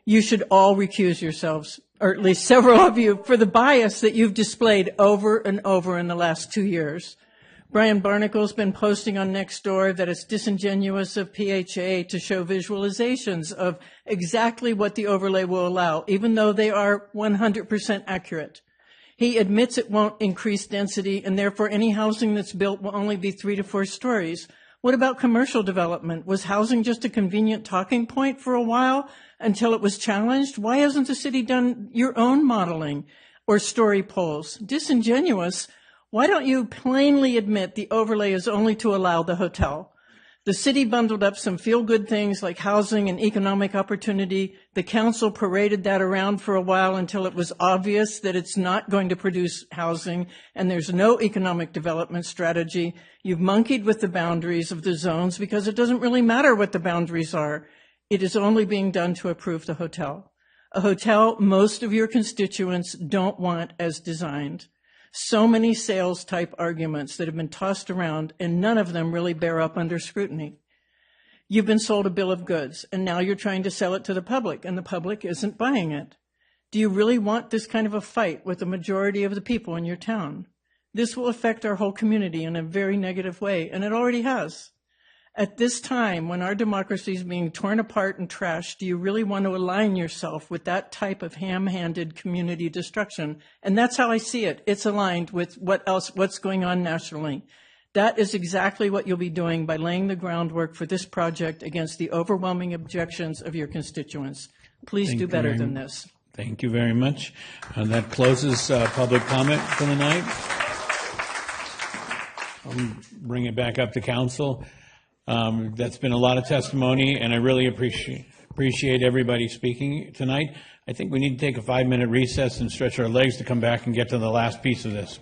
S6: You should all recuse yourselves, or at least several of you, for the bias that you've displayed over and over in the last 2 years. Brian Barnacle's been posting on Nextdoor that it's disingenuous of PHA to show visualizations of exactly what the overlay will allow, even though they are 100% accurate. He admits it won't increase density, and therefore any housing that's built will only be 3 to 4 stories. What about commercial development? Was housing just a convenient talking point for a while until it was challenged? Why hasn't the city done your own modeling or story polls? Disingenuous. Why don't you plainly admit the overlay is only to allow the hotel? The city bundled up some feel-good things like housing and economic opportunity. The council paraded that around for a while until it was obvious that it's not going to produce housing and there's no economic development strategy. You've monkeyed with the boundaries of the zones because it doesn't really matter what the boundaries are. It is only being done to approve the hotel. A hotel most of your constituents don't want as designed. So many sales type arguments that have been tossed around and none of them really bear up under scrutiny. You've been sold a bill of goods and now you're trying to sell it to the public and the public isn't buying it. Do you really want this kind of a fight with the majority of the people in your town? This will affect our whole community in a very negative way, and it already has. At this time, when our democracy is being torn apart and trashed, do you really want to align yourself with that type of ham-handed community destruction? And that's how I see it. It's aligned with what's going on nationally. That is exactly what you'll be doing by laying the groundwork for this project against the overwhelming objections of your constituents. Please do better than this.
S2: Thank you very much. And that closes public comment for the night. I'll bring it back up to council. That's been a lot of testimony, and I really appreciate everybody speaking tonight. I think we need to take a 5-minute recess and stretch our legs to come back and get to the last piece of this.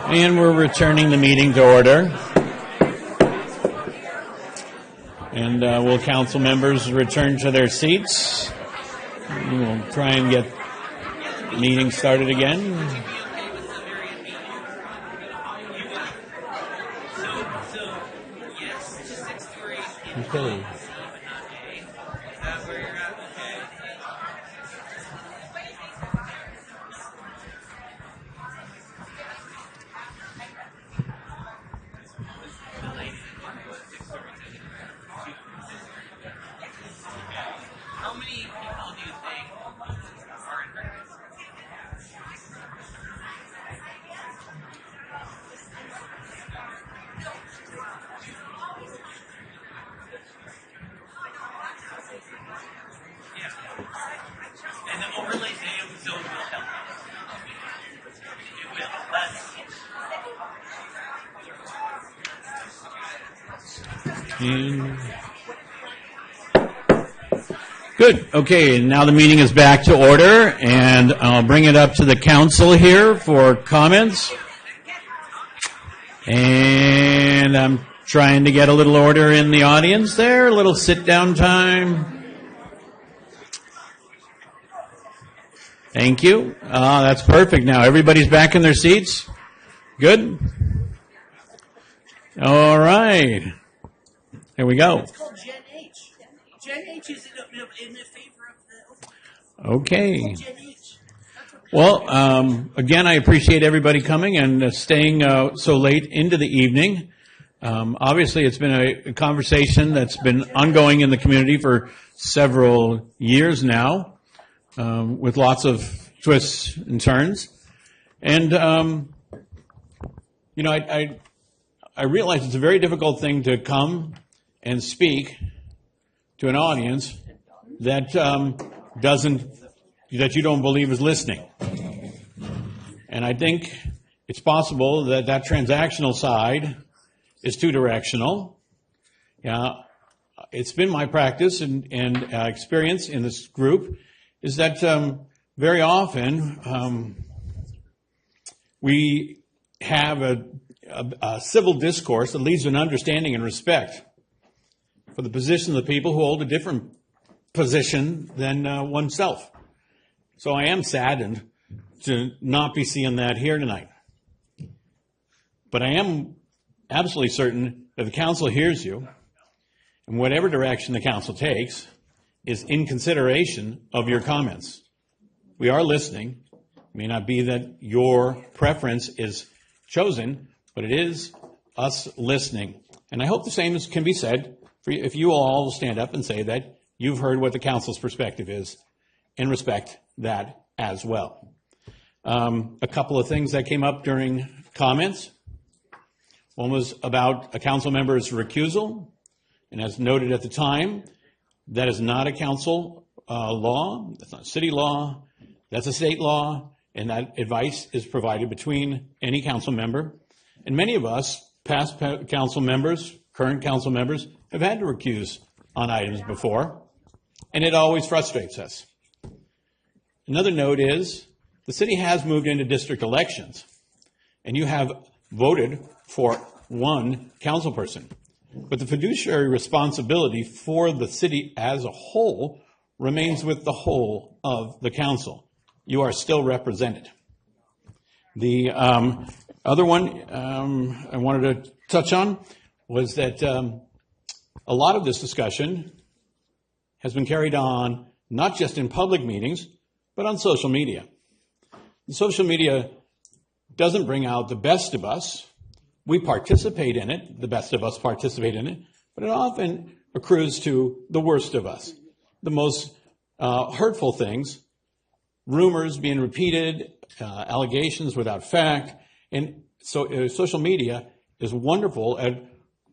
S2: And we're returning the meeting to order. And will council members return to their seats? We'll try and get the meeting started again. Okay. Good. Okay, now the meeting is back to order, and I'll bring it up to the council here for comments. And I'm trying to get a little order in the audience there, a little sit-down time. Thank you. That's perfect now. Everybody's back in their seats? Good? All right. Here we go.
S19: It's called Gen H. Gen H is in the favor of the...
S2: Okay. Well, again, I appreciate everybody coming and staying so late into the evening. Obviously, it's been a conversation that's been ongoing in the community for several years now, with lots of twists and turns. And, you know, I realize it's a very difficult thing to come and speak to an audience that that you don't believe is listening. And I think it's possible that that transactional side is too directional. Yeah, it's been my practice and experience in this group is that very often we have a civil discourse that leads to an understanding and respect for the position of the people who hold a different position than oneself. So I am saddened to not be seeing that here tonight. But I am absolutely certain that the council hears you, and whatever direction the council takes is in consideration of your comments. We are listening. It may not be that your preference is chosen, but it is us listening. And I hope the same can be said if you all stand up and say that you've heard what the council's perspective is and respect that as well. A couple of things that came up during comments. One was about a council member's recusal, and as noted at the time, that is not a council law, that's not a city law, that's a state law, and that advice is provided between any council member. And many of us, past council members, current council members, have had to recuse on items before, and it always frustrates us. Another note is the city has moved into district elections, and you have voted for one council person. But the fiduciary responsibility for the city as a whole remains with the whole of the council. You are still represented. The other one I wanted to touch on was that a lot of this discussion has been carried on not just in public meetings, but on social media. And social media doesn't bring out the best of us. We participate in it, the best of us participate in it, but it often accrues to the worst of us. The most hurtful things, rumors being repeated, allegations without fact, and so social media is wonderful at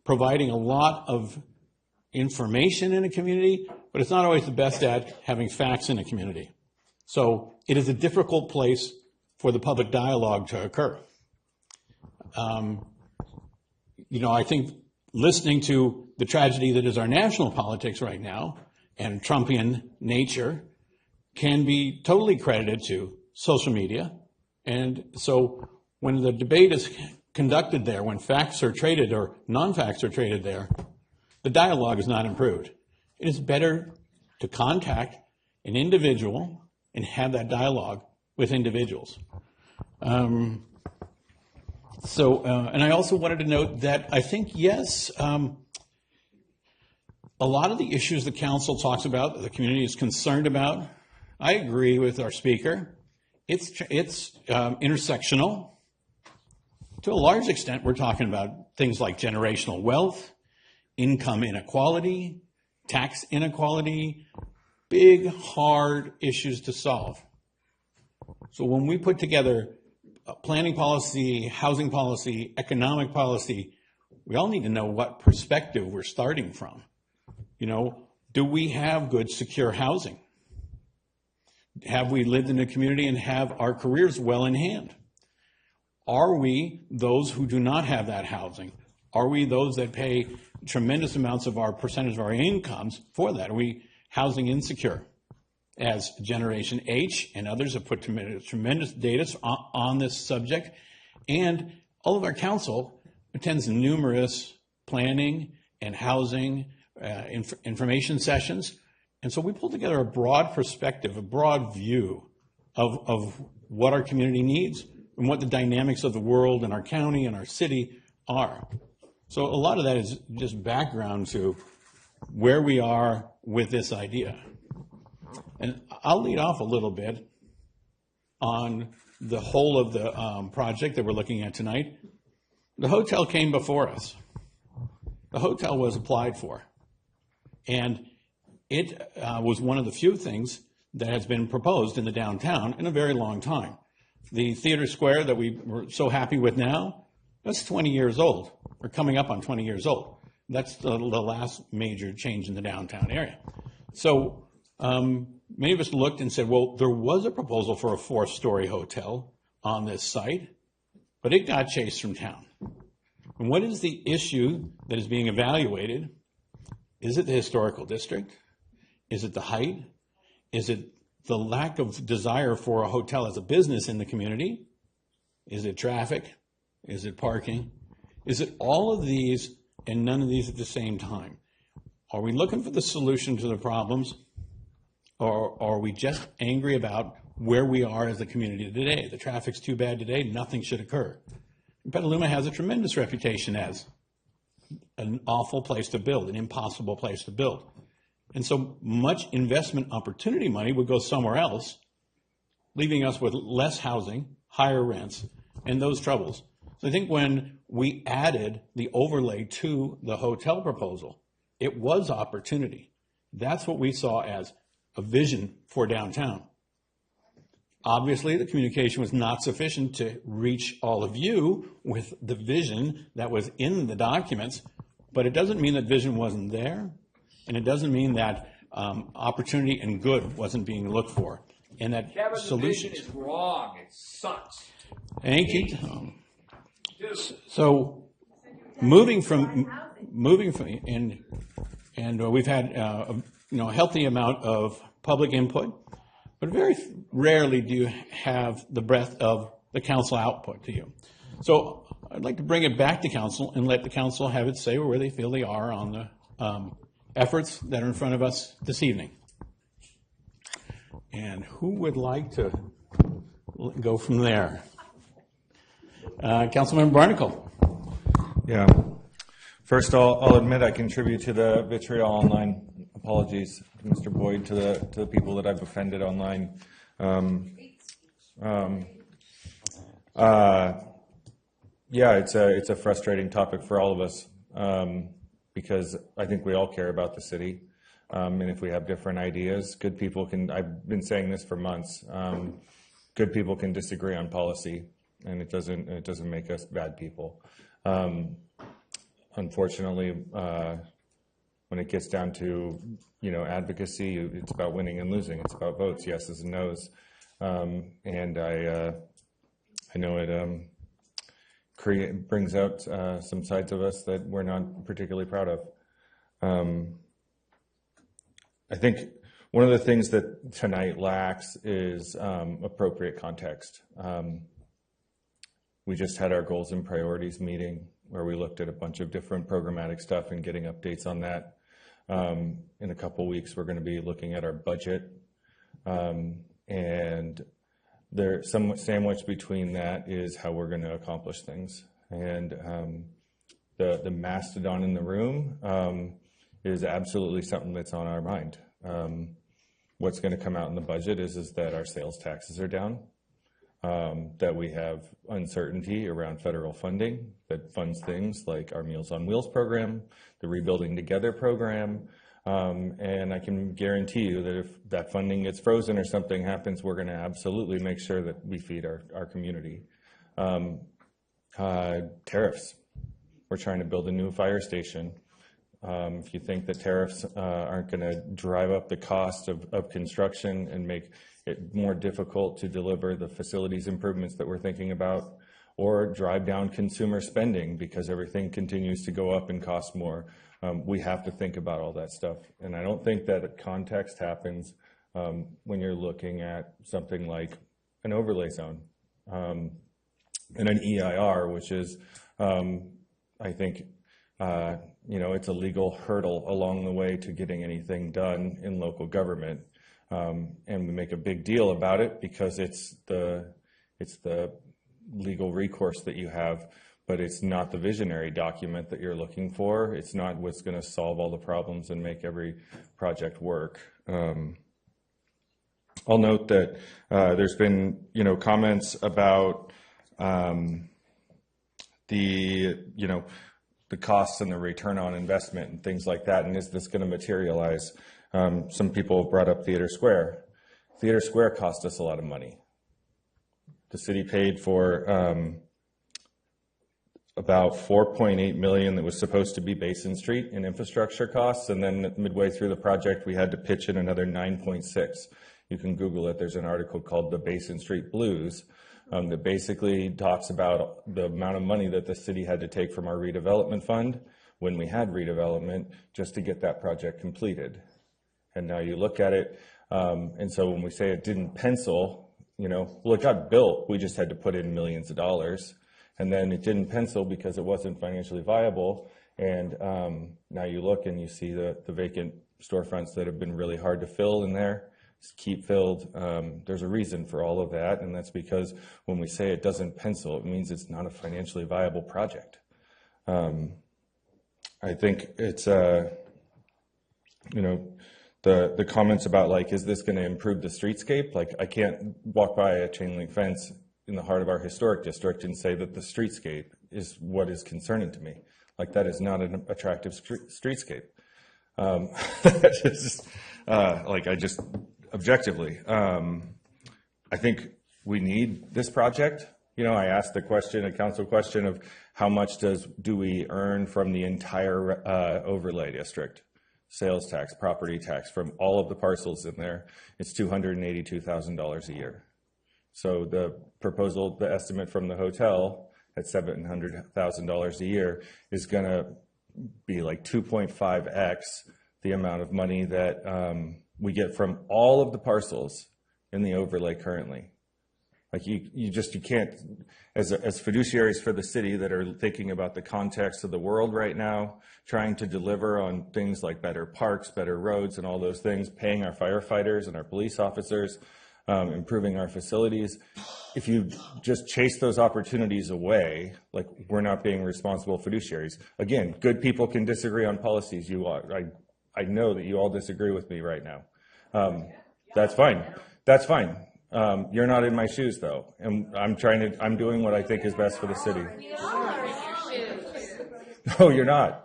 S2: providing a lot of information in a community, but it's not always the best at having facts in a community. So it is a difficult place for the public dialogue to occur. You know, I think listening to the tragedy that is our national politics right now and Trumpian nature can be totally credited to social media. And so when the debate is conducted there, when facts are traded or non-facts are traded there, the dialogue is not improved. It is better to contact an individual and have that dialogue with individuals. And I also wanted to note that I think, yes, a lot of the issues the council talks about, that the community is concerned about, I agree with our speaker. It's intersectional. To a large extent, we're talking about things like generational wealth, income inequality, tax inequality, big, hard issues to solve. So when we put together planning policy, housing policy, economic policy, we all need to know what perspective we're starting from. You know, do we have good, secure housing? Have we lived in a community and have our careers well in hand? Are we those who do not have that housing? Are we those that pay tremendous amounts of our percentage of our incomes for that? Are we housing insecure? As Generation H and others have put tremendous data on this subject, and all of our council attends numerous planning and housing information sessions, and so we pull together a broad perspective, a broad view of what our community needs and what the dynamics of the world and our county and our city are. So a lot of that is just background to where we are with this idea. And I'll lead off a little bit on the whole of the project that we're looking at tonight. The hotel came before us. The hotel was applied for. And it was one of the few things that has been proposed in the downtown in a very long time. The Theater Square that we were so happy with now, that's 20 years old, or coming up on 20 years old. That's the last major change in the downtown area. So many of us looked and said, well, there was a proposal for a 4-story hotel on this site, but it got chased from town. And what is the issue that is being evaluated? Is it the historical district? Is it the height? Is it the lack of desire for a hotel as a business in the community? Is it traffic? Is it parking? Is it all of these and none of these at the same time? Are we looking for the solution to the problems, or are we just angry about where we are as a community today? The traffic's too bad today, nothing should occur. Petaluma has a tremendous reputation as an awful place to build, an impossible place to build. And so much investment opportunity money would go somewhere else, leaving us with less housing, higher rents, and those troubles. So I think when we added the overlay to the hotel proposal, it was opportunity. That's what we saw as a vision for downtown. Obviously, the communication was not sufficient to reach all of you with the vision that was in the documents, but it doesn't mean that vision wasn't there, and it doesn't mean that opportunity and good wasn't being looked for, and that
S9: Kevin,
S2: solutions.
S9: The vision is wrong. It sucks.
S2: Thank you. So moving from and we've had a healthy amount of public input, but very rarely do you have the breadth of the council output to you. So I'd like to bring it back to council and let the council have it say where they feel they are on the efforts that are in front of us this evening. And who would like to go from there? Councilmember Barnacle.
S21: Yeah. First, I'll admit I contribute to the vitriol online. Apologies, Mr. Boyd, to the people that I've offended online. Yeah, it's a frustrating topic for all of us because I think we all care about the city, and if we have different ideas, good people can. I've been saying this for months. Good people can disagree on policy, and it doesn't make us bad people. Unfortunately, when it gets down to advocacy, it's about winning and losing. It's about votes, yeses and nos, and I know it brings out some sides of us that we're not particularly proud of. I think one of the things that tonight lacks is appropriate context. We just had our goals and priorities meeting where we looked at a bunch of different programmatic stuff and getting updates on that. In a couple weeks, we're going to be looking at our budget. And there, some sandwich between that is how we're going to accomplish things. And the mastodon in the room is absolutely something that's on our mind. What's going to come out in the budget is that our sales taxes are down, that we have uncertainty around federal funding that funds things like our Meals on Wheels program, the Rebuilding Together program, and I can guarantee you that if that funding gets frozen or something happens, we're going to absolutely make sure that we feed our community. Tariffs. We're trying to build a new fire station. If you think that tariffs aren't going to drive up the cost of construction and make it more difficult to deliver the facilities improvements that we're thinking about, or drive down consumer spending because everything continues to go up and cost more, we have to think about all that stuff. And I don't think that context happens when you're looking at something like an overlay zone and an EIR, which is, I think, it's a legal hurdle along the way to getting anything done in local government. And we make a big deal about it because it's the legal recourse that you have, but it's not the visionary document that you're looking for. It's not what's going to solve all the problems and make every project work. I'll note that there's been, comments about the costs and the return on investment and things like that, and is this going to materialize? Some people brought up Theater Square. Theater Square cost us a lot of money. The city paid for about $4.8 million that was supposed to be Basin Street in infrastructure costs, and then midway through the project, we had to pitch in another 9.6. You can Google it. There's an article called The Basin Street Blues that basically talks about the amount of money that the city had to take from our redevelopment fund when we had redevelopment just to get that project completed. And now you look at it, and so when we say it didn't pencil, well, it got built. We just had to put in millions of dollars. And then it didn't pencil because it wasn't financially viable. And now you look and you see the vacant storefronts that have been really hard to fill in there, keep filled. There's a reason for all of that, and that's because when we say it doesn't pencil, it means it's not a financially viable project. I think it's, the comments about, like, is this going to improve the streetscape? Like, I can't walk by a chain link fence in the heart of our historic district and say that the streetscape is what is concerning to me. Like, that is not an attractive streetscape. Objectively, I think we need this project. I asked a council question of how much do we earn from the entire overlay district? Sales tax, property tax, from all of the parcels in there, it's $282,000 a year. So the estimate from the hotel at $700,000 a year is going to be like 2.5x the amount of money that we get from all of the parcels in the overlay currently. Like you can't, as fiduciaries for the city that are thinking about the context of the world right now, trying to deliver on things like better parks, better roads, and all those things, paying our firefighters and our police officers, improving our facilities. If you just chase those opportunities away, like, we're not being responsible fiduciaries. Again, good people can disagree on policies. I know that you all disagree with me right now. That's fine. That's fine. You're not in my shoes, though, and I'm doing what I think is best for the city. No, you're not.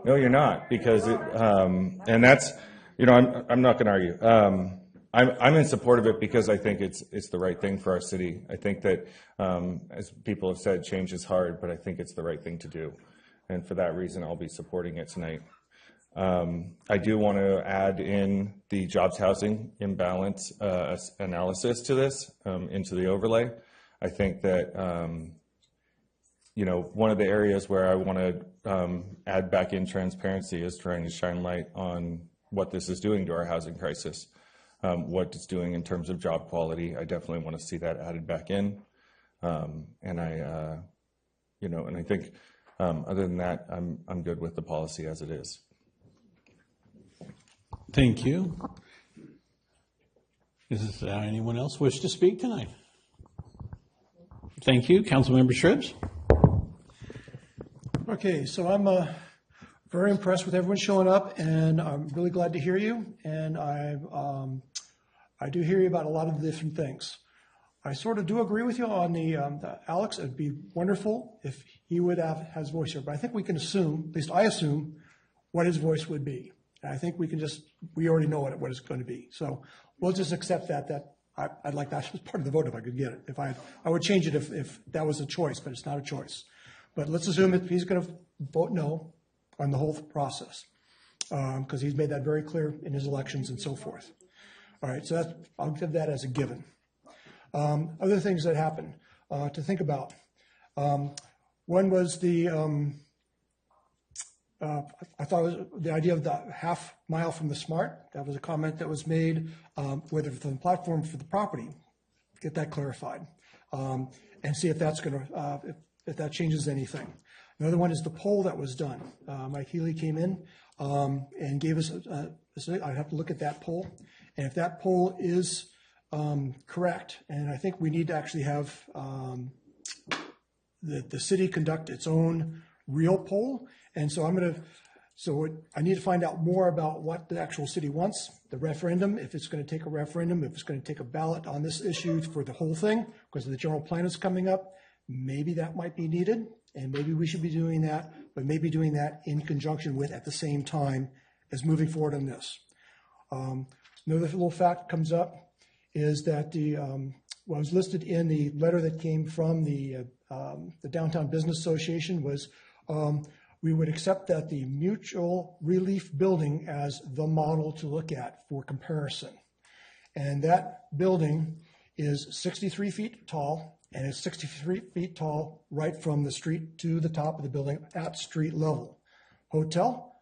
S21: No, you're not, because and that's, I'm not going to argue. I'm in support of it because I think it's the right thing for our city. I think that, as people have said, change is hard, but I think it's the right thing to do, and for that reason, I'll be supporting it tonight. I do want to add in the jobs housing imbalance analysis to this, into the overlay. I think that, one of the areas where I want to add back in transparency is trying to shine light on what this is doing to our housing crisis, what it's doing in terms of job quality. I definitely want to see that added back in. And I think other than that, I'm good with the policy as it is.
S2: Thank you. Does anyone else wish to speak tonight? Thank you. Councilmember Shribs?
S1: Okay, so I'm very impressed with everyone showing up, and I'm really glad to hear you. And I do hear you about a lot of the different things. I sort of do agree with you on the Alex. It'd be wonderful if he would have his voice here, but I think we can assume, at least I assume, what his voice would be. And I think we already know what it's going to be. So we'll just accept that I'd like that as part of the vote if I could get it. I would change it if that was a choice, but it's not a choice. But let's assume that he's going to vote no on the whole process, because he's made that very clear in his elections and so forth. All right, so I'll give that as a given. Other things that happened to think about. One was I thought it was the idea of the half mile from the SMART. That was a comment that was made, whether from the platform for the property. Get that clarified, and see if that's going to if that changes anything. Another one is the poll that was done. Mike Healy came in and gave us I'd have to look at that poll, and if that poll is correct, and I think we need to actually have the city conduct its own real poll. And so I need to find out more about what the actual city wants, the referendum, if it's going to take a referendum, if it's going to take a ballot on this issue for the whole thing, because the general plan is coming up. Maybe that might be needed, and maybe we should be doing that, but maybe doing that in conjunction with, at the same time as moving forward on this. Another little fact comes up is that what was listed in the letter that came from the Downtown Business Association was we would accept that the Mutual Relief Building as the model to look at for comparison. And that building is 63 feet tall, and it's 63 feet tall right from the street to the top of the building at street level. Hotel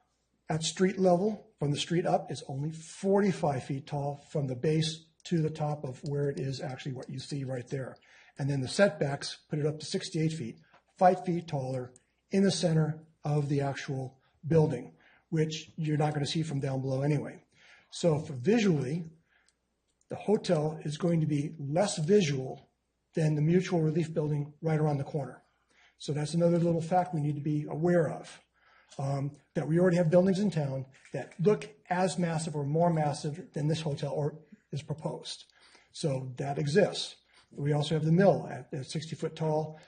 S1: at street level, from the street up, is only 45 feet tall from the base to the top of where it is actually what you see right there. And then the setbacks put it up to 68 feet, 5 feet taller in the center of the actual building, which you're not going to see from down below anyway. So for visually, the hotel is going to be less visual than the Mutual Relief Building right around the corner. So that's another little fact we need to be aware of, that we already have buildings in town that look as massive or more massive than this hotel or is proposed. So that exists. We also have the mill at 60 foot tall,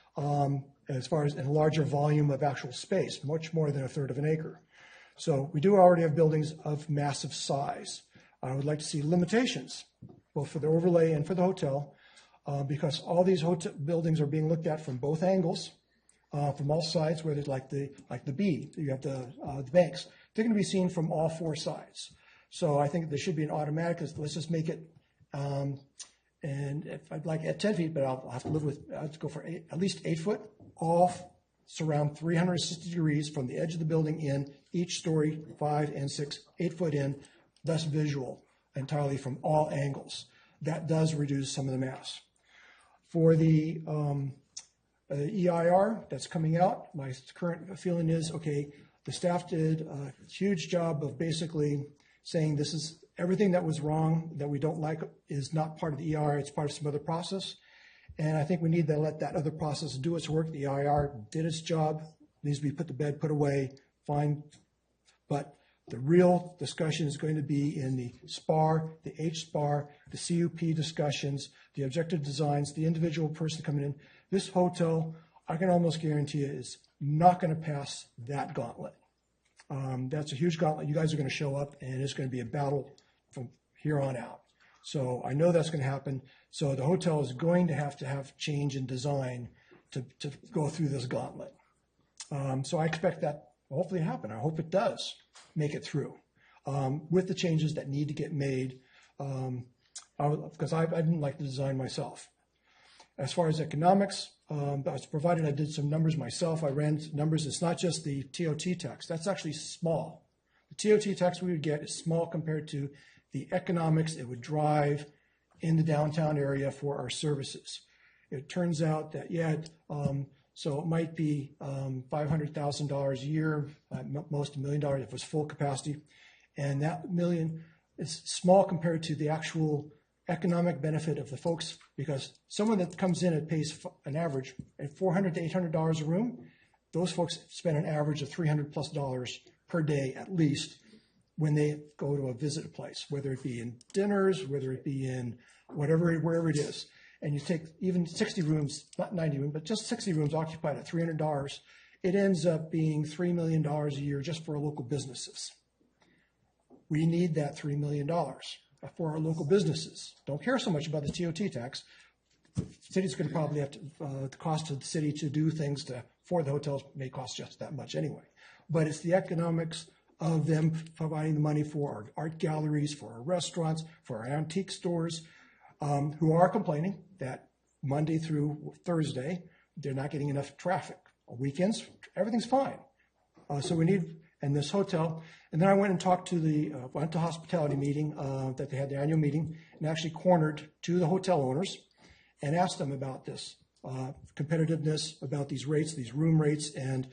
S1: as far as in a larger volume of actual space, much more than a third of an acre. So we do already have buildings of massive size. I would like to see limitations, both for the overlay and for the hotel, because all these hotel buildings are being looked at from both angles, from all sides, where there's like the B, you have the banks. They're going to be seen from all four sides. So I think there should be an automatic, let's just make it, and if I'd like at 10 feet, but I'll have to live with, I'll have to go for at least 8 foot off, surround 360 degrees from the edge of the building in, each story, 5 and 6, 8 foot in, thus visual entirely from all angles. That does reduce some of the mass. For the EIR that's coming out, my current feeling is, okay, the staff did a huge job of basically saying this is everything that was wrong, that we don't like, is not part of the EIR, it's part of some other process. And I think we need to let that other process do its work. The EIR did its job, needs to be put to bed, put away, fine. But the real discussion is going to be in the SPAR, the HSPAR, the CUP discussions, the objective designs, the individual person coming in. This hotel, I can almost guarantee you, is not going to pass that gauntlet. That's a huge gauntlet. You guys are going to show up, and it's going to be a battle from here on out. So I know that's going to happen. So the hotel is going to have change in design to go through this gauntlet. So I expect that will hopefully happen. I hope it does make it through with the changes that need to get made, because I didn't like the design myself. As far as economics, I was provided, I did some numbers myself. I ran numbers. It's not just the TOT tax. That's actually small. The TOT tax we would get is small compared to the economics it would drive in the downtown area for our services. It turns out that, so it might be $500,000 a year, most $1 million if it was full capacity. And that $1 million is small compared to the actual economic benefit of the folks, because someone that comes in and pays an average at $400 to $800 a room, those folks spend an average of $300+ per day at least when they go to visit a place, whether it be in dinners, whether it be in wherever it is. And you take even 60 rooms, not 90 rooms, but just 60 rooms occupied at $300, it ends up being $3 million a year just for our local businesses. We need that $3 million for our local businesses. Don't care so much about the TOT tax. The city's going to probably have to, the cost of the city to do things for the hotels may cost just that much anyway. But it's the economics of them providing the money for our art galleries, for our restaurants, for our antique stores, who are complaining that Monday through Thursday, they're not getting enough traffic. Weekends, everything's fine. So we need, and this hotel, and then I went and talked to went to hospitality meeting, that they had their annual meeting, and actually cornered to the hotel owners and asked them about this competitiveness, about these rates, these room rates, and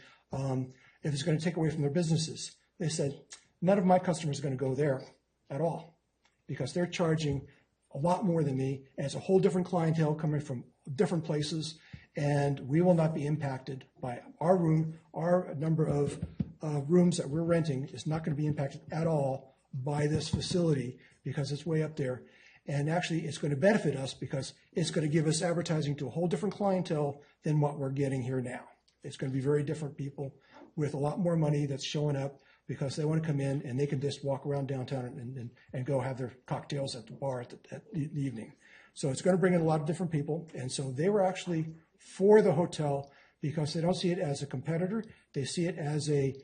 S1: if it's going to take away from their businesses. They said, none of my customers are going to go there at all because they're charging a lot more than me, and it's a whole different clientele coming from different places, and we will not be impacted by our room. Our number of rooms that we're renting is not going to be impacted at all by this facility because it's way up there. And actually, it's going to benefit us because it's going to give us advertising to a whole different clientele than what we're getting here now. It's going to be very different people with a lot more money that's showing up because they want to come in and they can just walk around downtown and go have their cocktails at the bar at the evening. So it's going to bring in a lot of different people. And so they were actually for the hotel because they don't see it as a competitor. They see it as a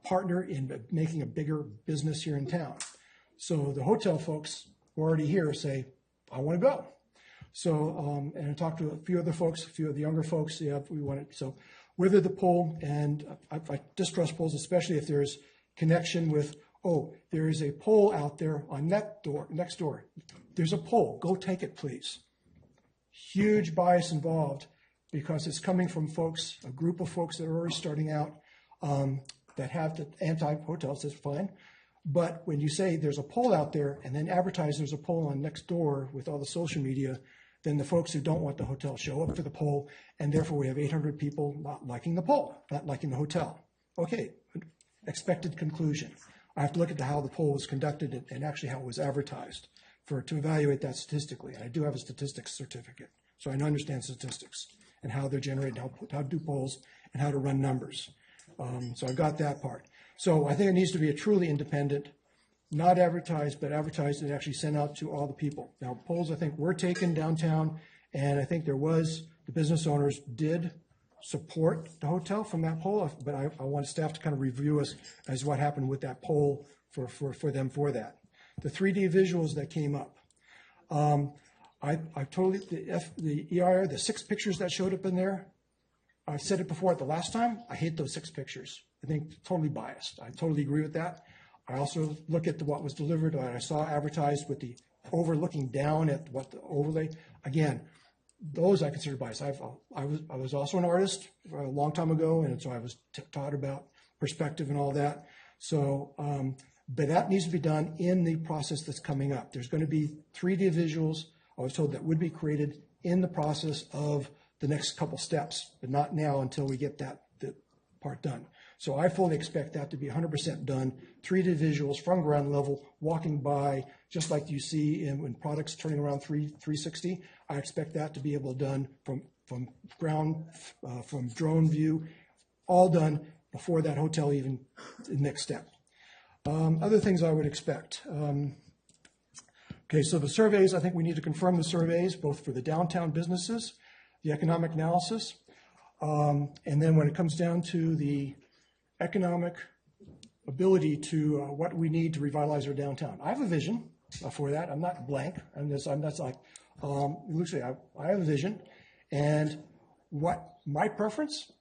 S1: partner in making a bigger business here in town. So the hotel folks who are already here say, I want to go. So, and I talked to a few other folks, a few of the younger folks. Yeah, we want it. So whether the poll, and I distrust polls, especially if there's connection with, oh, there is a poll out there on next door. There's a poll. Go take it, please. Huge bias involved because it's coming from folks, a group of folks that are already starting out that have the anti-hotels. That's fine. But when you say there's a poll out there and then advertise there's a poll on next door with all the social media, then the folks who don't want the hotel show up for the poll, and therefore we have 800 people not liking the poll, not liking the hotel. Okay, expected conclusion. I have to look at how the poll was conducted and actually how it was advertised to evaluate that statistically. And I do have a statistics certificate, so I understand statistics and how they're generated, how to do polls, and how to run numbers. So I got that part. So I think it needs to be a truly independent, not advertised, but advertised and actually sent out to all the people. Now, polls, I think, were taken downtown, and I think the business owners did support the hotel from that poll, but I want staff to kind of review us as what happened with that poll for them for that. The 3D visuals that came up. I totally, the EIR, the 6 pictures that showed up in there, I've said it before at the last time, I hate those 6 pictures. I think totally biased. I totally agree with that. I also look at what was delivered, what I saw advertised with the overlooking down at what the overlay. Again, those I consider biased. I was also an artist a long time ago, and so I was taught about perspective and all that. So, but that needs to be done in the process that's coming up. There's going to be 3D visuals, I was told, that would be created in the process of the next couple steps, but not now until we get that part done. So I fully expect that to be 100% done, 3D visuals from ground level, walking by, just like you see when products turning around 360. I expect that to be able to done from ground, from drone view, all done before that hotel even the next step. Other things I would expect. Okay, so the surveys, I think we need to confirm the surveys, both for the downtown businesses, the economic analysis, and then when it comes down to the economic ability to what we need to revitalize our downtown. I have a vision for that. I'm not blank. I'm that's like, Lucy, I have a vision. And what my preference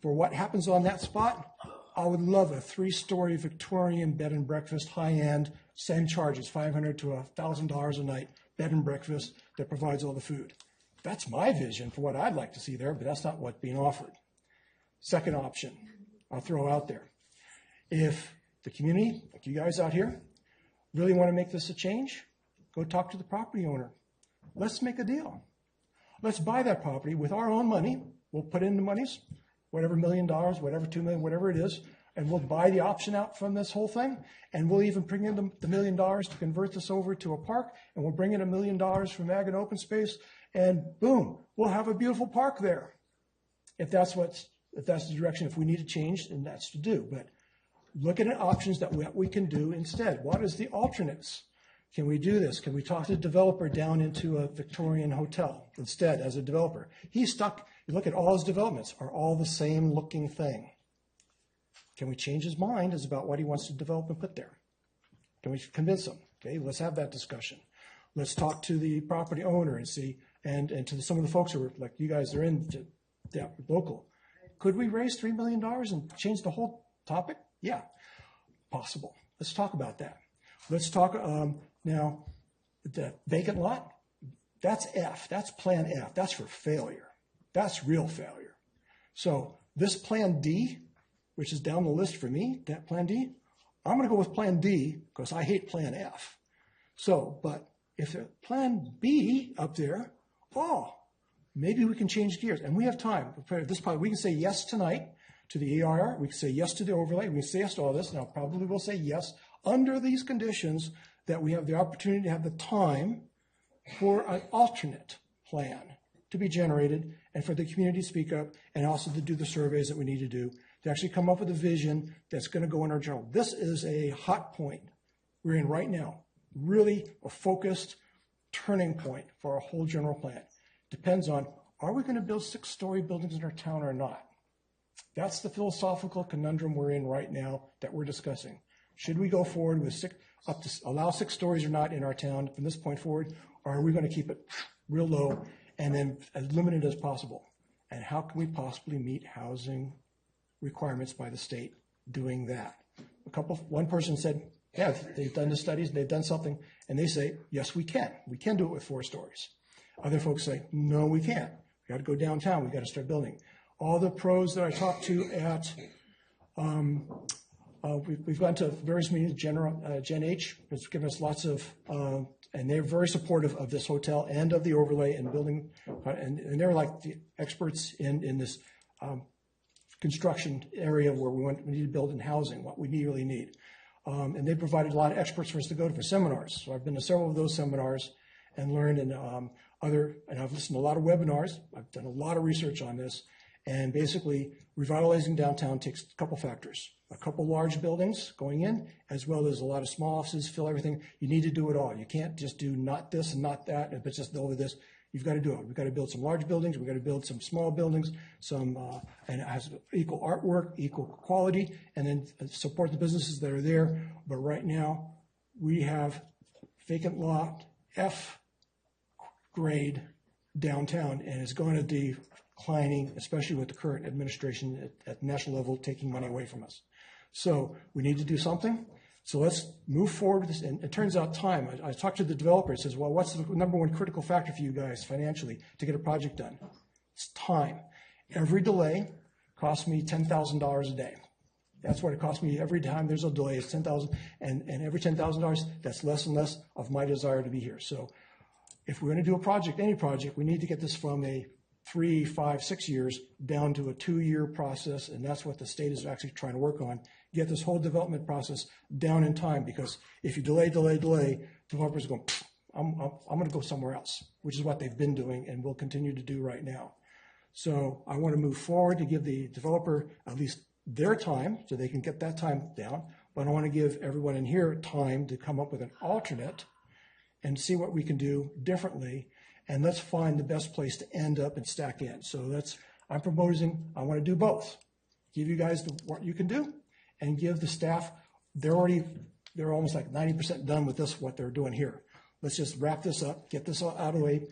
S1: for what happens on that spot, I would love a 3-story Victorian bed and breakfast, high-end, same charges, $500 to $1,000 a night, bed and breakfast that provides all the food. That's my vision for what I'd like to see there, but that's not what's being offered. Second option I'll throw out there. If the community, like you guys out here, really want to make this a change, go talk to the property owner. Let's make a deal. Let's buy that property with our own money. We'll put in the monies, whatever $1 million, whatever $2 million, whatever it is, and we'll buy the option out from this whole thing. And we'll even bring in the $1 million to convert this over to a park, and we'll bring in $1 million from ag and open space, and boom, we'll have a beautiful park there. If that's the direction, if we need to change, then that's to do. But looking at options that we can do instead. What is the alternates? Can we do this? Can we talk to the developer down into a Victorian hotel instead as a developer? He's stuck. You look at all his developments are all the same looking thing. Can we change his mind as about what he wants to develop and put there? Can we convince him? Okay, let's have that discussion. Let's talk to the property owner and see, and to some of the folks who are like you guys are in local. Could we raise $3 million and change the whole topic? Yeah, possible. Let's talk about that. Let's talk now, the vacant lot, that's F, that's plan F, that's for failure. That's real failure. So this plan D, which is down the list for me, that plan D, I'm gonna go with plan D because I hate plan F. So, but if the plan B up there, maybe we can change gears and we have time. At this point, we can say yes tonight to the ARR, we can say yes to the overlay, we can say yes to all this, and I'll probably will say yes under these conditions that we have the opportunity to have the time for an alternate plan to be generated and for the community to speak up and also to do the surveys that we need to do to actually come up with a vision that's going to go in our journal. This is a hot point we're in right now, really a focused turning point for our whole general plan. Depends on, are we going to build 6-story buildings in our town or not? That's the philosophical conundrum we're in right now that we're discussing. Should we go forward with allow 6 stories or not in our town from this point forward, or are we going to keep it real low and then as limited as possible? And how can we possibly meet housing requirements by the state doing that? One person said, yeah, they've done the studies, they've done something, and they say, yes, we can. We can do it with 4 stories. Other folks say, no, we can't. We got to go downtown. We got to start building. All the pros that I talked to at we've gone to various meetings. Gen H has given us lots of, and they're very supportive of this hotel and of the overlay and building, and they're like the experts in this construction area where we need to build in housing, what we really need. And they provided a lot of experts for us to go to for seminars. So I've been to several of those seminars and learned, and I've listened to a lot of webinars. I've done a lot of research on this. And basically, revitalizing downtown takes a couple factors. A couple large buildings going in, as well as a lot of small offices, fill everything. You need to do it all. You can't just do not this and not that, but just over this. You've got to do it. We've got to build some large buildings. We've got to build some small buildings, and it has equal artwork, equal quality, and then support the businesses that are there. But right now, we have vacant lot, F grade downtown, and it's going to declining, especially with the current administration at the national level taking money away from us. So we need to do something. So let's move forward with this. And it turns out time. I talked to the developer. It says, well, what's the number one critical factor for you guys financially to get a project done? It's time. Every delay costs me $10,000 a day. That's what it costs me every time there's a delay. It's $10,000, and every $10,000, that's less and less of my desire to be here. So if we're going to do a project, any project, we need to get this from a 3, 5, 6 years down to a 2-year process, and that's what the state is actually trying to work on. Get this whole development process down in time, because if you delay, developers are going, I'm going to go somewhere else, which is what they've been doing and will continue to do right now. So I want to move forward to give the developer at least their time so they can get that time down, but I want to give everyone in here time to come up with an alternate and see what we can do differently. And let's find the best place to end up and stack in. So I'm proposing, I want to do both. Give you guys what you can do and give the staff, they're almost like 90% done with this, what they're doing here. Let's just wrap this up, get this all out of the way.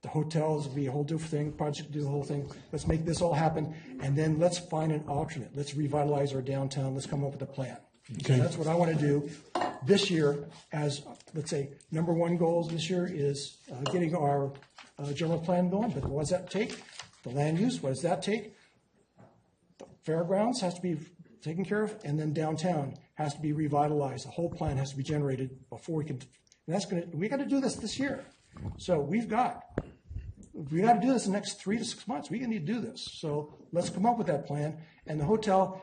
S1: The hotels will be a whole different thing, project do the whole thing. Let's make this all happen. And then let's find an alternate. Let's revitalize our downtown. Let's come up with a plan. Okay. So that's what I want to do. this year as, let's say, number one goals this year is getting our general plan going, but what does that take? The land use, what does that take? The fairgrounds has to be taken care of, and then downtown has to be revitalized. The whole plan has to be generated before we can, and we got to do this year. So we got to do this in the next 3 to 6 months. We need to do this. So let's come up with that plan. And the hotel,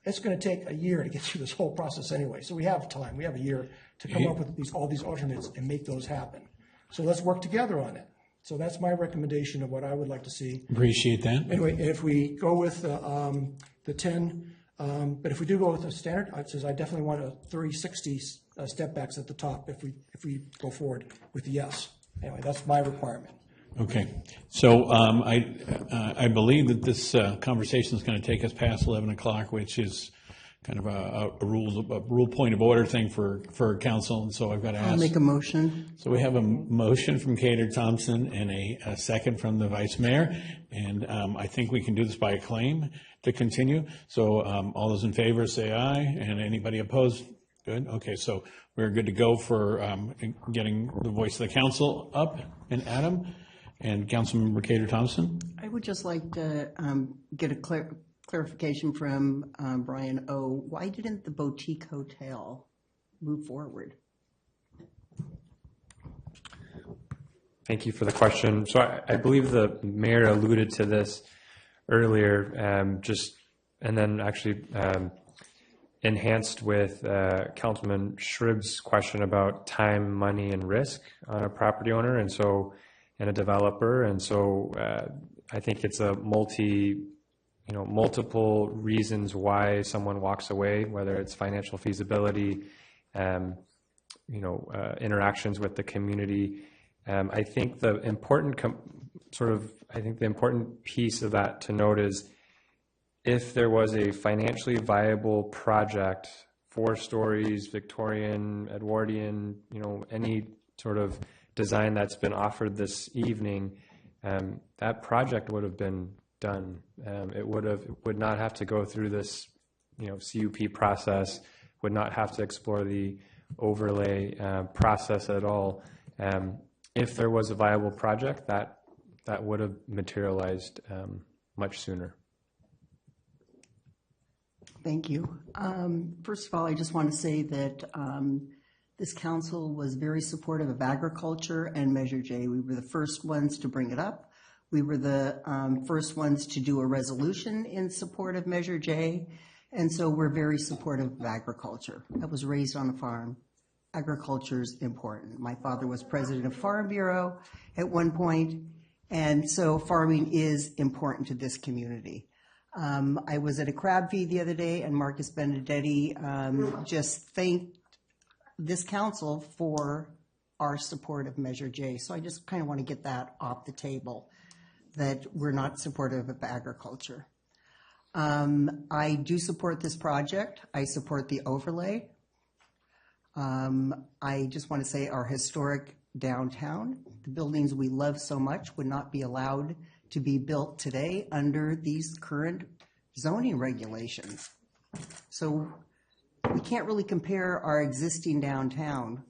S1: it's going to take a year to get through this whole process anyway. So we have time. We have a year to come up with all these alternates and make those happen. So let's work together on it. So that's my recommendation of what I would like to see.
S2: Appreciate that.
S1: Anyway, if we go with the 10, but if we do go with the standard, I definitely want a 360 step backs at the top if we go forward with the yes. Anyway, that's my requirement.
S2: Okay, so I believe that this conversation is going to take us past 11 o'clock, which is kind of a rule point of order thing for council, and so I've got to ask.
S3: I'll make a motion.
S2: So we have a motion from Cater Thompson and a second from the vice mayor, and I think we can do this by acclaim to continue. So all those in favor say aye, and anybody opposed? Good. Okay, so we're good to go for getting the voice of the council up, and Adam. And Councilmember Cater Thompson?
S3: I would just like to get a clarification from Brian O. Why didn't the boutique hotel move forward?
S12: Thank you for the question. So I believe the mayor alluded to this earlier, and then actually enhanced with Councilman Shrib's question about time, money, and risk on a property owner. And a developer, and so I think it's a multiple reasons why someone walks away, whether it's financial feasibility, interactions with the community. I think the important piece of that to note is if there was a financially viable project, 4 stories, Victorian, Edwardian, any sort of design that's been offered this evening, that project would have been done. It would not have to go through this, CUP process, would not have to explore the overlay process at all. If there was a viable project, that would have materialized much sooner.
S3: Thank you. First of all, I just want to say that this council was very supportive of agriculture and Measure J. We were the first ones to bring it up. We were the first ones to do a resolution in support of Measure J. And so we're very supportive of agriculture. I was raised on a farm. Agriculture is important. My father was president of Farm Bureau at one point, and so farming is important to this community. I was at a crab feed the other day, and Marcus Benedetti just thanked this council for our support of Measure J. So I just kind of want to get that off the table, that we're not supportive of agriculture. I do support this project. I support the overlay. I just want to say our historic downtown, the buildings we love so much, would not be allowed to be built today under these current zoning regulations. So we can't really compare our existing downtown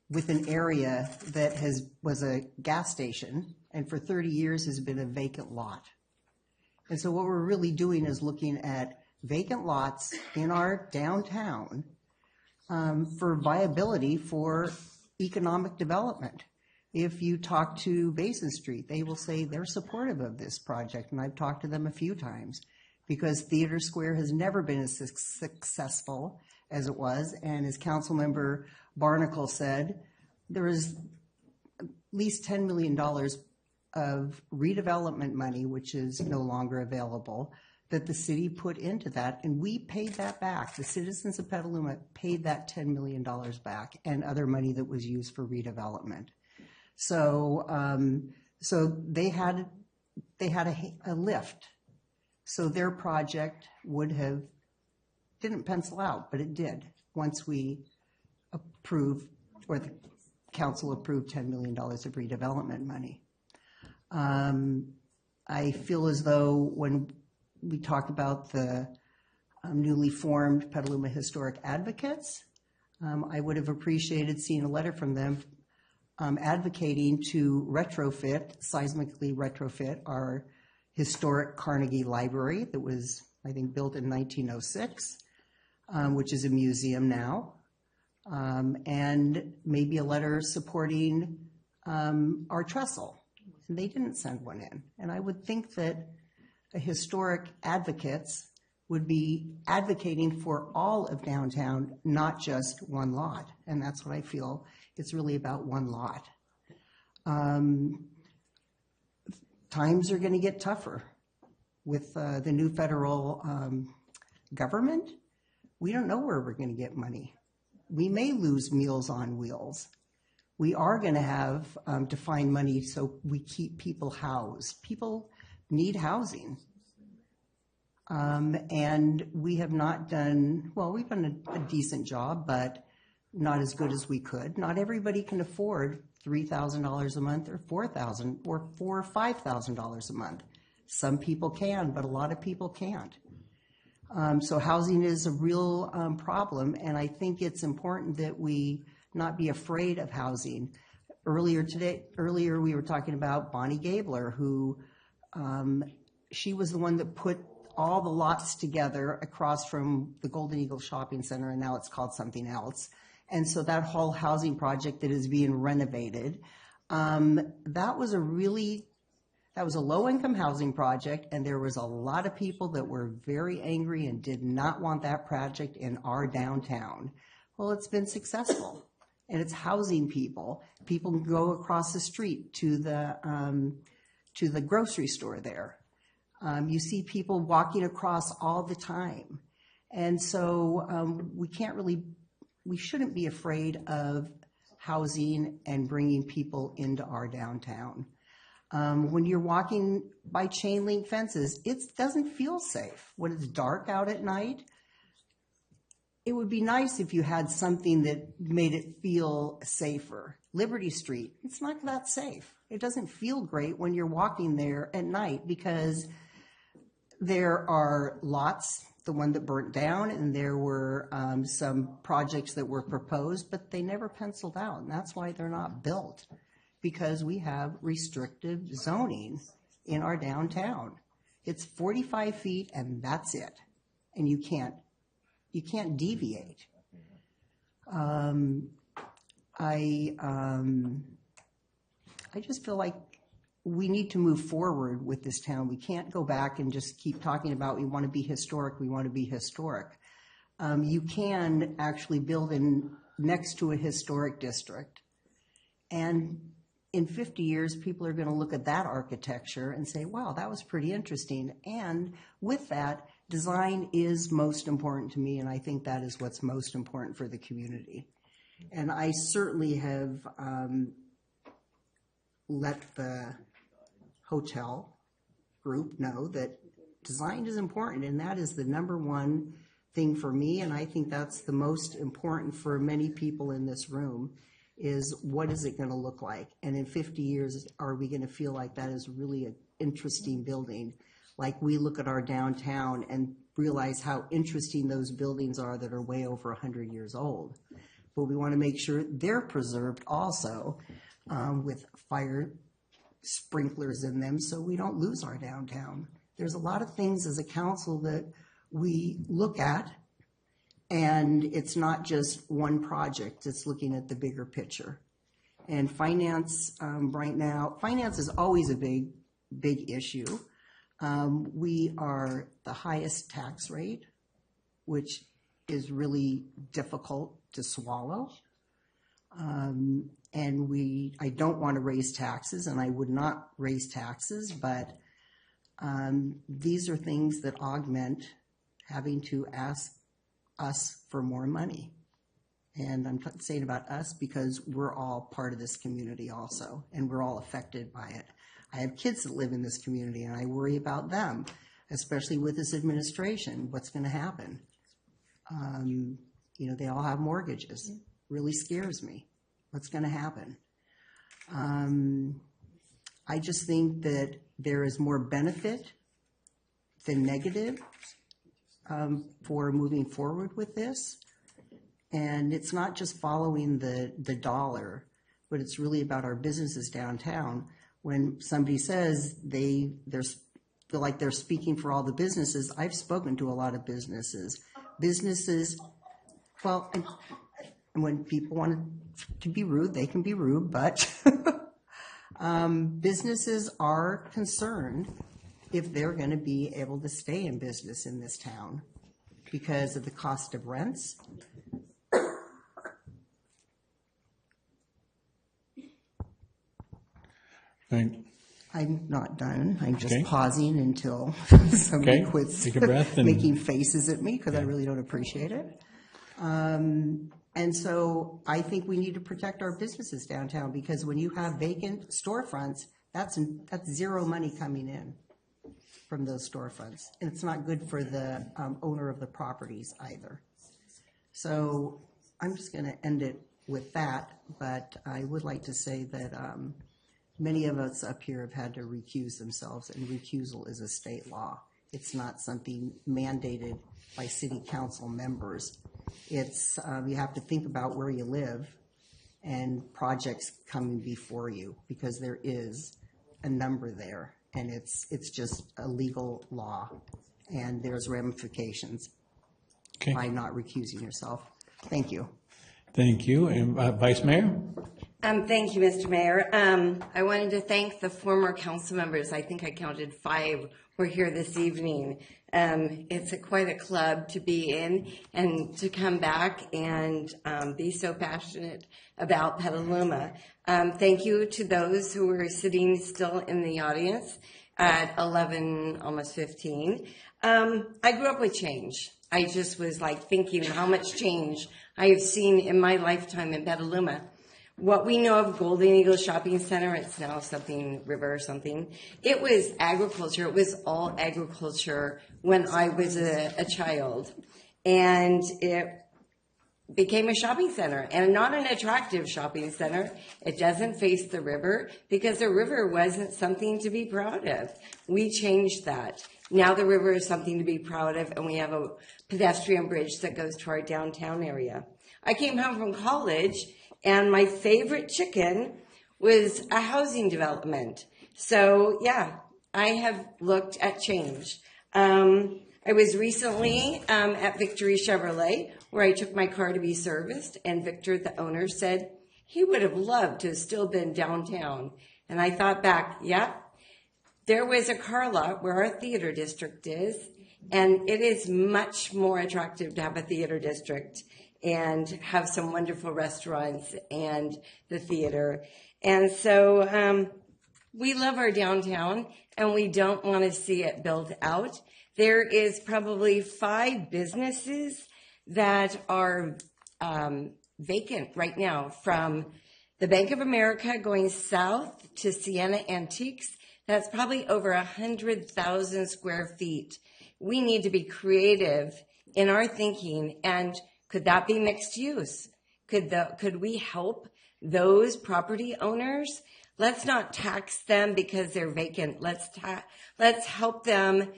S3: with an area that was a gas station and for 30 years has been a vacant lot. And so what we're really doing is looking at vacant lots in our downtown for viability for economic development. If you talk to Basin Street, they will say they're supportive of this project, and I've talked to them a few times because Theater Square has never been as successful as it was, and as Councilmember Barnacle said, there is at least $10 million of redevelopment money, which is no longer available, that the city put into that, and we paid that back. The citizens of Petaluma paid that $10 million back and other money that was used for redevelopment. So, they had a lift. So their project didn't pencil out, but it did once we approved, or the council approved $10 million of redevelopment money. I feel as though when we talk about the newly formed Petaluma Historic Advocates, I would have appreciated seeing a letter from them advocating to seismically retrofit our historic Carnegie Library that was, I think, built in 1906, which is a museum now, and maybe a letter supporting our trestle. And they didn't send one in. And I would think that historic advocates would be advocating for all of downtown, not just one lot. And that's what I feel. It's really about one lot. Times are going to get tougher with the new federal government. We don't know where we're going to get money. We may lose Meals on Wheels. We are going to have to find money so we keep people housed. People need housing. And we have not done, well, we've done a decent job, but not as good as we could. Not everybody can afford $3,000 a month or $4,000 or $4,000 or $5,000 a month. Some people can, but a lot of people can't. So housing is a real problem, and I think it's important that we not be afraid of housing. Earlier we were talking about Bonnie Gabler, who she was the one that put all the lots together across from the Golden Eagle Shopping Center, and now it's called something else. And so that whole housing project that is being renovated, that was a low-income housing project, and there was a lot of people that were very angry and did not want that project in our downtown. Well, it's been successful, and it's housing people. People can go across the street to the grocery store there. You see people walking across all the time. And so we shouldn't be afraid of housing and bringing people into our downtown. When you're walking by chain link fences, it doesn't feel safe. When it's dark out at night, it would be nice if you had something that made it feel safer. Liberty Street, it's not that safe. It doesn't feel great when you're walking there at night because there are lots, the one that burnt down, and there were some projects that were proposed, but they never penciled out, and that's why they're not built, because we have restrictive zoning in our downtown. It's 45 feet, and that's it, and you can't deviate. I just feel like we need to move forward with this town. We can't go back and just keep talking about we want to be historic, we want to be historic. You can actually build in next to a historic district. And in 50 years, people are going to look at that architecture and say, wow, that was pretty interesting. And with that, design is most important to me, and I think that is what's most important for the community. And I certainly have let the hotel group know that design is important, and that is the number one thing for me, and I think that's the most important for many people in this room, is what is it going to look like? And in 50 years, are we going to feel like that is really an interesting building? Like we look at our downtown and realize how interesting those buildings are that are way over 100 years old. But we want to make sure they're preserved also with fire sprinklers in them so we don't lose our downtown. There's a lot of things as a council that we look at, and it's not just one project, it's looking at the bigger picture. And finance right now, finance is always a big issue. We are the highest tax rate, which is really difficult to swallow. And I don't want to raise taxes, and I would not raise taxes, but these are things that augment having to ask us for more money. And I'm saying about us because we're all part of this community also, and we're all affected by it. I have kids that live in this community, and I worry about them, especially with this administration. What's going to happen? They all have mortgages. Really scares me. What's going to happen? I just think that there is more benefit than negative for moving forward with this. And it's not just following the dollar, but it's really about our businesses downtown. When somebody says they feel like they're speaking for all the businesses, I've spoken to a lot of businesses. Well, and when people want to be rude, they can be rude, but businesses are concerned if they're going to be able to stay in business in this town because of the cost of rents.
S2: Right.
S3: I'm not done. I'm just
S2: Okay.
S3: pausing until somebody
S2: Okay.
S3: quits
S2: Take a breath and-
S3: making faces at me because I really don't appreciate it. And so I think we need to protect our businesses downtown because when you have vacant storefronts, that's zero money coming in from those storefronts. And it's not good for the owner of the properties either. So I'm just going to end it with that, but I would like to say that many of us up here have had to recuse themselves, and recusal is a state law. It's not something mandated by city council members. It's, you have to think about where you live and projects coming before you, because there is a number there, and it's just a legal law, and there's ramifications by not recusing yourself. Thank you.
S2: Thank you. And Vice Mayor?
S5: Thank you, Mr. Mayor. I wanted to thank the former council members. I think I counted 5 were here this evening. It's quite a club to be in and to come back and be so passionate about Petaluma. Thank you to those who were sitting still in the audience at 11, almost 15. I grew up with change. I just was like thinking how much change I have seen in my lifetime in Petaluma. What we know of Golden Eagle Shopping Center, it's now something River or something. It was agriculture. It was all agriculture when I was a child. And it became a shopping center, and not an attractive shopping center. It doesn't face the river because the river wasn't something to be proud of. We changed that. Now the river is something to be proud of, and we have a pedestrian bridge that goes to our downtown area. I came home from college, and my favorite chicken was a housing development. So yeah, I have looked at change. I was recently at Victory Chevrolet, where I took my car to be serviced, and Victor, the owner, said he would have loved to have still been downtown. And I thought back, yeah, there was a car lot where our theater district is, and it is much more attractive to have a theater district and have some wonderful restaurants and the theater. And so we love our downtown, and we don't want to see it built out. There is probably 5 businesses that are vacant right now, from the Bank of America going south to Sienna Antiques. That's probably over 100,000 square feet. We need to be creative in our thinking, and could that be mixed use? Could we help those property owners? Let's not tax them because they're vacant. Let's help them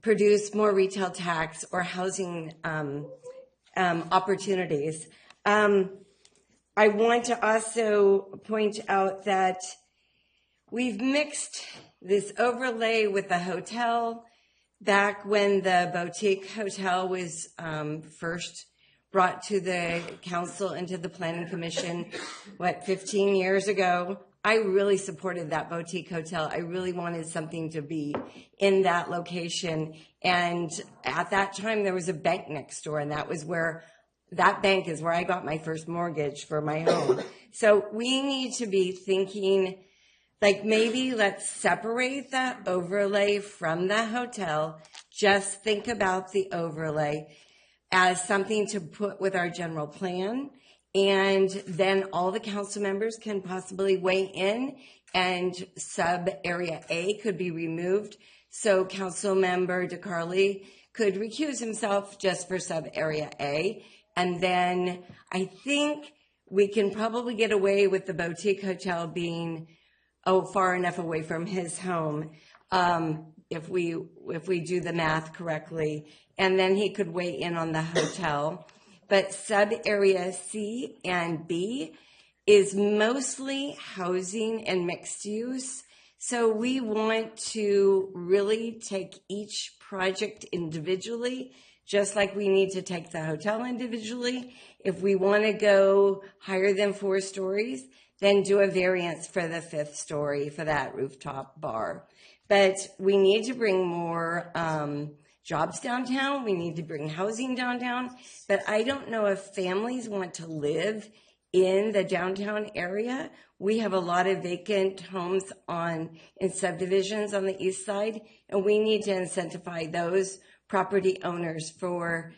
S5: produce more retail tax or housing opportunities. I want to also point out that we've mixed this overlay with the hotel. Back when the boutique hotel was first brought to the council and to the planning commission, 15 years ago, I really supported that boutique hotel. I really wanted something to be in that location. And at that time, there was a bank next door, and that bank is where I got my first mortgage for my home. So we need to be thinking, like, maybe let's separate that overlay from the hotel. Just think about the overlay as something to put with our general plan. And then all the council members can possibly weigh in, and sub area A could be removed. So Council Member DeCarly could recuse himself just for sub area A. And then I think we can probably get away with the boutique hotel being far enough away from his home, if we do the math correctly. And then he could weigh in on the hotel. but sub-area C and B is mostly housing and mixed use. So we want to really take each project individually, just like we need to take the hotel individually. If we want to go higher than 4 stories, then do a variance for the 5th story for that rooftop bar. But we need to bring more jobs downtown. We need to bring housing downtown. But I don't know if families want to live in the downtown area. We have a lot of vacant homes in subdivisions on the east side, and we need to incentivize those property owners for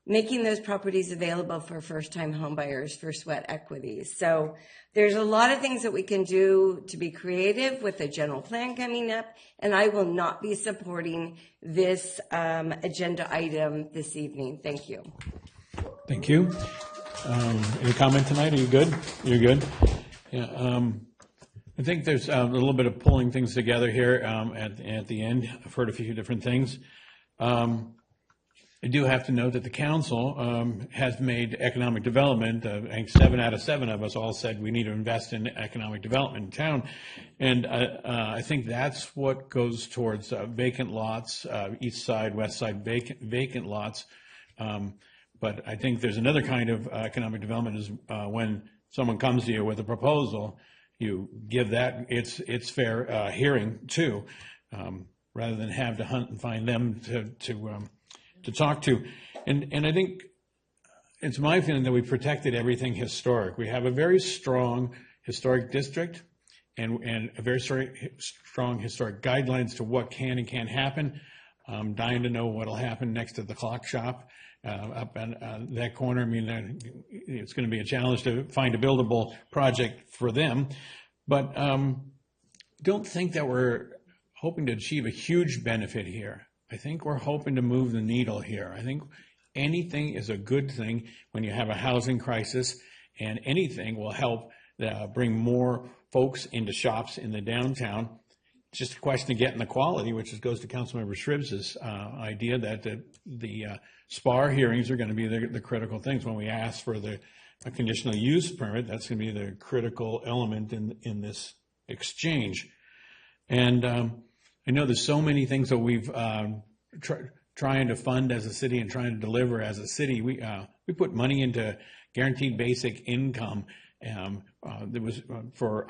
S5: making those properties available for first-time home buyers for sweat equity. So there's a lot of things that we can do to be creative with the general plan coming up, and I will not be supporting this agenda item this evening. Thank you.
S2: Thank you. Any comment tonight? Are you good? You're good? Yeah. I think there's a little bit of pulling things together here at the end. I've heard a few different things. I do have to note that the council has made economic development. I think 7 out of 7 of us all said we need to invest in economic development in town. And I think that's what goes towards vacant lots, east side, west side vacant lots. But I think there's another kind of economic development is when someone comes to you with a proposal, you give that its fair hearing too, rather than have to hunt and find them to talk to. And I think it's my feeling that we protected everything historic. We have a very strong historic district and a very strong historic guidelines to what can and can't happen. I'm dying to know what'll happen next to the clock shop. Up on that corner. I mean, it's going to be a challenge to find a buildable project for them. But don't think that we're hoping to achieve a huge benefit here. I think we're hoping to move the needle here. I think anything is a good thing when you have a housing crisis, and anything will help bring more folks into shops in the downtown. It's just a question of getting the quality, which goes to Councilmember Shribs' idea that the SPAR hearings are going to be the critical things. When we ask for a conditional use permit, that's going to be the critical element in this exchange. And I know there's so many things that we've trying to fund as a city and trying to deliver as a city. We put money into guaranteed basic income. There was for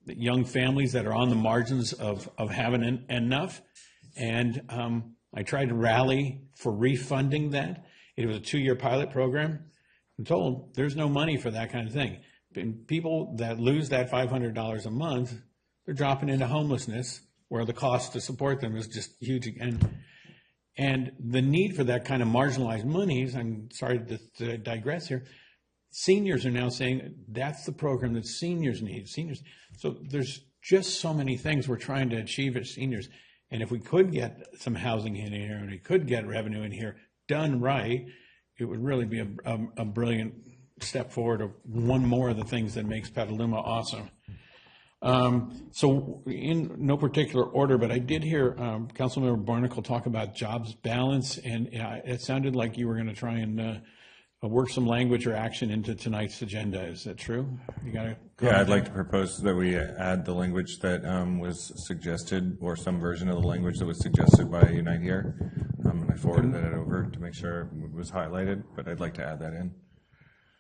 S2: young families that are on the margins of having enough. And I tried to rally for refunding that. It was a 2-year pilot program. I'm told there's no money for that kind of thing. And people that lose that $500 a month, they're dropping into homelessness, where the cost to support them is just huge. And the need for that kind of marginalized monies, I'm sorry to digress here, seniors are now saying that's the program that seniors need. Seniors. So there's just so many things we're trying to achieve as seniors. And if we could get some housing in here and we could get revenue in here done right, it would really be a brilliant step forward of one more of the things that makes Petaluma awesome. So in no particular order, but I did hear Councilmember Barnacle talk about jobs balance, and it sounded like you were going to try and work some language or action into tonight's agenda. Is that true? You got to.
S21: Yeah, I'd like to propose that we add the language that was suggested, or some version of the language that was suggested by Unite Here. And I forwarded that over to make sure it was highlighted, but I'd like to add that in.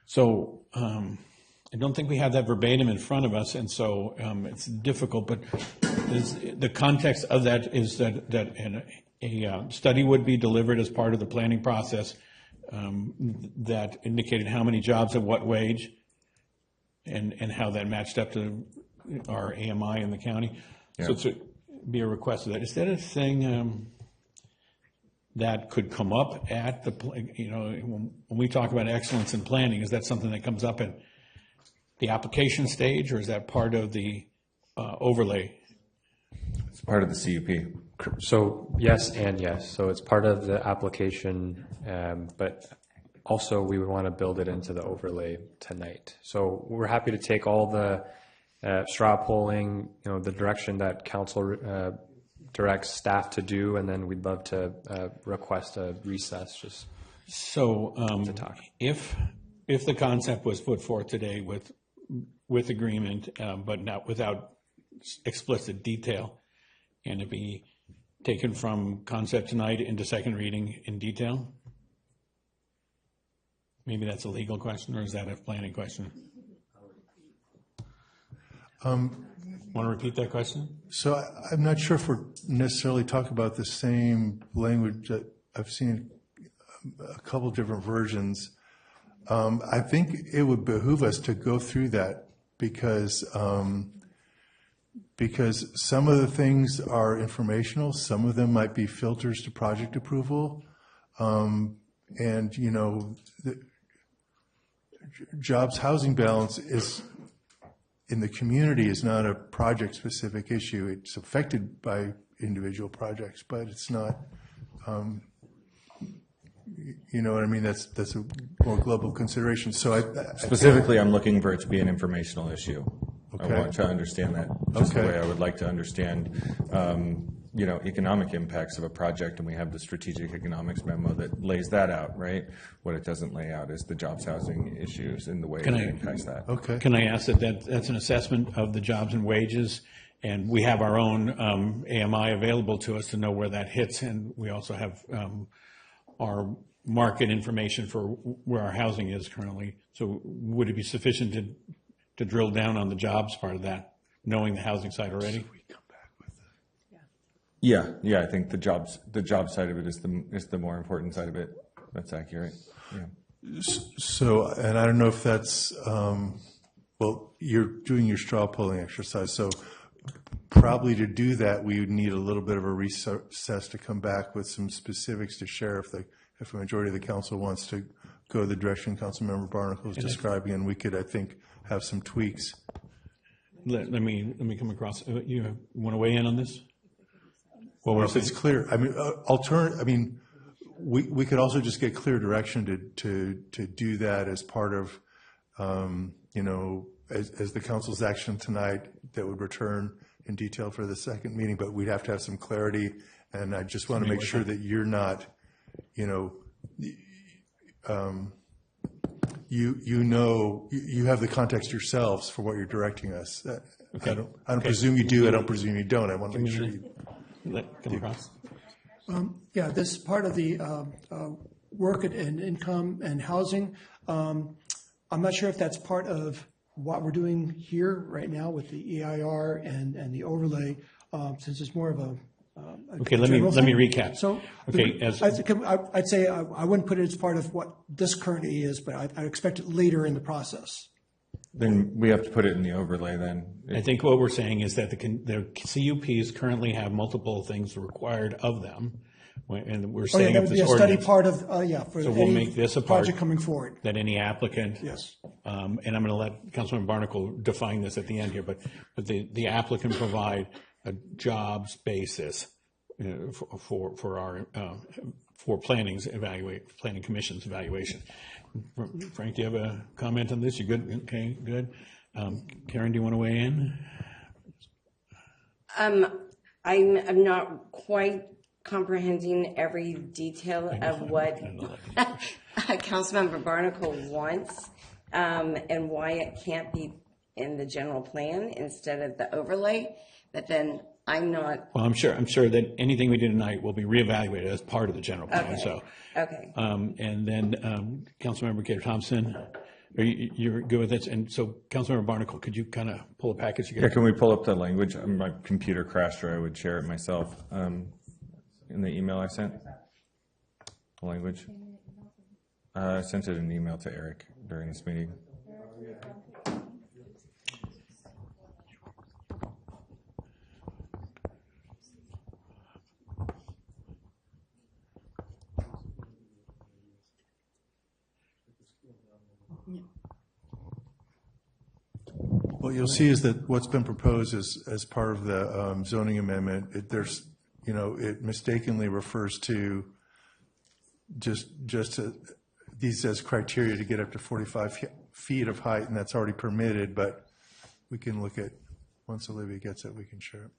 S2: So I don't think we have that verbatim in front of us, and so it's difficult, but the context of that is that a study would be delivered as part of the planning process that indicated how many jobs at what wage and how that matched up to our AMI in the county. Yeah. So it's be a request of that. Is that a thing that could come up at the, when we talk about excellence in planning, is that something that comes up at the application stage, or is that part of the overlay?
S21: It's part of the CUP.
S12: So yes and yes. So it's part of the application, but also we would want to build it into the overlay tonight. So we're happy to take all the straw polling, the direction that council directs staff to do, and then we'd love to request a recess. Just
S2: So if the concept was put forth today with agreement, but not without explicit detail, and it be taken from concept tonight into second reading in detail? Maybe that's a legal question, or is that a planning question? Want to repeat that question?
S13: So I'm not sure if we're necessarily talking about the same language. That I've seen a couple different versions. I think it would behoove us to go through that because some of the things are informational, some of them might be filters to project approval, and you know, the jobs housing balance is in the community is not a project specific issue. It's affected by individual projects, but it's not. You know what I mean? That's a more global consideration. So
S21: specifically, I'm looking for it to be an informational issue.
S13: Okay.
S21: I want to understand that just the way I would like to understand, you know, economic impacts of a project, and we have the strategic economics memo that lays that out, right? What it doesn't lay out is the jobs housing issues and the way it impacts that.
S13: Okay.
S2: Can I ask that's an assessment of the jobs and wages, and we have our own AMI available to us to know where that hits, and we also have our market information for where our housing is currently. So would it be sufficient to drill down on the jobs part of that, knowing the housing side already?
S21: Yeah, I think the job side of it is the more important side of it. That's accurate. Yeah.
S13: So, and I don't know if that's well, you're doing your straw polling exercise, so probably to do that, we would need a little bit of a recess to come back with some specifics to share if a majority of the council wants to go the direction Councilmember Barnacle is describing, and we could, I think, have some tweaks.
S2: Let me come across. You want to weigh in on this?
S13: Well, if it's clear, I mean, we could also just get clear direction to do that as part of, you know, as the council's action tonight that would return in detail for the second meeting, but we'd have to have some clarity, and I just want to make sure that you're not, you know, you have the context yourselves for what you're directing us. Okay. I don't presume you do. I don't presume you don't. I want to make sure you
S2: come across.
S1: Yeah, this part of the work and income and housing. I'm not sure if that's part of what we're doing here right now with the EIR and the overlay, since it's more of a
S2: okay, let me recap.
S1: So,
S2: okay,
S1: I'd say I wouldn't put it as part of what this currently is, but I expect it later in the process.
S21: Then we have to put it in the overlay then.
S2: I think what we're saying is that the CUPs currently have multiple things required of them. And we're saying
S1: that would be a study part of, for
S2: so we'll make this a part
S1: project coming forward.
S2: That any applicant.
S1: Yes.
S2: And I'm going to let Councilman Barnacle define this at the end here, but the applicant provide a jobs basis for planning commission's evaluation. Frank, do you have a comment on this? You good? Okay, good. Karen, do you want to weigh in?
S5: I'm not quite comprehending every detail of what Councilmember Barnacle wants, and why it can't be in the general plan instead of the overlay. But then I'm not.
S2: Well, I'm sure that anything we do tonight will be reevaluated as part of the general plan.
S5: Okay.
S2: So,
S5: okay.
S2: And then Councilmember Gator Thompson, you're good with this. And so, Councilmember Barnacle, could you kind of pull a package together?
S21: Yeah, can we pull up the language? My computer crashed, or I would share it myself. In the email I sent, the language. I sent it in an email to Eric during this meeting.
S13: What you'll see is that what's been proposed is as part of the zoning amendment. There's, you know, it mistakenly refers to just these as criteria to get up to 45 feet of height, and that's already permitted. But we can look at once Olivia gets it, we can share it.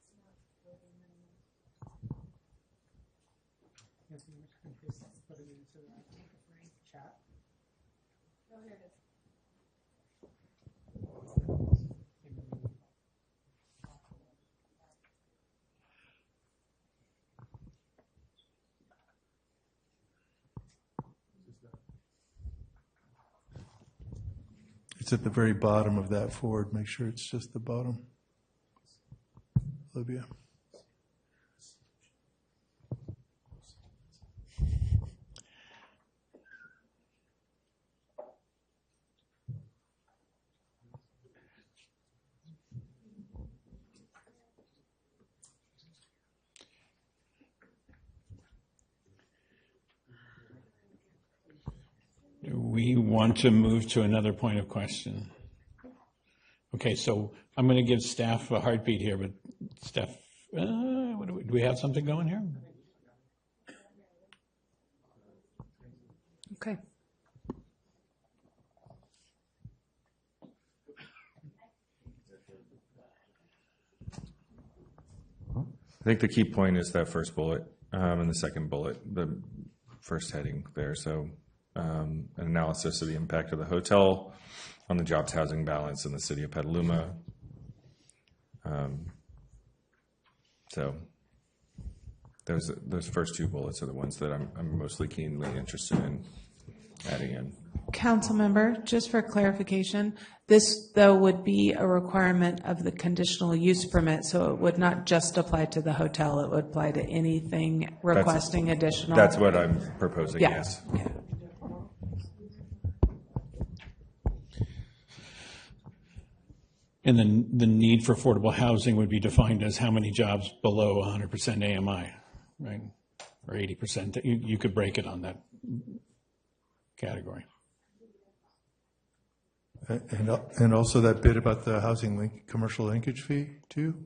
S13: It's at the very bottom of that forward. Make sure it's just the bottom. Olivia.
S2: Do we want to move to another point of question? Okay, so I'm going to give staff a heartbeat here, but staff, do we have something going here?
S7: Okay.
S21: I think the key point is that first bullet and the second bullet, the first heading there. So an analysis of the impact of the hotel on the jobs housing balance in the city of Petaluma. So those first two bullets are the ones that I'm mostly keenly interested in adding in.
S7: Council member, just for clarification, this though would be a requirement of the conditional use permit, so it would not just apply to the hotel, it would apply to anything requesting additional.
S21: That's what I'm proposing,
S7: Yeah.
S21: yes.
S7: Yeah.
S2: And then the need for affordable housing would be defined as how many jobs below 100% AMI, right? Or 80%. You could break it on that category.
S13: And also that bit about the commercial linkage fee too?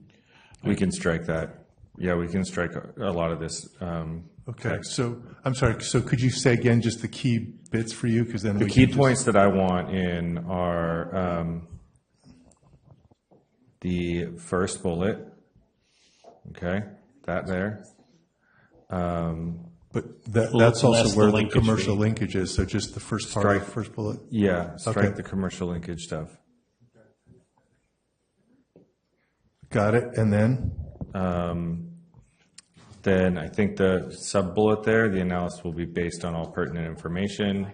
S21: We can strike that. Yeah, we can strike a lot of this.
S13: Okay,
S21: text.
S13: so I'm sorry, so could you say again just the key bits for you? Because then
S21: The key points that I want in are the first bullet, okay, that there.
S13: But that's also where the commercial linkage is, so just the first part of the first bullet?
S21: Yeah, strike
S13: Okay.
S21: the commercial linkage stuff.
S13: Got it, and then?
S21: Then I think the sub-bullet there, the analysis will be based on all pertinent information.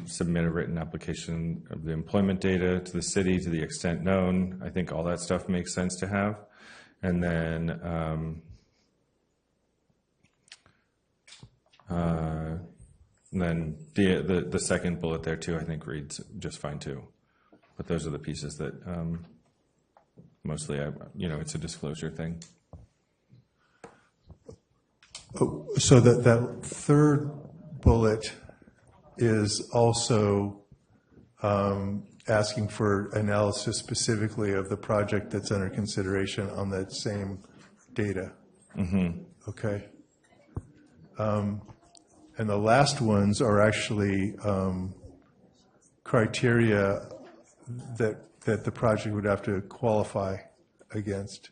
S21: Submit a written application of the employment data to the city to the extent known. I think all that stuff makes sense to have. And then the second bullet there too, I think reads just fine too. But those are the pieces that mostly, it's a disclosure thing.
S13: So that third bullet is also asking for analysis specifically of the project that's under consideration on that same data.
S21: Mm-hmm.
S13: Okay. And the last ones are actually criteria that the project would have to qualify against.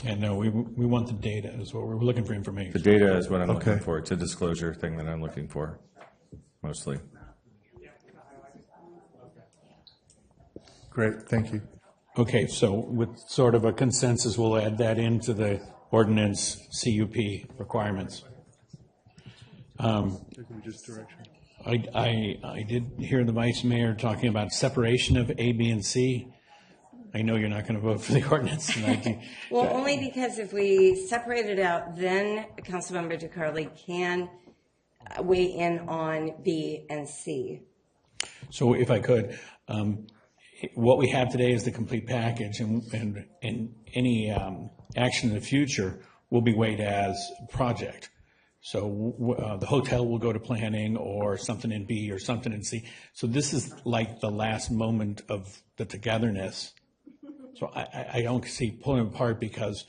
S2: Yeah, no, we want the data is what we're looking for information.
S21: The data is what I'm looking
S13: Okay.
S21: for. It's a disclosure thing that I'm looking for, mostly.
S13: Great, thank you.
S2: Okay, so with sort of a consensus, we'll add that into the ordinance CUP requirements.
S13: Just direction.
S2: I did hear the vice mayor talking about separation of A, B, and C. I know you're not going to vote for the ordinance tonight.
S5: Well, only because if we separate it out, then Councilmember DeCarli can weigh in on B and C.
S2: So if I could, what we have today is the complete package, and any action in the future will be weighed as project. So the hotel will go to planning, or something in B or something in C. So this is like the last moment of the togetherness. So I don't see pulling it apart, because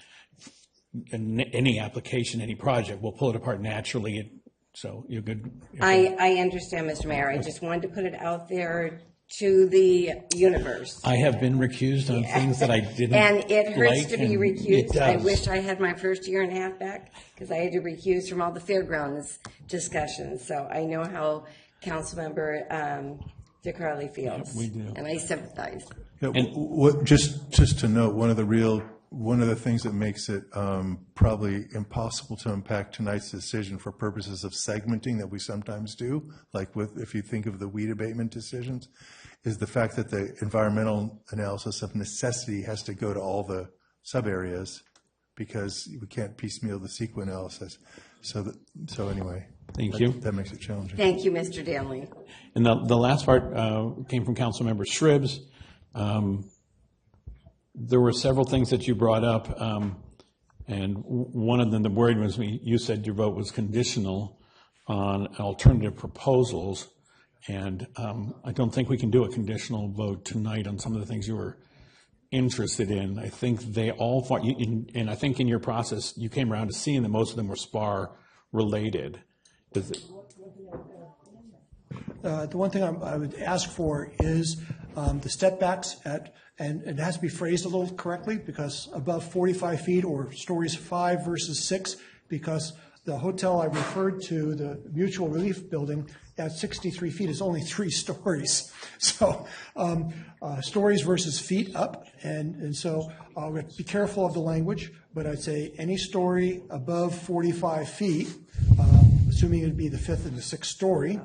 S2: in any application, any project, we'll pull it apart naturally. So you're good.
S5: I understand, Mr. Mayor. I just wanted to put it out there to the universe.
S2: I have been recused on things that I didn't
S5: And it hurts
S2: like,
S5: to be
S2: and
S5: recused.
S2: it
S5: I
S2: does.
S5: wish I had my first year and a half back, because I had to recuse from all the fairgrounds discussions. So I know how Councilmember DeCarli feels.
S2: We do.
S5: And I sympathize.
S13: Yeah, just to note, one of the real one of the things that makes it probably impossible to unpack tonight's decision for purposes of segmenting that we sometimes do, like if you think of the weed abatement decisions, is the fact that the environmental analysis of necessity has to go to all the sub-areas because we can't piecemeal the CEQA analysis. So anyway.
S2: Thank you.
S13: That makes it challenging.
S5: Thank you, Mr. Danley.
S2: And the last part came from Councilmember Shribs. There were several things that you brought up, and one of them that worried me, you said your vote was conditional on alternative proposals, and I don't think we can do a conditional vote tonight on some of the things you were interested in. I think they all, and I think in your process, you came around to seeing that most of them were SPAR related.
S1: The one thing I would ask for is the step backs and it has to be phrased a little correctly, because above 45 feet or stories 5 versus 6, because the hotel I referred to, the Mutual Relief Building, at 63 feet is only 3 stories. So stories versus feet up, and so I'll be careful of the language, but I'd say any story above 45 feet, assuming it would be the 5th and the 6th story,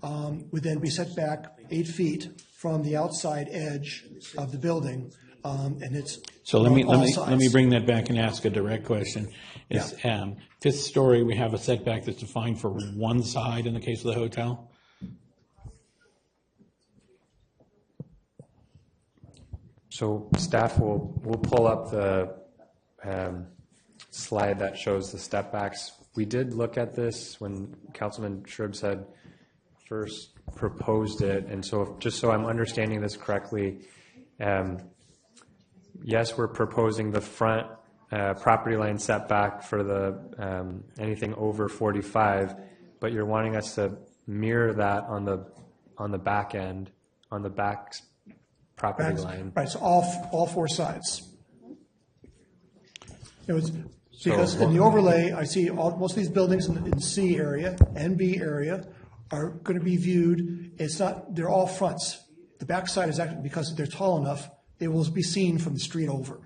S1: would then be set back 8 feet from the outside edge of the building, and it's
S2: so let me bring that back and ask a direct question. Is 5th story, we have a setback that's defined for one side in the case of the hotel?
S12: So staff will pull up the slide that shows the step backs. We did look at this when Councilman Shribs had first proposed it, and so just so I'm understanding this correctly, yes, we're proposing the front property line setback for the anything over 45, but you're wanting us to mirror that on the back end, on the back property line.
S1: Right, so all 4 sides. It was because in the overlay, I see most of these buildings in C area and B area are going to be viewed. It's not; they're all fronts. The back side is actually, because they're tall enough, they will be seen from the street over.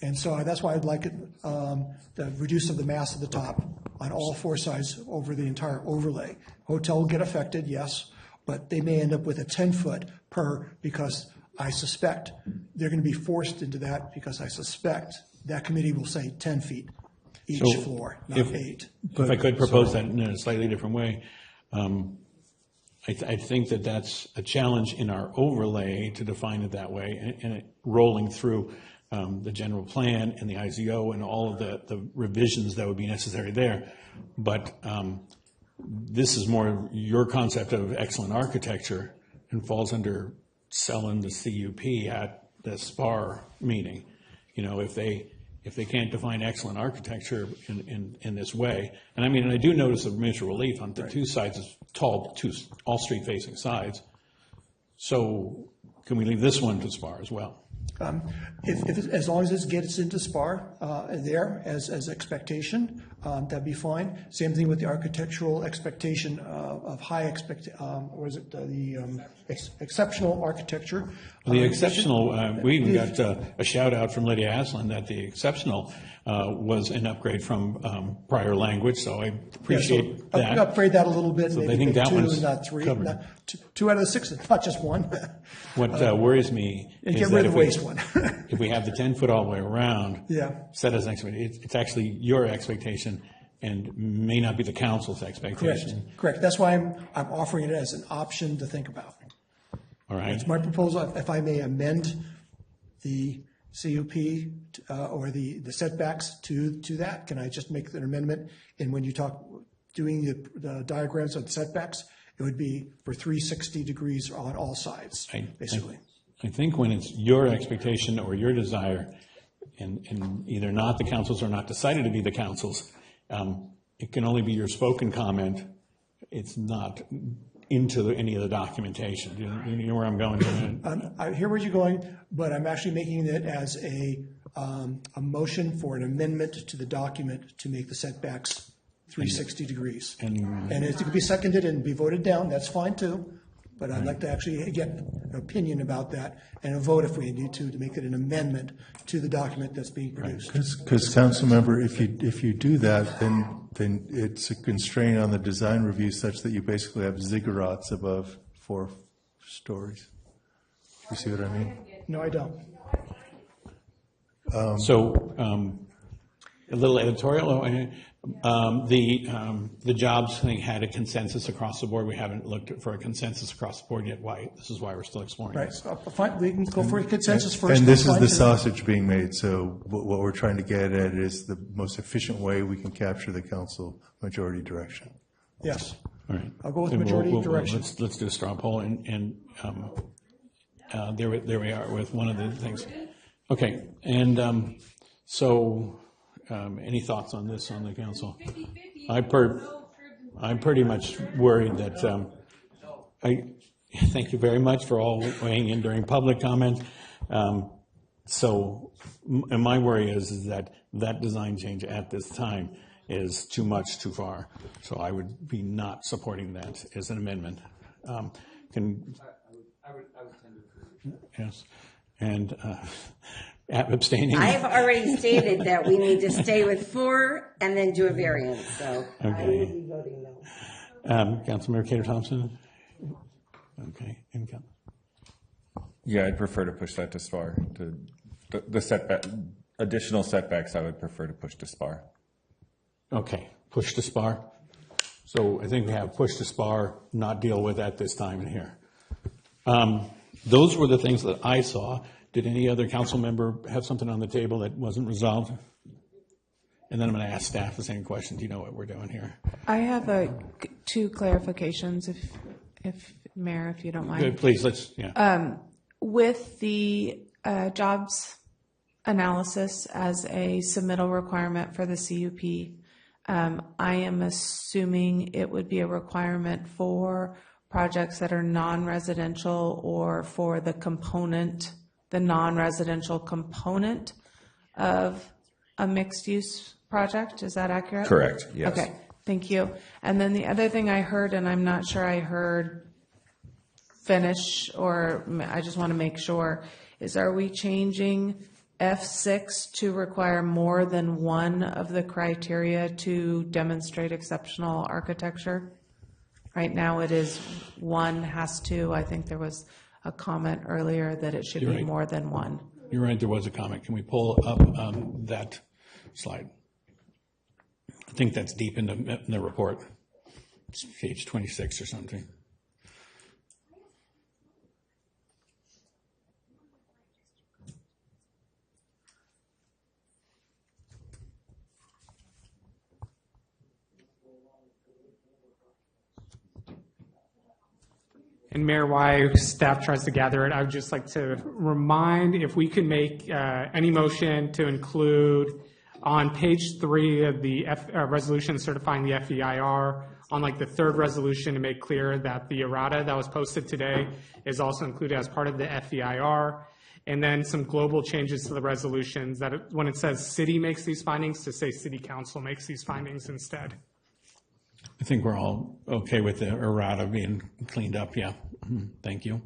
S1: And so that's why I'd like it, the reduce of the mass of the top on all 4 sides over the entire overlay. Hotel will get affected, yes, but they may end up with a 10-foot per, because I suspect they're going to be forced into that, because I suspect that committee will say 10 feet each floor, not 8.
S2: If I could propose that in a slightly different way, I think that that's a challenge in our overlay to define it that way, and it rolling through the general plan and the IZO and all of the revisions that would be necessary there. But this is more your concept of excellent architecture and falls under selling the CUP at the SPAR meeting. You know, if they can't define excellent architecture in this way, and I mean, and I do notice the Mutual Relief on the 2 sides is tall, all street-facing sides. So can we leave this one to SPAR as well?
S1: As long as it gets into SPAR there as expectation, that'd be fine. Same thing with the architectural expectation of high exceptional architecture.
S2: The exceptional, we even got a shout out from Lydia Aslan that the exceptional was an upgrade from prior language, so I appreciate that.
S1: Upgrade that a little bit,
S2: so
S1: maybe
S2: I think that
S1: 2
S2: one's
S1: and not 3.
S2: covered.
S1: Not 2 out of the 6, not just 1.
S2: What worries me
S1: and
S2: is
S1: get
S2: that
S1: rid of the waste one.
S2: if we have the 10-foot all the way around,
S1: yeah,
S2: set as an expectation, it's actually your expectation and may not be the council's expectation.
S1: Correct. That's why I'm offering it as an option to think about.
S2: All right.
S1: It's my proposal. If I may amend the CUP or the setbacks to that, can I just make an amendment? And when you talk doing the diagrams of the setbacks, it would be for 360 degrees on all sides, basically.
S2: I think when it's your expectation or your desire, and either not the council's or not decided to be the council's, it can only be your spoken comment. It's not into any of the documentation. You know where I'm going?
S1: I hear where you're going, but I'm actually making it as a motion for an amendment to the document to make the setbacks 360 degrees. And it could be seconded and be voted down. That's fine too. but I'd like to actually get an opinion about that and a vote if we need to make it an amendment to the document that's being produced.
S13: Because council member, if you do that, then it's a constraint on the design review such that you basically have ziggurats above 4 stories. You see what I mean?
S1: No, I don't.
S2: A little editorial. The jobs thing had a consensus across the board. We haven't looked for a consensus across the board yet. This is why we're still exploring
S1: Right.
S2: this.
S1: Fine, we can go for a consensus first.
S13: And this is
S1: Fine.
S13: the sausage being made, so what we're trying to get at is the most efficient way we can capture the council majority direction.
S1: Yes.
S2: All right.
S1: I'll go with
S2: Then
S1: majority direction.
S2: Let's do a straw poll, and there we are with one of the things. Okay, and any thoughts on this on the council? I'm pretty much worried that I thank you very much for all weighing in during public comment. And my worry is that design change at this time is too much, too far. So I would be not supporting that as an amendment. I would tend to agree. Yes, and abstaining.
S5: I've already stated that we need to stay with 4 and then do a variance, so I will be voting no.
S2: Councilmember Cater Thompson? Okay.
S21: Yeah, I'd prefer to push that to SPAR. The setback, additional setbacks, I would prefer to push to SPAR.
S2: Okay, push to SPAR. So I think we have push to SPAR, not deal with at this time in here. Those were the things that I saw. Did any other council member have something on the table that wasn't resolved? And then I'm going to ask staff the same question. Do you know what we're doing here?
S7: I have 2 clarifications, if Mayor, if you don't mind.
S2: Good, please,
S7: With the jobs analysis as a submittal requirement for the CUP, I am assuming it would be a requirement for projects that are non-residential or for the non-residential component of a mixed-use project. Is that accurate?
S21: Correct, yes.
S7: Okay, thank you. And then the other thing I heard, and I'm not sure I heard finish, or I just want to make sure, is are we changing F6 to require more than one of the criteria to demonstrate exceptional architecture? Right now it is 1 has to. I think there was a comment earlier that it should be more than 1.
S2: You're right, there was a comment. Can we pull up that slide? I think that's deep in the report. It's page 26 or something.
S15: And Mayor, while staff tries to gather it, I would just like to remind if we could make any motion to include on page 3 of the resolution certifying the FEIR, on like the 3rd resolution, to make clear that the errata that was posted today is also included as part of the FEIR, and then some global changes to the resolutions that when it says city makes these findings, to say city council makes these findings instead.
S2: I think we're all okay with the errata being cleaned up, yeah. Thank you.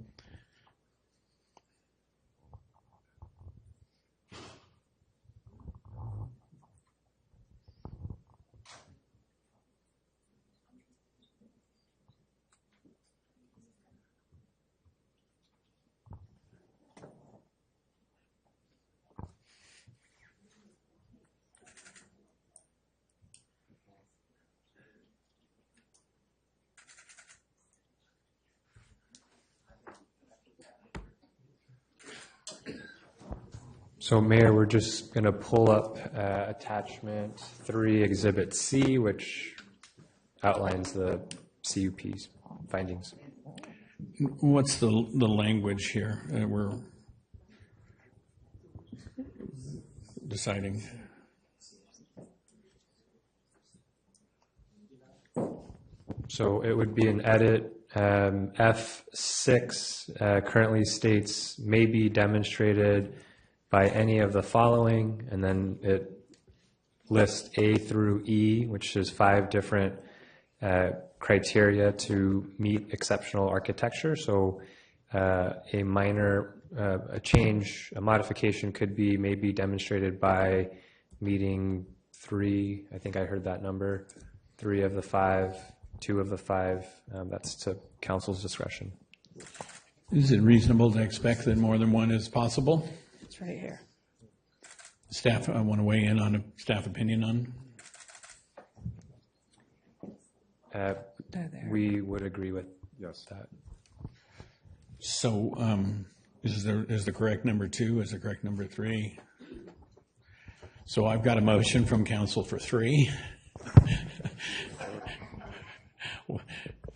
S12: So Mayor, we're just going to pull up attachment 3, Exhibit C, which outlines the CUP's findings.
S2: What's the language here that we're deciding?
S12: So it would be an edit. F6 currently states may be demonstrated by any of the following, and then it lists A through E, which is 5 different criteria to meet exceptional architecture. So a minor a change, a modification could be maybe demonstrated by meeting 3, I think I heard that number, 3 of the 5, 2 of the 5. That's to council's discretion.
S2: Is it reasonable to expect that more than one is possible?
S6: It's right here.
S2: Staff, I want to weigh in on a staff opinion on.
S12: We would agree with that.
S2: So is the correct number 2? Is the correct number 3? So I've got a motion from council for 3.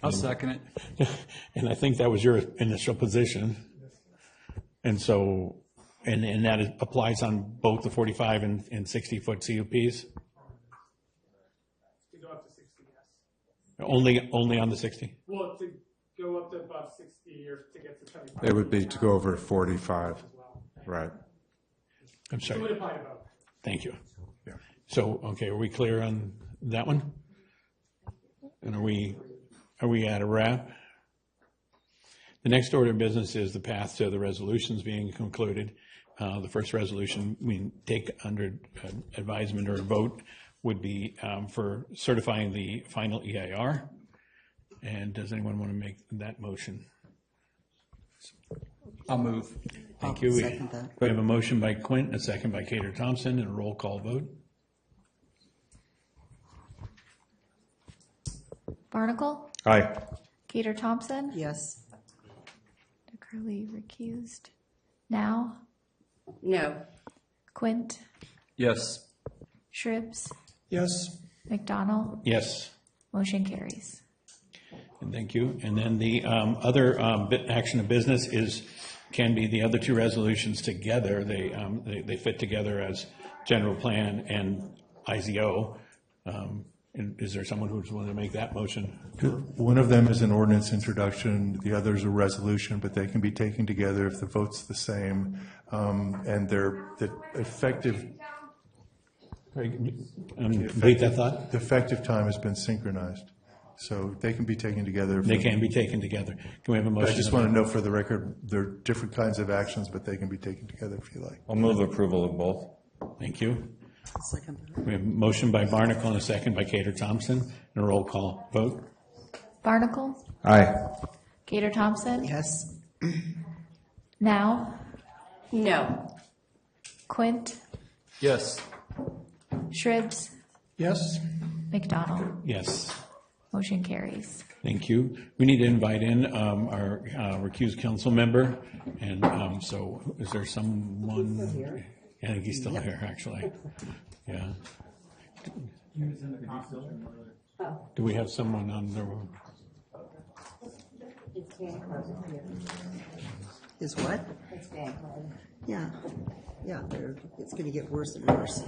S14: I'll second it.
S2: And I think that was your initial position. And so, and that applies on both the 45 and 60-foot CUPs?
S15: To go up to 60, yes.
S2: Only on the 60?
S15: Well, to go up to above 60 or to get to 75.
S13: It would be to go over 45, right.
S2: I'm sorry.
S15: It would apply to both.
S2: Thank you.
S13: Yeah.
S2: So, okay, are we clear on that one? And are we at a wrap? The next order of business is the path to the resolutions being concluded. The first resolution we take under advisement or vote would be for certifying the final EIR. And does anyone want to make that motion?
S14: I'll move.
S2: Thank you.
S3: Second that.
S2: We have a motion by Quint, a second by Cater Thompson, and a roll call vote.
S11: Barnacle?
S21: Aye.
S11: Gator Thompson?
S3: Yes.
S11: Curley recused. Now?
S5: No.
S11: Quint?
S14: Yes.
S11: Shribs?
S1: Yes.
S11: McDonald?
S2: Yes.
S11: Motion carries.
S2: And thank you. And then the other action of business can be the other 2 resolutions together. They fit together as general plan and IZO. And is there someone who's willing to make that motion?
S13: One of them is an ordinance introduction, the other is a resolution, but they can be taken together if the vote's the same. And they're the effective.
S2: Complete that thought?
S13: The effective time has been synchronized, so they can be taken together.
S2: They can be taken together. Can we have a motion?
S13: I just want to note for the record, they're different kinds of actions, but they can be taken together if you like.
S21: I'll move approval of both.
S2: Thank you.
S3: Second.
S2: We have a motion by Barnacle and a second by Cater Thompson, and a roll call vote.
S11: Barnacle?
S21: Aye.
S11: Gator Thompson?
S3: Yes.
S11: Now?
S5: No.
S11: Quint?
S14: Yes.
S11: Shribs?
S1: Yes.
S11: McDonald?
S2: Yes.
S11: Motion carries.
S2: Thank you. We need to invite in our recused council member, and so is there someone? I think he's still here, actually. Yeah. Do we have someone on the?
S3: Is what? Yeah, it's going to get worse and worse.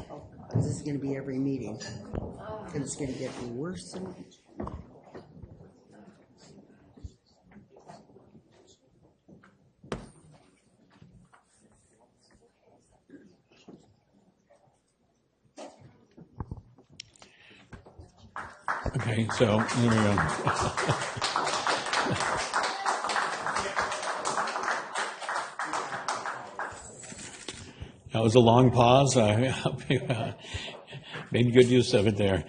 S3: This is going to be every meeting, and it's going to get worse and.
S2: Okay, so there we go. That was a long pause. I made good use of it there.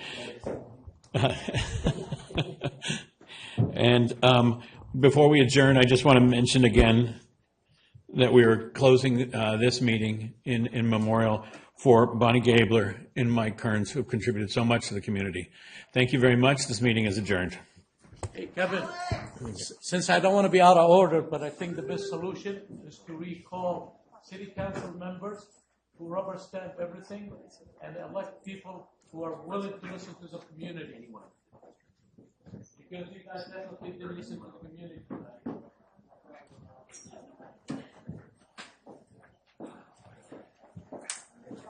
S2: And before we adjourn, I just want to mention again that we are closing this meeting in memorial for Bonnie Gabler and Mike Kearns, who have contributed so much to the community. Thank you very much. This meeting is adjourned.
S17: Hey, Kevin, since I don't want to be out of order, but I think the best solution is to recall city council members who rubber stamp everything and elect people who are willing to listen to the community. Because you guys definitely didn't listen to the community tonight.